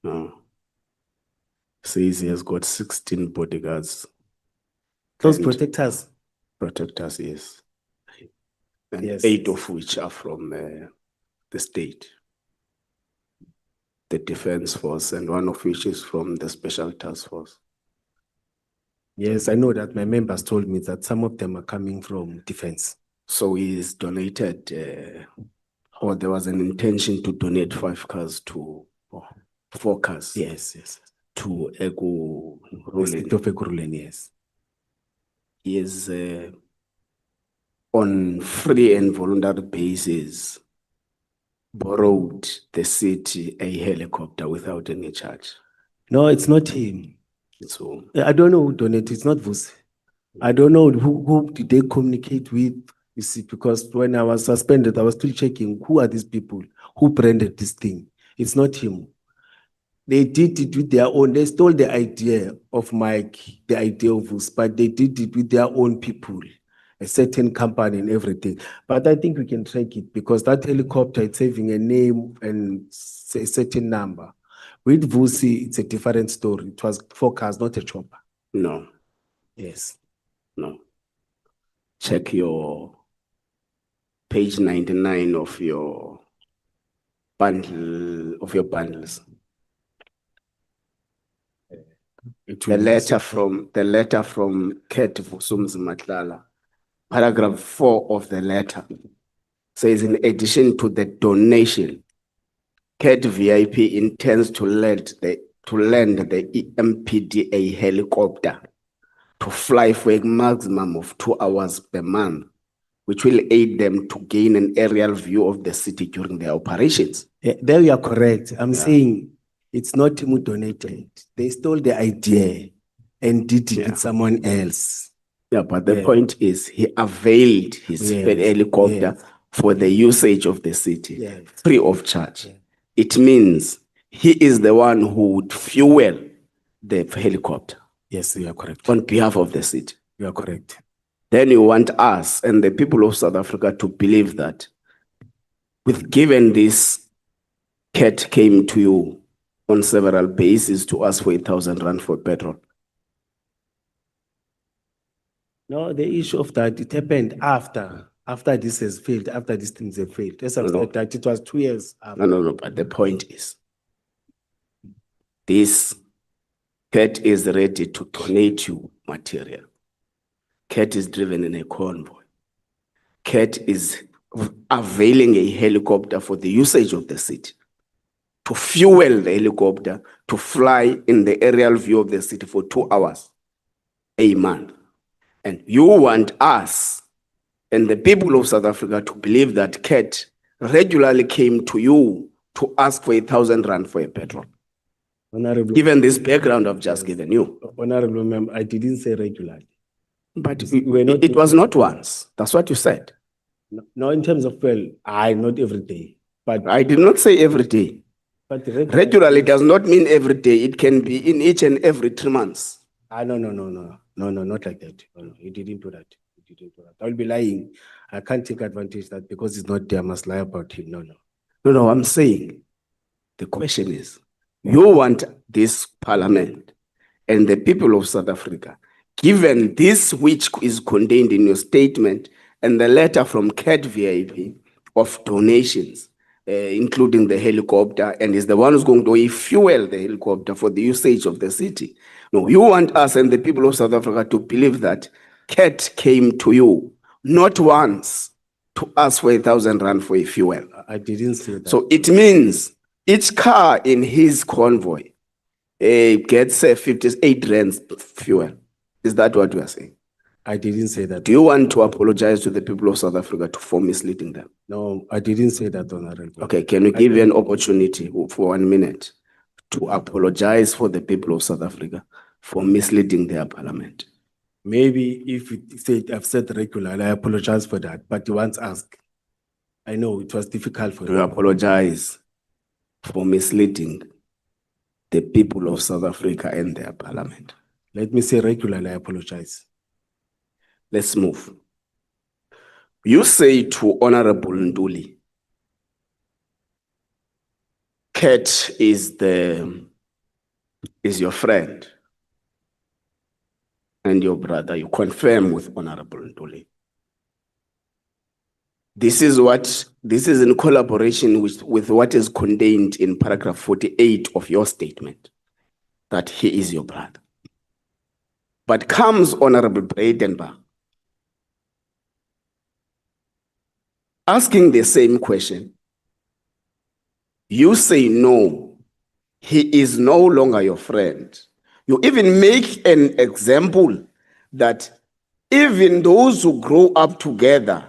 No. Says he has got 16 bodyguards. Those And protectors? Protectors, yes. And Yes. 8 of which are from the state, the defense force, and 1 of which is from the special task force. Yes, I know that my members told me that some of them are coming from defense. So he's donated, or there was an intention to donate 5 cars to 4 cars. Yes. To Egu The state of Ekurhuleni, yes. He is on free and voluntary basis borrowed the city a helicopter without any charge. No, it's not him. So I don't know who donated. It's not Vusi. I don't know who did they communicate with. You see, because when I was suspended, I was still checking who are these people who branded this thing. It's not him. They did it with their own. They stole the idea of Mike, the idea of Vusi, but they did it with their own people, a certain company and everything. But I think we can track it because that helicopter is having a name and a certain number. With Vusi, it's a different story. It was 4 cars, not a chopper. no, Yes. no. Check your page 99 of your bundle of your bundles. The letter from Ket Vusumzi Matlala, paragraph 4 of the letter says, in addition to the donation, Ket VIP intends to lend the EMPD a helicopter to fly for a maximum of 2 hours per month, which will aid them to gain an aerial view of the city during their operations. There you are correct. I'm saying it's not him who donated. They stole the idea and did it with someone else. Yeah, but the point is he availed his helicopter for the usage of the city, free of charge. It means he is the one who would fuel the helicopter. Yes, you are correct. On behalf of the city. You are correct. Then you want us and the people of South Africa to believe that with given this Ket came to you on several bases to ask for 1,000 rand for petrol. No, the issue of that, it happened after this has failed, after these things have failed. As I've No. said, that it was 2 years. No, but the point is, this CAT is ready to donate you material. CAT is driven in a convoy. CAT is availing a helicopter for the usage of the city, to fuel the helicopter, to fly in the aerial view of the city for 2 hours a month. And you want us and the people of South Africa to believe that CAT regularly came to you to ask for 1,000 rand for a petrol. Honorable, Given this background I've just given you. Honorable Member, I didn't say regularly. But We're not- it was not once. That's what you said. No, in terms of, well, not every day, but. I did not say every day. But Regularly does not mean every day. It can be in each and every 3 months. No, not like that. No, you didn't do that. You didn't do that. I'll be lying. I can't take advantage of that because it's not there. I must lie about him. No, I'm saying the question is, you want this parliament and the people of South Africa, given this which is contained in your statement and the letter from CAT VIP of donations, including the helicopter, and is the one who's going to fuel the helicopter for the usage of the city. No, you want us and the people of South Africa to believe that CAT came to you, not once, to ask for 1,000 rand for a fuel. I didn't say that. So it means each car in his convoy gets 58 rands fuel. Is that what you are saying? I didn't say that. Do you want to apologize to the people of South Africa for misleading them? No, I didn't say that, Honorable. Okay, can we give you an opportunity for 1 minute to apologize for the people of South Africa for misleading their parliament? Maybe if I've said regularly, I apologize for that. But you once asked, I know it was difficult for Do you apologize for misleading the people of South Africa and their parliament? Let me say regularly, I apologize. Let's move. You say to Honorable Nduli, CAT is your friend and your brother. You confirm with Honorable Nduli. This is in collaboration with what is contained in paragraph 48 of your statement, that he is your brother. But comes Honorable Breitenbach asking the same question. You say no, he is no longer your friend. You even make an example that even those who grow up together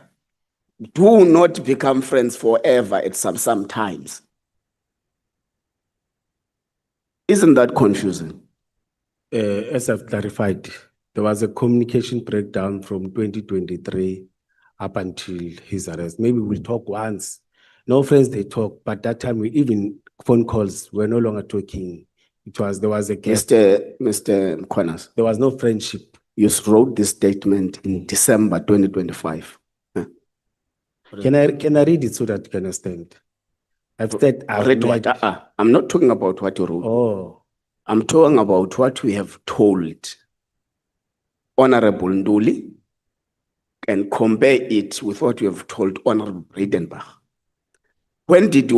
do not become friends forever at some times. Isn't that confusing? As I've clarified, there was a communication breakdown from 2023 up until his arrest. Maybe we'll talk once. No friends, they talk, but that time we even phone calls, we're no longer talking. There was a gap. Mr. Mkhwanazi, There was no friendship. you wrote this statement in December 2025. Can I read it so that you can understand? I've said Read what? I'm not talking about what you wrote. Oh, I'm talking about what we have told Honorable Nduli and compare it with what we have told Honorable Breitenbach. When did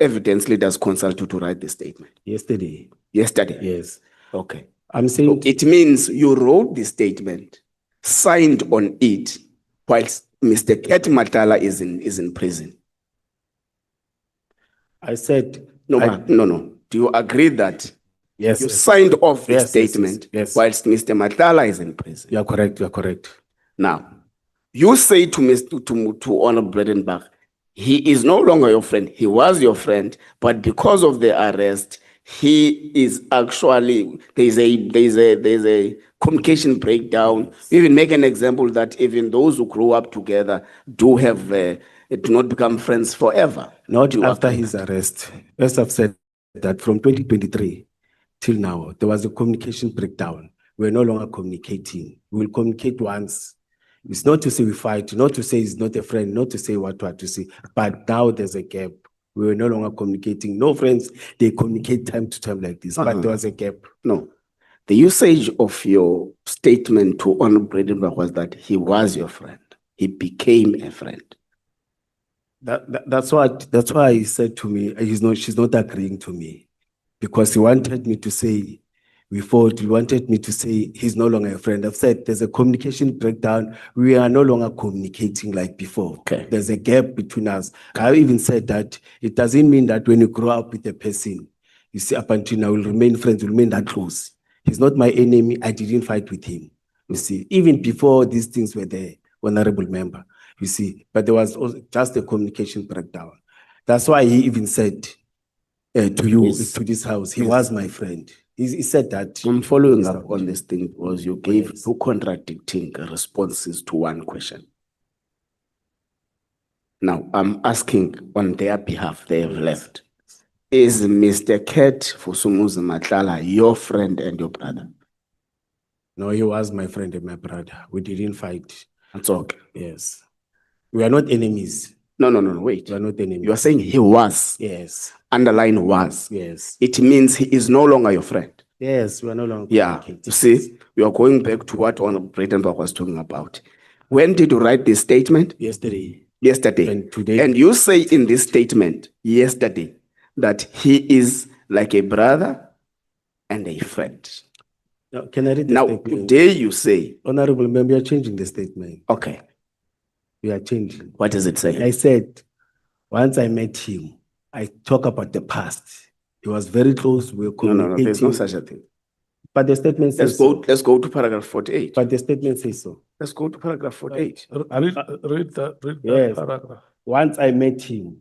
evidence leaders consult you to write the statement? yesterday. Yesterday? Yes. Okay. I'm saying So it means you wrote the statement, signed on it, whilst Mr. Ket Matala is in prison. I said No. Do you agree that yes. you signed off the Yes, statement yes. whilst Mr. Matala is in prison? You are correct. You are correct. Now, you say to Honorable Breitenbach, he is no longer your friend. He was your friend, but because of the arrest, he is actually there's a communication breakdown. We even make an example that even those who grow up together do not become friends forever. Not after his arrest. As I've said, that from 2023 till now, there was a communication breakdown. We're no longer communicating. We'll communicate once. It's not to say we fight, not to say he's not a friend, not to say what to say, but now there's a gap. We were no longer communicating. No friends, they communicate time to time like this, but there was a gap. No. The usage of your statement to Honorable Bredenbach was that he was your friend. He became a friend. That's why he said to me, she's not agreeing to me. Because he wanted me to say, he wanted me to say he's no longer a friend. I've said there's a communication breakdown. We are no longer communicating like before. Okay. There's a gap between us. I even said that it doesn't mean that when you grow up with a person, you see, up until now, we'll remain friends, we'll remain that close. He's not my enemy. I didn't fight with him. You see, even before these things were there, honorable member, you see, but there was also just a communication breakdown. That's why he even said to you, Yes. to this house, he Yes. was my friend. He said that. I'm following up on this thing because you gave two contradicting responses to one question. Now, I'm asking on their behalf, they have left. Is Mr. Ket Fusumuzi Matlala your friend and your brother? No, he was my friend and my brother. We didn't fight. That's okay. Yes. We are not enemies. No, wait. We are not enemies. You are saying he was. Yes. Underline was. Yes. It means he is no longer your friend. Yes, we are no longer. Yeah. You see, we are going back to what Honorable Bredenbach was talking about. When did you write this statement? Yesterday. Yesterday. And today. And you say in this statement yesterday that he is like a brother and a friend. Now, can I read the Now, statement? today you say, Honorable member, you are changing the statement. okay, We are changing. what does it say? I said, once I met him, I talk about the past. He was very close. We were No, communicating. there's no such a thing. But the statement says Let's go to paragraph 48. But the statement says so. Let's go to paragraph 48. Read that Yes. paragraph. Once I met him,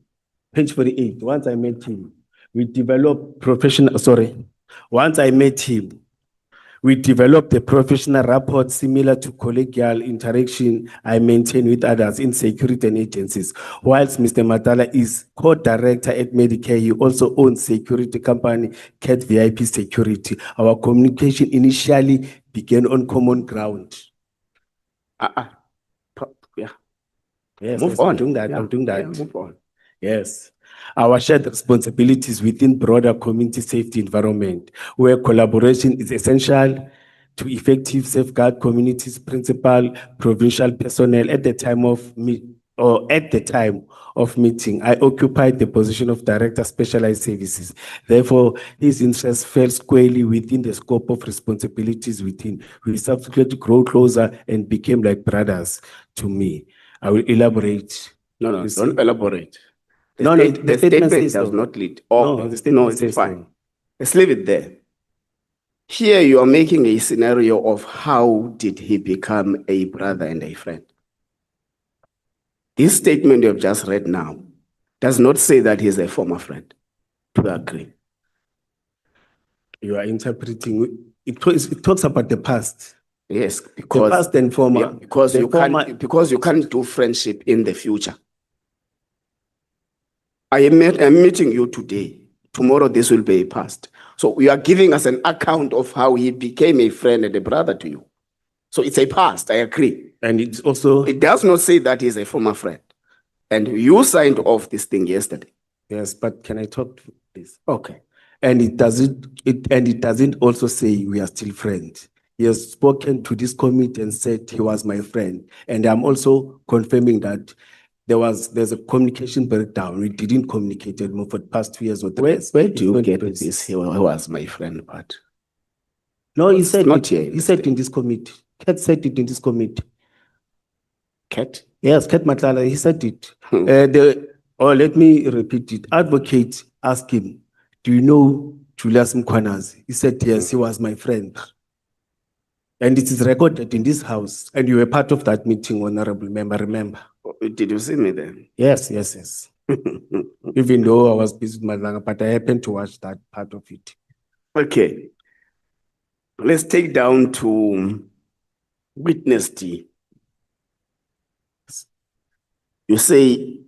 page 48, once I met him, once I met him, we developed a professional rapport similar to collegial interaction I maintain with others in security and agencies. Whilst Mr. Matala is co-director at Medicare, he also owns security company, CAT VIP Security. Our communication initially began on common ground. Yeah. Yes, Move yes, on. I'm doing that. Yeah, I'm doing that. yeah, move on. Yes. Our shared responsibilities within broader community safety environment, where collaboration is essential to effective safeguard communities, principal provincial personnel at the time of meeting, I occupied the position of Director Specialized Services. Therefore, his interests fell squarely within the scope of responsibilities within. We subsequently grew closer and became like brothers to me. I will elaborate. No, You see? don't elaborate. The The statement says does so. not lead. No, the statement it's says fine. so. Let's leave it there. Here you are making a scenario of how did he become a brother and a friend. This statement you have just read now does not say that he's a former friend. Do you agree? You are interpreting. It talks about the past. Yes, The because past and former. yeah, because the you can't do friendship in the future. I'm meeting you today. Tomorrow this will be a past. So you are giving us an account of how he became a friend and a brother to you. So it's a past, I agree. And it's also. It does not say that he's a former friend. And you signed off this thing yesterday. Yes, but can I talk to this? Okay. And it doesn't also say we are still friends. He has spoken to this committee and said he was my friend. And I'm also confirming that there's a communication breakdown. We didn't communicate anymore for the past 2 years or 3 years. Where do you It's get not- this? He was my friend, but No, he said not it. here in He the said state. in this committee. Kat said it in this committee. Cat? Yes, Kat Matlala, he said it. Hmm. Let me repeat it. Advocate asked him, do you know Julius Mkhwanazi? He said, yes, he was my friend. And it is recorded in this house. And you were part of that meeting, honorable member, remember? Did you see me then? Yes. Even though I was busy with Malanga, but I happened to watch that part of it. Okay. Let's take down to witness D. You say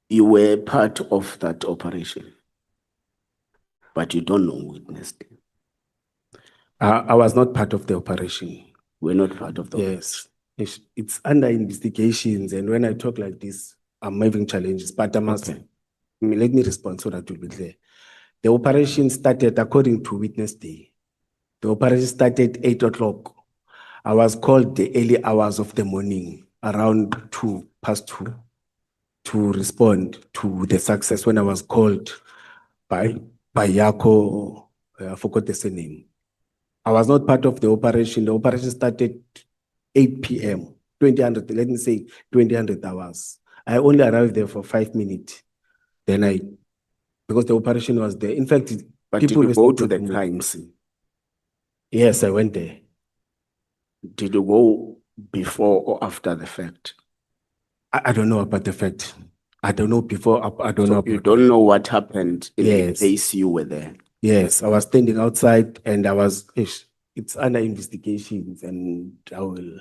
you were part of that operation, but you don't know witness D. I was not part of the operation. We're not part of the Yes. It's under investigations. And when I talk like this, I'm having challenges. But I must, Okay. let me respond so that will be clear. The operation started according to witness day. The operation started 8 o'clock. I was called the early hours of the morning, around 2:02, to respond to the success when I was called by Yako, I forgot the surname. I was not part of the operation. The operation started 8 p.m., 2000, let me say 2000 hours. I only arrived there for 5 minutes. Then because the operation was there. In fact, But did people you go to respected the me. crime scene? Yes, I went there. Did you go before or after the fact? I don't know about the fact. I don't know before, I don't know So you about don't know what happened in Yes. case you were there. Yes, I was standing outside and I was, it's under investigations and I will,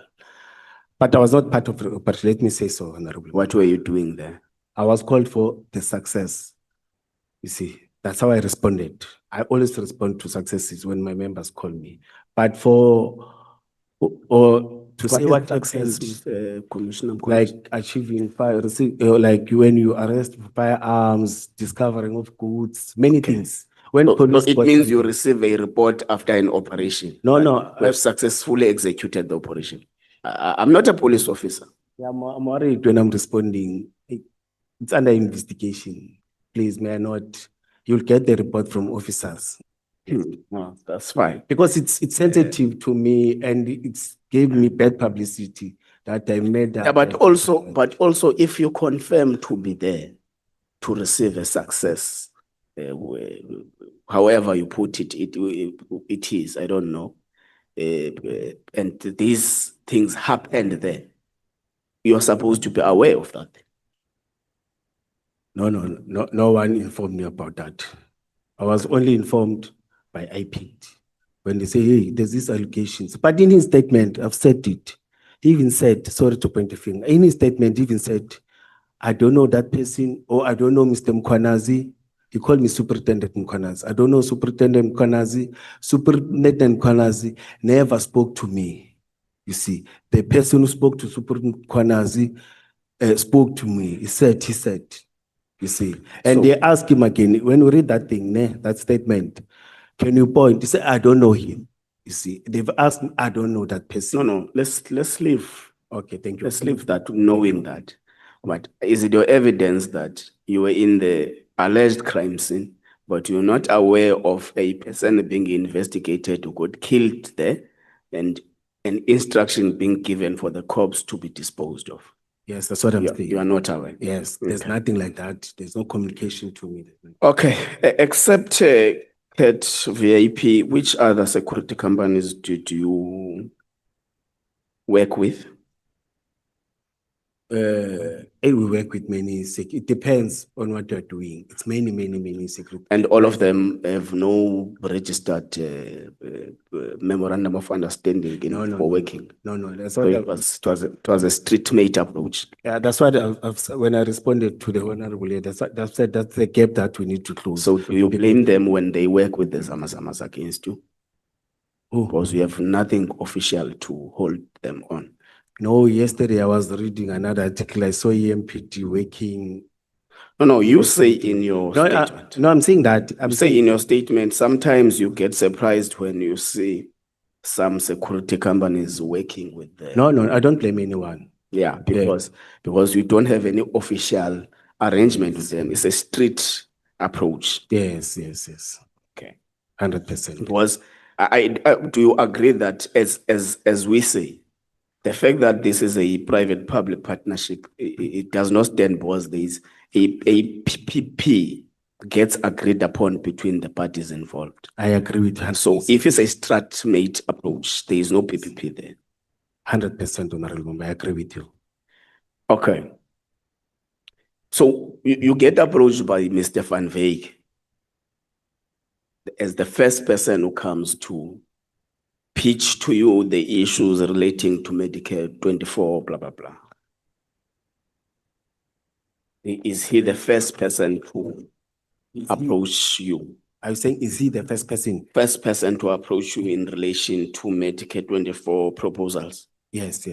but I was not part of the operation. Let me say so, Honorable. What were you doing there? I was called for the success. You see, that's how I responded. I always respond to successes when my members call me. But or to say what success, happened, Commissioner Mkhwanazi? like achieving fire, like when you arrest for firearms, discovering of goods, many things. When So police it got means you something- receive a report after an operation. No, that no, you have successfully executed the operation. I'm not a police officer. Yeah, I'm worried when I'm responding. It's under investigation. Please, may I not? You'll get the report from officers. No, that's fine. Because it's sensitive to me and it's gave me bad publicity that I made that. Yeah, but also if you confirm to be there to receive a success, however you put it, it is, I don't know. And these things happened there. You're supposed to be aware of that. No one informed me about that. I was only informed by IPT when they say, hey, there's these allegations. But in his statement, I've said it. He even said, sorry to point the finger, in his statement, he even said, I don't know that person, or I don't know Mr. Mkhwanazi. He called me Superintendent Mkhwanazi. I don't know Superintendent Mkhwanazi. Superintendent Mkhwanazi never spoke to me. You see, the person who spoke to Superintendent Mkhwanazi spoke to me. He said, you see. And they asked him again, when we read that thing, that statement, can you point? He said, I don't know him. You see, they've asked me, I don't know that person. No, let's leave. Okay, thank you. Let's leave that knowing that. But is it your evidence that you were in the alleged crime scene, but you're not aware of a person being investigated who got killed there and an instruction being given for the corpse to be disposed of? Yes, that's what I'm saying. You are not aware. Yes, there's Okay. nothing like that. There's no communication to me. Okay, except CAT VIP, which other security companies do you work with? We work with many, it depends on what you're doing. It's many security. And all of them have no registered memorandum of understanding for working. No, that's So what it was a street-mate approach. Yeah, that's what when I responded to the honorable leader, that's the gap that we need to close. So do you blame them when they work with the Zamazamas against you? Who? Because you have nothing official to hold them on. No, yesterday I was reading another article. I saw EMPD working. No, you say in your statement. No, I'm saying that. You say in your statement, sometimes you get surprised when you see some security companies working with them. No, I don't blame anyone. Yeah, because you don't have any official arrangement with them. It's a street approach. Yes. Okay. 100%. Because do you agree that as we say, the fact that this is a private-public partnership, it does not stand because there is a PPP gets agreed upon between the parties involved. I agree with you. So if it's a strat-mate approach, there is no PPP there. 100%, Honorable, I agree with you. Okay. So you get approached by Mr. Van Veek as the first person who comes to pitch to you the issues relating to Medicare 24, blah, blah, blah. Is he the first person to approach you? Are you saying, is he the first person? First person to approach you in relation to Medicare 24 proposals? Yes.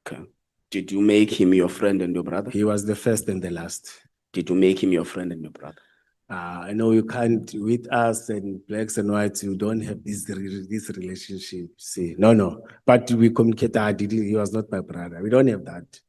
Okay. Did you make him your friend and your brother? He was the first and the last. Did you make him your friend and your brother? I know you can't, with us and blacks and whites, you don't have this relationship. See, no. But we communicate. He was not my brother. We don't have that.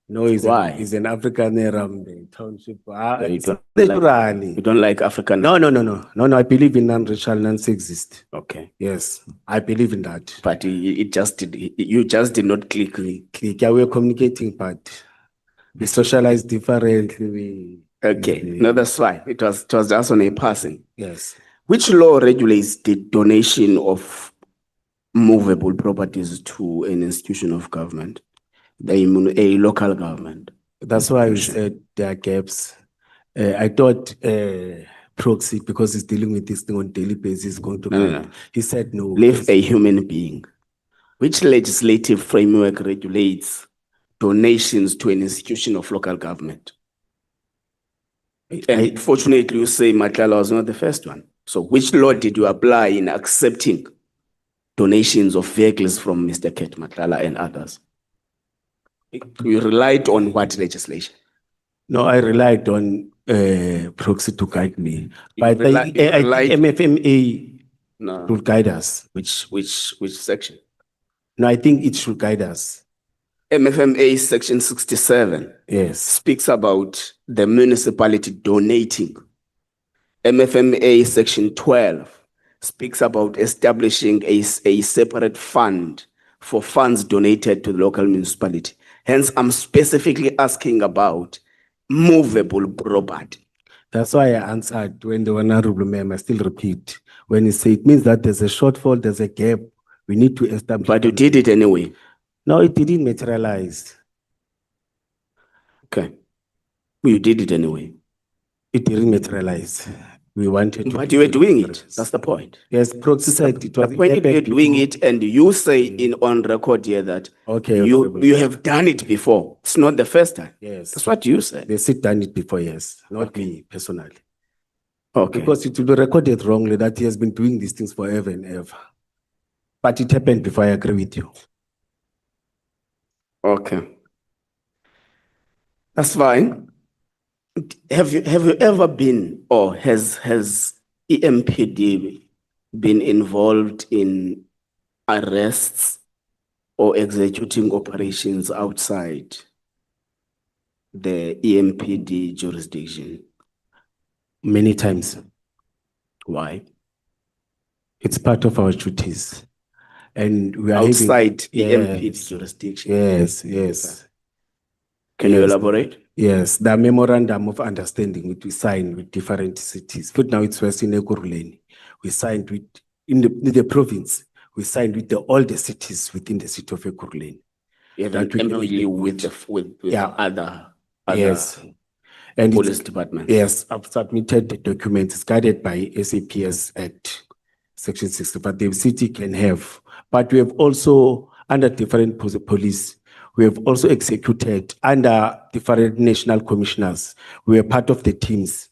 No, Why? he's an African around the township. You It's don't naturally. You don't like African? No. I believe in non-racial, non-sexist. Okay. Yes, I believe in that. But you just did not click. Yeah, we're communicating, but we socialize differently. Okay, no, that's fine. It was just on a passing. Yes. Which law regulates the donation of movable properties to an institution of government, a local government? That's why we said there are gaps. I thought proxy, because he's dealing with this thing on daily basis, going to. No. He said no. Leave a human being. Which legislative framework regulates donations to an institution of local government? And fortunately, you say Matlala was not the first one. So which law did you apply in accepting donations of vehicles from Mr. Ket Matlala and others? You relied on what legislation? No, I relied on proxy to guide me. You But relied- I you relied- think MFMA No. should guide us. Which section? No, I think it should guide us. MFMA section 67 Yes. speaks about the municipality donating. MFMA section 12 speaks about establishing a separate fund for funds donated to the local municipality. Hence, I'm specifically asking about movable property. That's why I answered when the honorable member, I still repeat, when he said it means that there's a shortfall, there's a gap, we need to establish. But you did it anyway. No, it didn't materialize. Okay. You did it anyway. It didn't materialize. We wanted to. But you were doing it. That's the point. Yes, proxy said it was. The point you're doing it, and you say in on record here that Okay. you have done it before. It's not the first time. Yes. That's what you said. They said done it before, yes, not me personally. Okay. Because it will be recorded wrongly that he has been doing these things forever and ever. But it happened before, I agree with you. Okay. That's fine. Have you ever been, or has EMPD been involved in arrests or executing operations outside the EMPD jurisdiction? Many times. Why? It's part of our duties. And we are Outside having, EMPD jurisdiction? Yes. Can you elaborate? Yes, the memorandum of understanding which we signed with different cities. But now it's Western Ekurhuleni. We signed with, in the province, we signed with all the cities within the city of Ekurhuleni. You have an MOU with other Yes. And police departments? Yes, I've submitted the documents. It's guided by SAPS Act, Section 60, but the city can have. But we have also, under different police, we have also executed under different national commissioners. We are part of the teams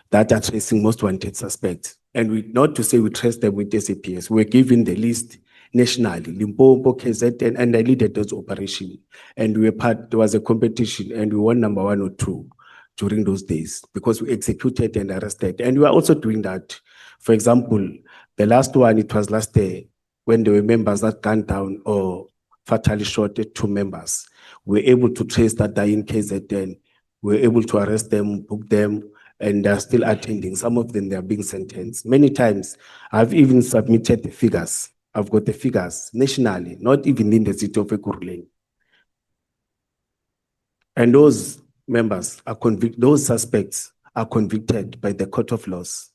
that are tracing most wanted suspects. And we, not to say we trace them with SAPS, we're given the list nationally, Limpopo, KZN, and I leaded those operations. And we were part, there was a competition and we won number 1 or 2 during those days because we executed and arrested. And we are also doing that. For example, the last one, it was last day when there were members that gunned down or fatally shot 2 members. We were able to trace that they in KZN. We were able to arrest them, book them, and they're still attending. Some of them, they are being sentenced. Many times, I've even submitted the figures. I've got the figures nationally, not even in the city of Ekurhuleni. And those members are convicted, those suspects are convicted by the court of laws.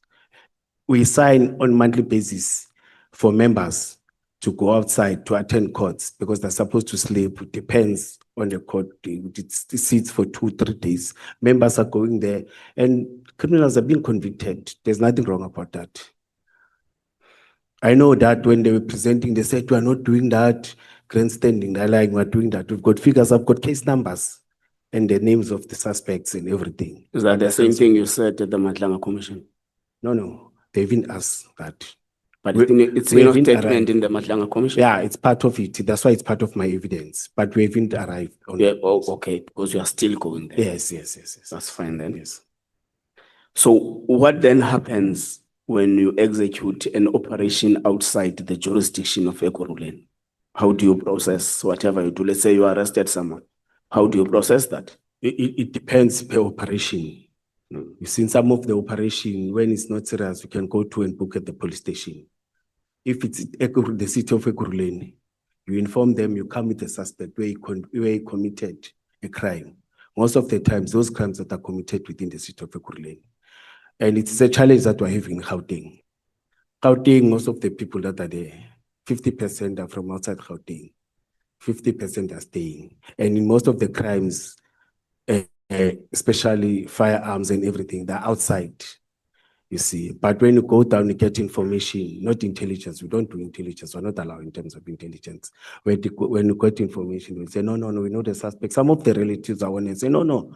We sign on monthly basis for members to go outside to attend courts because they're supposed to sleep. It depends on the court. It sits for 2-3 days. Members are going there and criminals are being convicted. There's nothing wrong about that. I know that when they were presenting, they said, we are not doing that, grandstanding, they're lying, we're doing that. We've got figures, I've got case numbers and the names of the suspects and everything. Is that the same thing you said at the Matlanga Commission? No, they even asked that. But it's in a statement in the Matlanga Commission? Yeah, it's part of it. That's why it's part of my evidence. But we haven't arrived on it. Okay, because you are still going there. Yes. That's fine then. Yes. So what then happens when you execute an operation outside the jurisdiction of Ekurhuleni? How do you process whatever you do? Let's say you arrested someone. How do you process that? It depends per operation. You've seen some of the operation, when it's not serious, you can go to and book at the police station. If it's the city of Ekurhuleni, you inform them, you come with a suspect where he committed a crime. Most of the times, those crimes that are committed within the city of Ekurhuleni. And it's a challenge that we're having in Gauteng. Gauteng, most of the people that are there, 50% are from outside Gauteng, 50% are staying. And in most of the crimes, especially firearms and everything, they're outside, you see. But when you go down, you get information, not intelligence. We don't do intelligence. We're not allowed in terms of intelligence. When you get information, we say, no, we know the suspect. Some of the relatives are on and say, no,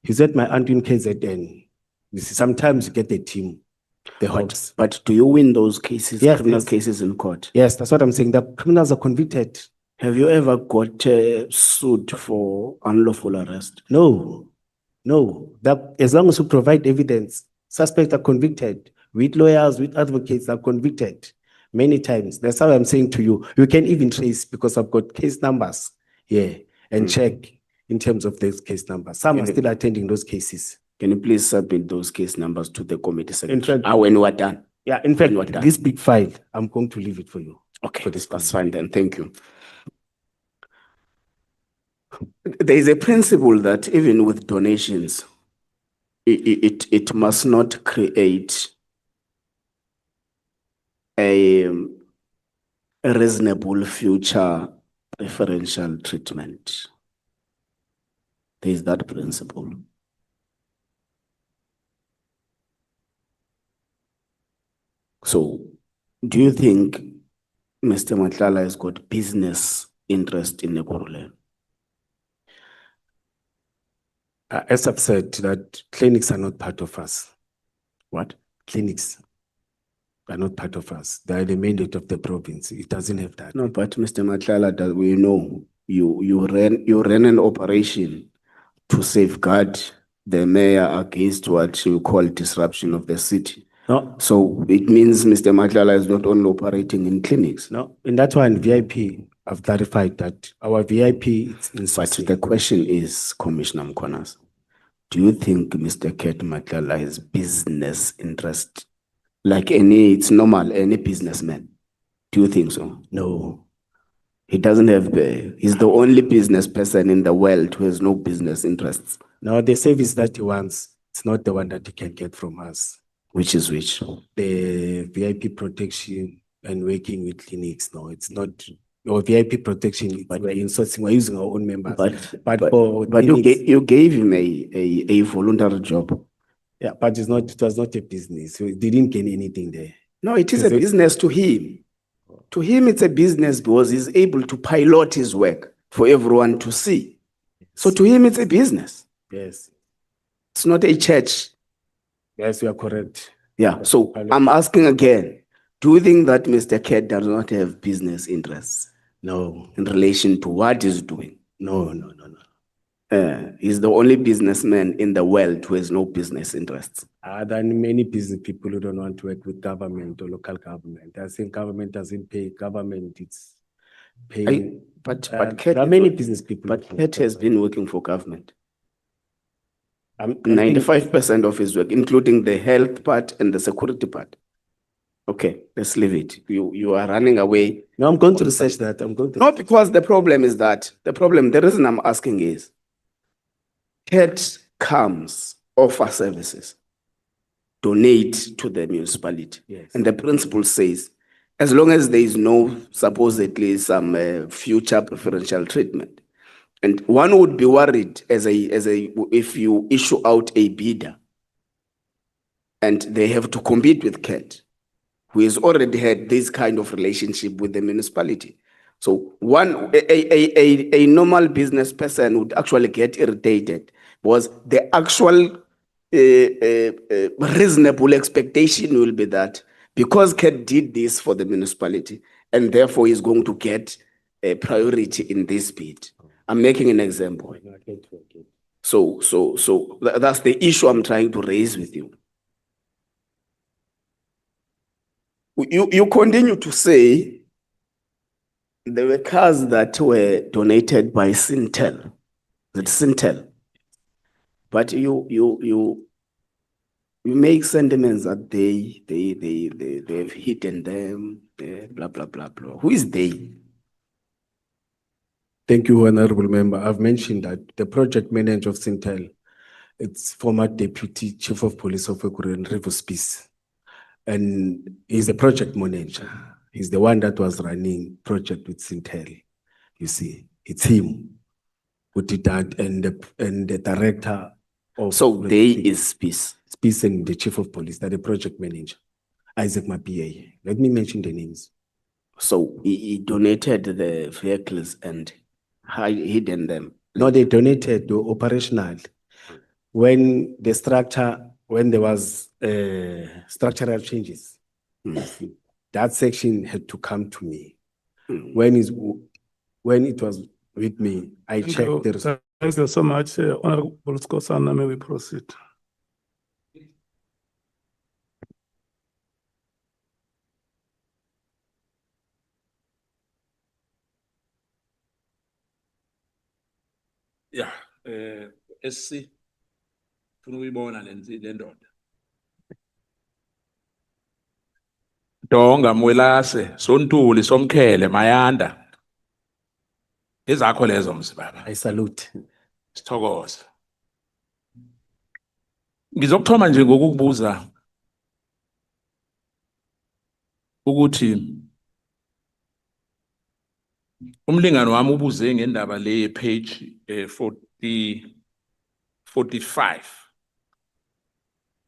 he's at my aunt in KZN. You see, sometimes you get a team, the Hawks. But do you win those cases, Yes, criminal yes. cases in court? Yes, that's what I'm saying. The criminals are convicted. Have you ever got sued for unlawful arrest? No. That as long as you provide evidence, suspects are convicted. With lawyers, with advocates, are convicted many times. That's how I'm saying to you. You can even trace because I've got case numbers here and check in terms of those case numbers. Some are still attending those cases. Can you please submit those case numbers to the committee secretary? In fact, when we're done. Yeah, in fact, When we're done. this big file, I'm going to leave it for you. Okay, for this that's fine then. Thank you. There is a principle that even with donations, it must not create a reasonable future preferential treatment. There is that principle. So, do you think Mr. Matlala has got business interest in Ekurhuleni? As I've said, that clinics are not part of us. What? Clinics are not part of us. They are the mandate of the province. It doesn't have that. No, but Mr. Matlala, that we know you ran an operation to safeguard the mayor against what you call disruption of the city. No, So it means Mr. Matlala is not only operating in clinics. no. In that one, VIP, I've clarified that our VIP is in But sourcing. the question is, Commissioner Mkhwanazi, do you think Mr. Ket Matlala has business interest? Like it's normal, any businessman. Do you think so? No. He doesn't have, he's the only business person in the world who has no business interests. No, the service that he wants, it's not the one that he can get from us. Which is which? The VIP protection and working with clinics. No, it's not. Or VIP protection, but we're insourcing, we're using our own members. But for clinics, you gave him a voluntary job. yeah, but it was not a business. So he didn't gain anything there. No, it is a business to him. To him, it's a business because he's able to pilot his work for everyone to see. So to him, it's a business. Yes. It's not a church. Yes, you are correct. Yeah. So I'm asking again, do you think that Mr. Ket does not have business interests No, in relation to what he's doing? no. He's the only businessman in the world who has no business interests. There are many business people who don't want to work with government or local government. I think government doesn't pay. Government, it's paying. But There are many business people. But Ket has been working for government. I'm 95% of his work, including the health part and the security part. Okay, let's leave it. You are running away. No, I'm going to research that. Not because the problem is that. The reason I'm asking is, Ket comes, offer services, donate to the municipality. Yes. And the principle says, as long as there is no supposedly some future preferential treatment, and one would be worried if you issue out a bidder and they have to compete with Ket, who has already had this kind of relationship with the municipality. So a normal business person would actually get irritated because the actual reasonable expectation will be that because Ket did this for the municipality and therefore is going to get a priority in this bid. I'm making an example. So that's the issue I'm trying to raise with you. You continue to say there were cars that were donated by Sintel, but you make sentiments that they've hidden them, blah, blah, blah, blah. Who is they? Thank you, Honorable Member. I've mentioned that the project manager of Sintel, it's former Deputy Chief of Police of Ekurhuleni Rivers Peace. And he's a project manager. He's the one that was running project with Sintel. You see, it's him who did that, and the director of. So they is Peace. Peace and the chief of police, that the project manager, Isaac Mapia. Let me mention the names. So he donated the vehicles and hidden them. No, they donated to operational. When there was structural changes, that section had to come to me. When it was with me, I checked the. Thank you so much, Honorable Skosana. May we proceed? Yeah, SC, funa uyibona le ndoda. Donga Mwelase, Sontuli, Somkhele, Mayanda. Ezakho lezo msibaba. I salute. Sithokoza. Ngizokuthoma nje ngokukubuza ukuthi umlingano wami ubuze ngendaba le page 45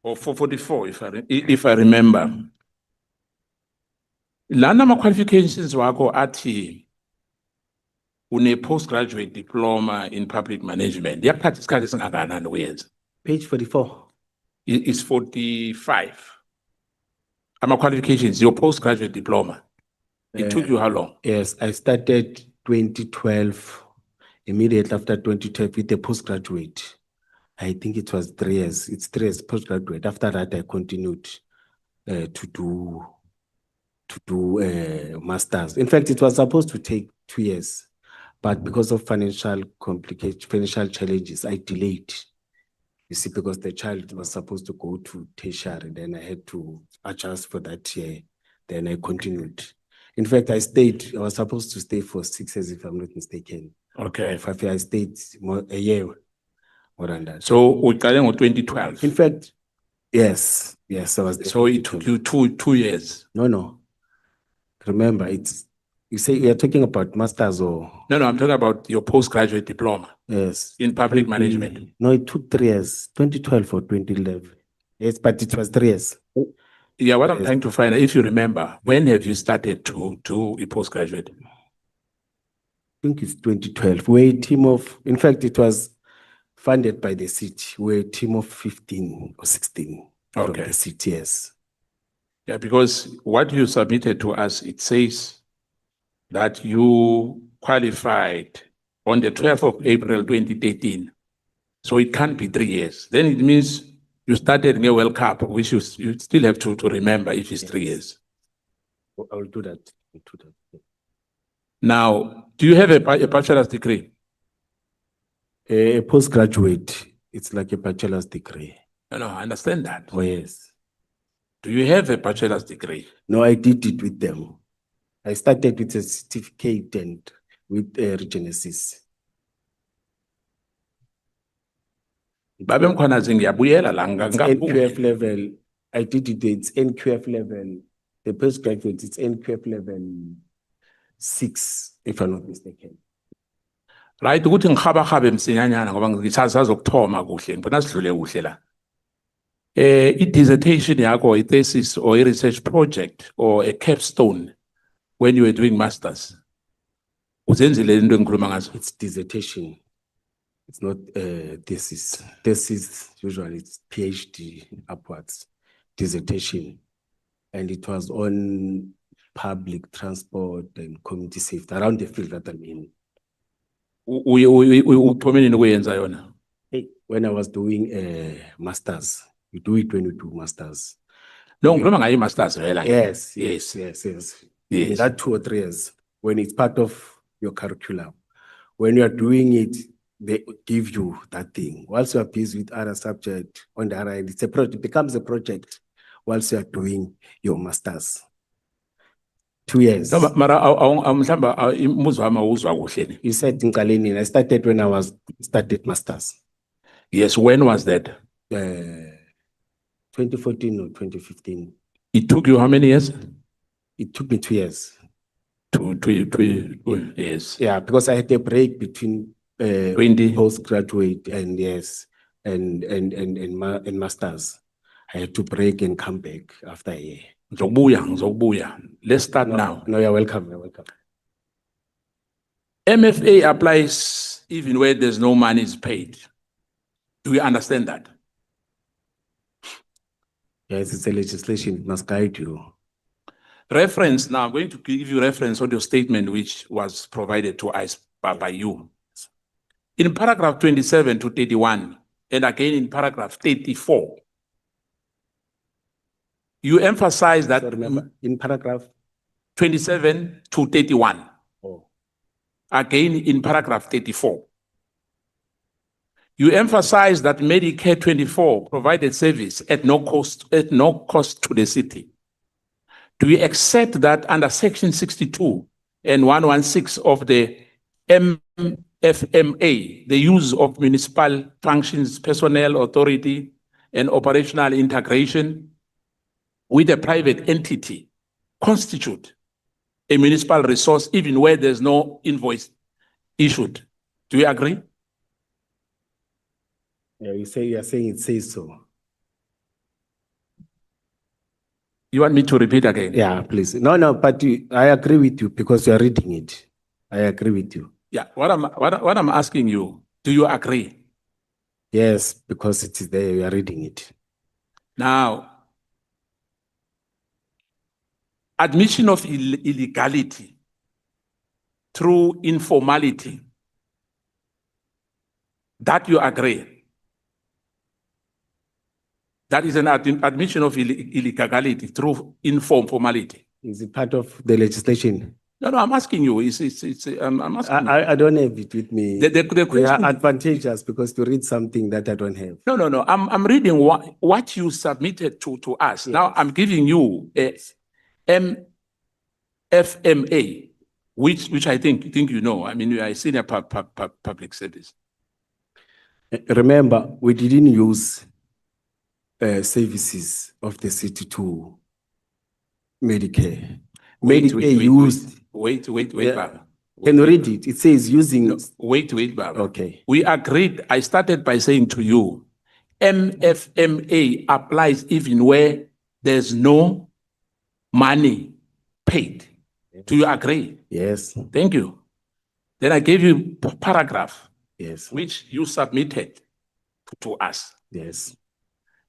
or 444 if I remember. Lana ama qualifications wakho athi une postgraduate diploma in public management. Yakuthatha isikhathi esingakanani ukuyenza? Page 44. It's 45. Ama qualifications, your postgraduate diploma. It took you how long? Yes, I started 2012. Immediately after 2012 with the postgraduate. I think it was 3 years. It's 3 years postgraduate. After that, I continued to do masters. In fact, it was supposed to take 2 years, but because of financial challenges, I delayed. You see, because the child was supposed to go to tertiary, then I had to adjust for that year. Then I continued. In fact, I was supposed to stay for 6 years, if I'm not mistaken. Okay. 5 years, I stayed a year more than that. So we started in 2012. In fact, yes, I was there. So it took you two years. No. Remember, you say you're talking about masters or? No, I'm talking about your postgraduate diploma. Yes. In public management. No, it took 3 years, 2012 or 2011. Yes, but it was 3 years. Yeah, what I'm trying to find out, if you remember, when have you started to do a postgraduate? I think it's 2012. We're a team of, in fact, it was funded by the city. We're a team of 15 or 16 from the city, yes. Yeah, because what you submitted to us, it says that you qualified on the 12th of April, 2013. So it can't be 3 years. Then it means you started in a World Cup, which you still have to remember if it's 3 years. I will do that. Now, do you have a bachelor's degree? A postgraduate, it's like a bachelor's degree. No, I understand that. Oh, yes. Do you have a bachelor's degree? No, I did it with them. I started with a certificate and with Regenesis. Babe Mkhwanazi ngiyabuyela la NQF level. I did it. It's NQF level. The postgraduate, it's NQF level 6, if I'm not mistaken. Right, ukuthi ngihabahabe msinyanyana ngoba ngisazokuthoma kuhle ngibona sidlule kuhle la. I-dissertation yakho, i-thesis or a research project or a capstone when you were doing masters. Uzenzile into engikhuluma ngazo? It's dissertation. It's not thesis. Thesis usually it's PhD upwards. Dissertation. And it was on public transport and community safety around the field that I'm in. When I was doing masters, you do it when you do masters. No, ngikhuluma ngayo i-masters vela. Yes, Yes. yes, yes. Yes. In that 2 or 3 years, when it's part of your curriculum, when you are doing it, they give you that thing. Whilst you are busy with other subject on the other end, it's a project, becomes a project whilst you are doing your masters. 2 years. No, mara mhlamba umuzwa wami awuzwa kuhle ni. You said in Kalinin, I started when I was started masters. Yes, when was that? 2014 or 2015. It took you how many years? It took me 2 years. Yes. Yeah, because I had a break between 20. postgraduate and yes, and masters. I had to break and come back after a year. Ngizokubuya. Let's start now. No, you're welcome. You're welcome. MFA applies even where there's no money is paid. Do you understand that? Yes, it's a legislation. It must guide you. Reference, now I'm going to give you reference on your statement which was provided to us by you. In paragraph 27 to 31, and again in paragraph 34, you emphasize that So remember, in paragraph 27 to 31. Oh. Again in paragraph 34. You emphasize that Medicare 24 provided service at no cost to the city. Do you accept that under section 62 and 116 of the MFMA, the use of municipal functions, personnel, authority, and operational integration with a private entity constitute a municipal resource even where there's no invoice issued? Do you agree? Yeah, you are saying it says so. You want me to repeat again? Yeah, please. No, but I agree with you because you are reading it. I agree with you. Yeah, what I'm asking you, do you agree? Yes, because it is there, you are reading it. Now, admission of illegality through informality, that you agree? That is an admission of illegality through informality. Is it part of the legislation? No, I'm asking you. I'm asking you. I don't have it with me. The They question. are advantageous because to read something that I don't have. No. I'm reading what you submitted to us. Yes. Now I'm giving you a MFMA, which I think you know. I mean, you are a senior public service. Remember, we didn't use services of the city to Medicare. Medicare used. Wait, Yeah. Baba. Can you read it? It says using. No, wait, Baba. Okay. We agreed. I started by saying to you, MFMA applies even where there's no money paid. Do you agree? Yes. Thank you. Then I gave you paragraph, Yes. which you submitted to us. Yes.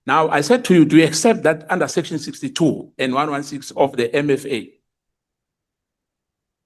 Now, I said to you, do you accept that under section 62 and 116 of the MFA,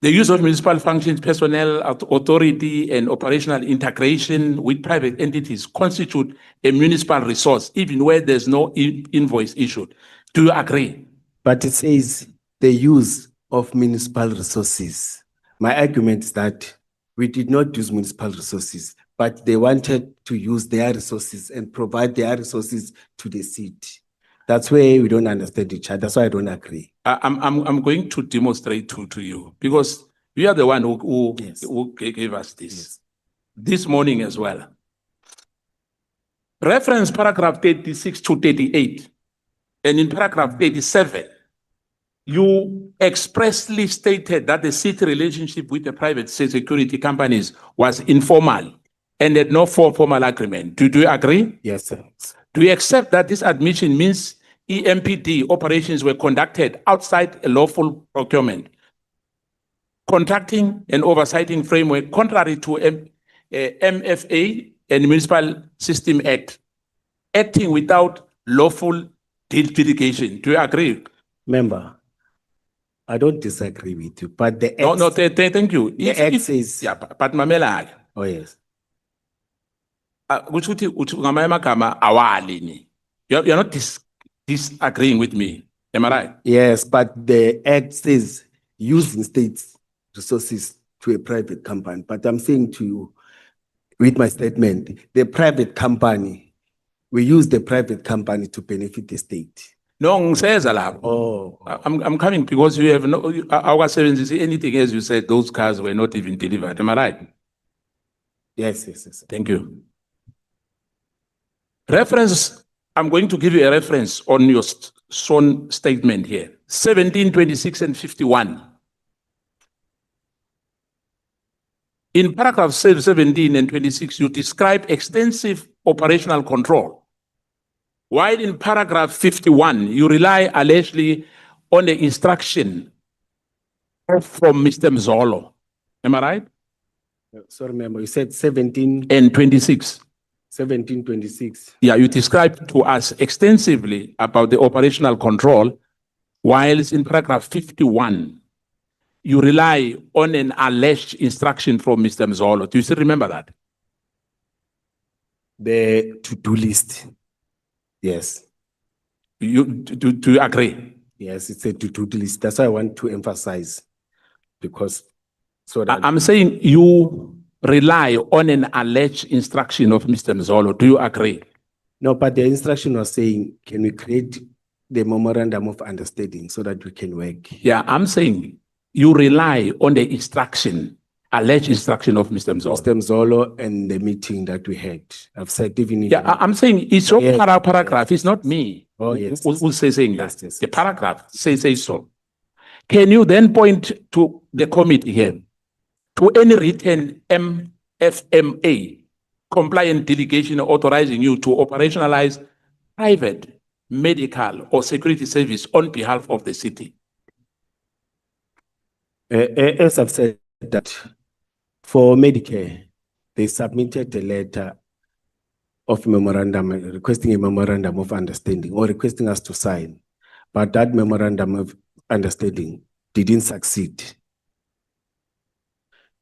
the use of municipal functions, personnel, authority, and operational integration with private entities constitute a municipal resource, even where there's no invoice issued? Do you agree? But it says the use of municipal resources. My argument is that we did not use municipal resources, but they wanted to use their resources and provide their resources to the city. That's where we don't understand each other. That's why I don't agree. I'm going to demonstrate to you because you are the one who Yes. gave us this. Yes. This morning as well. Reference paragraph 36 to 38. And in paragraph 37, you expressly stated that the city relationship with the private security companies was informal and had no formal agreement. Do you agree? Yes, sir. Do you accept that this admission means EMPD operations were conducted outside a lawful procurement, contracting and oversighting framework contrary to MFA and Municipal System Act, acting without lawful delegation? Do you agree? Member, I don't disagree with you, but the No, thank you. The Act says. Yeah, but mamela. Oh, yes. You're not disagreeing with me. Am I right? Yes, but the act says using state resources to a private company. But I'm saying to you, with my statement, the private company, we use the private company to benefit the state. No, ngiseza lapho. Oh, I'm coming because you have no, our services, anything as you said, those cars were not even delivered. Am I right? yes, yes, yes. Thank you. Reference, I'm going to give you a reference on your sworn statement here. 17, 26, and 51. In paragraph 17 and 26, you describe extensive operational control. While in paragraph 51, you rely allegedly on the instruction from Mr. Mzolo. Am I right? Sorry, remember, you said 17 and 26. 1726. Yeah, you described to us extensively about the operational control, whilst in paragraph 51, you rely on an alleged instruction from Mr. Mzolo. Do you still remember that? The to-do list. Yes. Do you agree? Yes, it's a to-do list. That's why I want to emphasize, because so that I'm saying you rely on an alleged instruction of Mr. Mzolo. Do you agree? no, but the instruction was saying, can we create the memorandum of understanding so that we can work? Yeah, I'm saying you rely on the instruction, alleged instruction of Mr. Mzolo. Mr. Mzolo and the meeting that we had. I've said even if Yeah, I'm saying it's your Yes, paragraph. It's not me. Oh, yes, Who's saying yes, that? yes, The yes. paragraph says so. Can you then point to the committee here, to any written MFMA compliant delegation authorizing you to operationalize private, medical, or security service on behalf of the city? As I've said that for Medicare, they submitted a letter of memorandum, requesting a memorandum of understanding or requesting us to sign. But that memorandum of understanding didn't succeed.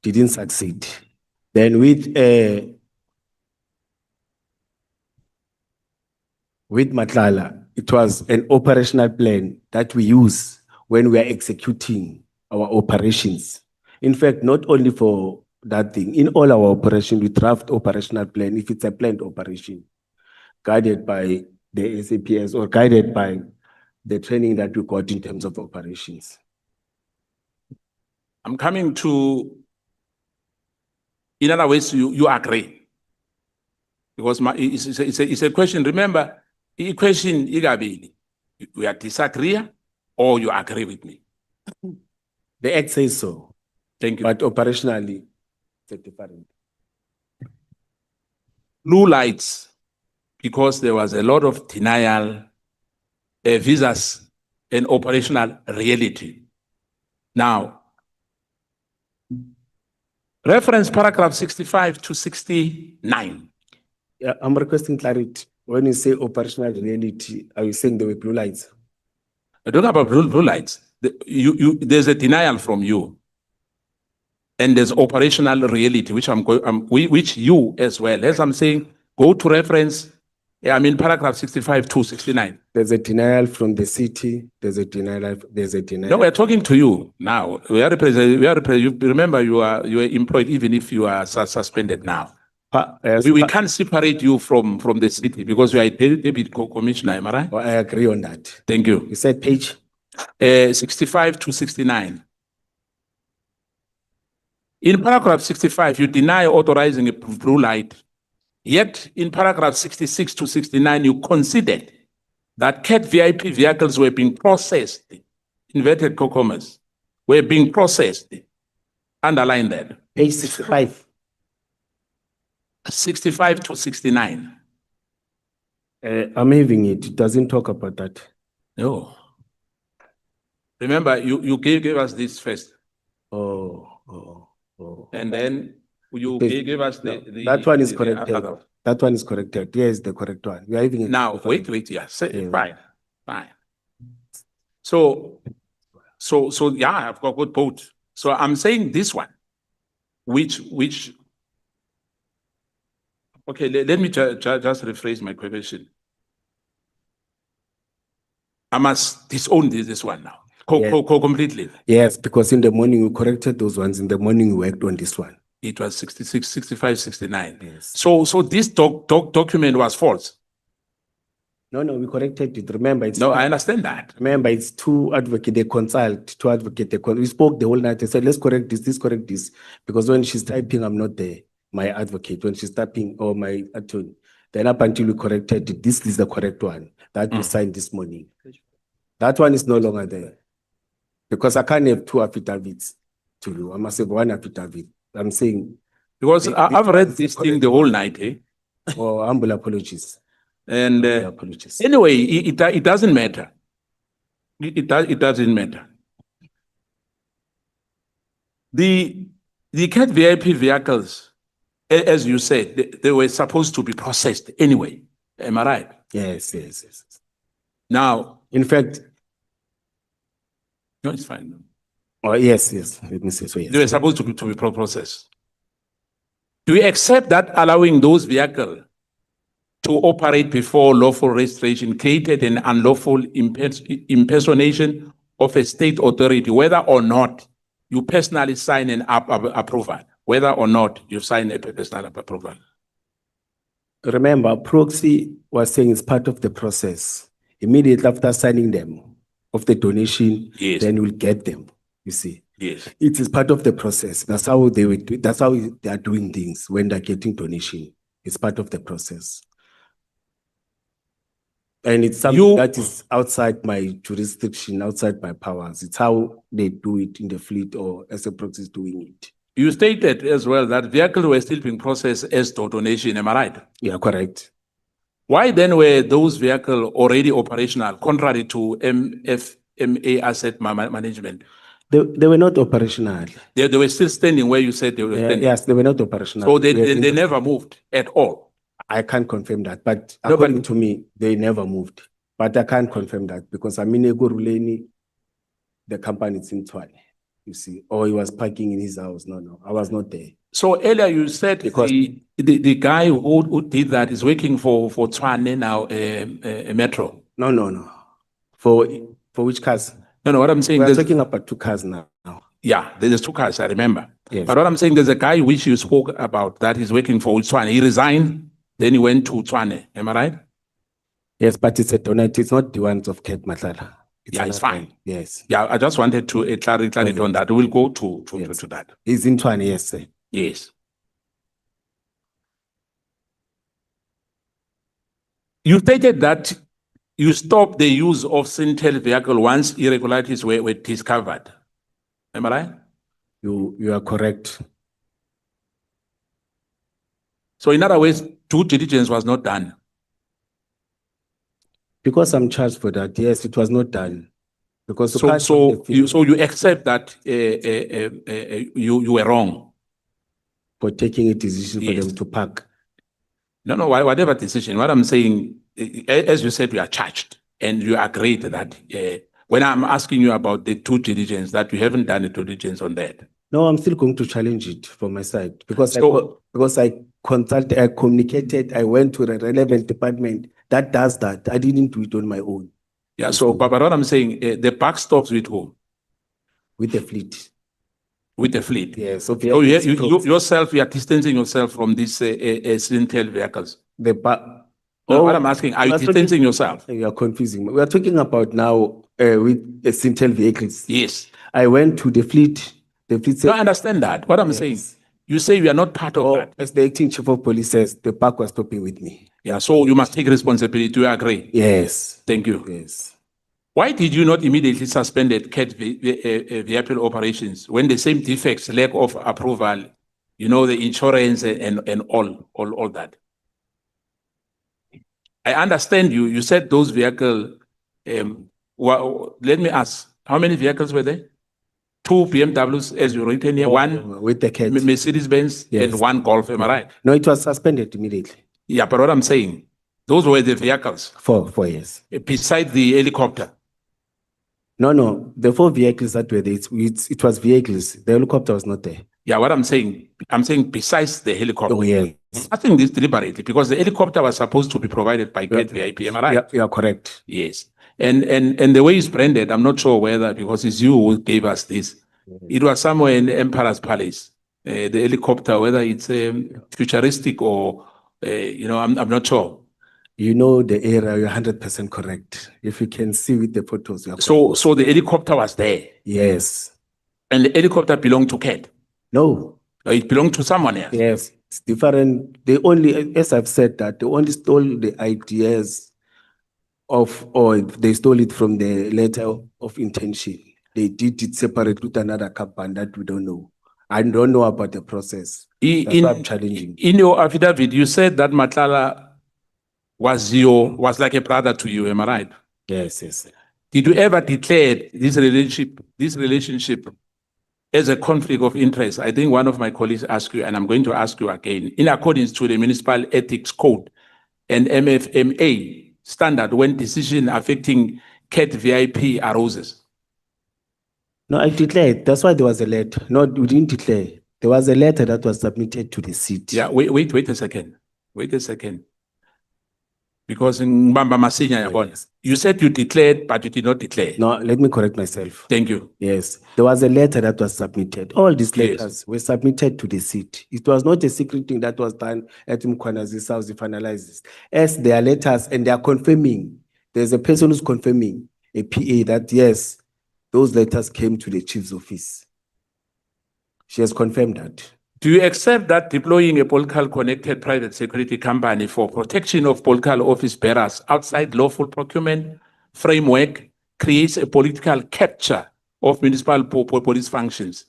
Didn't succeed. Then with Matlala, it was an operational plan that we use when we are executing our operations. In fact, not only for that thing, in all our operations, we draft operational plan if it's a planned operation, guided by the SAPS or guided by the training that we got in terms of operations. I'm coming to, in other ways, you agree. Because it's a question. Remember, the question, we are disagree or you agree with me? The Act says so. Thank you. But operationally, it's different. Blue lights, because there was a lot of denial, visas, and operational reality. Now, reference paragraph 65 to 69. Yeah, I'm requesting clarity. When you say operational reality, are you saying there were blue lights? I don't know about blue lights. There's a denial from you. And there's operational reality, which which you as well. As I'm saying, go to reference, paragraph 65 to 69. There's a denial from the city. There's a denial. No, we're talking to you now. You remember you are employed even if you are suspended now. We can't separate you from the city because you are a deputy commissioner, am I right? I agree on that. Thank you. You said page? 65 to 69. In paragraph 65, you deny authorizing a blue light. Yet in paragraph 66 to 69, you considered that CAT VIP vehicles were being processed, inverted commas, were being processed. Underline that. Page 65. 65 to 69. I'm having it. It doesn't talk about that. No. Remember, you gave us this first. Oh. And then you gave us that one is corrected. That one is corrected. Yes, the correct one. We are having it. Now, wait, yeah. Fine. So yeah, I've got good both. So I'm saying this one, which okay, let me just rephrase my question. I must disown this one now. Yeah. Completely. Yes, because in the morning we corrected those ones. In the morning we worked on this one. It was 66, 65, 69. Yes. So this document was false. No, we corrected it. Remember, it's No, I understand that. remember it's two advocate. They consult, two advocate. We spoke the whole night. They said, let's correct this, correct this. Because when she's typing, I'm not there. My advocate, when she's typing, or my attorney. Then up until we corrected it, this is the correct one that we signed this morning. That one is no longer there. Because I can't have two affidavits to you. I must have one affidavit. I'm saying. Because I've read this thing the whole night, eh? Oh, humble apologies. And Apologies. anyway, it doesn't matter. It doesn't matter. The CAT VIP vehicles, as you said, they were supposed to be processed anyway. Am I right? Yes. Now, In fact, no, it's fine. oh, yes. Let me say so, yes. They were supposed to be processed. Do we accept that allowing those vehicles to operate before lawful registration created an unlawful impersonation of a state authority, whether or not you personally sign an approval, whether or not you sign a personal approval? Remember, proxy was saying it's part of the process. Immediately after signing them of the donation, Yes. then we'll get them. You see, Yes. it is part of the process. That's how they would. That's how they are doing things when they're getting donation. It's part of the process, and it's something that is outside my jurisdiction, outside my powers. It's how they do it in the fleet or as a proxy is doing it. You stated as well that vehicles were still being processed as donation. Am I right? Yeah, correct. Why then were those vehicles already operational, contrary to MFMA asset management? They were not operational. They were still standing where you said they were standing. Yes, they were not operational. So they never moved at all. I can't confirm that, but No, according to me, they never moved. But I can't confirm that because Aminego Ruleni, the company is in Tshwane, you see, or he was parking in his house. No, I was not there. So earlier you said Because- the guy who did that is working for Tshwane now, Metro. No. For which cars? No, what I'm saying, We are there's, talking about two cars now. yeah, there's two cars, I remember. Yes. But what I'm saying, there's a guy which you spoke about that is working for Tshwane. He resigned, then he went to Tshwane. Am I right? Yes, but it's a donate. It's not the ones of Ket Matlala. Yeah, it's another fine. one. Yes. Yeah, I just wanted to clarify on that. We'll go to that. He's in Tshwane, yes, sir. Yes. You stated that you stopped the use of Sintel vehicle once irregularities were discovered. Am I right? You are correct. So in other words, due diligence was not done. Because I'm charged for that, yes, it was not done. Because the part of So the thing you accept that you were wrong. for taking a decision for Yes. them to park. No, whatever decision. What I'm saying, as you said, we are charged, and you agreed that when I'm asking you about the due diligence, that you haven't done a due diligence on that. No, I'm still going to challenge it from my side because So- I consulted, I communicated, I went to the relevant department that does that. I didn't do it on my own Yeah. So, but what I'm saying, the buck stops with whom? with the fleet. With the fleet. Yes. So So you yourself, you are distancing yourself from these Sintel vehicles. No, what I'm asking, are you distancing yourself? You are confusing me. We are talking about now with the Sintel vehicles. Yes. I went to the fleet. The fleet No, said, I understand that. What I'm saying, you say you are not part of that. as the acting chief of police says, the park was stopping with me. Yeah. So you must take responsibility. Do you agree? Yes. Thank you. Yes. Why did you not immediately suspend CAT vehicle operations when the same defects, lack of approval, the insurance and all that? I understand you. You said those vehicles. Let me ask, how many vehicles were there? 2 BMWs, as you written here, one with the CAT. Mercedes-Benz Yes. and one Golf. Am I right? No, it was suspended immediately. Yeah, but what I'm saying, those were the vehicles 4 years. beside the helicopter. No, the 4 vehicles that were there, it was vehicles. The helicopter was not there. Yeah, what I'm saying besides the helicopter. Oh, yes. I think this deliberately because the helicopter was supposed to be provided by CAT VIP. Am I right? Yeah, you are correct. Yes. And the way it's branded, I'm not sure whether, because it's you who gave us this. It was somewhere in the Emperor's Palace, the helicopter, whether it's futuristic or, I'm not sure. You know the area, you're 100% correct. If you can see with the photos. You are So the helicopter was there, Yes. and the helicopter belonged to Cat. No. It belonged to someone else. Yes. It's different. They only, as I've said that, they only stole the ideas or they stole it from the letter of intention. They did it separate with another company that we don't know. I don't know about the process. That's why I'm challenging. In your affidavit, you said that Matlala was like a brother to you, am I right? Yes, yes. Did you ever declare this relationship as a conflict of interest? I think one of my colleagues asked you, and I'm going to ask you again, in accordance to the Municipal Ethics Code and MFMA standard when decision affecting CAT VIP arises. No, I declared. That's why there was a letter. No, we didn't declare. There was a letter that was submitted to the city. Yeah, wait a second. Wait a second. Because in Mbamba Masinya, Yes. you said you declared, but you did not declare. No, let me correct myself. Thank you. Yes, there was a letter that was submitted. All these Yes. letters were submitted to the city. It was not a secret thing that was done at Mkhwanazi's house to finalize this. As there are letters and they are confirming, there's a person who's confirming, a PA, that yes, those letters came to the chief's office. She has confirmed that. Do you accept that deploying a political connected private security company for protection of political office bearers outside lawful procurement framework creates a political capture of municipal police functions?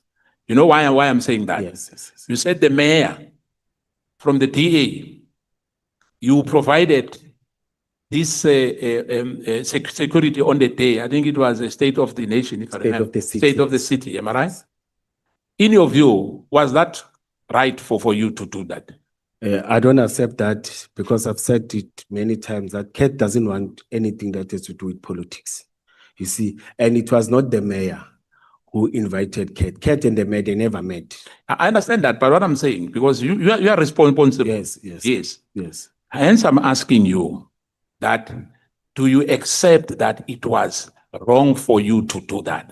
You know why I'm saying that? Yes. You said the mayor from the DA, you provided this security on the day. I think it was a state of the nation, if I State remember. of the city. State of the city, am I right? In your view, was that right for you to do that? I don't accept that because I've said it many times that CAT doesn't want anything that has to do with politics. You see, and it was not the mayor who invited CAT. CAT and the mayor, they never met. I understand that, but what I'm saying, because you are responsible. Yes. Hence, I'm asking you that, do you accept that it was wrong for you to do that?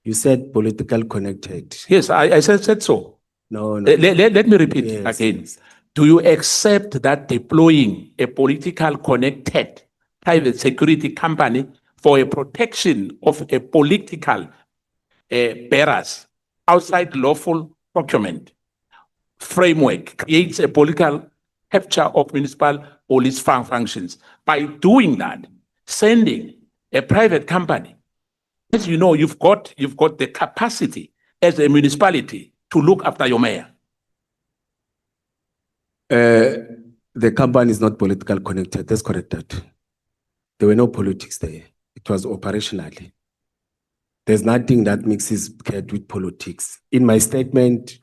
You said political connected. Yes, I said so. No. Let me repeat again. Yes. Do you accept that deploying a political connected private security company for a protection of a political bearers outside lawful procurement framework creates a political capture of municipal police functions? By doing that, sending a private company, as you know, you've got the capacity as a municipality to look after your mayor. The company is not political connected. That's correct. That there were no politics there. It was operationally. There's nothing that mixes CAT with politics. In my statement,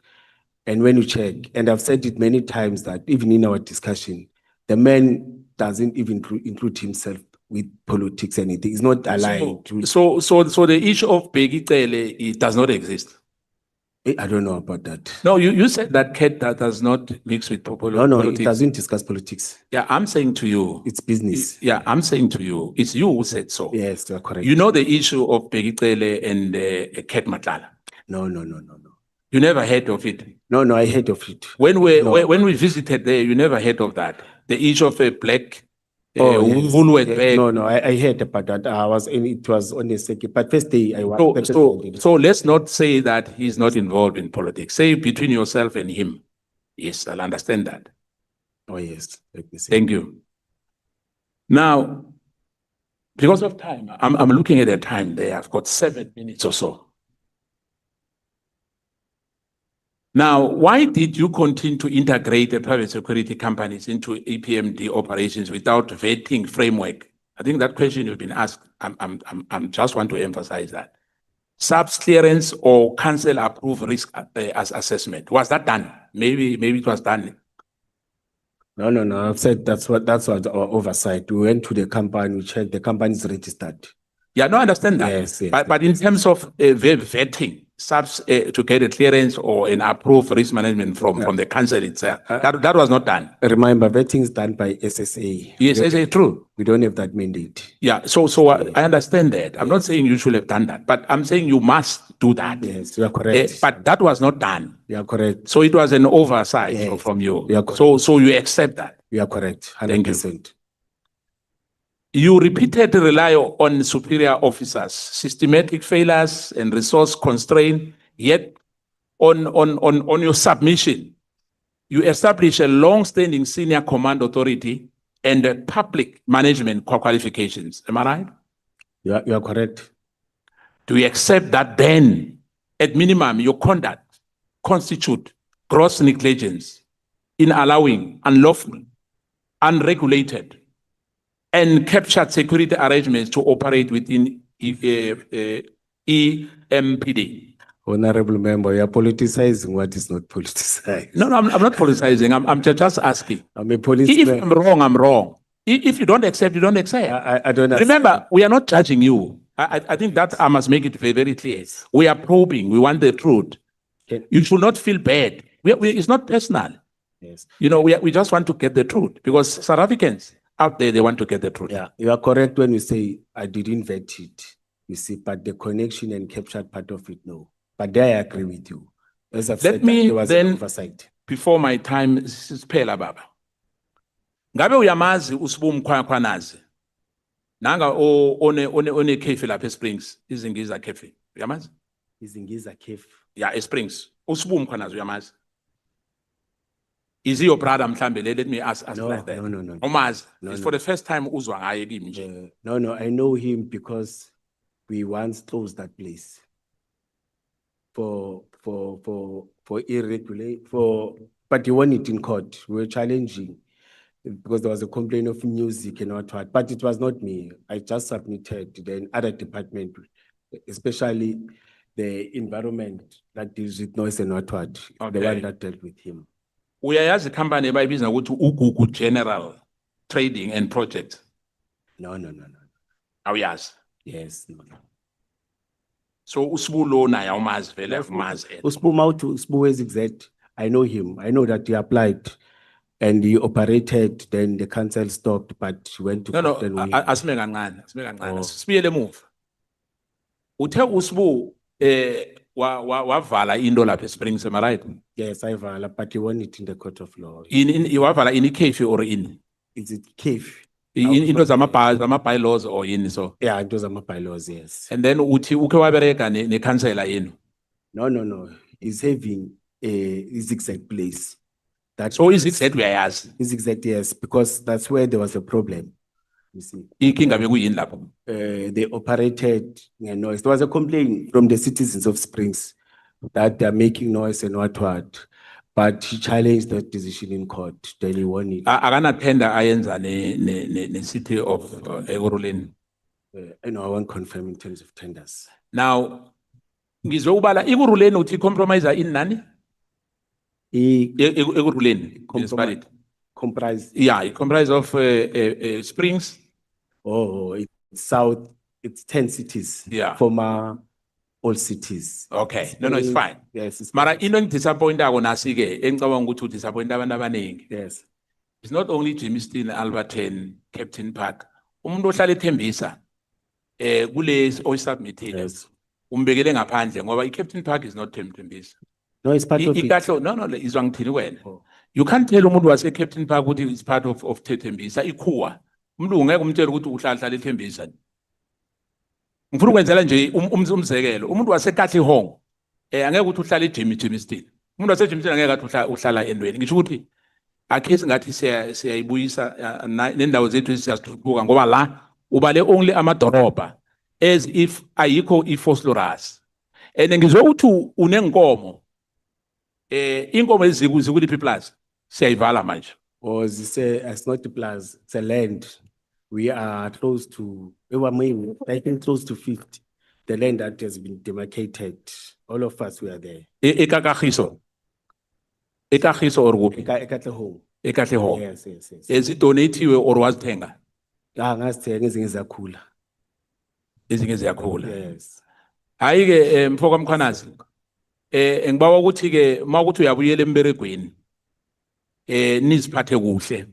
and when you check, and I've said it many times that even in our discussion, the man doesn't even include himself with politics, anything. It's not aligned to. So the issue of Begitele, it does not exist. I don't know about that. No, you said that CAT does not mix with politics. No, it doesn't discuss politics. Yeah, I'm saying to you. It's business. Yeah, I'm saying to you, it's you who said so. Yes, you are correct. You know the issue of Begitele and CAT Matlala. No. You never heard of it. No, I heard of it. When we visited there, you never heard of that. The issue of a black Woolworth bag. No, I heard about that. It was on a second, but first day I was. So let's not say that he's not involved in politics. Say between yourself and him. Yes, I'll understand that. Oh yes, let me see. Thank you. Now, because of time, I'm looking at the time there. I've got 7 minutes or so. Now, why did you continue to integrate the private security companies into EPMD operations without vetting framework? I think that question you've been asked. I'm just want to emphasize that. SAPS clearance or council approved risk as assessment. Was that done? Maybe it was done. No. I've said that's what our oversight. We went to the company, we checked, the company is registered. Yeah, no, I understand that. Yes. But in terms of vetting, to get a clearance or an approved risk management from the council itself. That was not done. Remember, vetting is done by SSA. Yes, I say true. We don't have that mandate. Yeah, so I understand that. I'm not saying you should have done that, but I'm saying you must do that. Yes, you are correct. But that was not done. You are correct. So it was an oversight Yes. from you. You are correct. So you accept that. You are correct. Thank you. 100%. You repeatedly rely on superior officers, systematic failures and resource constraint, yet on your submission, you establish a long-standing senior command authority and public management qualifications. Am I right? You are correct. Do you accept that then, at minimum, your conduct constitute gross negligence in allowing unlawful, unregulated, and captured security arrangements to operate within EMPD? Honorable member, you are politicizing what is not politicized. No, I'm not politicizing. I'm just asking. I'm a police. If I'm wrong, I'm wrong. If you don't accept, you don't accept. I don't Remember, we are not judging you. I think that I must make it very clear. We are probing. We want the truth. You should not feel bad. It's not personal. Yes. You know, we just want to get the truth because South Africans out there, they want to get the truth. Yeah, you are correct when you say I didn't vet it. You see, but the connection and captured part of it, no. But there I agree with you. As I've Let said, me there was then- an oversight. Before my time siphela baba. Ngabe uyamazi uSibu Mkhwanazi? Nanga one cafe lapha eSprings, izingiza cafe. Uyamazi? Izingiza cave. Yeah, eSprings. uSibu Mkhwanazi uyamazi? Is he your brother mhlambe? Let me ask No, like that. no. Umazi. No, It's no. for the first time uzwa ngaye kimi nje. No, I know him because we once closed that place for irregular, but he won it in court. We were challenging because there was a complaint of music and what, but it was not me. I just submitted to the other department, especially the environment that deals with noise and what, the Okay. one that dealt with him. Uyayazi company ebayibiza ukuthi uGugu General Trading and Project. No. Awuyazi. Yes, no. So uSibu lo naye awumazi vele umazi. Usbu is exact. I know him. I know that he applied and he operated, then the council stopped, but he went to No, court and we. asime kancane. Oh. Sibuyele emuva. Uthe uSibu wavala into lapha eSprings, am I right? Yes, I vala, but he won it in the court of law. Wavala in cafe or in? Is it cave? Into zama-bylaws or in so. Yeah, it was my bylaws, yes. And then uthi uke wabereka ne councillor yenu. No. He's having his exact place. So is it uyayazi? His exact, yes, because that's where there was a problem. You see, Inkinga bekuyini lapho? they operated noise. There was a complaint from the citizens of Springs that they're making noise and what. But he challenged that decision in court. Then he won it. Akana tender ayenza ne city of Ekurhuleni. I won't confirm in terms of tenders. Now, ngizwe ubala Ekurhuleni uthi compromise in nani? Ekurhuleni municipality. Comprise. Yeah, it comprises of Springs. Oh, it's south. It's 10 cities. Yeah. Former all cities. Okay, no, it's fine. Yes. It's Mara into ngidisappointa nasi ke engicabanga ukuthi udisappoint abantu abaningi. Yes. It's not only Jamestown, Alberton, Captain Park. Umuntu ohlala ethembisa kule oyisubmitted. Yes. Umbekele ngaphandle ngoba iCaptain Park is not Thembisa. No, it's part of it. No, izwa ngithini wena. You can't tell umuntu wase Captain Park ukuthi it's part of Thembisa ikhuwa. Umuntu ungeke umtshele ukuthi uhlala ethembisa. Ngifuna ukwenzela nje umzekelo. Umuntu wase Katlehong angeke ukuthi uhlala eJamestown. Umuntu wase Jamestown angeke athi uhlala endweni. Ngisho ukuthi akhe singathi siyayibuyisa nendawo zethu siyazithuthuka ngoba la ubale only amadoroba as if ayikho iphosphorus. And ngizwe uthi unenkomo inkomo ezikuliphi plus siyayivala manje. Or it's not a plaza, it's a land. We are close to, I think close to 50. The land that has been demarcated. All of us were there. Ekakagiso or kuphi? Ekatlehong. Ekatlehong. Yes. Ezidonatiwe or wazithenga? Ngasithenga ezinye zakhula. Ezinye ziyakhula. Yes. Hayi ke mfoko Mkhwanazi. Ngibawa ukuthi ke mawukuthi uyabuyela emberegweni. Niziphathe kuhle.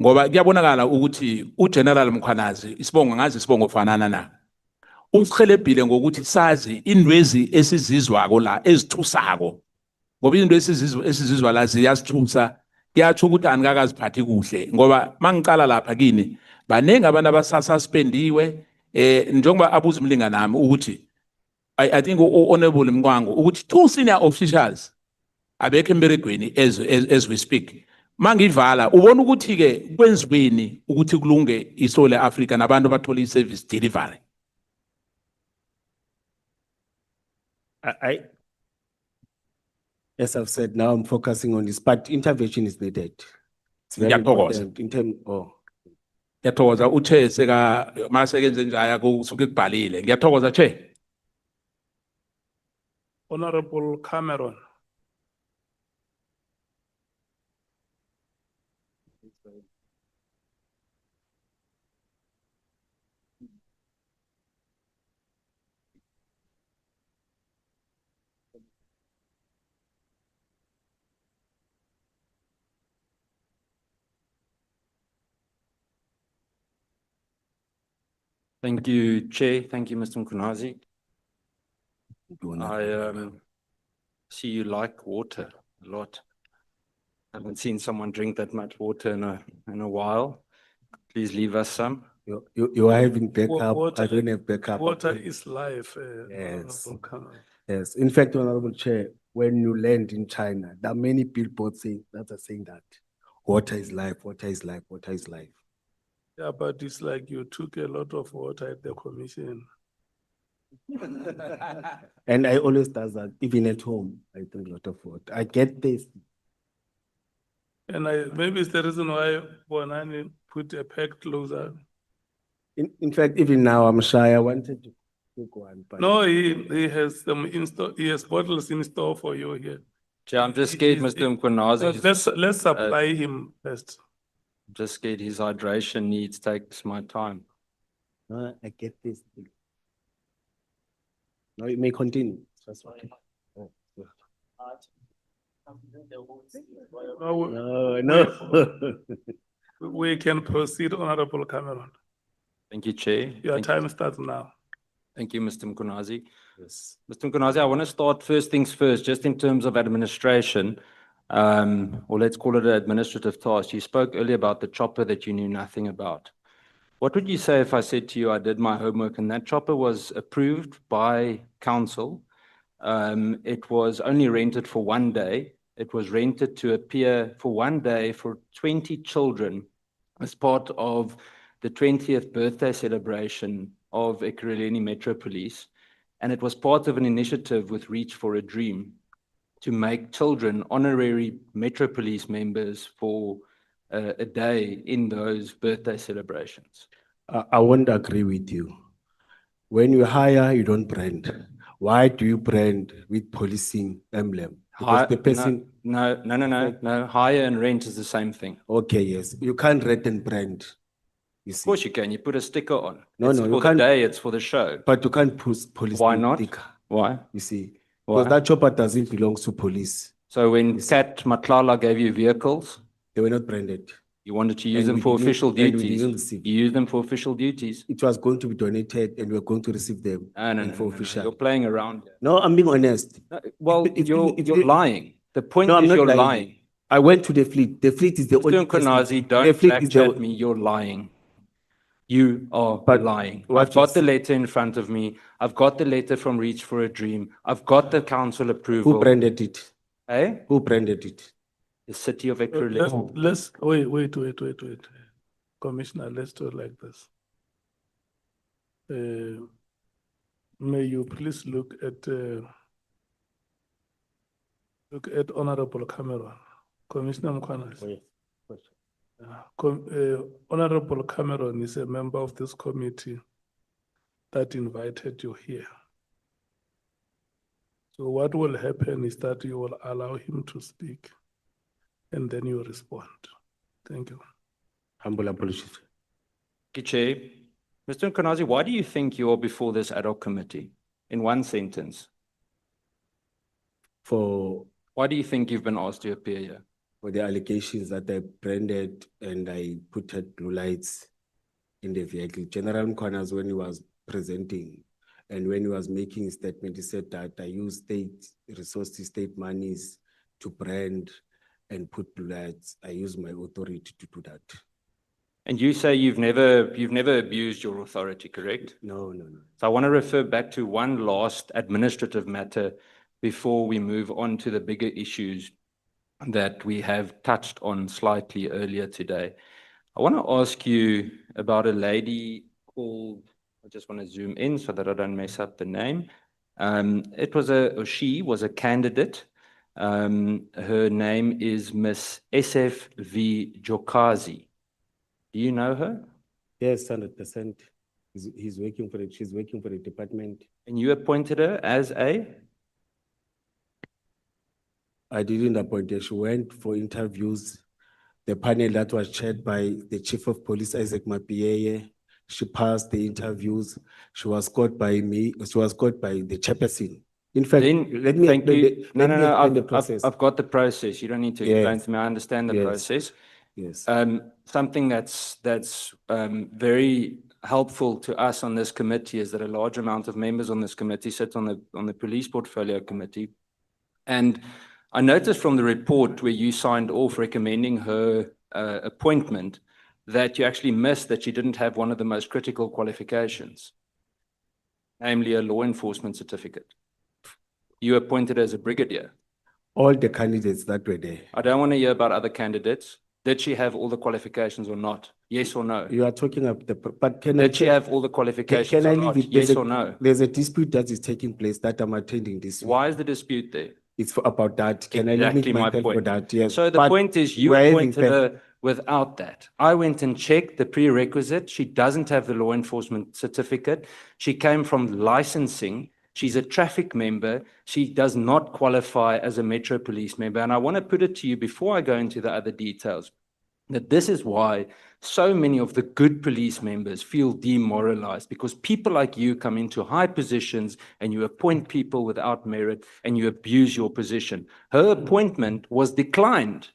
Ngoba kuyabonakala ukuthi uGeneral Mkhwanazi isibongo ngazi isibongo fanana na. Usihelebhile ngokuthi sazi indwezi esizizwako la ezithusako. Ngoba into esizizwa la ziyasithusa. Kuyatsho ukuthi anikakaziphathi kuhle ngoba mangicala lapha kini banenge abantu abasaspendiwe njengoba abuza umlinga nami ukuthi I think honorable Mkwango ukuthi 2 senior officials abekho emberegweni as we speak. Mangivala ubona ukuthi ke kwenziweni ukuthi kulunge isole Africa nabantu bathola iservice delivery. As I've said, now I'm focusing on this, but intervention is needed. It's very Ngiyathokoza. important in terms of. Ngiyathokoza uChair seka masekenze njaya kusuke kubhalile. Ngiyathokoza Chair. Honorable Cameron. Thank you, Chair. Thank you, Mr. Mkhwanazi. I see you like water a lot. I haven't seen someone drink that much water in a while. Please leave us some. You are having backup. Water- I don't have backup. Water is life. Yes. Honorable Cameron. Yes. In fact, Honorable Chair, when you land in China, there are many billboards saying that are saying that water is life, water is life, water is life. Yeah, but it's like you took a lot of water at the commission. And I always does that, even at home. I drink a lot of water. I get this. And maybe it's the reason why Bonani put a peg closer. In fact, even now I'm shy. I wanted to take one, but No, he has them in store. He has bottles in store for you here. Chair, I'm just scared, He's- Mr. Mkhwanazi. Let's supply him first. Just scared his hydration needs takes my time. no, I get this. Now you may continue. That's fine. Oh, yeah. No. We can proceed, Honorable Cameron. Thank you, Chair. Your Thank time starts now. Thank you, Mr. Mkhwanazi. Yes. Mr. Mkhwanazi, I want to start first things first, just in terms of administration, or let's call it an administrative task. You spoke earlier about the chopper that you knew nothing about. What would you say if I said to you, I did my homework and that chopper was approved by council? It was only rented for 1 day. It was rented to appear for 1 day for 20 children as part of the 20th birthday celebration of Ekurhuleni Metro Police. And it was part of an initiative with Reach for a Dream to make children honorary Metro Police members for a day in those birthday celebrations. I won't agree with you. When you hire, you don't brand. Why do you brand with policing emblem? Because the person. No. Hire and rent is the same thing. Okay, yes. You can't rent and brand. You Of see. course you can. You put a sticker on. No, It's no, you for the can't- day, it's for the show. But you can't put police. Why not? sticker, Why? You see. Why? Because that chopper doesn't belong to police. So when Kat Matlala gave you vehicles, They were not branded. you wanted to use And them we for didn't- official and we duties. didn't receive. You use them for official duties. It was going to be donated and we were going to receive them. No, and for official. You're playing around. No, I'm being honest. Well, If- you're lying. The point No, I'm is not you're lying. lying. I went to the fleet. The fleet is the Mr. Mkhwanazi, don't The fleet is backchat the- me, you're lying. You are But lying. what I've got is- the letter in front of me. I've got the letter from Reach for a Dream. I've got the council approval. Who branded it? Eh? Who branded it? The city of Ekurhuleni. Let's wait. Commissioner, let's do it like this. May you please look at Honorable Cameron, Commissioner Mkhwanazi. Honorable Cameron is a member of this committee that invited you here. So what will happen is that you will allow him to speak and then you respond. Thank you. Humble apologies. Chair. Mr. Mkhwanazi, why do you think you are before this ad hoc committee? in one sentence. For Why do you think you've been asked to appear here? the allegations that I branded and I put at blue lights in the vehicle. General Mkhwanazi, when he was presenting and when he was making his statement, he said that I use state resources, state monies to brand and put blue lights. I use my authority to do that. And you say you've never abused your authority, correct? No. So I want to refer back to one last administrative matter before we move on to the bigger issues that we have touched on slightly earlier today. I want to ask you about a lady called, I just want to zoom in so that I don't mess up the name. She was a candidate. Her name is Miss SF.V. Jokazi. Do you know her? Yes, 100%. He's working for it. She's working for the department. And you appointed her as a? I didn't appoint her. She went for interviews. The panel that was chaired by the Chief of Police, Isaac Mapieye, she passed the interviews. She was caught by me. She was caught by the chairperson. In fact, let me Thank explain you. the, No, explain the process. I've got the process. You don't need to explain to me. I understand the Yes. process. Yes. Something that's very helpful to us on this committee is that a large amount of members on this committee sit on the police portfolio committee. And I noticed from the report where you signed off recommending her appointment that you actually missed that she didn't have one of the most critical qualifications, namely a law enforcement certificate. You appointed her as a brigadier. All the candidates that were there. I don't want to hear about other candidates. Did she have all the qualifications or not? Yes or no? You are talking about but can Did she have all the qualifications can I or leave not? it? Yes or no? There's a dispute that is taking place that I'm attending this week. Why is the dispute there? It's about that. Can I limit Exactly my myself for point. that? Yes. So the But point is you we're having appointed her without that. I went and checked the prerequisite. She doesn't have the law enforcement certificate. She came from licensing. She's a traffic member. She does not qualify as a Metro Police member. And I want to put it to you before I go into the other details, that this is why so many of the good police members feel demoralized, because people like you come into high positions and you appoint people without merit and you abuse your position. Her appointment was declined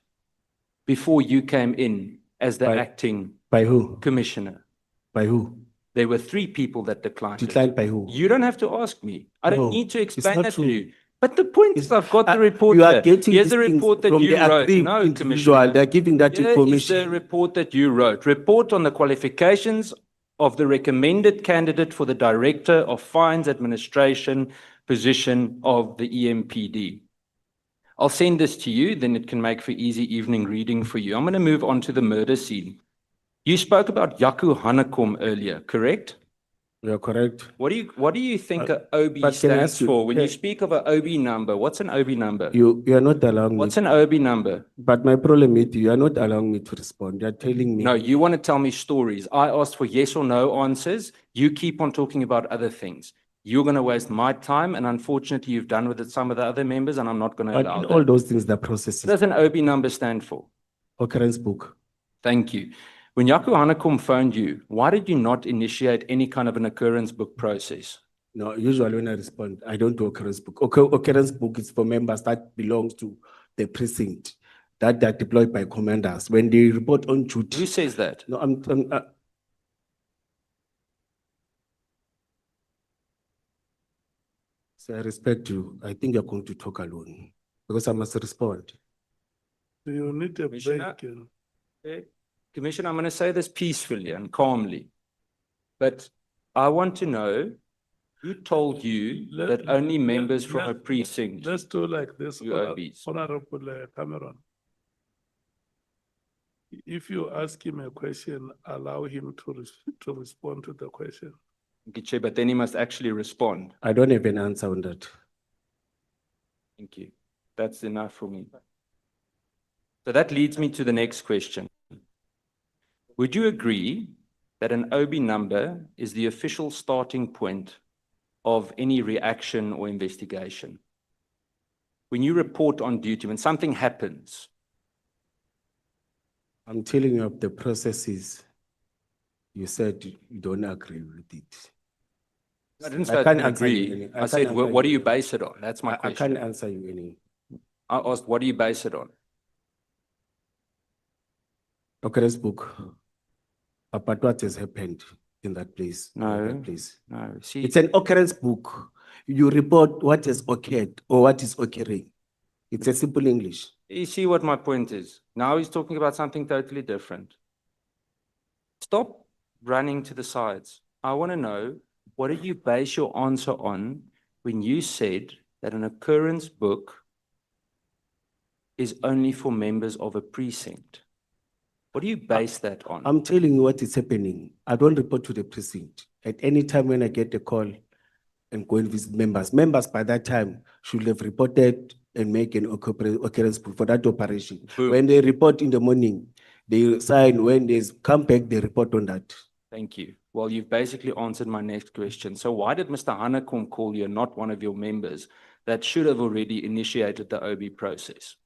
before you came in as the acting by who? Commissioner. By who? There were 3 people that declined. Declined by who? You don't have to ask me. I don't No, need to it's explain not that true. to you. But the point is, I've got the report You are here. getting Here's these the things report that from you the wrote. aggrieved No, individual. Commissioner. They're giving that Here is information. the report that you wrote. Report on the qualifications of the recommended candidate for the Director of Fines Administration position of the EMPD. I'll send this to you, then it can make for easy evening reading for you. I'm going to move on to the murder scene. You spoke about Yaku Hanekom earlier, correct? You're correct. What do you think a OB but can I ask stands you- for? When you can- speak of an OB number, what's an OB number? You are not allowing me. What's an OB number? But my problem with you are not allowing me to respond. You're telling me. No, you want to tell me stories. I asked for yes or no answers. You keep on talking about other things. You're going to waste my time, and unfortunately, you've done with it some of the other members, and I'm not going to But allow in that. all those things, the process What is does an OB number stand for? occurrence book. Thank you. When Yaku Hanekom phoned you, why did you not initiate any kind of an occurrence book process? No, usually when I respond, I don't do occurrence book. Occurrence book is for members that belongs to the precinct that are deployed by commanders when they report on duty. Who says that? No, so I respect you. I think you're going to talk alone because I must respond. Do you need a Commissioner? break? Okay. Commissioner, I'm going to say this peacefully and calmly, but I want to know who told you that only members from a precinct. Let's do like this, UOBs. Honorable Cameron. If you ask him a question, allow him to respond to the question. Giche, but then he must actually respond. I don't have an answer on that. Thank you. That's enough for me. So that leads me to the next question. Would you agree that an OB number is the official starting point of any reaction or investigation? When you report on duty, when something happens, I'm telling you of the processes. You said you don't agree with it. I didn't I say I can't didn't answer you agree. any- I I can't said, answer what do you you base it on? That's my I question. can't answer you any. I asked, what do you base it on? Occurrence book about what has happened in that place. or No, that place. no. See, It's an occurrence book. You report what has occurred or what is occurring. It's a simple English. you see what my point is. Now he's talking about something totally different. Stop running to the sides. I want to know, what did you base your answer on when you said that an occurrence book is only for members of a precinct? What do you base that on? I'm telling you what is happening. I don't report to the precinct. At any time when I get a call and go and visit members, members by that time should have reported and make an occurrence book for that operation. Boom. When they report in the morning, they sign. When they come back, they report on that. Thank you. Well, you've basically answered my next question. So why did Mr. Hanekom call you and not one of your members that should have already initiated the OB process?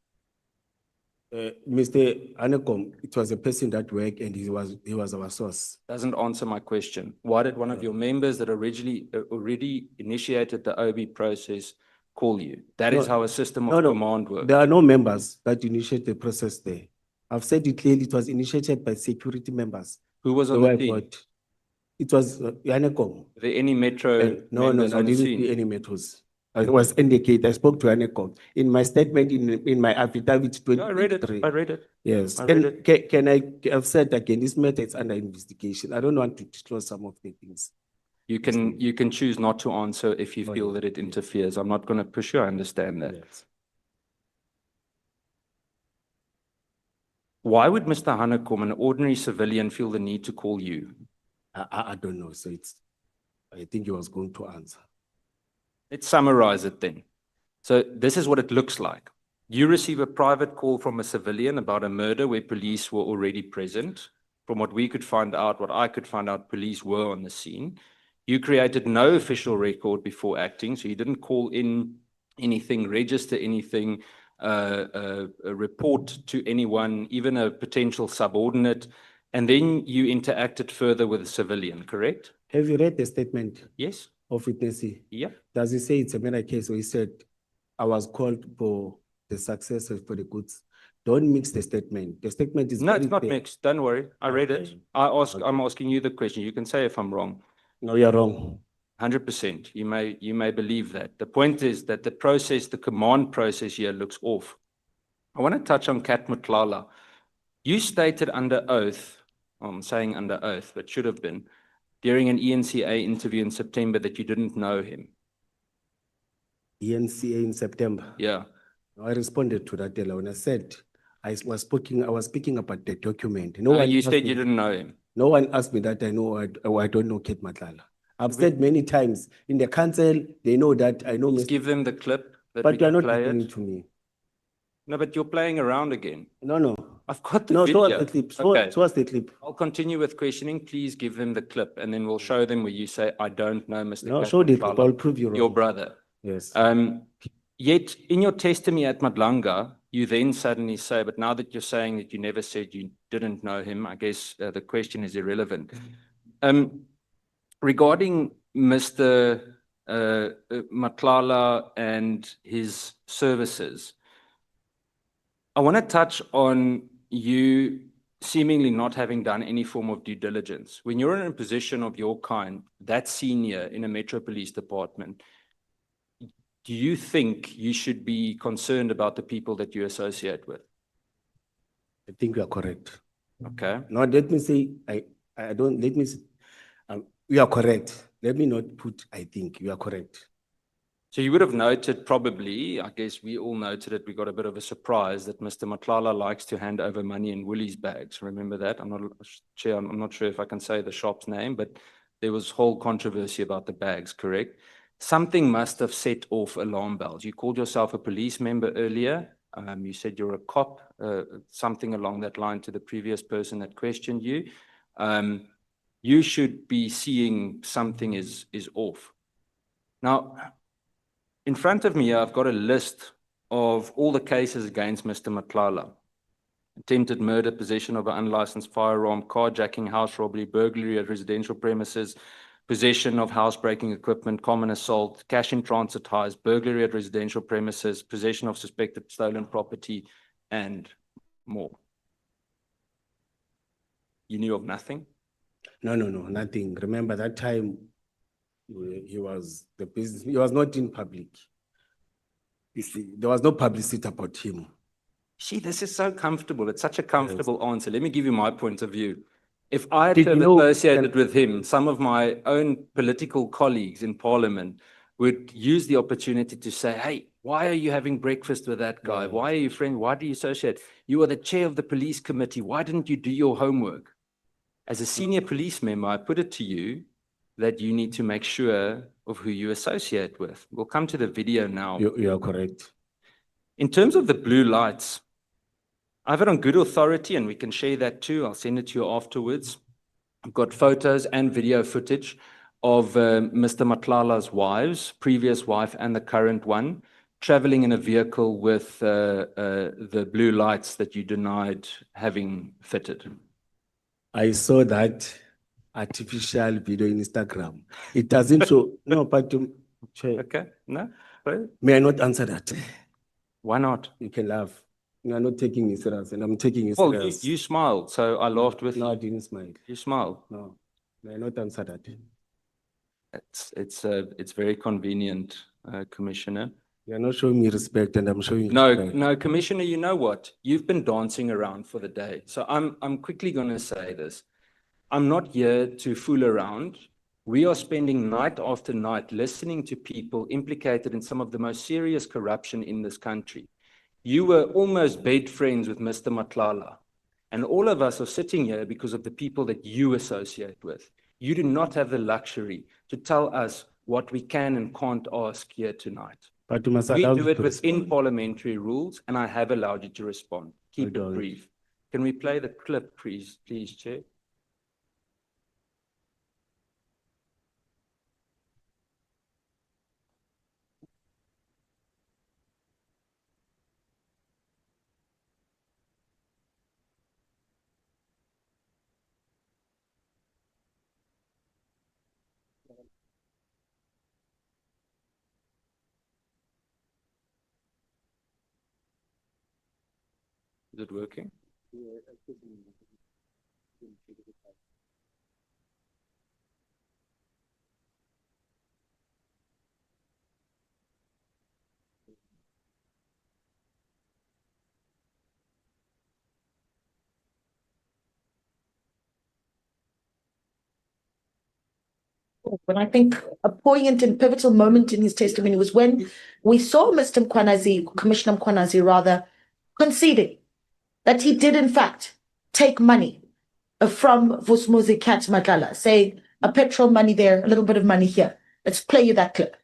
Mr. Anekom, it was a person that worked and he was our source. Doesn't answer my question. Why did one of your members that originally already initiated the OB process call you? That is No, how a system of command works. There are no members that initiate the process there. I've said it clearly, it was initiated by security members. Who was on They the were team? brought. It was Anekom. Were there any metro No, members I on the didn't scene? see any metros. I was indicated, I spoke to Anekom. In my statement, in my affidavit, No, I read it. 23. I read it. Yes. I read Can I have said again, this matter is under investigation. I don't want to disclose some of the things. You can choose not to answer if you feel that it interferes. I'm not going to push you. I understand that. Yes. Why would Mr. Hanekom, an ordinary civilian, feel the need to call you? I don't know. I think he was going to answer. Let's summarize it then. So this is what it looks like. You receive a private call from a civilian about a murder where police were already present. From what we could find out, what I could find out, police were on the scene. You created no official record before acting, so you didn't call in anything, register anything, report to anyone, even a potential subordinate, and then you interacted further with a civilian, correct? Have you read the statement Yes. of witness? Yeah. Does it say it's a murder case, or he said, I was called for the success for the goods? Don't mix the statement. The statement is No, very it's not clear. mixed. Don't worry. I read it. Okay. I'm asking you the question. You can say if I'm wrong. No, you're wrong. 100%. You may believe that. The point is that the process, the command process here looks off. I want to touch on Kat Mklala. You stated under oath, I'm saying under oath, but should have been, during an ENCA interview in September that you didn't know him. ENCA in September. Yeah. I responded to that when I said I was speaking about the document. You asked said me- you didn't know him. No one asked me that I know I don't know Kate Matlala. I've said many times in the council, they know that I know Let's Mr. give them the clip that But we you are can not play listening it. to me. No, but you're playing around again. No. I've got the No, video. show us the clip. Okay. Show us the clip. I'll continue with questioning. Please give them the clip and then we'll show them where you say, I don't know Mr. No, Kat show the clip. Mklala, I'll prove you wrong. your brother. Yes. Yet in your testimony at Madlanga, you then suddenly say, but now that you're saying that you never said you didn't know him, I guess the question is irrelevant. Regarding Mr. Mklala and his services, I want to touch on you seemingly not having done any form of due diligence. When you're in a position of your kind, that senior in a Metro Police Department, do you think you should be concerned about the people that you associate with? I think you are correct. Okay. No, let me say, I don't, let me say, you are correct. Let me not put, I think you are correct. So you would have noted probably, I guess we all noted it, we got a bit of a surprise that Mr. Mklala likes to hand over money in Woolies bags. Remember that? I'm not sure if I can say the shop's name, but there was whole controversy about the bags, correct? Something must have set off alarm bells. You called yourself a police member earlier. You said you're a cop, something along that line to the previous person that questioned you. You should be seeing something is off. Now, in front of me here, I've got a list of all the cases against Mr. Mklala. Attempted murder, possession of an unlicensed firearm, carjacking, house robbery, burglary at residential premises, possession of housebreaking equipment, common assault, cash in transit highs, burglary at residential premises, possession of suspected stolen property, and more. You knew of nothing? No, nothing. Remember that time he was the business, he was not in public. You see, there was no publicity about him. See, this is so comfortable. It's such a comfortable answer. Let me give you my point of view. If I had Did to have you know- associated with him, some of my own political colleagues in parliament would use the opportunity to say, hey, why are you having breakfast with that guy? Why are you friends? Why do you associate? You are the chair of the police committee. Why didn't you do your homework? As a senior police member, I put it to you that you need to make sure of who you associate with. We'll come to the video now. You are correct. In terms of the blue lights, I have it on good authority, and we can share that too. I'll send it to you afterwards. I've got photos and video footage of Mr. Matlala's wives, previous wife and the current one, traveling in a vehicle with the blue lights that you denied having fitted. I saw that artificial video in Instagram. It doesn't show. No, but Chair, Okay, no? Right. may I not answer that? Why not? You can laugh. You are not taking me serious, and I'm taking you Well, serious. you smiled, so I laughed with No, I you. didn't smile. You smiled. No, may I not answer that? It's very convenient, Commissioner. You are not showing me respect, and I'm showing you No, respect. no, Commissioner, you know what? You've been dancing around for the day. So I'm quickly going to say this. I'm not here to fool around. We are spending night after night listening to people implicated in some of the most serious corruption in this country. You were almost bed friends with Mr. Matlala. And all of us are sitting here because of the people that you associate with. You do not have the luxury to tell us what we can and can't ask here tonight. But you must We allow do me it to within respond. parliamentary rules, and I have allowed you to respond. Keep it don't. brief. Can we play the clip, please, Chair? Is it working? But I think a poignant and pivotal moment in his testimony was when we saw Mr. Mkhwanazi, Commissioner Mkhwanazi rather, conceding that he did in fact take money from Vusumuzi Matlala, saying a petrol money there, a little bit of money here. Let's play you that clip.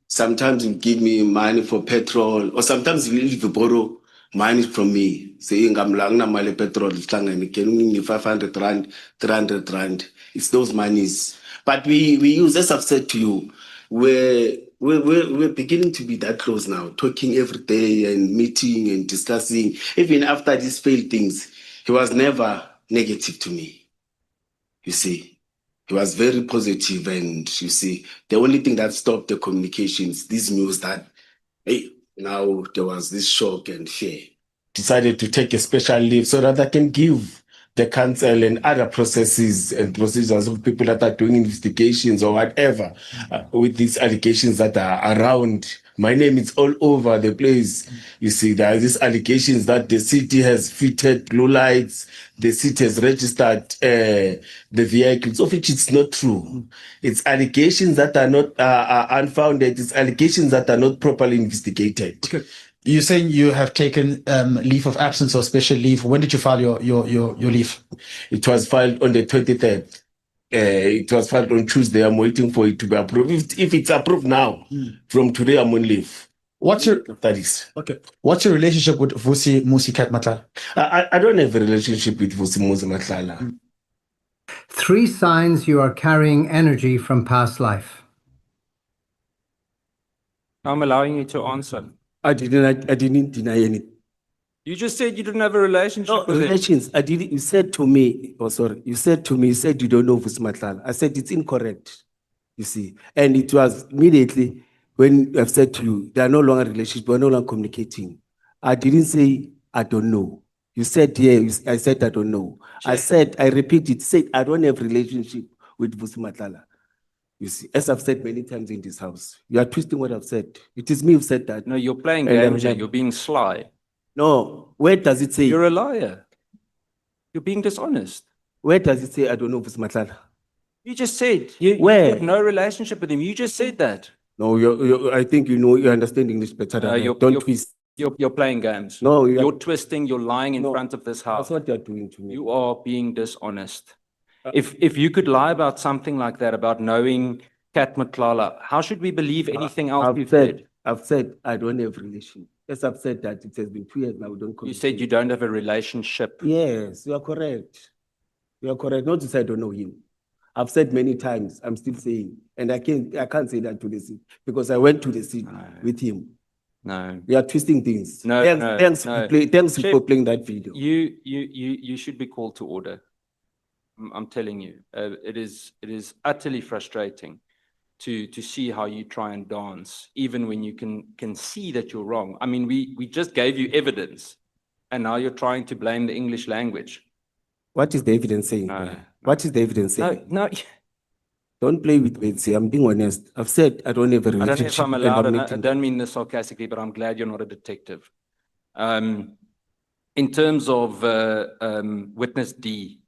Sometimes you give me money for petrol, or sometimes you borrow money from me, saying I'm lang na mali petrol, can you give me 500 rand, 300 rand. It's those monies. But we use, as I've said to you, we're beginning to be that close now, talking every day and meeting and discussing. Even after these failed things, he was never negative to me. You see, he was very positive, and you see, the only thing that stopped the communications, this news that, hey, now there was this shock and fear. Decided to take a special leave so that I can give the council and other processes and procedures of people that are doing investigations or whatever with these allegations that are around. My name is all over the place. You see, there are these allegations that the city has fitted blue lights, the city has registered the vehicles, of which it's not true. It's allegations that are not unfounded. It's allegations that are not properly investigated. Okay. You're saying you have taken leave of absence or special leave. When did you file your leave? It was filed on the 23rd. It was filed on Tuesday. I'm waiting for it to be approved. If it's approved now, from today I'm on leave. What's your Okay. What's your relationship with Vusumuzi Matlala? I don't have a relationship with Vusumuzi Matlala. 3 signs you are carrying energy from past life. I'm allowing you to answer. I didn't deny anything. You just said you didn't have a relationship No, with him. relations. I did. You said to me, oh sorry, you said to me, you said you don't know Vusimatlala. I said it's incorrect. You see, and it was immediately when I've said to you, they are no longer relationships, we're no longer communicating. I didn't say I don't know. You said yeah. I said I don't know. I said I repeat it. Said I don't have relationship with Vusimatlala. You see, as I've said many times in this house, you are twisting what I've said. It is me who said that. No, you're playing And I games here. remember- You're being sly. No, where does it say? You're a liar. You're being dishonest. Where does it say I don't know Vusimatlala? You just said you Where? had no relationship with him. You just said that. No, I think you understand English better than I. Don't twist. You're playing games. No, You're twisting. You're lying in No, front of this house. That's what you're doing to me. You are being dishonest. If you could lie about something like that, about knowing Kat Matlala, how should we believe anything else you've said? I've said I don't have relation. Yes, I've said that it has been 2 years now. We don't. You said you don't have a relationship. Yes, you are correct. You are correct. Not to say I don't know him. I've said many times. I'm still saying, and I can't say that to the seat because I went to the seat with him. No. You are twisting things. No, Thanks no. thanks Chef, for playing that video. You should be called to order. I'm telling you, it is utterly frustrating to see how you try and dance, even when you can see that you're wrong. I mean, we just gave you evidence, and now you're trying to blame the English language. What is the evidence saying? What is the evidence saying? No. Don't play with me. I'm being honest. I've said I don't have a I don't know if relationship. I'm and allowed, and I making- don't mean this sarcastically, but I'm glad you're not a detective. In terms of witness D,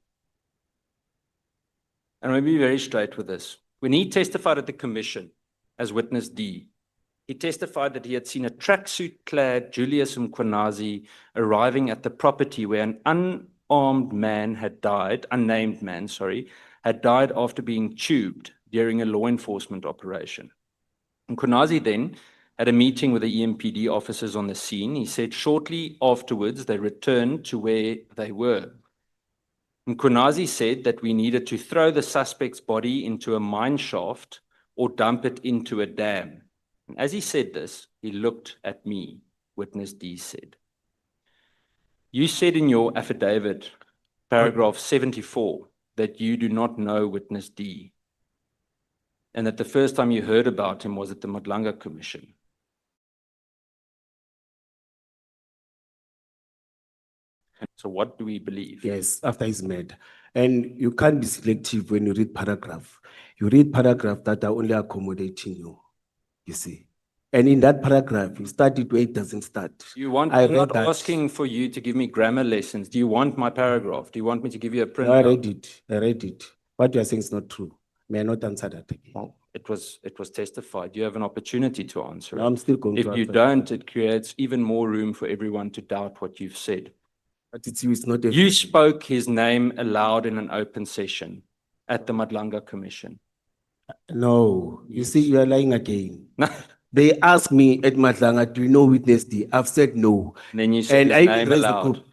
and I'll be very straight with this. When he testified at the commission as witness D, he testified that he had seen a tracksuit-clad Julius Mkhwanazi arriving at the property where an unnamed man, had died after being tubed during a law enforcement operation. Mkhwanazi then had a meeting with the EMPD officers on the scene. He said shortly afterwards they returned to where they were. Mkhwanazi said that we needed to throw the suspect's body into a mine shaft or dump it into a dam. And as he said this, he looked at me, witness D said. You said in your affidavit, paragraph 74, that you do not know witness D, and that the first time you heard about him was at the Madlanga Commission. So what do we believe? Yes, after he's mad. And you can't be selective when you read paragraph. You read paragraph that are only accommodating you see. And in that paragraph, you start it where it doesn't start. I'm not asking for you to give me grammar lessons. Do you want my paragraph? Do you want me to give you a print? No, I read it. What you are saying is not true. May I not answer that again? Well, it was testified. You have an opportunity to answer it. No, I'm still going to If you answer. don't, it creates even more room for everyone to doubt what you've said. But it's not a You spoke his name aloud in an open session at the Madlanga Commission. No, you see, you are lying again. They asked me at Madlanga, do you know witness D? I've said no. And then you said And his I name raised the aloud. group.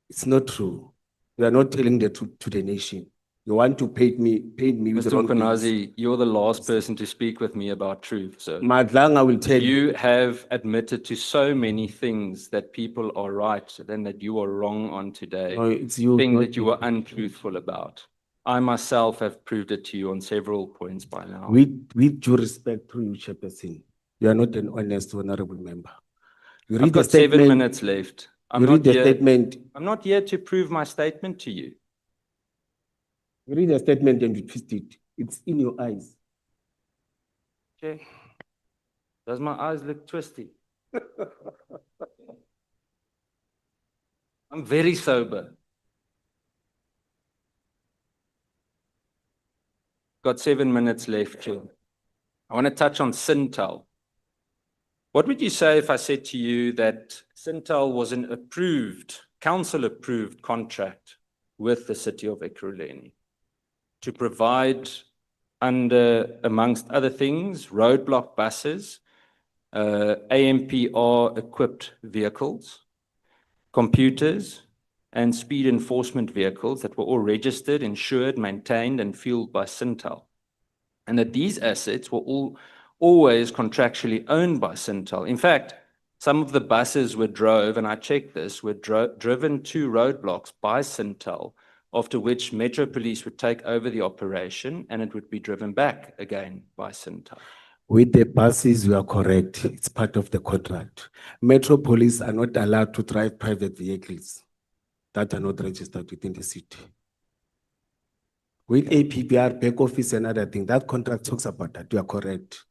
It's not true. You are not telling the truth to the nation. You want to paint me with the Mr. wrong things. Mkhwanazi, you're the last person to speak with me about truth, sir. Madlanga will tell you. You have admitted to so many things that people are right and that you are wrong on today. No, it's you, Things not that you were untruthful about. I myself have proved it to you on several points by now. With due respect to you, Chairperson, you are not an honest, honorable member. You I've read the got 7 statement. minutes left. You read the statement. I'm not here to prove my statement to you. You read the statement and you twist it. It's in your eyes. Okay. Does my eyes look twisty? I'm very sober. Got 7 minutes left here. I want to touch on Sintel. What would you say if I said to you that Sintel was an approved, council-approved contract with the city of Ekurhuleni to provide, amongst other things, roadblock buses, AMPR-equipped vehicles, computers, and speed enforcement vehicles that were all registered, insured, maintained, and fueled by Sintel. And that these assets were always contractually owned by Sintel. In fact, Some of the buses were drove, and I checked this, were driven to roadblocks by Sintel, after which Metro Police would take over the operation and it would be driven back again by Sintel. With the buses, you are correct. It's part of the contract. Metro Police are not allowed to drive private vehicles that are not registered within the city. With APPR, back office and other things, that contract talks about that. You are correct.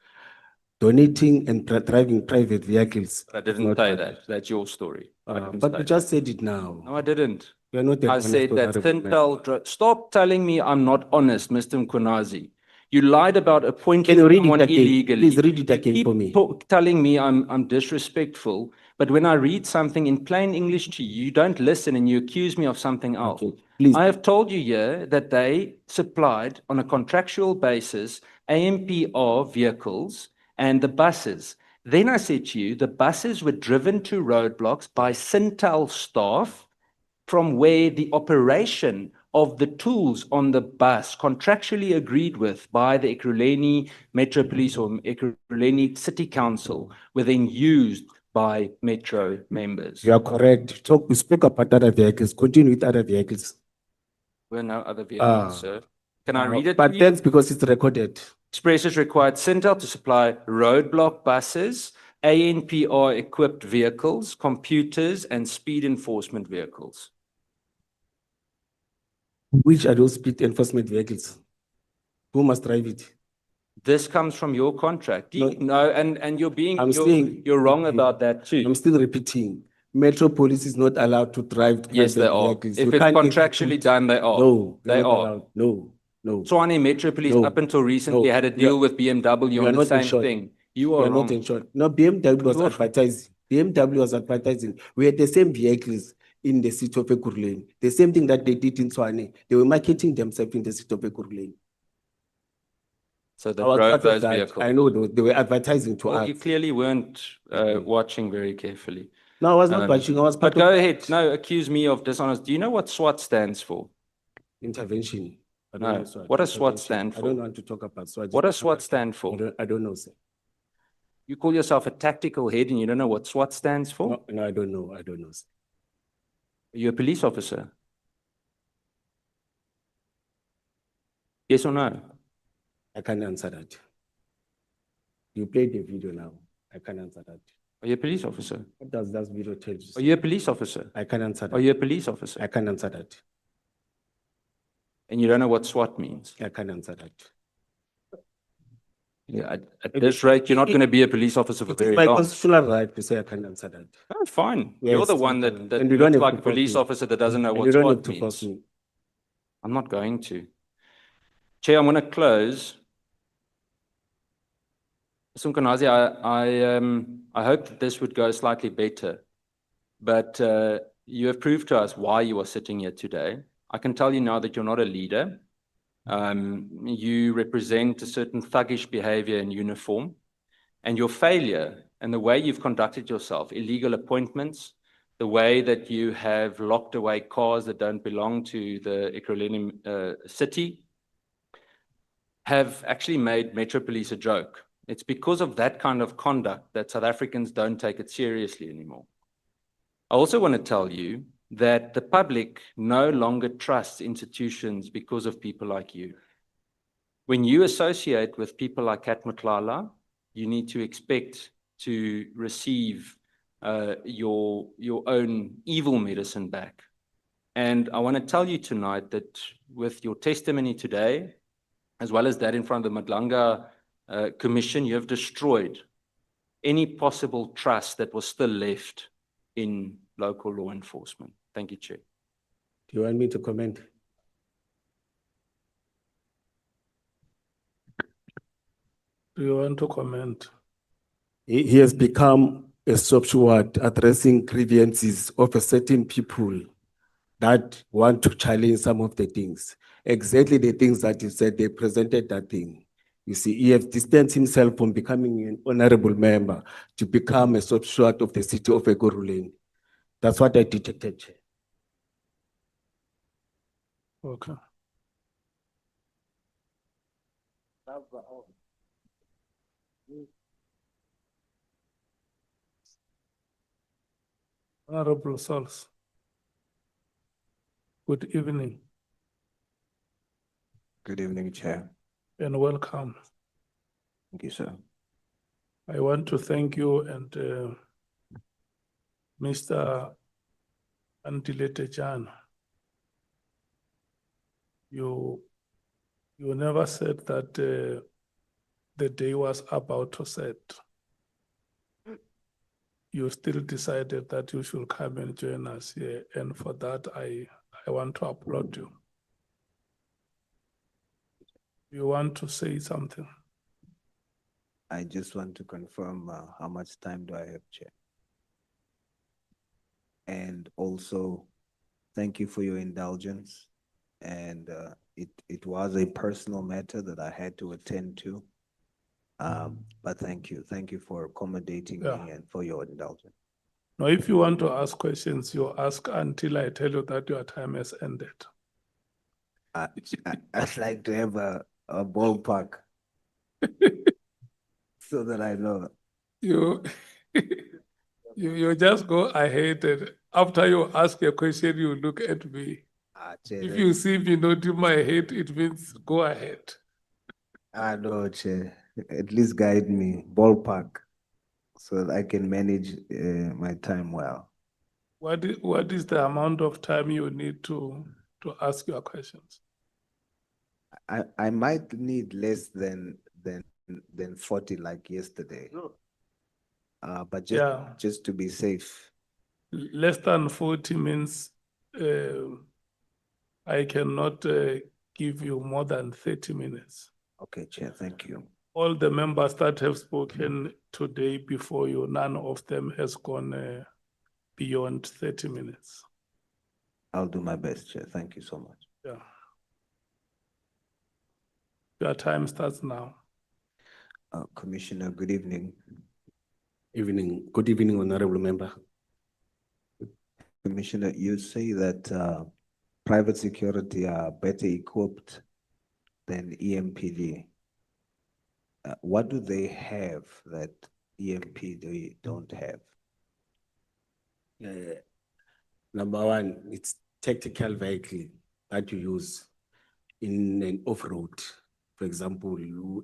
Donating and driving private vehicles. I didn't say that. That's your story. I didn't But say you just said it now. No, I didn't. You are not I honest, said that Honorable Sintel, stop telling me I'm not honest, Mr. Mkhwanazi. You lied about appointing Can you read it someone again? illegally. Please read it again You for me. keep telling me I'm disrespectful, but when I read something in plain English to you, you don't listen and you accuse me of something else. please. I have told you here that they supplied on a contractual basis AMPR vehicles and the buses. Then I said to you, the buses were driven to roadblocks by Sintel staff from where the operation of the tools on the bus contractually agreed with by the Ekurhuleni Metro Police or Ekurhuleni City Council were then used by Metro members. You are correct. We spoke about other vehicles. Continue with other vehicles. There were no other vehicles, sir. Can I read it But to you? that's because it's recorded. Expresses required Sintel to supply roadblock buses, ANPR equipped vehicles, computers, and speed enforcement vehicles. Which are those speed enforcement vehicles? Who must drive it? This comes from your contract. No, and you're wrong about that too. I'm still repeating. Metro Police is not allowed to drive Yes, they private are. vehicles. If You it's can't contractually done, they are. No, They not are. allowed. No. Tshwane Metro Police No. up until recently No. had a deal with BMW You on are the not same insured. thing. You You are are not wrong. insured. No, BMW was advertising. BMW was advertising. We had the same vehicles in the city of Ekurhuleni. The same thing that they did in Tshwane. They were marketing themselves in the city of Ekurhuleni. So they I was drove part of those that. vehicles. I know they were advertising to Well, us. you clearly weren't watching very carefully. No, I was not watching. I was part But of go that. ahead. No, accuse me of dishonest. Do you know what SWAT stands for? Intervention. I don't No. know SWAT. What does SWAT Intervention. stand I don't for? want to talk about SWAT. What does SWAT stand for? I don't know, sir. You call yourself a tactical head and you don't know what SWAT stands for? No, I don't know. I don't know, sir. Are you a police officer? Yes or no? I can't answer that. You played the video now. I can't answer that. Are you a police officer? What does that video tell you? Are you a police officer? I can't answer that. Are you a police officer? I can't answer that. And you don't know what SWAT means? I can't answer that. Yeah, at this rate, you're not going to be a police officer for It is very my long. constitutional right to say I can't answer that. Oh, fine. Yes, You're the one that and you don't looks have like to a police force me. officer that doesn't know And what you don't SWAT have to means. force me. I'm not going to. Chair, I'm going to close. Mr. Mkhwanazi, I hope that this would go slightly better, but you have proved to us why you are sitting here today. I can tell you now that you're not a leader. You represent a certain thuggish behavior in uniform, and your failure and the way you've conducted yourself, illegal appointments, the way that you have locked away cars that don't belong to the Ekurhuleni city, have actually made Metro Police a joke. It's because of that kind of conduct that South Africans don't take it seriously anymore. I also want to tell you that the public no longer trusts institutions because of people like you. When you associate with people like Kat Mklala, you need to expect to receive your own evil medicine back. And I want to tell you tonight that with your testimony today, as well as that in front of the Madlanga Commission, you have destroyed any possible trust that was still left in local law enforcement. Thank you, Chair. Do you want me to comment? Do you want to comment? He has become a substeward addressing grievances of a certain people that want to challenge some of the things. Exactly the things that you said, they presented that thing. You see, he has distanced himself from becoming an honorable member to become a substeward of the city of Ekurhuleni. That's what I detected, Chair. Okay. Honorable Sols. Good evening Good evening, Chair. and welcome. Thank you, sir. I want to thank you and Mr. Andilete Jan. You never said that the day was about to set. You still decided that you should come and join us here, and for that I want to applaud you. You want to say something? I just want to confirm how much time do I have, Chair? And also, thank you for your indulgence. And it was a personal matter that I had to attend to. But thank you. Thank you for accommodating Yeah. me and for your indulgence. Now, if you want to ask questions, you ask until I tell you that your time has ended. I'd like to have a ballpark so that I know. You just go ahead, and after you ask a question, you look at me. Chair, If you see me nodding my head, it means go ahead. no, Chair. At least guide me, ballpark, so that I can manage my time well. What is the amount of time you need to ask your questions? I might need less than 40 like yesterday. But just to be safe. Less than 40 means I cannot give you more than 30 minutes. Okay, Chair, thank you. All the members that have spoken today before you, none of them has gone beyond 30 minutes. I'll do my best, Chair. Thank you so much. Yeah. Your time starts now. Commissioner, good evening. Evening. Good evening, Honorable Member. Commissioner, you say that private security are better equipped than EMPD. What do they have that EMPD don't have? Number one, it's tactical vehicle that you use in an off-road. For example,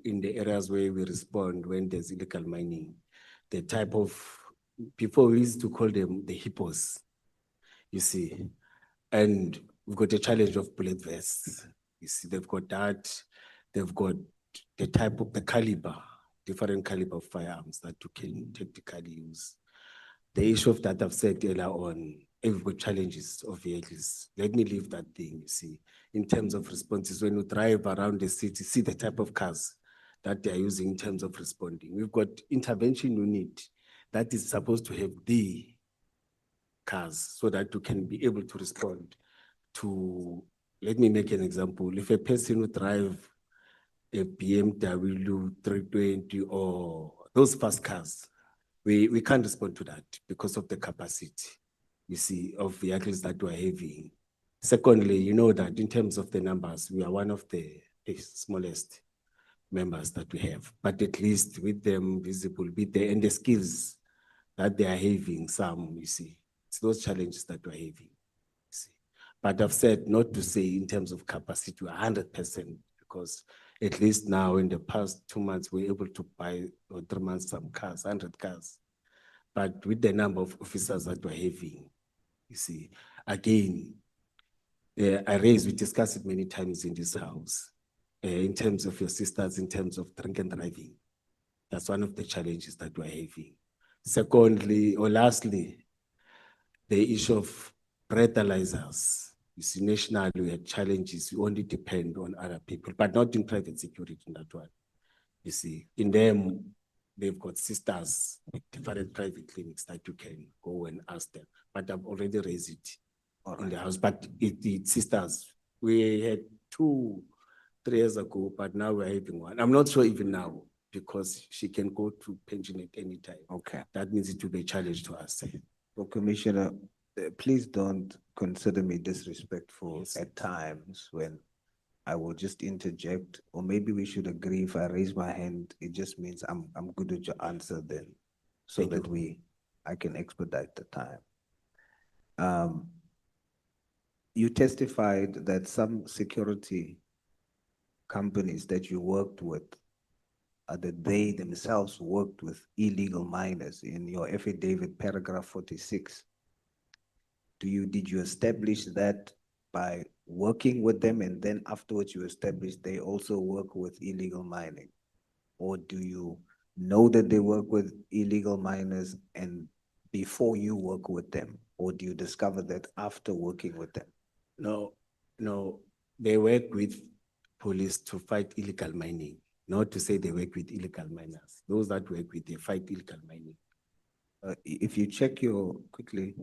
in the areas where we respond when there's illegal mining, the type of, before we used to call them the hippos, you see, and we've got a challenge of bullet vests. You see, they've got that, they've got the type of the caliber, different caliber of firearms that you can tactically use. The issue of that I've said earlier on, we've got challenges of vehicles. Let me leave that thing, you see. In terms of responses, when you drive around the city, see the type of cars that they are using in terms of responding. We've got intervention unit that is supposed to have the cars so that you can be able to respond to, let me make an example. If a person would drive a BMW 320 or those fast cars, we can't respond to that because of the capacity, you see, of vehicles that we're having. Secondly, you know that in terms of the numbers, we are one of the smallest members that we have, but at least with them visible, with the, and the skills that they are having, some, you see, it's those challenges that we're having, you see. But I've said not to say in terms of capacity, 100%, because at least now in the past 2 months, we're able to buy, or 3 months, some cars, 100 cars. But with the number of officers that we're having, you see, again, we discussed it many times in this house, in terms of your sisters, in terms of drink and driving. That's one of the challenges that we're having. Secondly, or lastly, the issue of breathalyzers. You see, nationally, we have challenges. We only depend on other people, but not in private security in that one. You see, in them, they've got sisters, different private clinics that you can go and ask them. But I've already raised it in the house. But it's sisters. We had 2-3 years ago, but now we're having one. I'm not sure even now, because she can go to pension at any time. Okay. That means it will be a challenge to us. Well, Commissioner, please don't consider me disrespectful at times when I will just interject, or maybe we should agree if I raise my hand, it just means I'm good at your answer then, so that I can expedite the time. You testified that some security companies that you worked with, that they themselves worked with illegal miners in your affidavit, paragraph 46. Did you establish that by working with them and then afterwards you established they also work with illegal mining? Or do you know that they work with illegal miners and before you work with them? Or do you discover that after working with them? No, they work with police to fight illegal mining, not to say they work with illegal miners. Those that work with, they fight illegal mining. If you check quickly,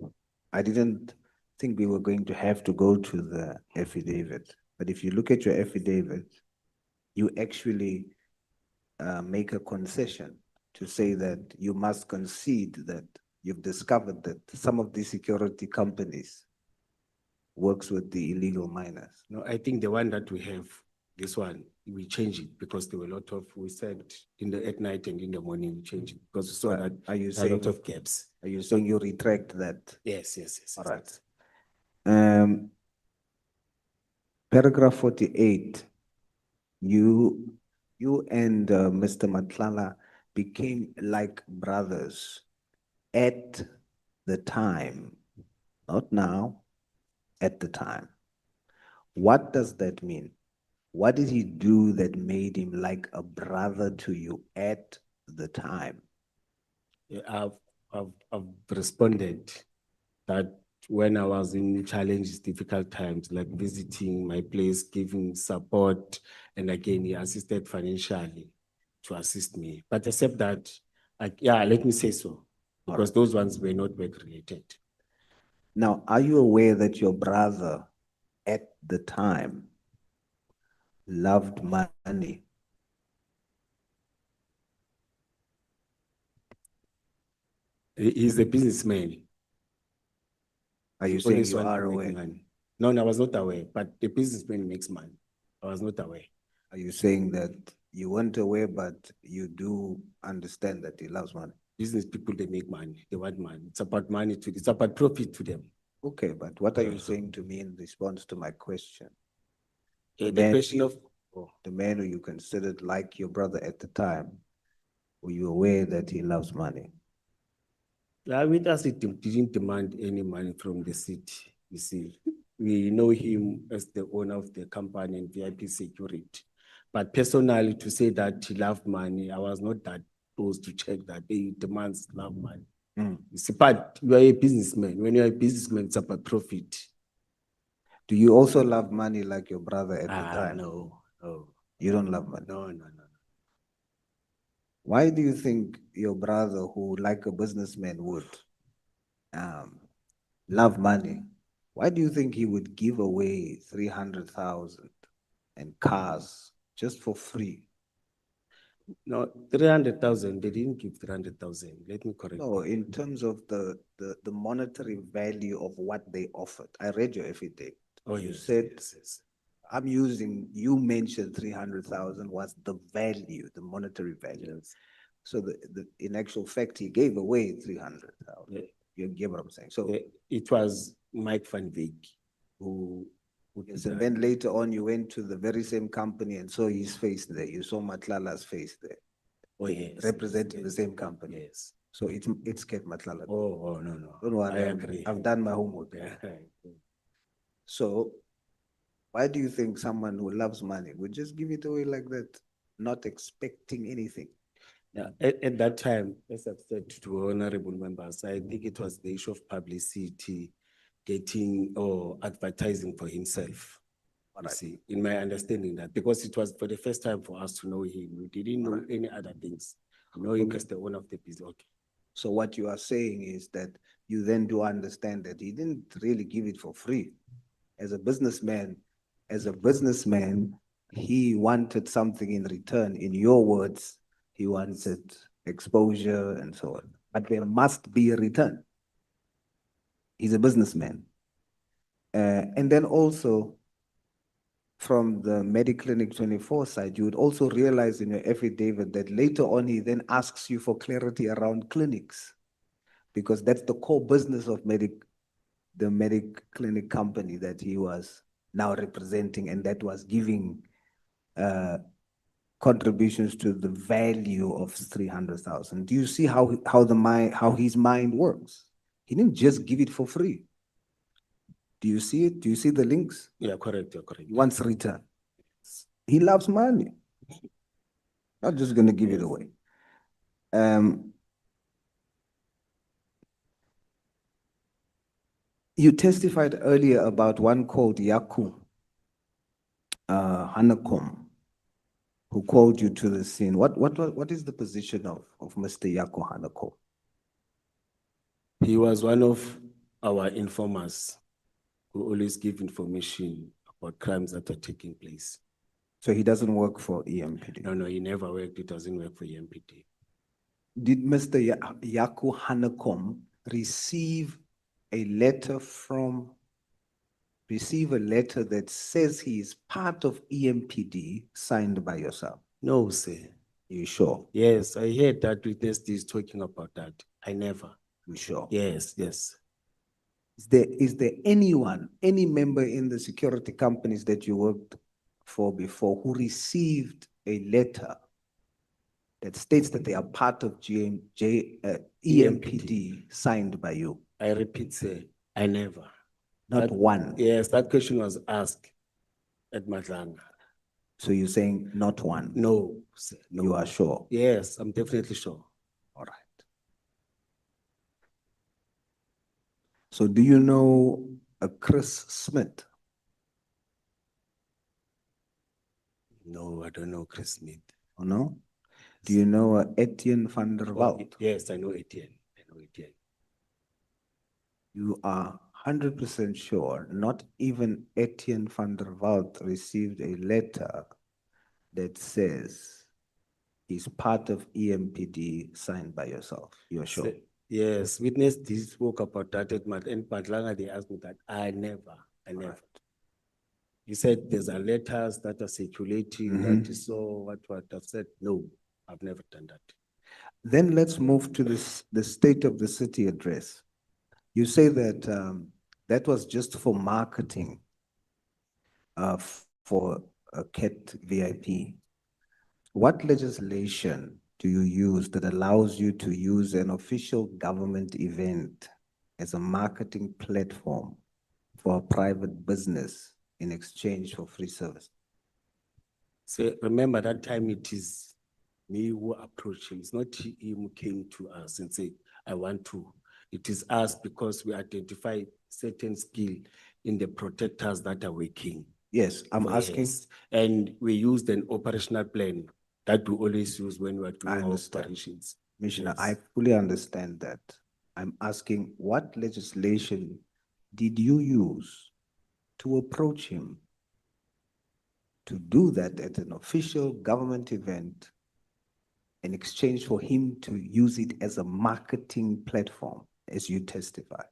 I didn't think we were going to have to go to the affidavit, but if you look at your affidavit, you actually make a concession to say that you must concede that you've discovered that some of these security companies works with the illegal miners. No, I think the one that we have, this one, we change it because there were a lot of, we said at night and in the morning we change it because we saw that Are you there are a lot saying, of gaps. are you saying you retract that? Yes. All right. Paragraph 48, you and Mr. Matlala became like brothers at the time, not now, at the time. What does that mean? What did he do that made him like a brother to you at the time? Yeah, I've responded that when I was in challenges, difficult times, like visiting my place, giving support, and again, he assisted financially to assist me. But except that, let me say so, because those ones were not work related. Now, are you aware that your brother at the time loved money? He's a businessman. Are you He saying always you want to are make aware? money. No, I was not aware, but the businessman makes money. I was not aware. Are you saying that you weren't aware, but you do understand that he loves money? Business people, they make money. They want money. It's about money it's about profit to them. Okay, but what are you saying to me in response to my question? The question of the man who you considered like your brother at the time, were you aware that he loves money? With us, it didn't demand any money from the city. You see, we know him as the owner of the company and VIP security. But personally, to say that he loved money, I was not that close to check that he demands love money. You see, but you are a businessman. When you are a businessman, it's about profit. Do you also love money like your brother at the time? No. You don't love money? No. Why do you think your brother, who like a businessman would love money, why do you think he would give away 300,000 and cars just for free? No, 300,000, they didn't give 300,000. Let me correct. No, in terms of the monetary value of what they offered. I read your affidavit. Oh, You yes, said, yes. you mentioned 300,000 was the value, the monetary value. Yes. So in actual fact, he gave away 300,000. Yeah. You get what I'm saying? So It was Mike van Wyk who yes, and then later on, you went to the very same company and saw his face there. You saw Matlala's face there. Oh, yes. Representing the same company. Yes. So it's Kate Matlala. Oh, no. Don't worry, I agree. I've done my homework. So why do you think someone who loves money would just give it away like that, not expecting anything? Yeah, at that time, as I've said to honorable members, I think it was the issue of publicity, getting or advertising for himself. You see, in my understanding that, because it was for the first time for us to know him, we didn't know any other things. Know him as the owner of the business. Okay. So what you are saying is that you then do understand that he didn't really give it for free. As a businessman, he wanted something in return. In your words, he wanted exposure and so on. But there must be a return. He's a businessman. And then also, from the Mediclinic 24 side, you would also realize in your affidavit that later on he then asks you for clarity around clinics, because that's the core business of the medic clinic company that he was now representing and that was giving contributions to the value of 300,000. Do you see how his mind works? He didn't just give it for free. Do you see it? Do you see the links? Yeah, correct, you're correct. He wants return. He loves money. Not just going to give it away. You testified earlier about one called Yaku Hanakom, who called you to the scene. What is the position of Mr. Yaku Hanakom? He was one of our informers who always give information about crimes that are taking place. So he doesn't work for EMPD? No, he never worked. He doesn't work for EMPD. Did Mr. Yaku Hanakom receive a letter that says he is part of EMPD signed by yourself? No, sir. You sure? Yes, I heard that witness is talking about that. I never. You sure? Yes, yes. Is there anyone, any member in the security companies that you worked for before who received a letter that states that they are part of EMPD signed by you? I repeat, sir, I never. Not one? Yes, that question was asked at Matlanga. So you're saying not one? No, sir. No. You are sure? Yes, I'm definitely sure. All right. So do you know a Chris Smith? No, I don't know Chris Smith. Oh, no? Do you know Etienne van der Walt? Yes, I know Etienne. You are 100% sure not even Etienne van der Walt received a letter that says he's part of EMPD signed by yourself? You're sure? Yes, witness this spoke about that at Matlanga. They asked me that. I never. He said there's a letters that are circulating that is so what I've said. No, I've never done that. Then let's move to the state of the city address. You say that that was just for marketing for a CAT VIP. What legislation do you use that allows you to use an official government event as a marketing platform for a private business in exchange for free service? So remember that time it is me who approached him. It's not him who came to us and said, I want to. It is us because we identify certain skill in the protectors that are working. Yes, I'm asking. Yes. And we used an operational plan that we always use when we are doing our operations. Commissioner, Yes. I fully understand that. I'm asking, what legislation did you use to approach him to do that at an official government event in exchange for him to use it as a marketing platform, as you testify?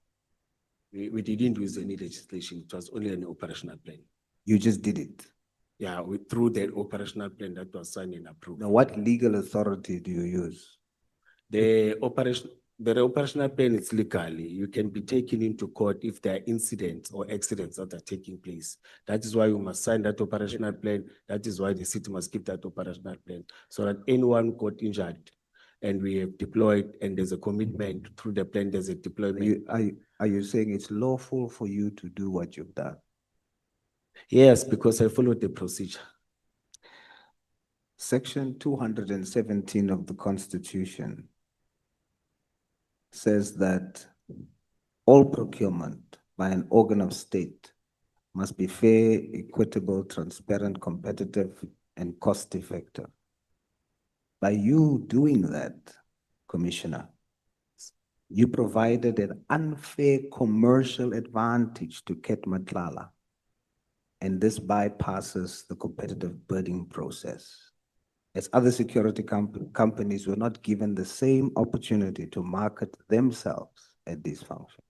We didn't use any legislation. It was only an operational plan. You just did it? Yeah, through that operational plan that was signed and approved. Now, what legal authority do you use? The operational plan is legally. You can be taken into court if there are incidents or accidents that are taking place. That is why you must sign that operational plan. That is why the city must keep that operational plan so that anyone got injured and we have deployed and there's a commitment through the plan, there's a deployment. Are you saying it's lawful for you to do what you've done? Yes, because I followed the procedure. Section 217 of the Constitution says that all procurement by an organ of state must be fair, equitable, transparent, competitive, and cost-effective. By you doing that, Commissioner, you provided an unfair commercial advantage to Ket Matlala, and this bypasses the competitive bidding process, as other security companies were not given the same opportunity to market themselves at these functions.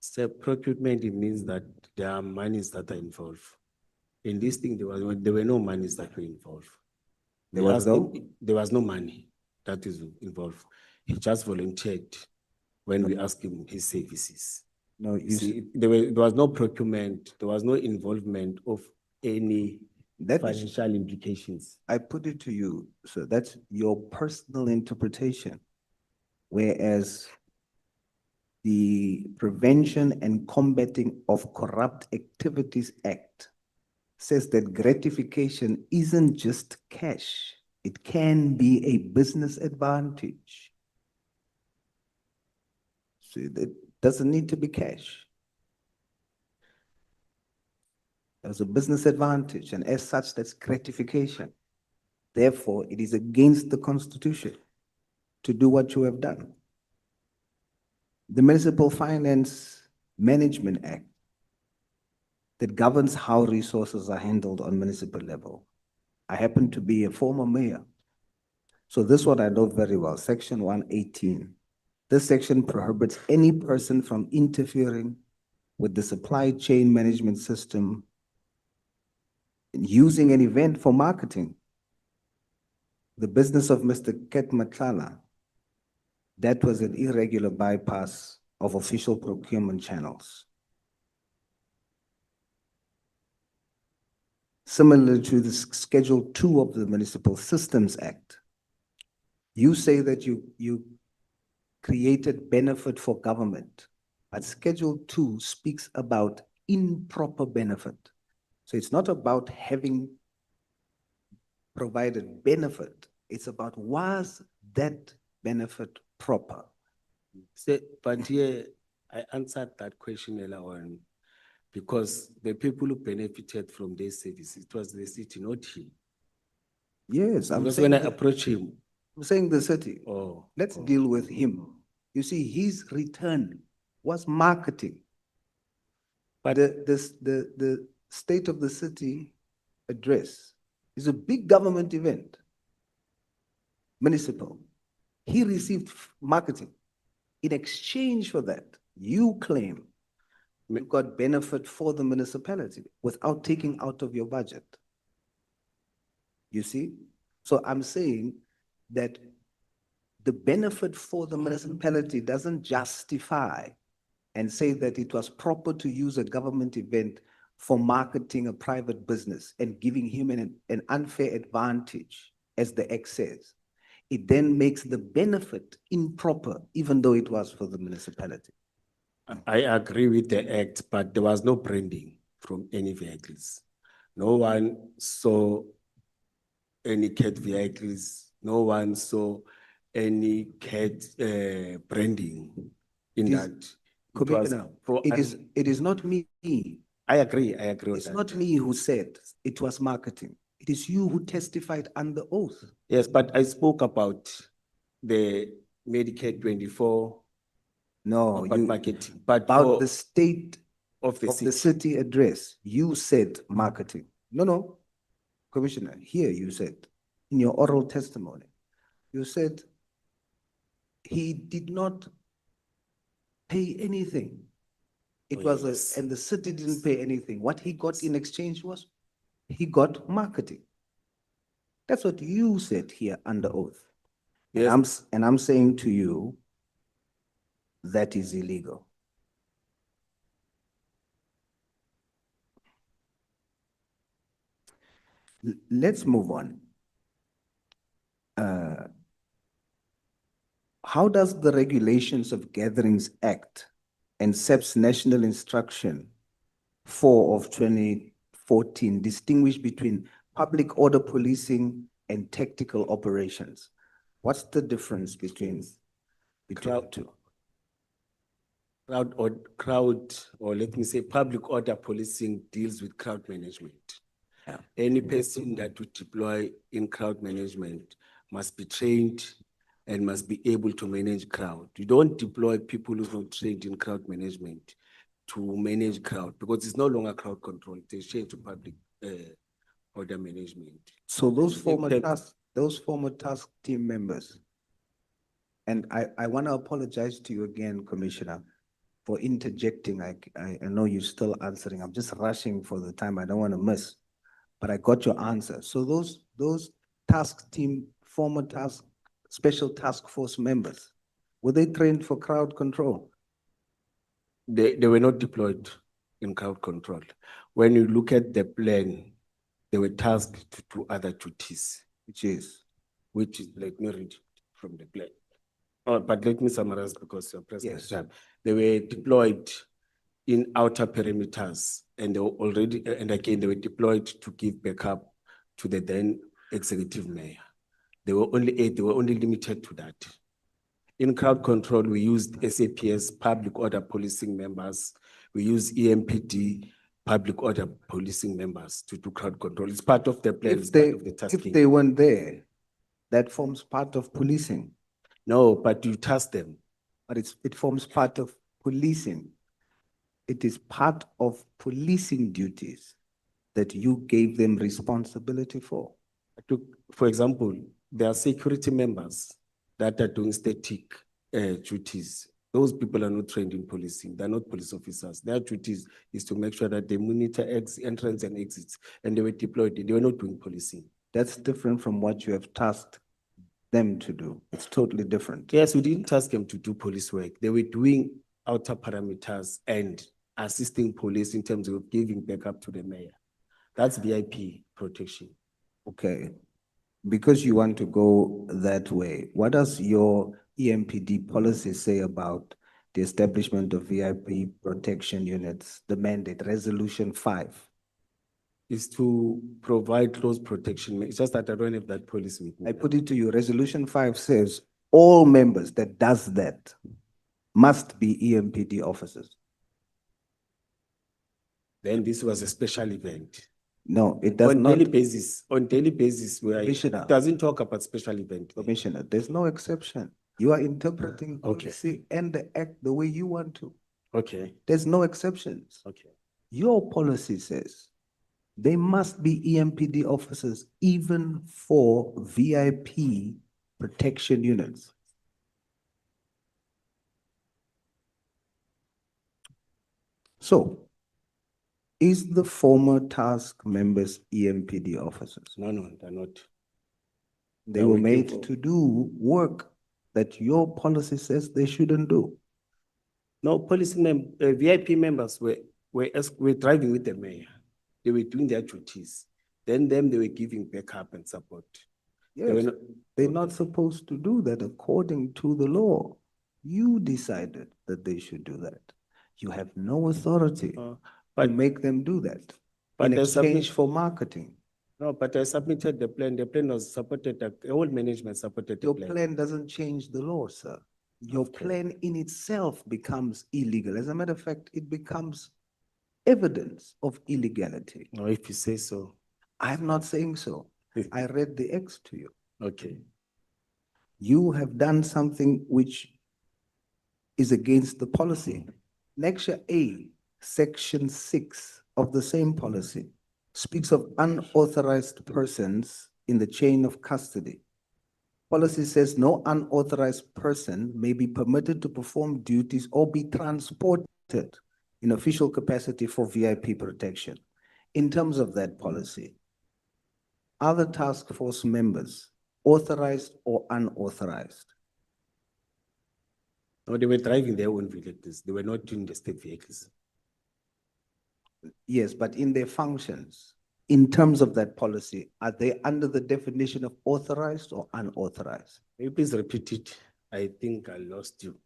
So procurement, it means that there are monies that are involved. In this thing, there were no monies that were involved. There was no money that is involved. He just volunteered when we asked him his services. No, You see, there was no procurement, there was no involvement of any financial implications. I put it to you, so that's your personal interpretation. Whereas the Prevention and Combating of Corrupt Activities Act says that gratification isn't just cash. It can be a business advantage. So it doesn't need to be cash. There's a business advantage, and as such, that's gratification. Therefore, it is against the Constitution to do what you have done. The Municipal Finance Management Act that governs how resources are handled on municipal level. I happen to be a former mayor. So this one I know very well, Section 118. This section prohibits any person from interfering with the supply chain management system and using an event for marketing. The business of Mr. Ket Matlala, that was an irregular bypass of official procurement channels. Similar to the Schedule 2 of the Municipal Systems Act, you say that you created benefit for government, but Schedule 2 speaks about improper benefit. So it's not about having provided benefit, it's about was that benefit proper? But here, I answered that question earlier on, because the people who benefited from this service, it was the city, not him. Yes, Because when I approach him, I'm saying the city. Oh, let's deal with him. You see, his return was marketing. But the State of the City address is a big government event, municipal. He received marketing. In exchange for that, you claim you got benefit for the municipality without taking out of your budget. You see? So I'm saying that the benefit for the municipality doesn't justify and say that it was proper to use a government event for marketing a private business and giving him an unfair advantage, as the Act says. It then makes the benefit improper, even though it was for the municipality. I agree with the act, but there was no branding from any vehicles. No one saw any CAT vehicles. No one saw any CAT branding in that. It is not me. I agree with It's that. not me who said it was marketing. It is you who testified under oath. Yes, but I spoke about the Medicare 24. No, about you, marketing, but about the state of the city. city address, you said marketing. No, Commissioner, here you said, in your oral testimony, you said he did not pay anything. It was and the city didn't pay anything. What he got in exchange was, he got marketing. That's what you said here under oath. Yes. And I'm saying to you, that is illegal. Let's move on. How does the Regulations of Gatherings Act and SEP's National Instruction 4 of 2014 distinguish between public order policing and tactical operations? What's the difference between the two? Crowd, or let me say public order policing deals with crowd management. Any person that would deploy in crowd management must be trained and must be able to manage crowd. You don't deploy people who are not trained in crowd management to manage crowd, because it's no longer crowd control. They change to public order management. So those former task team members, and I want to apologize to you again, Commissioner, for interjecting. I know you're still answering. I'm just rushing for the time. I don't want to miss, but I got your answer. So those task team, former special task force members, were they trained for crowd control? They were not deployed in crowd control. When you look at the plan, they were tasked to do other duties, which is, let me read from the plan. Oh, but let me summarize because you're president. Yes. They were deployed in outer perimeters and they were already, and again, they were deployed to give backup to the then executive mayor. They were only limited to that. In crowd control, we used SAPS, public order policing members. We use EMPD, public order policing members to do crowd control. It's part of the plan, it's part of the tasking. If they weren't there, that forms part of policing. No, but you task them. But it forms part of policing. It is part of policing duties that you gave them responsibility for. For example, there are security members that are doing static duties. Those people are not trained in policing. They're not police officers. Their duties is to make sure that they monitor entrance and exits, and they were deployed. They were not doing policing. That's different from what you have tasked them to do. It's totally different. Yes, we didn't task them to do police work. They were doing outer parameters and assisting police in terms of giving backup to the mayor. That's VIP protection. Okay. Because you want to go that way, what does your EMPD policy say about the establishment of VIP protection units, the mandate, Resolution 5? Is to provide close protection. It's just that I don't have that policy with me. I put it to you, Resolution 5 says all members that does that must be EMPD officers. Then this was a special event. No, it does on not. daily basis, where Commissioner. it doesn't talk about special event. Commissioner, there's no exception. You are interpreting Okay. policy and the act the way you want to. Okay. There's no exceptions. Okay. Your policy says they must be EMPD officers even for VIP protection units. So, is the former task members EMPD officers? No, they're not. They They're were working made for- to do work that your policy says they shouldn't do. No, VIP members were driving with the mayor. They were doing their duties. Then they were giving backup and support. Yes, they're not supposed to do that according to the law. You decided that they should do that. You have no authority to make them do that in the exchange for marketing. No, but I submitted the plan. The plan was supported, the whole management supported the Your plan. plan doesn't change the law, sir. Your plan in itself becomes illegal. As a matter of fact, it becomes evidence of illegality. No, if you say so. I'm not saying so. I read the X to you. Okay. You have done something which is against the policy. Annexure A, Section 6 of the same policy speaks of unauthorized persons in the chain of custody. Policy says no unauthorized person may be permitted to perform duties or be transported in official capacity for VIP protection. In terms of that policy, are the task force members authorized or unauthorized? No, they were driving their own vehicles. They were not doing the state vehicles. Yes, but in their functions, in terms of that policy, are they under the definition of authorized or unauthorized? Can you please repeat it? I think I lost you.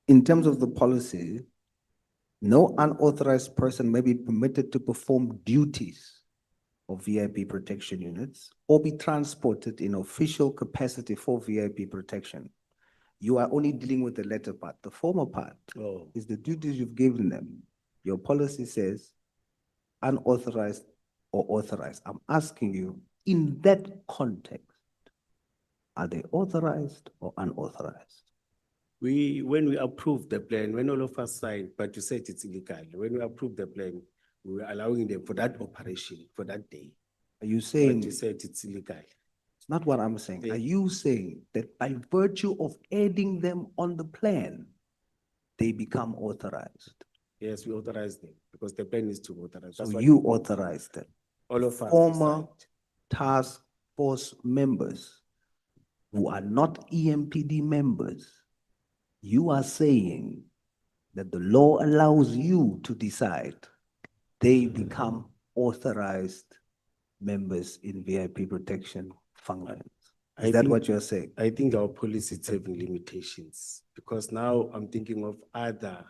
In terms of the policy, no unauthorized person may be permitted to perform duties of VIP protection units or be transported in official capacity for VIP protection. You are only dealing with the latter part. The former part is the duties you've given them. Your policy says unauthorized or authorized. I'm asking you, in that context, are they authorized or unauthorized? When we approved the plan, when all of us signed, but you said it's illegal. When we approved the plan, we were allowing them for that operation, for that day. Are you saying? But you said it's illegal. It's not what I'm saying. Are you saying that by virtue of adding them on the plan, they become authorized? Yes, we authorized them because the plan is to authorize. So you authorized them. All of us. Former task force members who are not EMPD members, you are saying that the law allows you to decide, they become authorized members in VIP protection functions. Is that what you're saying? I think our policy is having limitations because now I'm thinking of other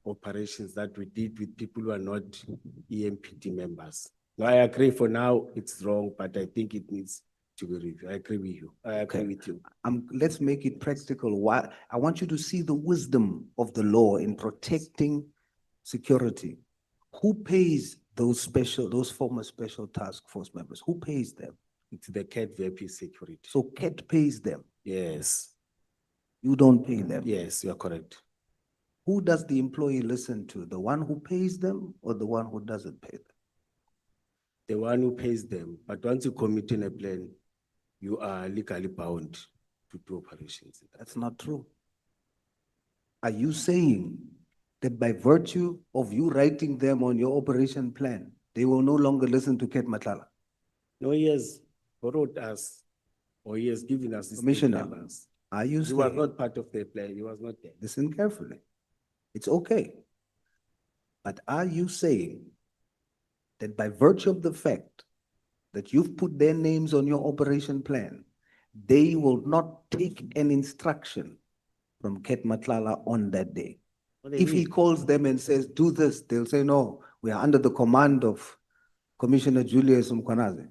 operations that we did with people who are not EMPD members. Now, I agree for now it's wrong, but I think it needs to be reviewed. I agree with you. I agree with you. Let's make it practical. Why? I want you to see the wisdom of the law in protecting security. Who pays those former special task force members? Who pays them? It's the CAT VIP security. So CAT pays them. Yes. You don't pay them. Yes, you are correct. Who does the employee listen to? The one who pays them or the one who doesn't pay them? The one who pays them. But once you commit in a plan, you are legally bound to do operations. That's not true. Are you saying that by virtue of you writing them on your operation plan, they will no longer listen to Ket Matlala? No, he has borrowed us, or he has given us these Commissioner, members. are you He was saying? not part of the plan. He was not there. Listen carefully. It's okay. But are you saying that by virtue of the fact that you've put their names on your operation plan, they will not take an instruction from Ket Matlala on that day? If he calls them and says, do this, they'll say, no, we are under the command of Commissioner Julius Mkhwanazi.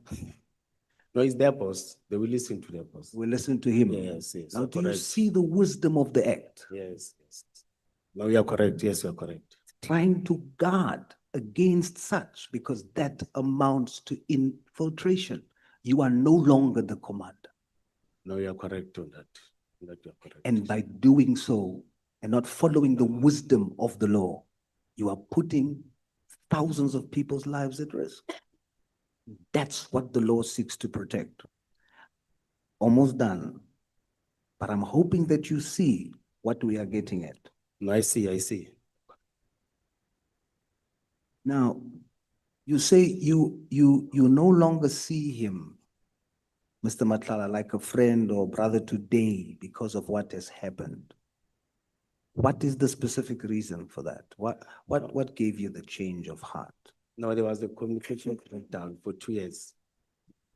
No, it's their boss. They will listen to their boss. We listen to him. Yes, yes. Now, you're do you correct. see the wisdom of the act? Yes, yes. No, you are correct. Yes, you are correct. Trying to guard against such, because that amounts to infiltration. You are no longer the commander. No, you are correct on that. That you are correct. And by doing so and not following the wisdom of the law, you are putting thousands of people's lives at risk. That's what the law seeks to protect. Almost done. But I'm hoping that you see what we are getting at. No, I see, I see. Now, you say you no longer see him, Mr. Matlala, like a friend or brother today because of what has happened. What is the specific reason for that? What gave you the change of heart? No, there was a communication breakdown for 2 years.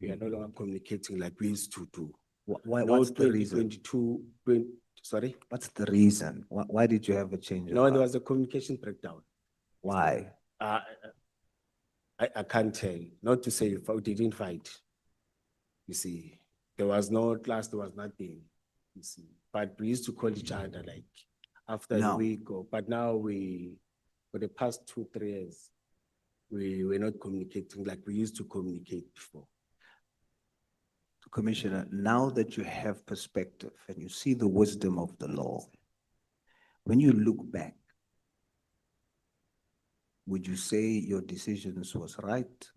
We are no longer communicating like we used to do. What's the reason? 2022, sorry? What's the reason? Why did you have a change of No, heart? there was a communication breakdown. Why? I can't tell. Not to say we didn't fight. You see, there was no class, there was nothing. You see, but we used to call each other like after a week or, but now for the past 2-3 years, we were not communicating like we used to communicate before. Commissioner, now that you have perspective and you see the wisdom of the law, when you look back, would you say your decisions was right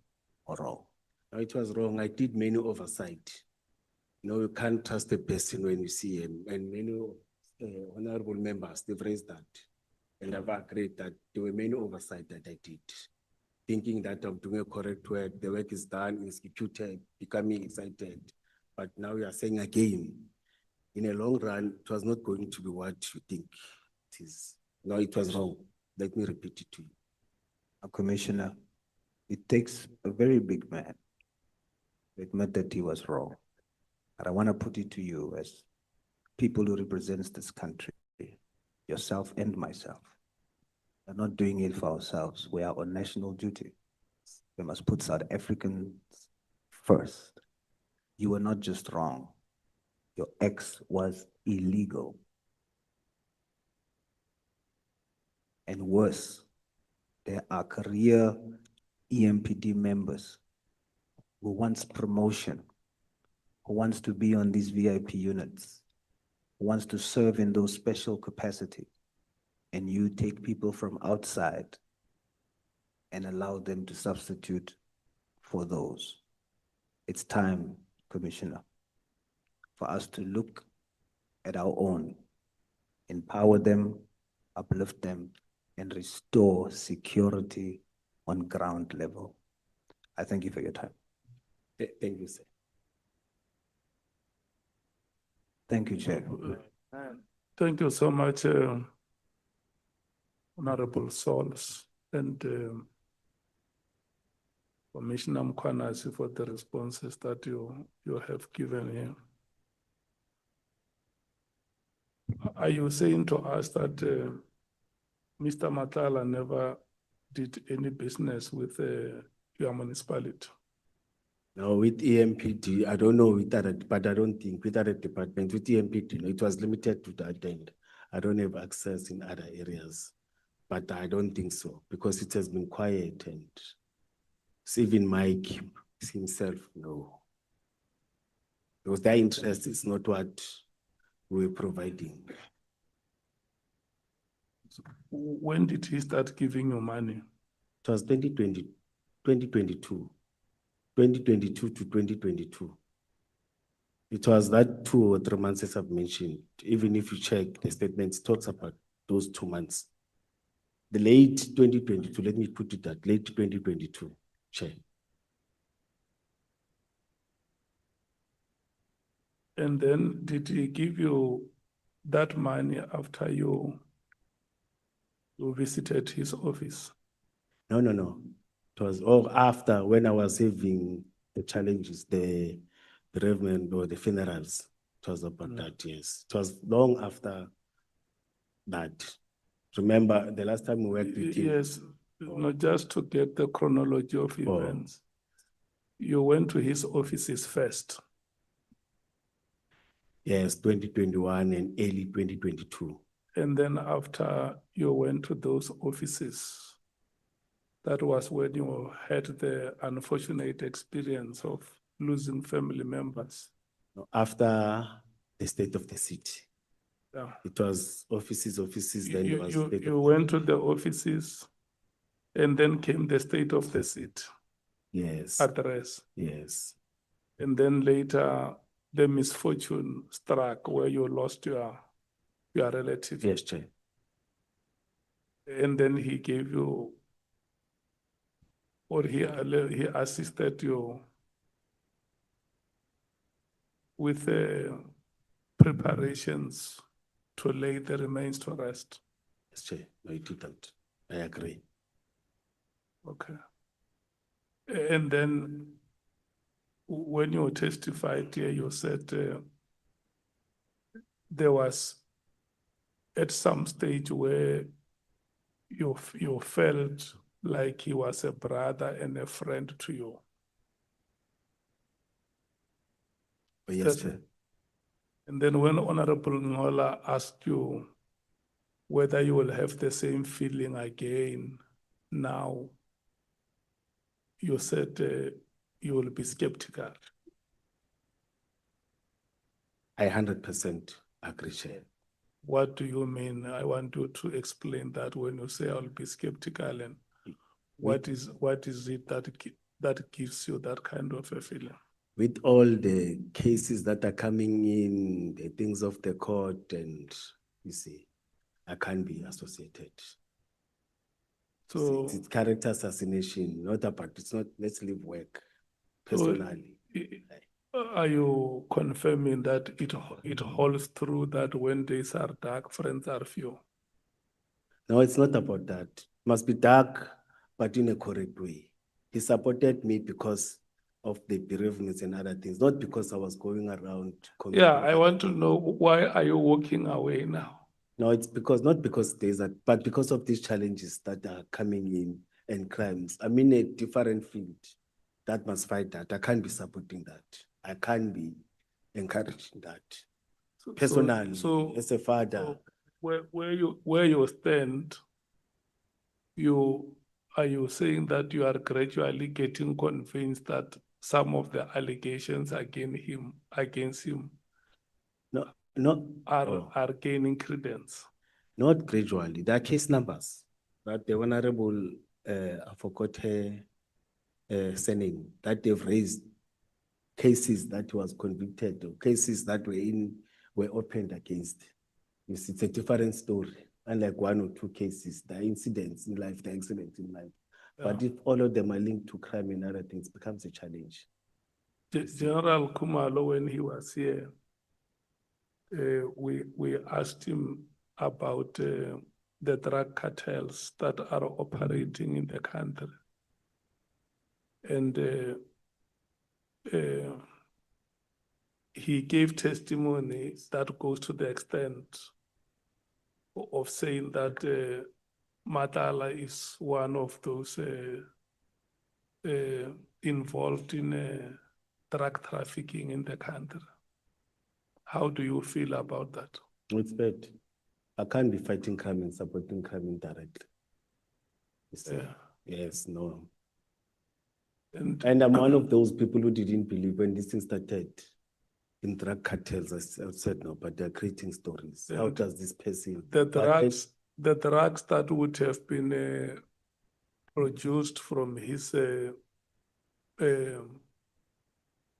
or wrong? No, it was wrong. I did many oversight. You know, you can't trust a person when you see him, and many honorable members, they've raised that. And I've agreed that there were many oversight that I did, thinking that I'm doing a correct work, the work is done, executed, becoming excited. But now you are saying again, in a long run, it was not going to be what you think it is. No, it was wrong. Let me repeat it to you. Commissioner, it takes a very big man to admit that he was wrong. But I want to put it to you as people who represents this country, yourself and myself. We're not doing it for ourselves. We are on national duty. We must put South Africans first. You were not just wrong. Your ex was illegal. And worse, there are career EMPD members who wants promotion, who wants to be on these VIP units, who wants to serve in those special capacities. And you take people from outside and allow them to substitute for those. It's time, Commissioner, for us to look at our own, empower them, uplift them, and restore security on ground level. I thank you for your time. Thank you, sir. Thank you, Chair. Thank you so much, Honorable Souls and Commissioner Mkhwanazi for the responses that you have given here. Are you saying to us that Mr. Matala never did any business with your municipality? No, with EMPD, I don't know with other, but I don't think with other departments, with EMPD, no, it was limited to that end. I don't have access in other areas, but I don't think so because it has been quiet and even Mike himself, no. Because their interest is not what we're providing. When did he start giving you money? It was 2022 to 2022. It was that 2 or 3 months as I've mentioned. Even if you check the statements, it talks about those 2 months. The late 2022, let me put it that late 2022, Chair. And then did he give you that money after you visited his office? No. It was all after when I was having the challenges, the bereavement or the funerals. It was about that, yes. It was long after that. Remember the last time we worked with him? Yes, not just to get the chronology of events. You went to his offices first. Yes, 2021 and early 2022. And then after you went to those offices, that was when you had the unfortunate experience of losing family members. After the state of the city. Yeah. It was offices, then there was state You went to the offices and then came the state of the city. Yes. Address. Yes. And then later the misfortune struck where you lost your relative. Yes, Chair. And then he gave you, or he assisted you with preparations to lay the remains to rest. Yes, Chair. No, it didn't. I agree. Okay. And then when you testified here, you said there was at some stage where you felt like he was a brother and a friend to you. Yes, Chair. And then when Honorable Ngola asked you whether you will have the same feeling again now, you said you will be skeptical. I 100% agree, Chair. What do you mean? I want you to explain that when you say I'll be skeptical, and what is it that gives you that kind of a feeling? With all the cases that are coming in, the things of the court, and you see, I can't be associated. So it's character assassination, not about, it's not, let's leave work personally. Are you confirming that it holds true that when days are dark, friends are few? No, it's not about that. It must be dark, but in a correct way. He supported me because of the bereavements and other things, not because I was going around. Yeah, I want to know, why are you walking away now? No, it's because, not because there's that, but because of these challenges that are coming in and crimes. I'm in a different field that must fight that. I can't be supporting that. I can't be encouraging that. Personally, as a father. So where you stand, are you saying that you are gradually getting convinced that some of the allegations against him are gaining credence? Not gradually. There are case numbers that the Honorable, I forgot her surname, that they've raised cases that was convicted, or cases that were opened against. It's a different story. Unlike 1 or 2 cases, the incidents in life, the accidents in life. But if all of them are linked to crime and other things, it becomes a challenge. General Kumalo, when he was here, we asked him about the drug cartels that are operating in the country. And he gave testimony that goes to the extent of saying that Matala is one of those involved in drug trafficking in the country. How do you feel about that? It's bad. I can't be fighting crime and supporting crime indirectly. Yes, no. And I'm one of those people who didn't believe when this thing started in drug cartels. I said no, but they're creating stories. How does this person? The drugs that would have been produced from his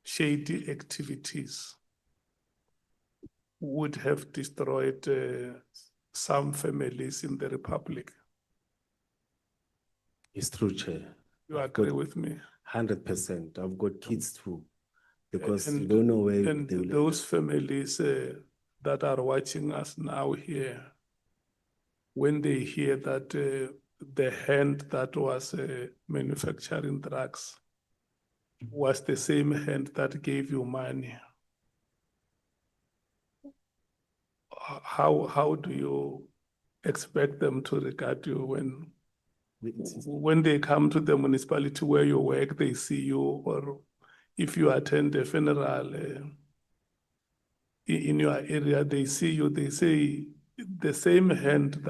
shady activities would have destroyed some families in the Republic. It's true, Chair. You agree with me? 100%. I've got kids too, because you don't know where and they will. those families that are watching us now here, when they hear that the hand that was manufacturing drugs was the same hand that gave you money, how do you expect them to regard you when they come to the municipality where you work, they see you, or if you attend a funeral in your area, they see you, they say the same hand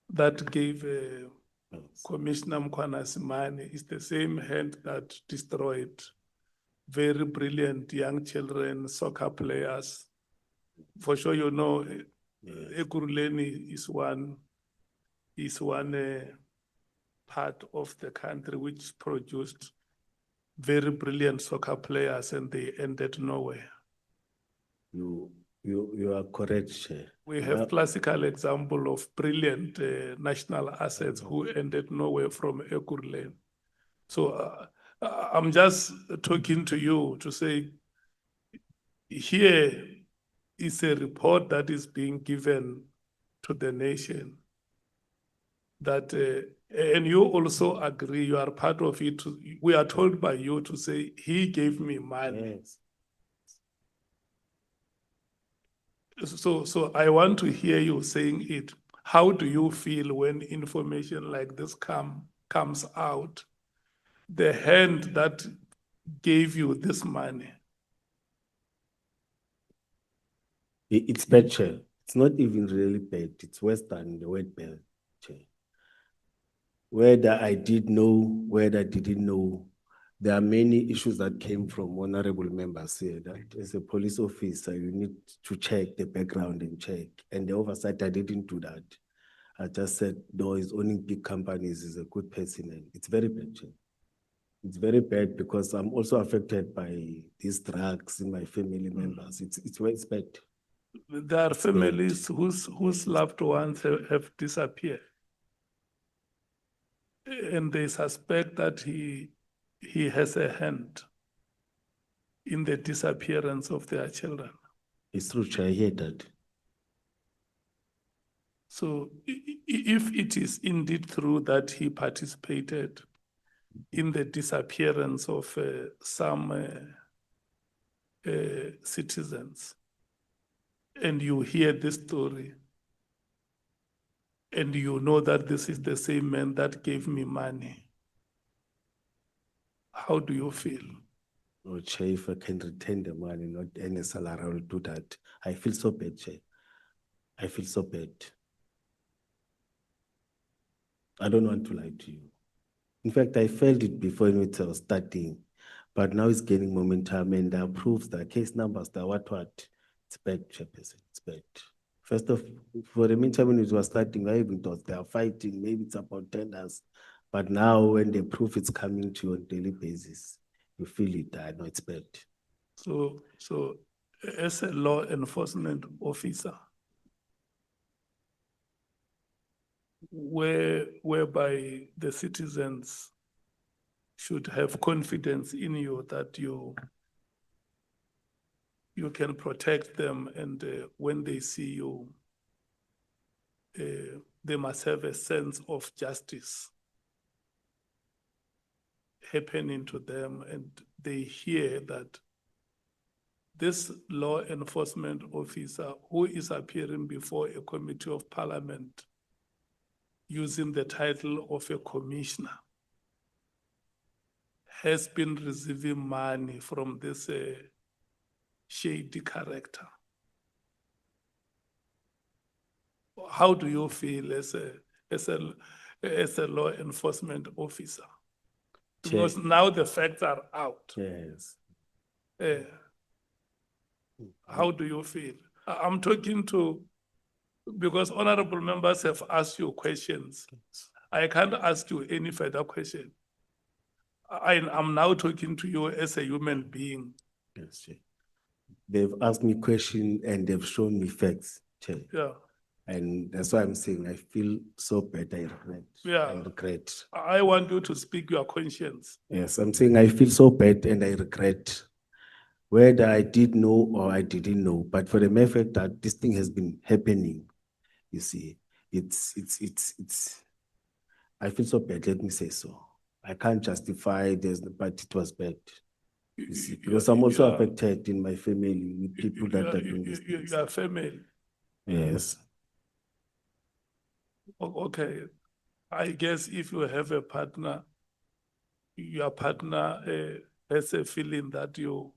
that gave Commissioner Mkhwanazi money is the same hand that destroyed very brilliant young children, soccer players. For sure, you know, Ekurhuleni is one part of the country which produced very brilliant soccer players, and they ended nowhere. You are correct, Chair. We have classical example of brilliant national assets who ended nowhere from Ekurhuleni. So I'm just talking to you to say, here is a report that is being given to the nation that, and you also agree, you are part of it. We are told by you to say, he gave me money. Yes. So I want to hear you saying it. How do you feel when information like this comes out? The hand that gave you this money. It's bad, Chair. It's not even really bad. It's worse than the word bad, Chair. Whether I did know, whether I didn't know, there are many issues that came from honorable members here that as a police officer, you need to check the background and check. And the oversight, I didn't do that. I just said, no, he's owning big companies, he's a good person. And it's very bad, Chair. It's very bad because I'm also affected by these drugs in my family members. It's bad. There are families whose loved ones have disappeared. And they suspect that he has a hand in the disappearance of their children. It's true, Chair, I hear that. So if it is indeed true that he participated in the disappearance of some citizens, and you hear this story, and you know that this is the same man that gave me money, how do you feel? Oh, Chair, if I can retain the money, not any salary, I will do that. I feel so bad, Chair. I feel so bad. I don't want to lie to you. In fact, I felt it before when it was starting, but now it's gaining momentum and there are proofs, there are case numbers, there are what. It's bad, Chairperson, it's bad. First of, for the meantime, when it was starting, I even thought they are fighting, maybe it's about tenders. But now when the proof is coming to you on a daily basis, you feel it, I know it's bad. So as a law enforcement officer, whereby the citizens should have confidence in you that you can protect them, and when they see you, they must have a sense of justice happening to them, and they hear that this law enforcement officer who is appearing before a committee of parliament using the title of a commissioner has been receiving money from this shady character. How do you feel as a law enforcement officer? Because now the facts are out. Yes. How do you feel? I'm talking to, because honorable members have asked you questions. I can't ask you any further question. I'm now talking to you as a human being. Yes, Chair. They've asked me questions and they've shown me facts, Chair. Yeah. And that's why I'm saying I feel so bad. I regret. Yeah. I regret. I want you to speak your conscience. Yes, I'm saying I feel so bad and I regret whether I did know or I didn't know. But for the mere fact that this thing has been happening, you see, I feel so bad. Let me say so. I can't justify this, but it was bad. You see, because I'm also affected in my family with people that are doing this. Your family. Yes. Okay. I guess if you have a partner, your partner has a feeling that you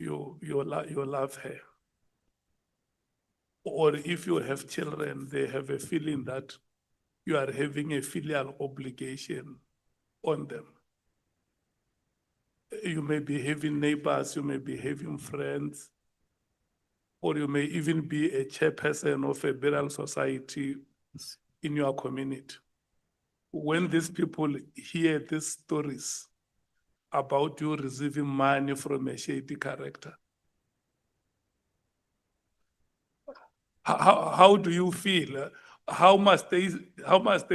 love her. Or if you have children, they have a feeling that you are having a filial obligation on them. You may be having neighbors, you may be having friends, or you may even be a chairperson of a burial society in your community. When these people hear these stories about you receiving money from a shady character, how do you feel? How must they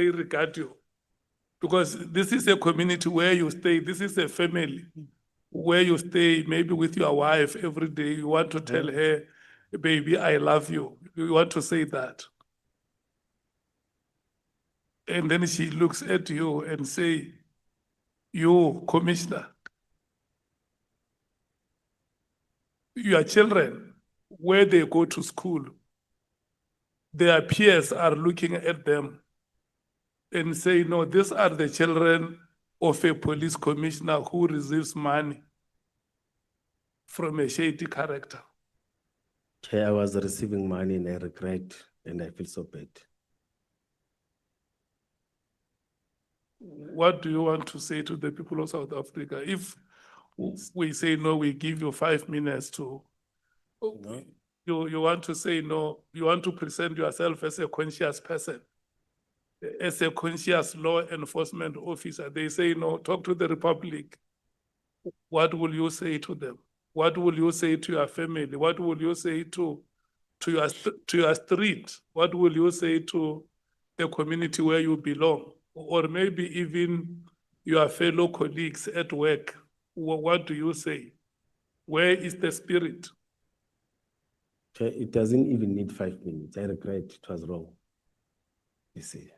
regard you? Because this is a community where you stay. This is a family where you stay, maybe with your wife every day. You want to tell her, baby, I love you. You want to say that. And then she looks at you and say, you, commissioner, your children, where they go to school, their peers are looking at them and say, no, these are the children of a police commissioner who receives money from a shady character. Chair, I was receiving money and I regret and I feel so bad. What do you want to say to the people of South Africa? If we say no, we give you 5 minutes to, you want to say no, you want to present yourself as a conscious person, as a conscious law enforcement officer. They say no, talk to the Republic. What will you say to them? What will you say to your family? What will you say to your street? What will you say to the community where you belong? Or maybe even your fellow colleagues at work? What do you say? Where is the spirit? Chair, it doesn't even need 5 minutes. I regret it was wrong. You see.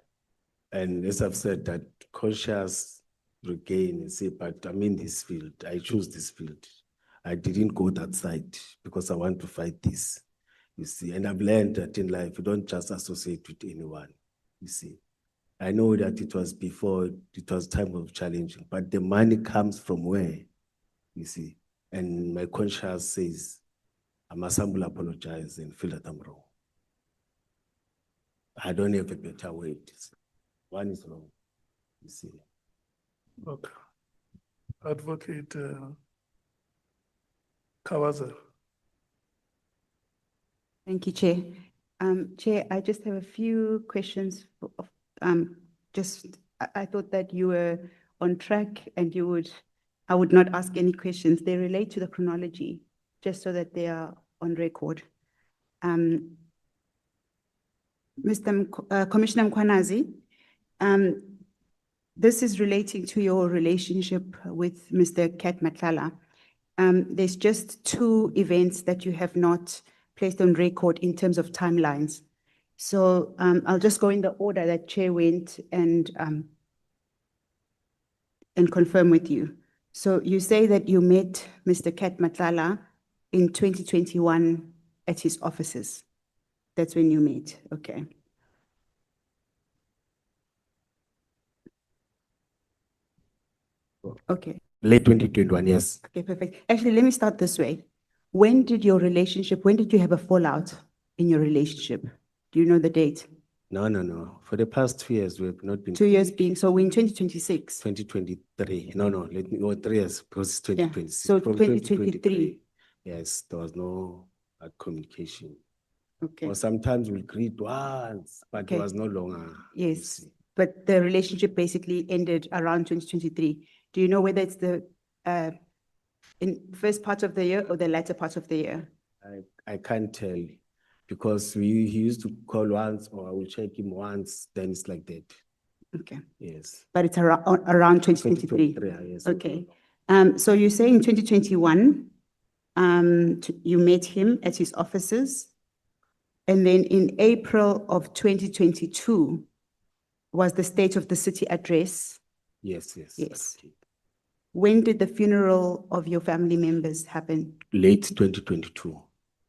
And as I've said, that conscious regain, you see, but I'm in this field. I choose this field. I didn't go that side because I want to fight this. You see, and I've learned that in life, you don't just associate with anyone. You see. I know that it was before, it was time of challenging, but the money comes from where, you see, and my conscience says, I must humbly apologize and feel that I'm wrong. I don't have a better way. One is wrong, you see. Okay. Advocate Kawaza. Thank you, Chair. Chair, I just have a few questions. I thought that you were on track and I would not ask any questions. They relate to the chronology, just so that they are on record. Commissioner Mkhwanazi, this is relating to your relationship with Mr. Kat Matlala. There's just 2 events that you have not placed on record in terms of timelines. So I'll just go in the order that Chair went and confirm with you. So you say that you met Mr. Kat Matlala in 2021 at his offices. That's when you met, okay. Okay, Late 2021, yes. okay, perfect. Actually, let me start this way. When did you have a fallout in your relationship? Do you know the date? No. For the past 2 years, we have not been. 2 years being, so we're in 2026. 2023. No, 3 years because it's 2026. so From 2023. Yes, there was no communication. Okay. Or sometimes we agreed once, but Okay. it was no longer. Yes, but the relationship basically ended around 2023. Do you know whether it's the in first part of the year or the latter part of the year? I can't tell because he used to call once or I will check him once, then it's like that. Okay, Yes. but it's around 2023. 2023, yes. Okay, so you say in 2021, you met him at his offices, and then in April of 2022 was the State of the City address. Yes. Yes. When did the funeral of your family members happen? Late 2022.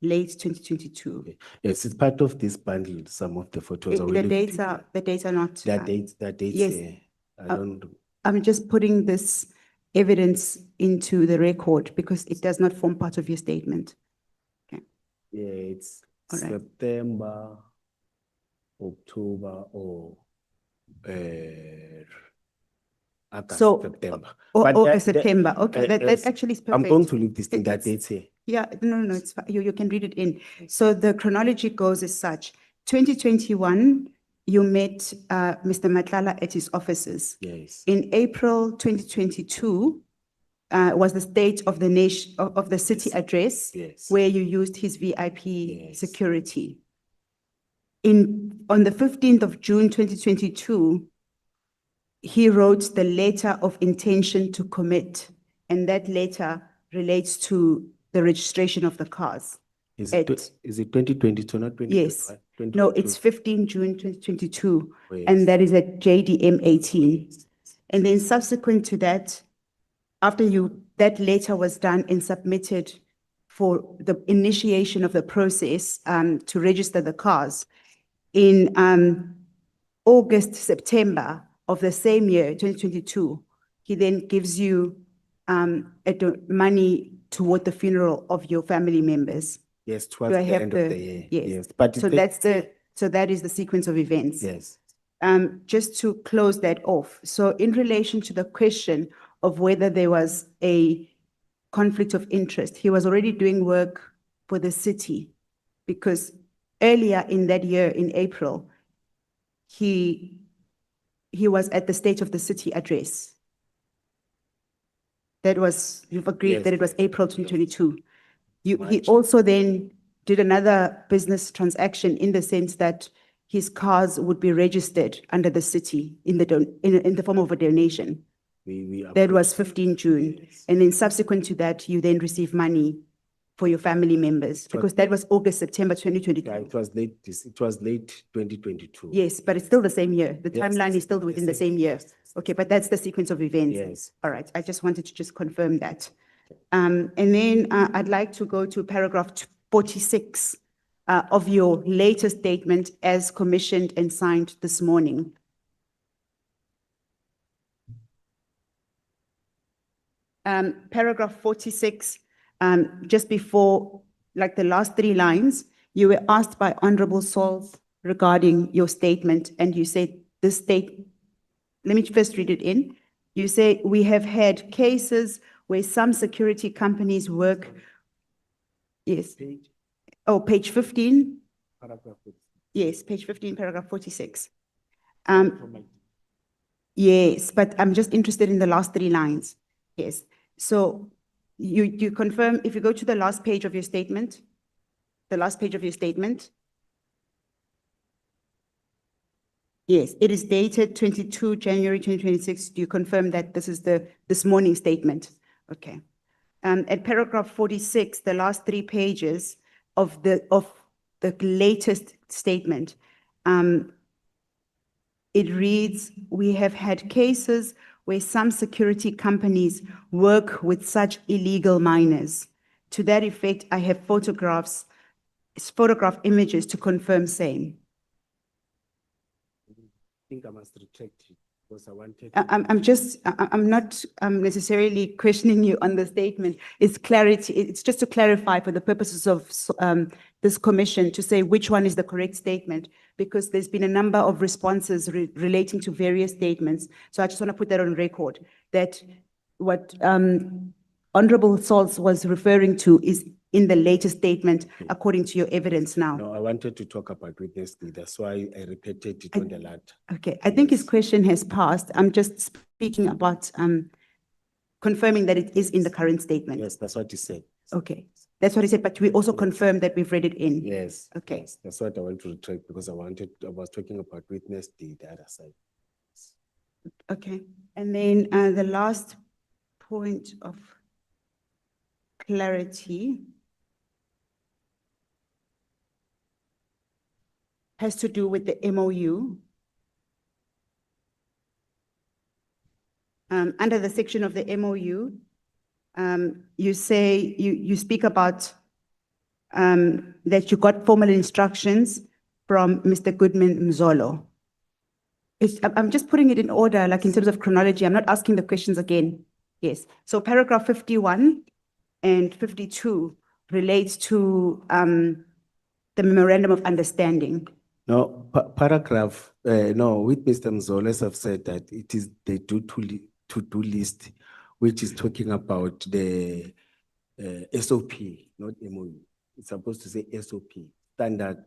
Late 2022. Yes, it's part of this bundle. Some of the photos are The dates are not. That dates. Yes. I don't. I'm just putting this evidence into the record because it does not form part of your statement. Okay. Yeah, it's All right. September, October, or August, So, September. Or But August, September. Okay, that yes, actually is perfect. I'm going to leave this thing that It's- dates here. Yeah, no, it's fine. You can read it in. So the chronology goes as such. 2021, you met Mr. Matlala at his offices. Yes. In April 2022, was the State of the Nation of the City address, Yes. where you used his VIP Yes. security. On the 15th of June 2022, he wrote the letter of intention to commit, and that letter relates to the registration of the cars. Is it 2022, not 2021? Yes. No, it's 15 June 2022, Oh, yes. and that is at JDM 18. And then subsequent to that, after that letter was done and submitted for the initiation of the process to register the cars, in August, September of the same year, 2022, he then gives you money toward the funeral of your family members. Yes, towards Do I the have end of the year. Yes. But So that is the sequence of events. Yes. Just to close that off. So in relation to the question of whether there was a conflict of interest, he was already doing work for the city because earlier in that year, in April, he was at the State of the City address. You've agreed Yes, that it was yes. April 2022. He March. also then did another business transaction in the sense that his cars would be registered under the city in the form of a donation. We That was approached- 15 June. Yes. And then subsequent to that, you then receive money for your family members because that was August, September 2022. Yeah, it was late. It was late 2022. Yes, but it's still the same year. The Yes. timeline is still within the same year. Okay, but that's the sequence of events. Yes. All right, I just wanted to just confirm that. And then I'd like to go to paragraph 46 of your latest statement as commissioned and signed this morning. Paragraph 46, just before, like the last 3 lines, you were asked by Honorable Saul regarding your statement, and you said let me first read it in. You say, we have had cases where some security companies work. Yes. Oh, page 15. Paragraph 46. Yes, page 15, paragraph 46. Yes, but I'm just interested in the last 3 lines. Yes. So you confirm, if you go to the last page of your statement, yes, it is dated 22 January 2026. Do you confirm that this is this morning statement? Okay. At paragraph 46, the last 3 pages of the latest statement, It reads, we have had cases where some security companies work with such illegal minors. To that effect, I have photograph images to confirm same. I think I must retract it because I wanted. I'm not necessarily questioning you on the statement. It's clarity. It's just to clarify for the purposes of this commission to say which one is the correct statement, because there's been a number of responses relating to various statements. So I just want to put that on record that what Honorable Salz was referring to is in the latest statement, according to your evidence now. No, I wanted to talk about witness D. That's why I repeated it on the latter. Okay, I think his question has passed. I'm just speaking about confirming that it is in the current statement. Yes, that's what he said. Okay, that's what he said, but we also confirmed that we've read it in. Yes. Okay. Yes, that's what I want to retract because I was talking about witness D, the other side. Okay, and then the last point of clarity has to do with the MOU. Under the section of the MOU, you say, you speak about that you got formal instructions from Mr. Goodman Mzolo. I'm just putting it in order, like in terms of chronology. I'm not asking the questions again. Yes, so paragraph 51 and 52 relates to the memorandum of understanding. No, paragraph, no, with Mr. Mzolo, as I've said that it is the to-do list, which is talking about the SOP, not MOU. It's supposed to say SOP, Standard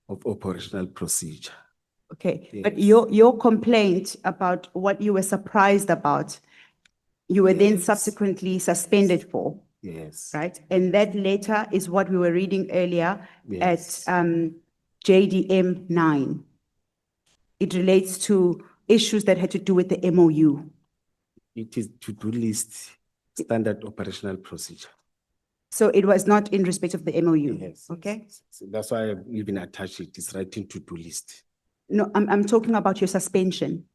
of Operational Procedure. Okay, Yes. but your complaint about what you were surprised about, you were then subsequently suspended for, Yes. right? And that letter is what we were reading earlier Yes. at JDM 9. It relates to issues that had to do with the MOU. It is to-do list, Standard Operational Procedure. So it was not in respect of the MOU. Yes. Okay. So that's why I've even attached it. It's writing to-do list. No, I'm talking about your suspension.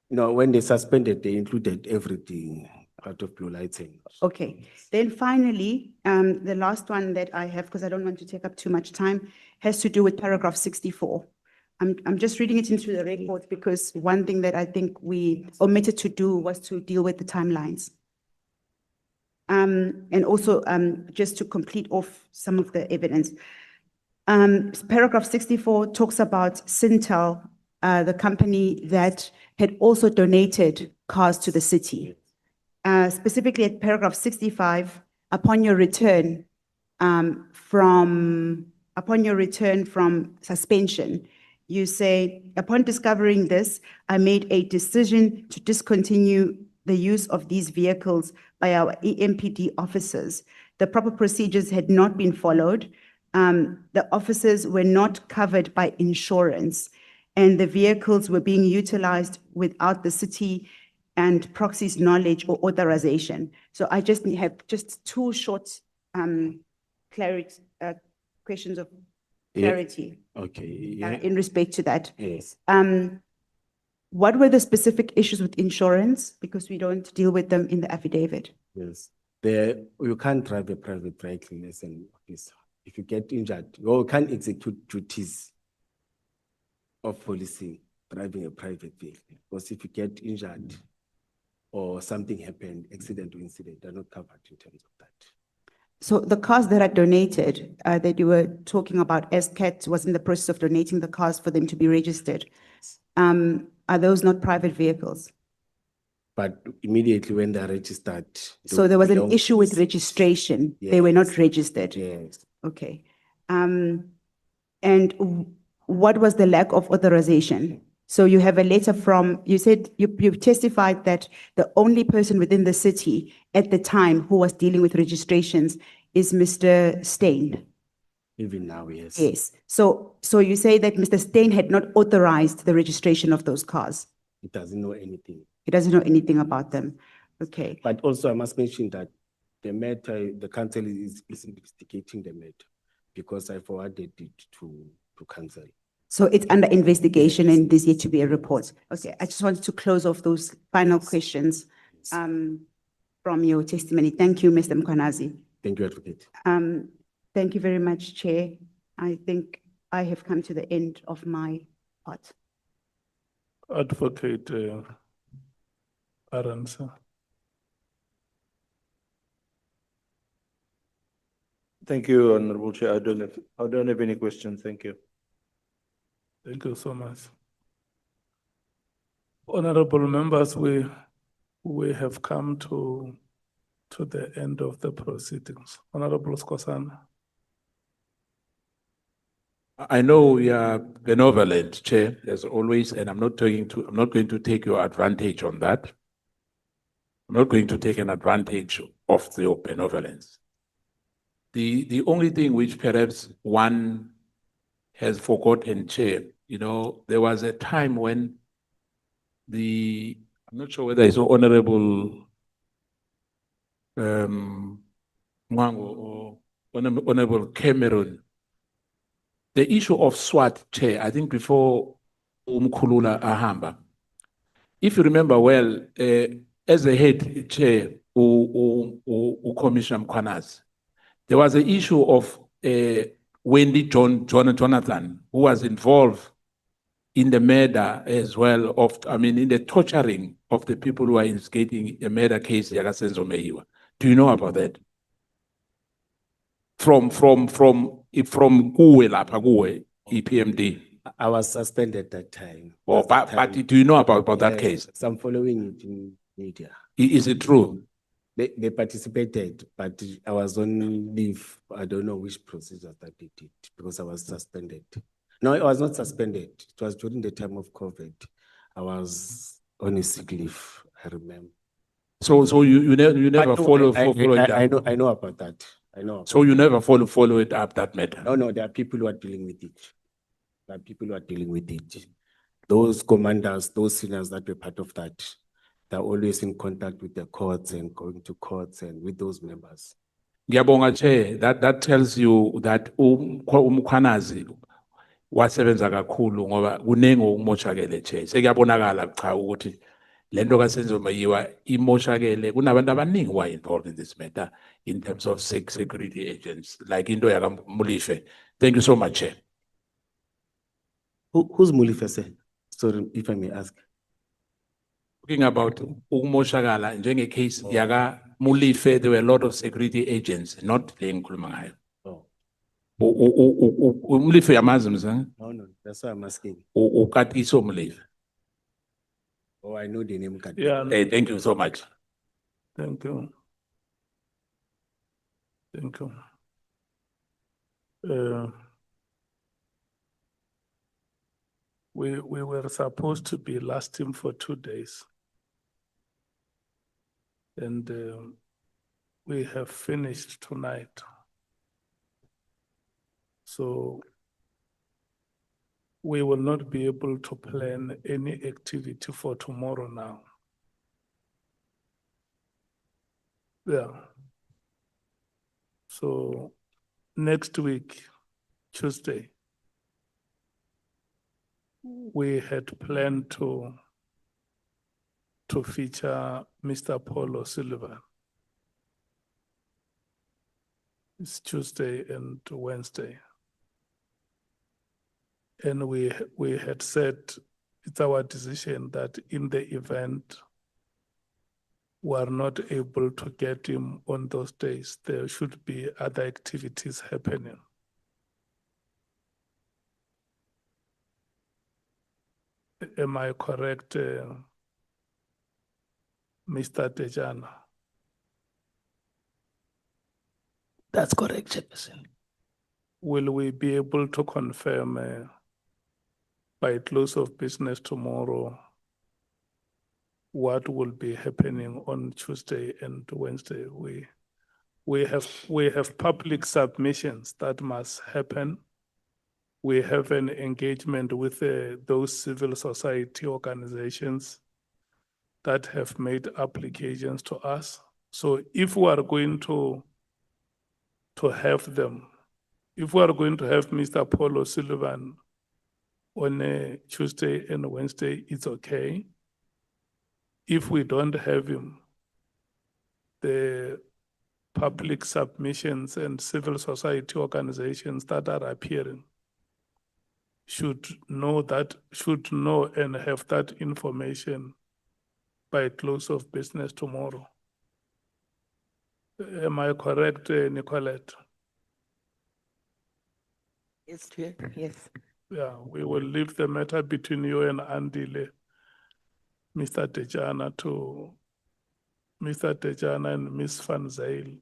No, when they suspended, they included everything out of blue lighting. Okay, then finally, the last one that I have, because I don't want to take up too much time, has to do with paragraph 64. I'm just reading it into the record because one thing that I think we omitted to do was to deal with the timelines. And also, just to complete off some of the evidence. Paragraph 64 talks about Sintel, the company that had also donated cars to the city. Specifically at paragraph 65, upon your return from suspension, you say, upon discovering this, I made a decision to discontinue the use of these vehicles by our EMPD officers. The proper procedures had not been followed. The officers were not covered by insurance, and the vehicles were being utilized without the city and proxy's knowledge or authorization. So I just have just two short questions of clarity. Okay, yeah. In respect to that. Yes. What were the specific issues with insurance? Because we don't deal with them in the affidavit. Yes. You can't drive a private vehicle as an officer. If you get injured, you can't execute duties of policing, driving a private vehicle. Because if you get injured or something happened, accident or incident, they're not covered in terms of that. So the cars that are donated, that you were talking about, SCAT was in the process of donating the cars for them to be registered. Are those not private vehicles? But immediately when they're registered. So there was an issue with registration. They were not registered. Yes. Okay. And what was the lack of authorization? So you have a letter from, you said, you testified that the only person within the city at the time who was dealing with registrations is Mr. Steyn. Even now, yes. Yes. So you say that Mr. Steyn had not authorized the registration of those cars. He doesn't know anything. He doesn't know anything about them. Okay. But also I must mention that the matter, the council is investigating the matter. because I forwarded it to council. So it's under investigation and there's yet to be a report. Okay, I just wanted to close off those final questions from your testimony. Thank you, Mr. Mkhwanazi. Thank you, Advocate. Thank you very much, Chair. I think I have come to the end of my part. Advocate Aransa. Thank you, Honorable Chair. I don't have any questions. Thank you. Thank you so much. Honorable members, we have come to the end of the proceedings. Honorable Skosana. I know you are benevolent, Chair, as always, and I'm not going to take your advantage on that. I'm not going to take an advantage of your benevolence. The only thing which perhaps one has forgotten, Chair, you know, there was a time when I'm not sure whether it's Honorable Mwango or Honorable Cameron, the issue of SWAT, Chair, I think before Umkhulula Ahamba, if you remember well, as a head chair, Commissioner Mkhwanazi, there was an issue of Wendy Jonathan, who was involved in the murder as well in the torturing of the people who are instigating a murder case, Yagasenzo Meyiwa. Do you know about that? From Kuwe lapha kuwe, EPMD. I was suspended that time. Oh, but do you know about that Yes, case? I'm following it in media. Is it true? They participated, but I was on leave. I don't know which procedure that they did because I was suspended. No, I was not suspended. It was during the time of COVID. I was on a sick leave, I remember. So you never follow it up? I know about that. I know. So you never follow it up, that matter? No, there are people who are dealing with it. There are people who are dealing with it. Those commanders, those seniors that were part of that, they're always in contact with the courts and going to courts and with those members. Ngiyabonga, Chair, that tells you that Mkhwanazi wasebenza kakhulu ngoba kunengi okumoshakele, Chair. Sekuyabonakala cha ukuthi lento kaSenzo Meyiwa imoshakele, kunabantu abaningi who are involved in this matter in terms of security agents, like into yaka Mulife. Thank you so much, Chair. Who's Mulife, sir? Sorry, if I may ask. Talking about ukumoshakala njenge case yaka Mulife, there were a lot of security agents, not le ngikhuluma ngayo. Mulife yamazi mzange? No, that's why I'm asking. Ukatiso Mulife. Oh, I know the name. Yeah. Hey, thank you so much. Thank you. Thank you. We were supposed to be lasting for 2 days. And we have finished tonight. So we will not be able to plan any activity for tomorrow now. Yeah. So next week, Tuesday, we had planned to feature Mr. Paul O'Sullivan. It's Tuesday and Wednesday. And we had said it's our decision that in the event we are not able to get him on those days, there should be other activities happening. Am I correct, Mr. Tejana? That's correct, Chairperson. Will we be able to confirm by close of business tomorrow what will be happening on Tuesday and Wednesday? We have public submissions that must happen. We have an engagement with those civil society organizations that have made applications to us. So if we are going to have them, If we are going to have Mr. Paul O'Sullivan on a Tuesday and Wednesday, it's okay. If we don't have him, the public submissions and civil society organizations that are appearing should know and have that information by close of business tomorrow. Am I correct, Nicolette? Yes, Chair. Yes. Yeah, we will leave the matter between you and Andile, Mr. Tejana and Ms. Van Zyl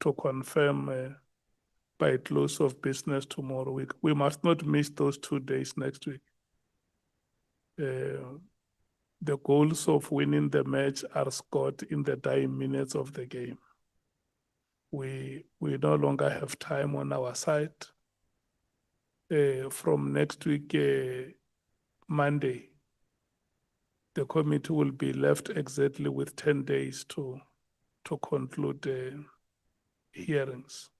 to confirm by close of business tomorrow week. We must not miss those 2 days next week. The goals of winning the match are scored in the dying minutes of the game. We no longer have time on our side. From next week, Monday, the committee will be left exactly with 10 days to conclude the hearings.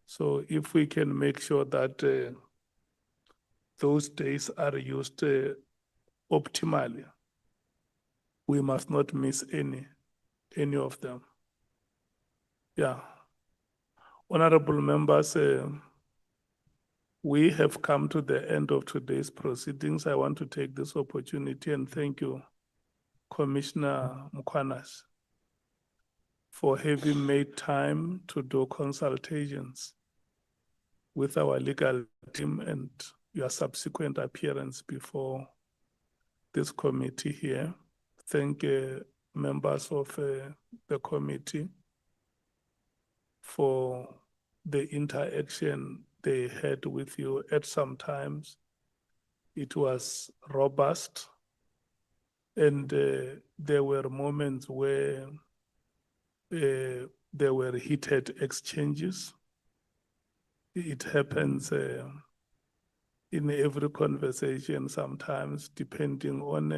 So if we can make sure that those days are used optimally, we must not miss any of them. Yeah. Honorable members, we have come to the end of today's proceedings. I want to take this opportunity and thank you, Commissioner Mkhwanazi, for having made time to do consultations with our legal team and your subsequent appearance before this committee here. Thank members of the committee for the interaction they had with you. At some times, it was robust, and there were moments where there were heated exchanges. It happens in every conversation sometimes, depending on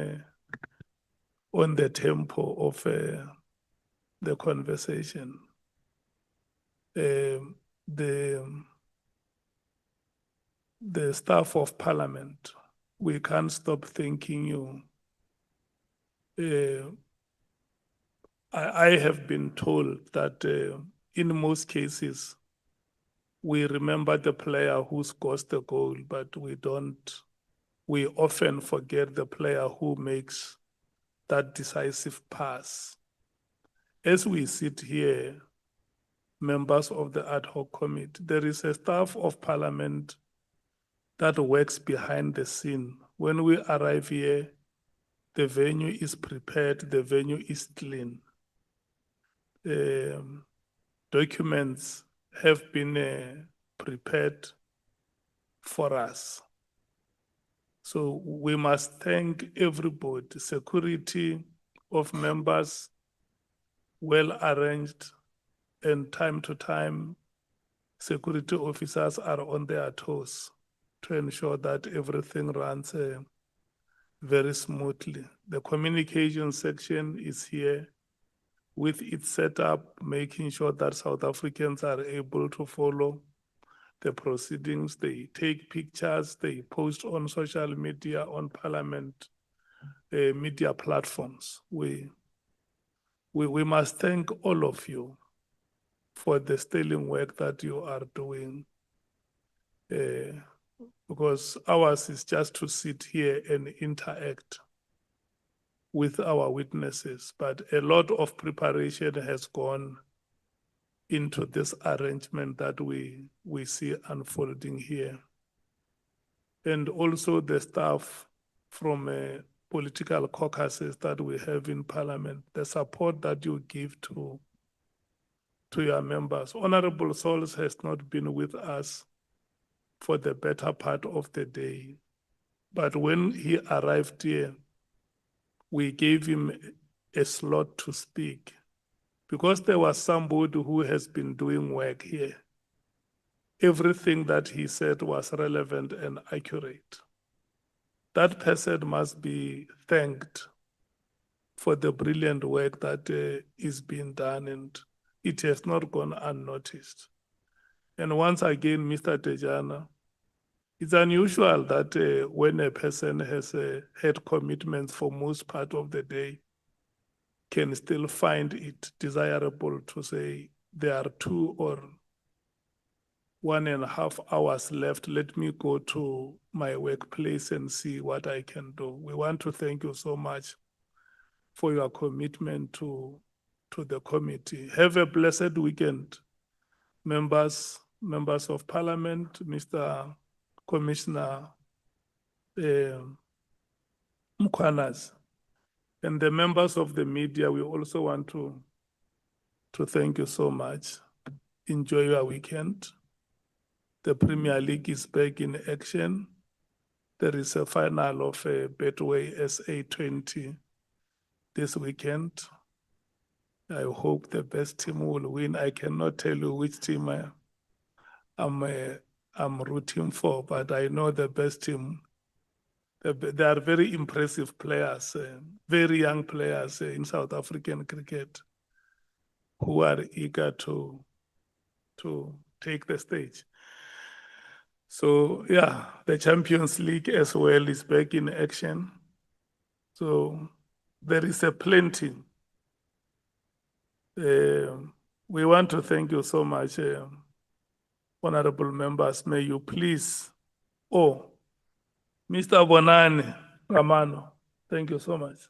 the tempo of the conversation. The staff of Parliament, we can't stop thanking you. I have been told that in most cases, we remember the player who scores the goal, but we often forget the player who makes that decisive pass. As we sit here, members of the Ad Hoc Committee, there is a staff of Parliament that works behind the scene. When we arrive here, the venue is prepared, the venue is clean. Documents have been prepared for us. So we must thank everybody, security of members, well arranged, and time to time, security officers are on their toes to ensure that everything runs very smoothly. The communication section is here with its setup, making sure that South Africans are able to follow the proceedings. They take pictures, they post on social media, on Parliament media platforms. We must thank all of you for the sterling work that you are doing, because ours is just to sit here and interact with our witnesses, but a lot of preparation has gone into this arrangement that we see unfolding here. And also the staff from political caucuses that we have in Parliament, the support that you give to your members. Honorable Souls has not been with us for the better part of the day, but when he arrived here, we gave him a slot to speak because there was somebody who has been doing work here. Everything that he said was relevant and accurate. That person must be thanked for the brilliant work that is being done, and it has not gone unnoticed. And once again, Mr. Tejana, it's unusual that when a person has had commitments for most part of the day, can still find it desirable to say there are 2 or 1.5 hours left. Let me go to my workplace and see what I can do. We want to thank you so much for your commitment to the committee. Have a blessed weekend, members of Parliament, Mr. Commissioner Mkhwanazi, and the members of the media. We also want to thank you so much. Enjoy your weekend. The Premier League is back in action. There is a final of Betway SA20 this weekend. I hope the best team will win. I cannot tell you which team I'm rooting for, but I know the best team. They are very impressive players, very young players in South African cricket who are eager to take the stage. So yeah, the Champions League as well is back in action. So there is a plenty. We want to thank you so much, honorable members. May you please, Mr. Bonani Ramano, thank you so much.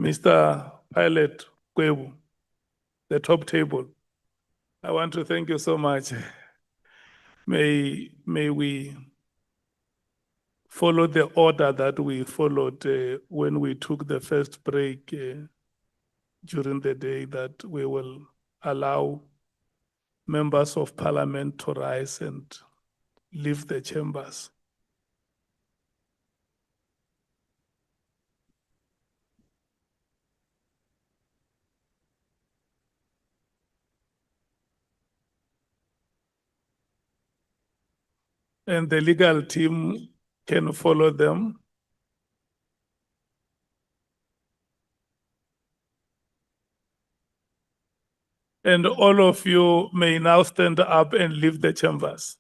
Mr. Pilot Kwebu, the top table, I want to thank you so much. May we follow the order that we followed when we took the first break during the day, that we will allow members of Parliament to rise and leave the chambers. And the legal team can follow them. And all of you may now stand up and leave the chambers.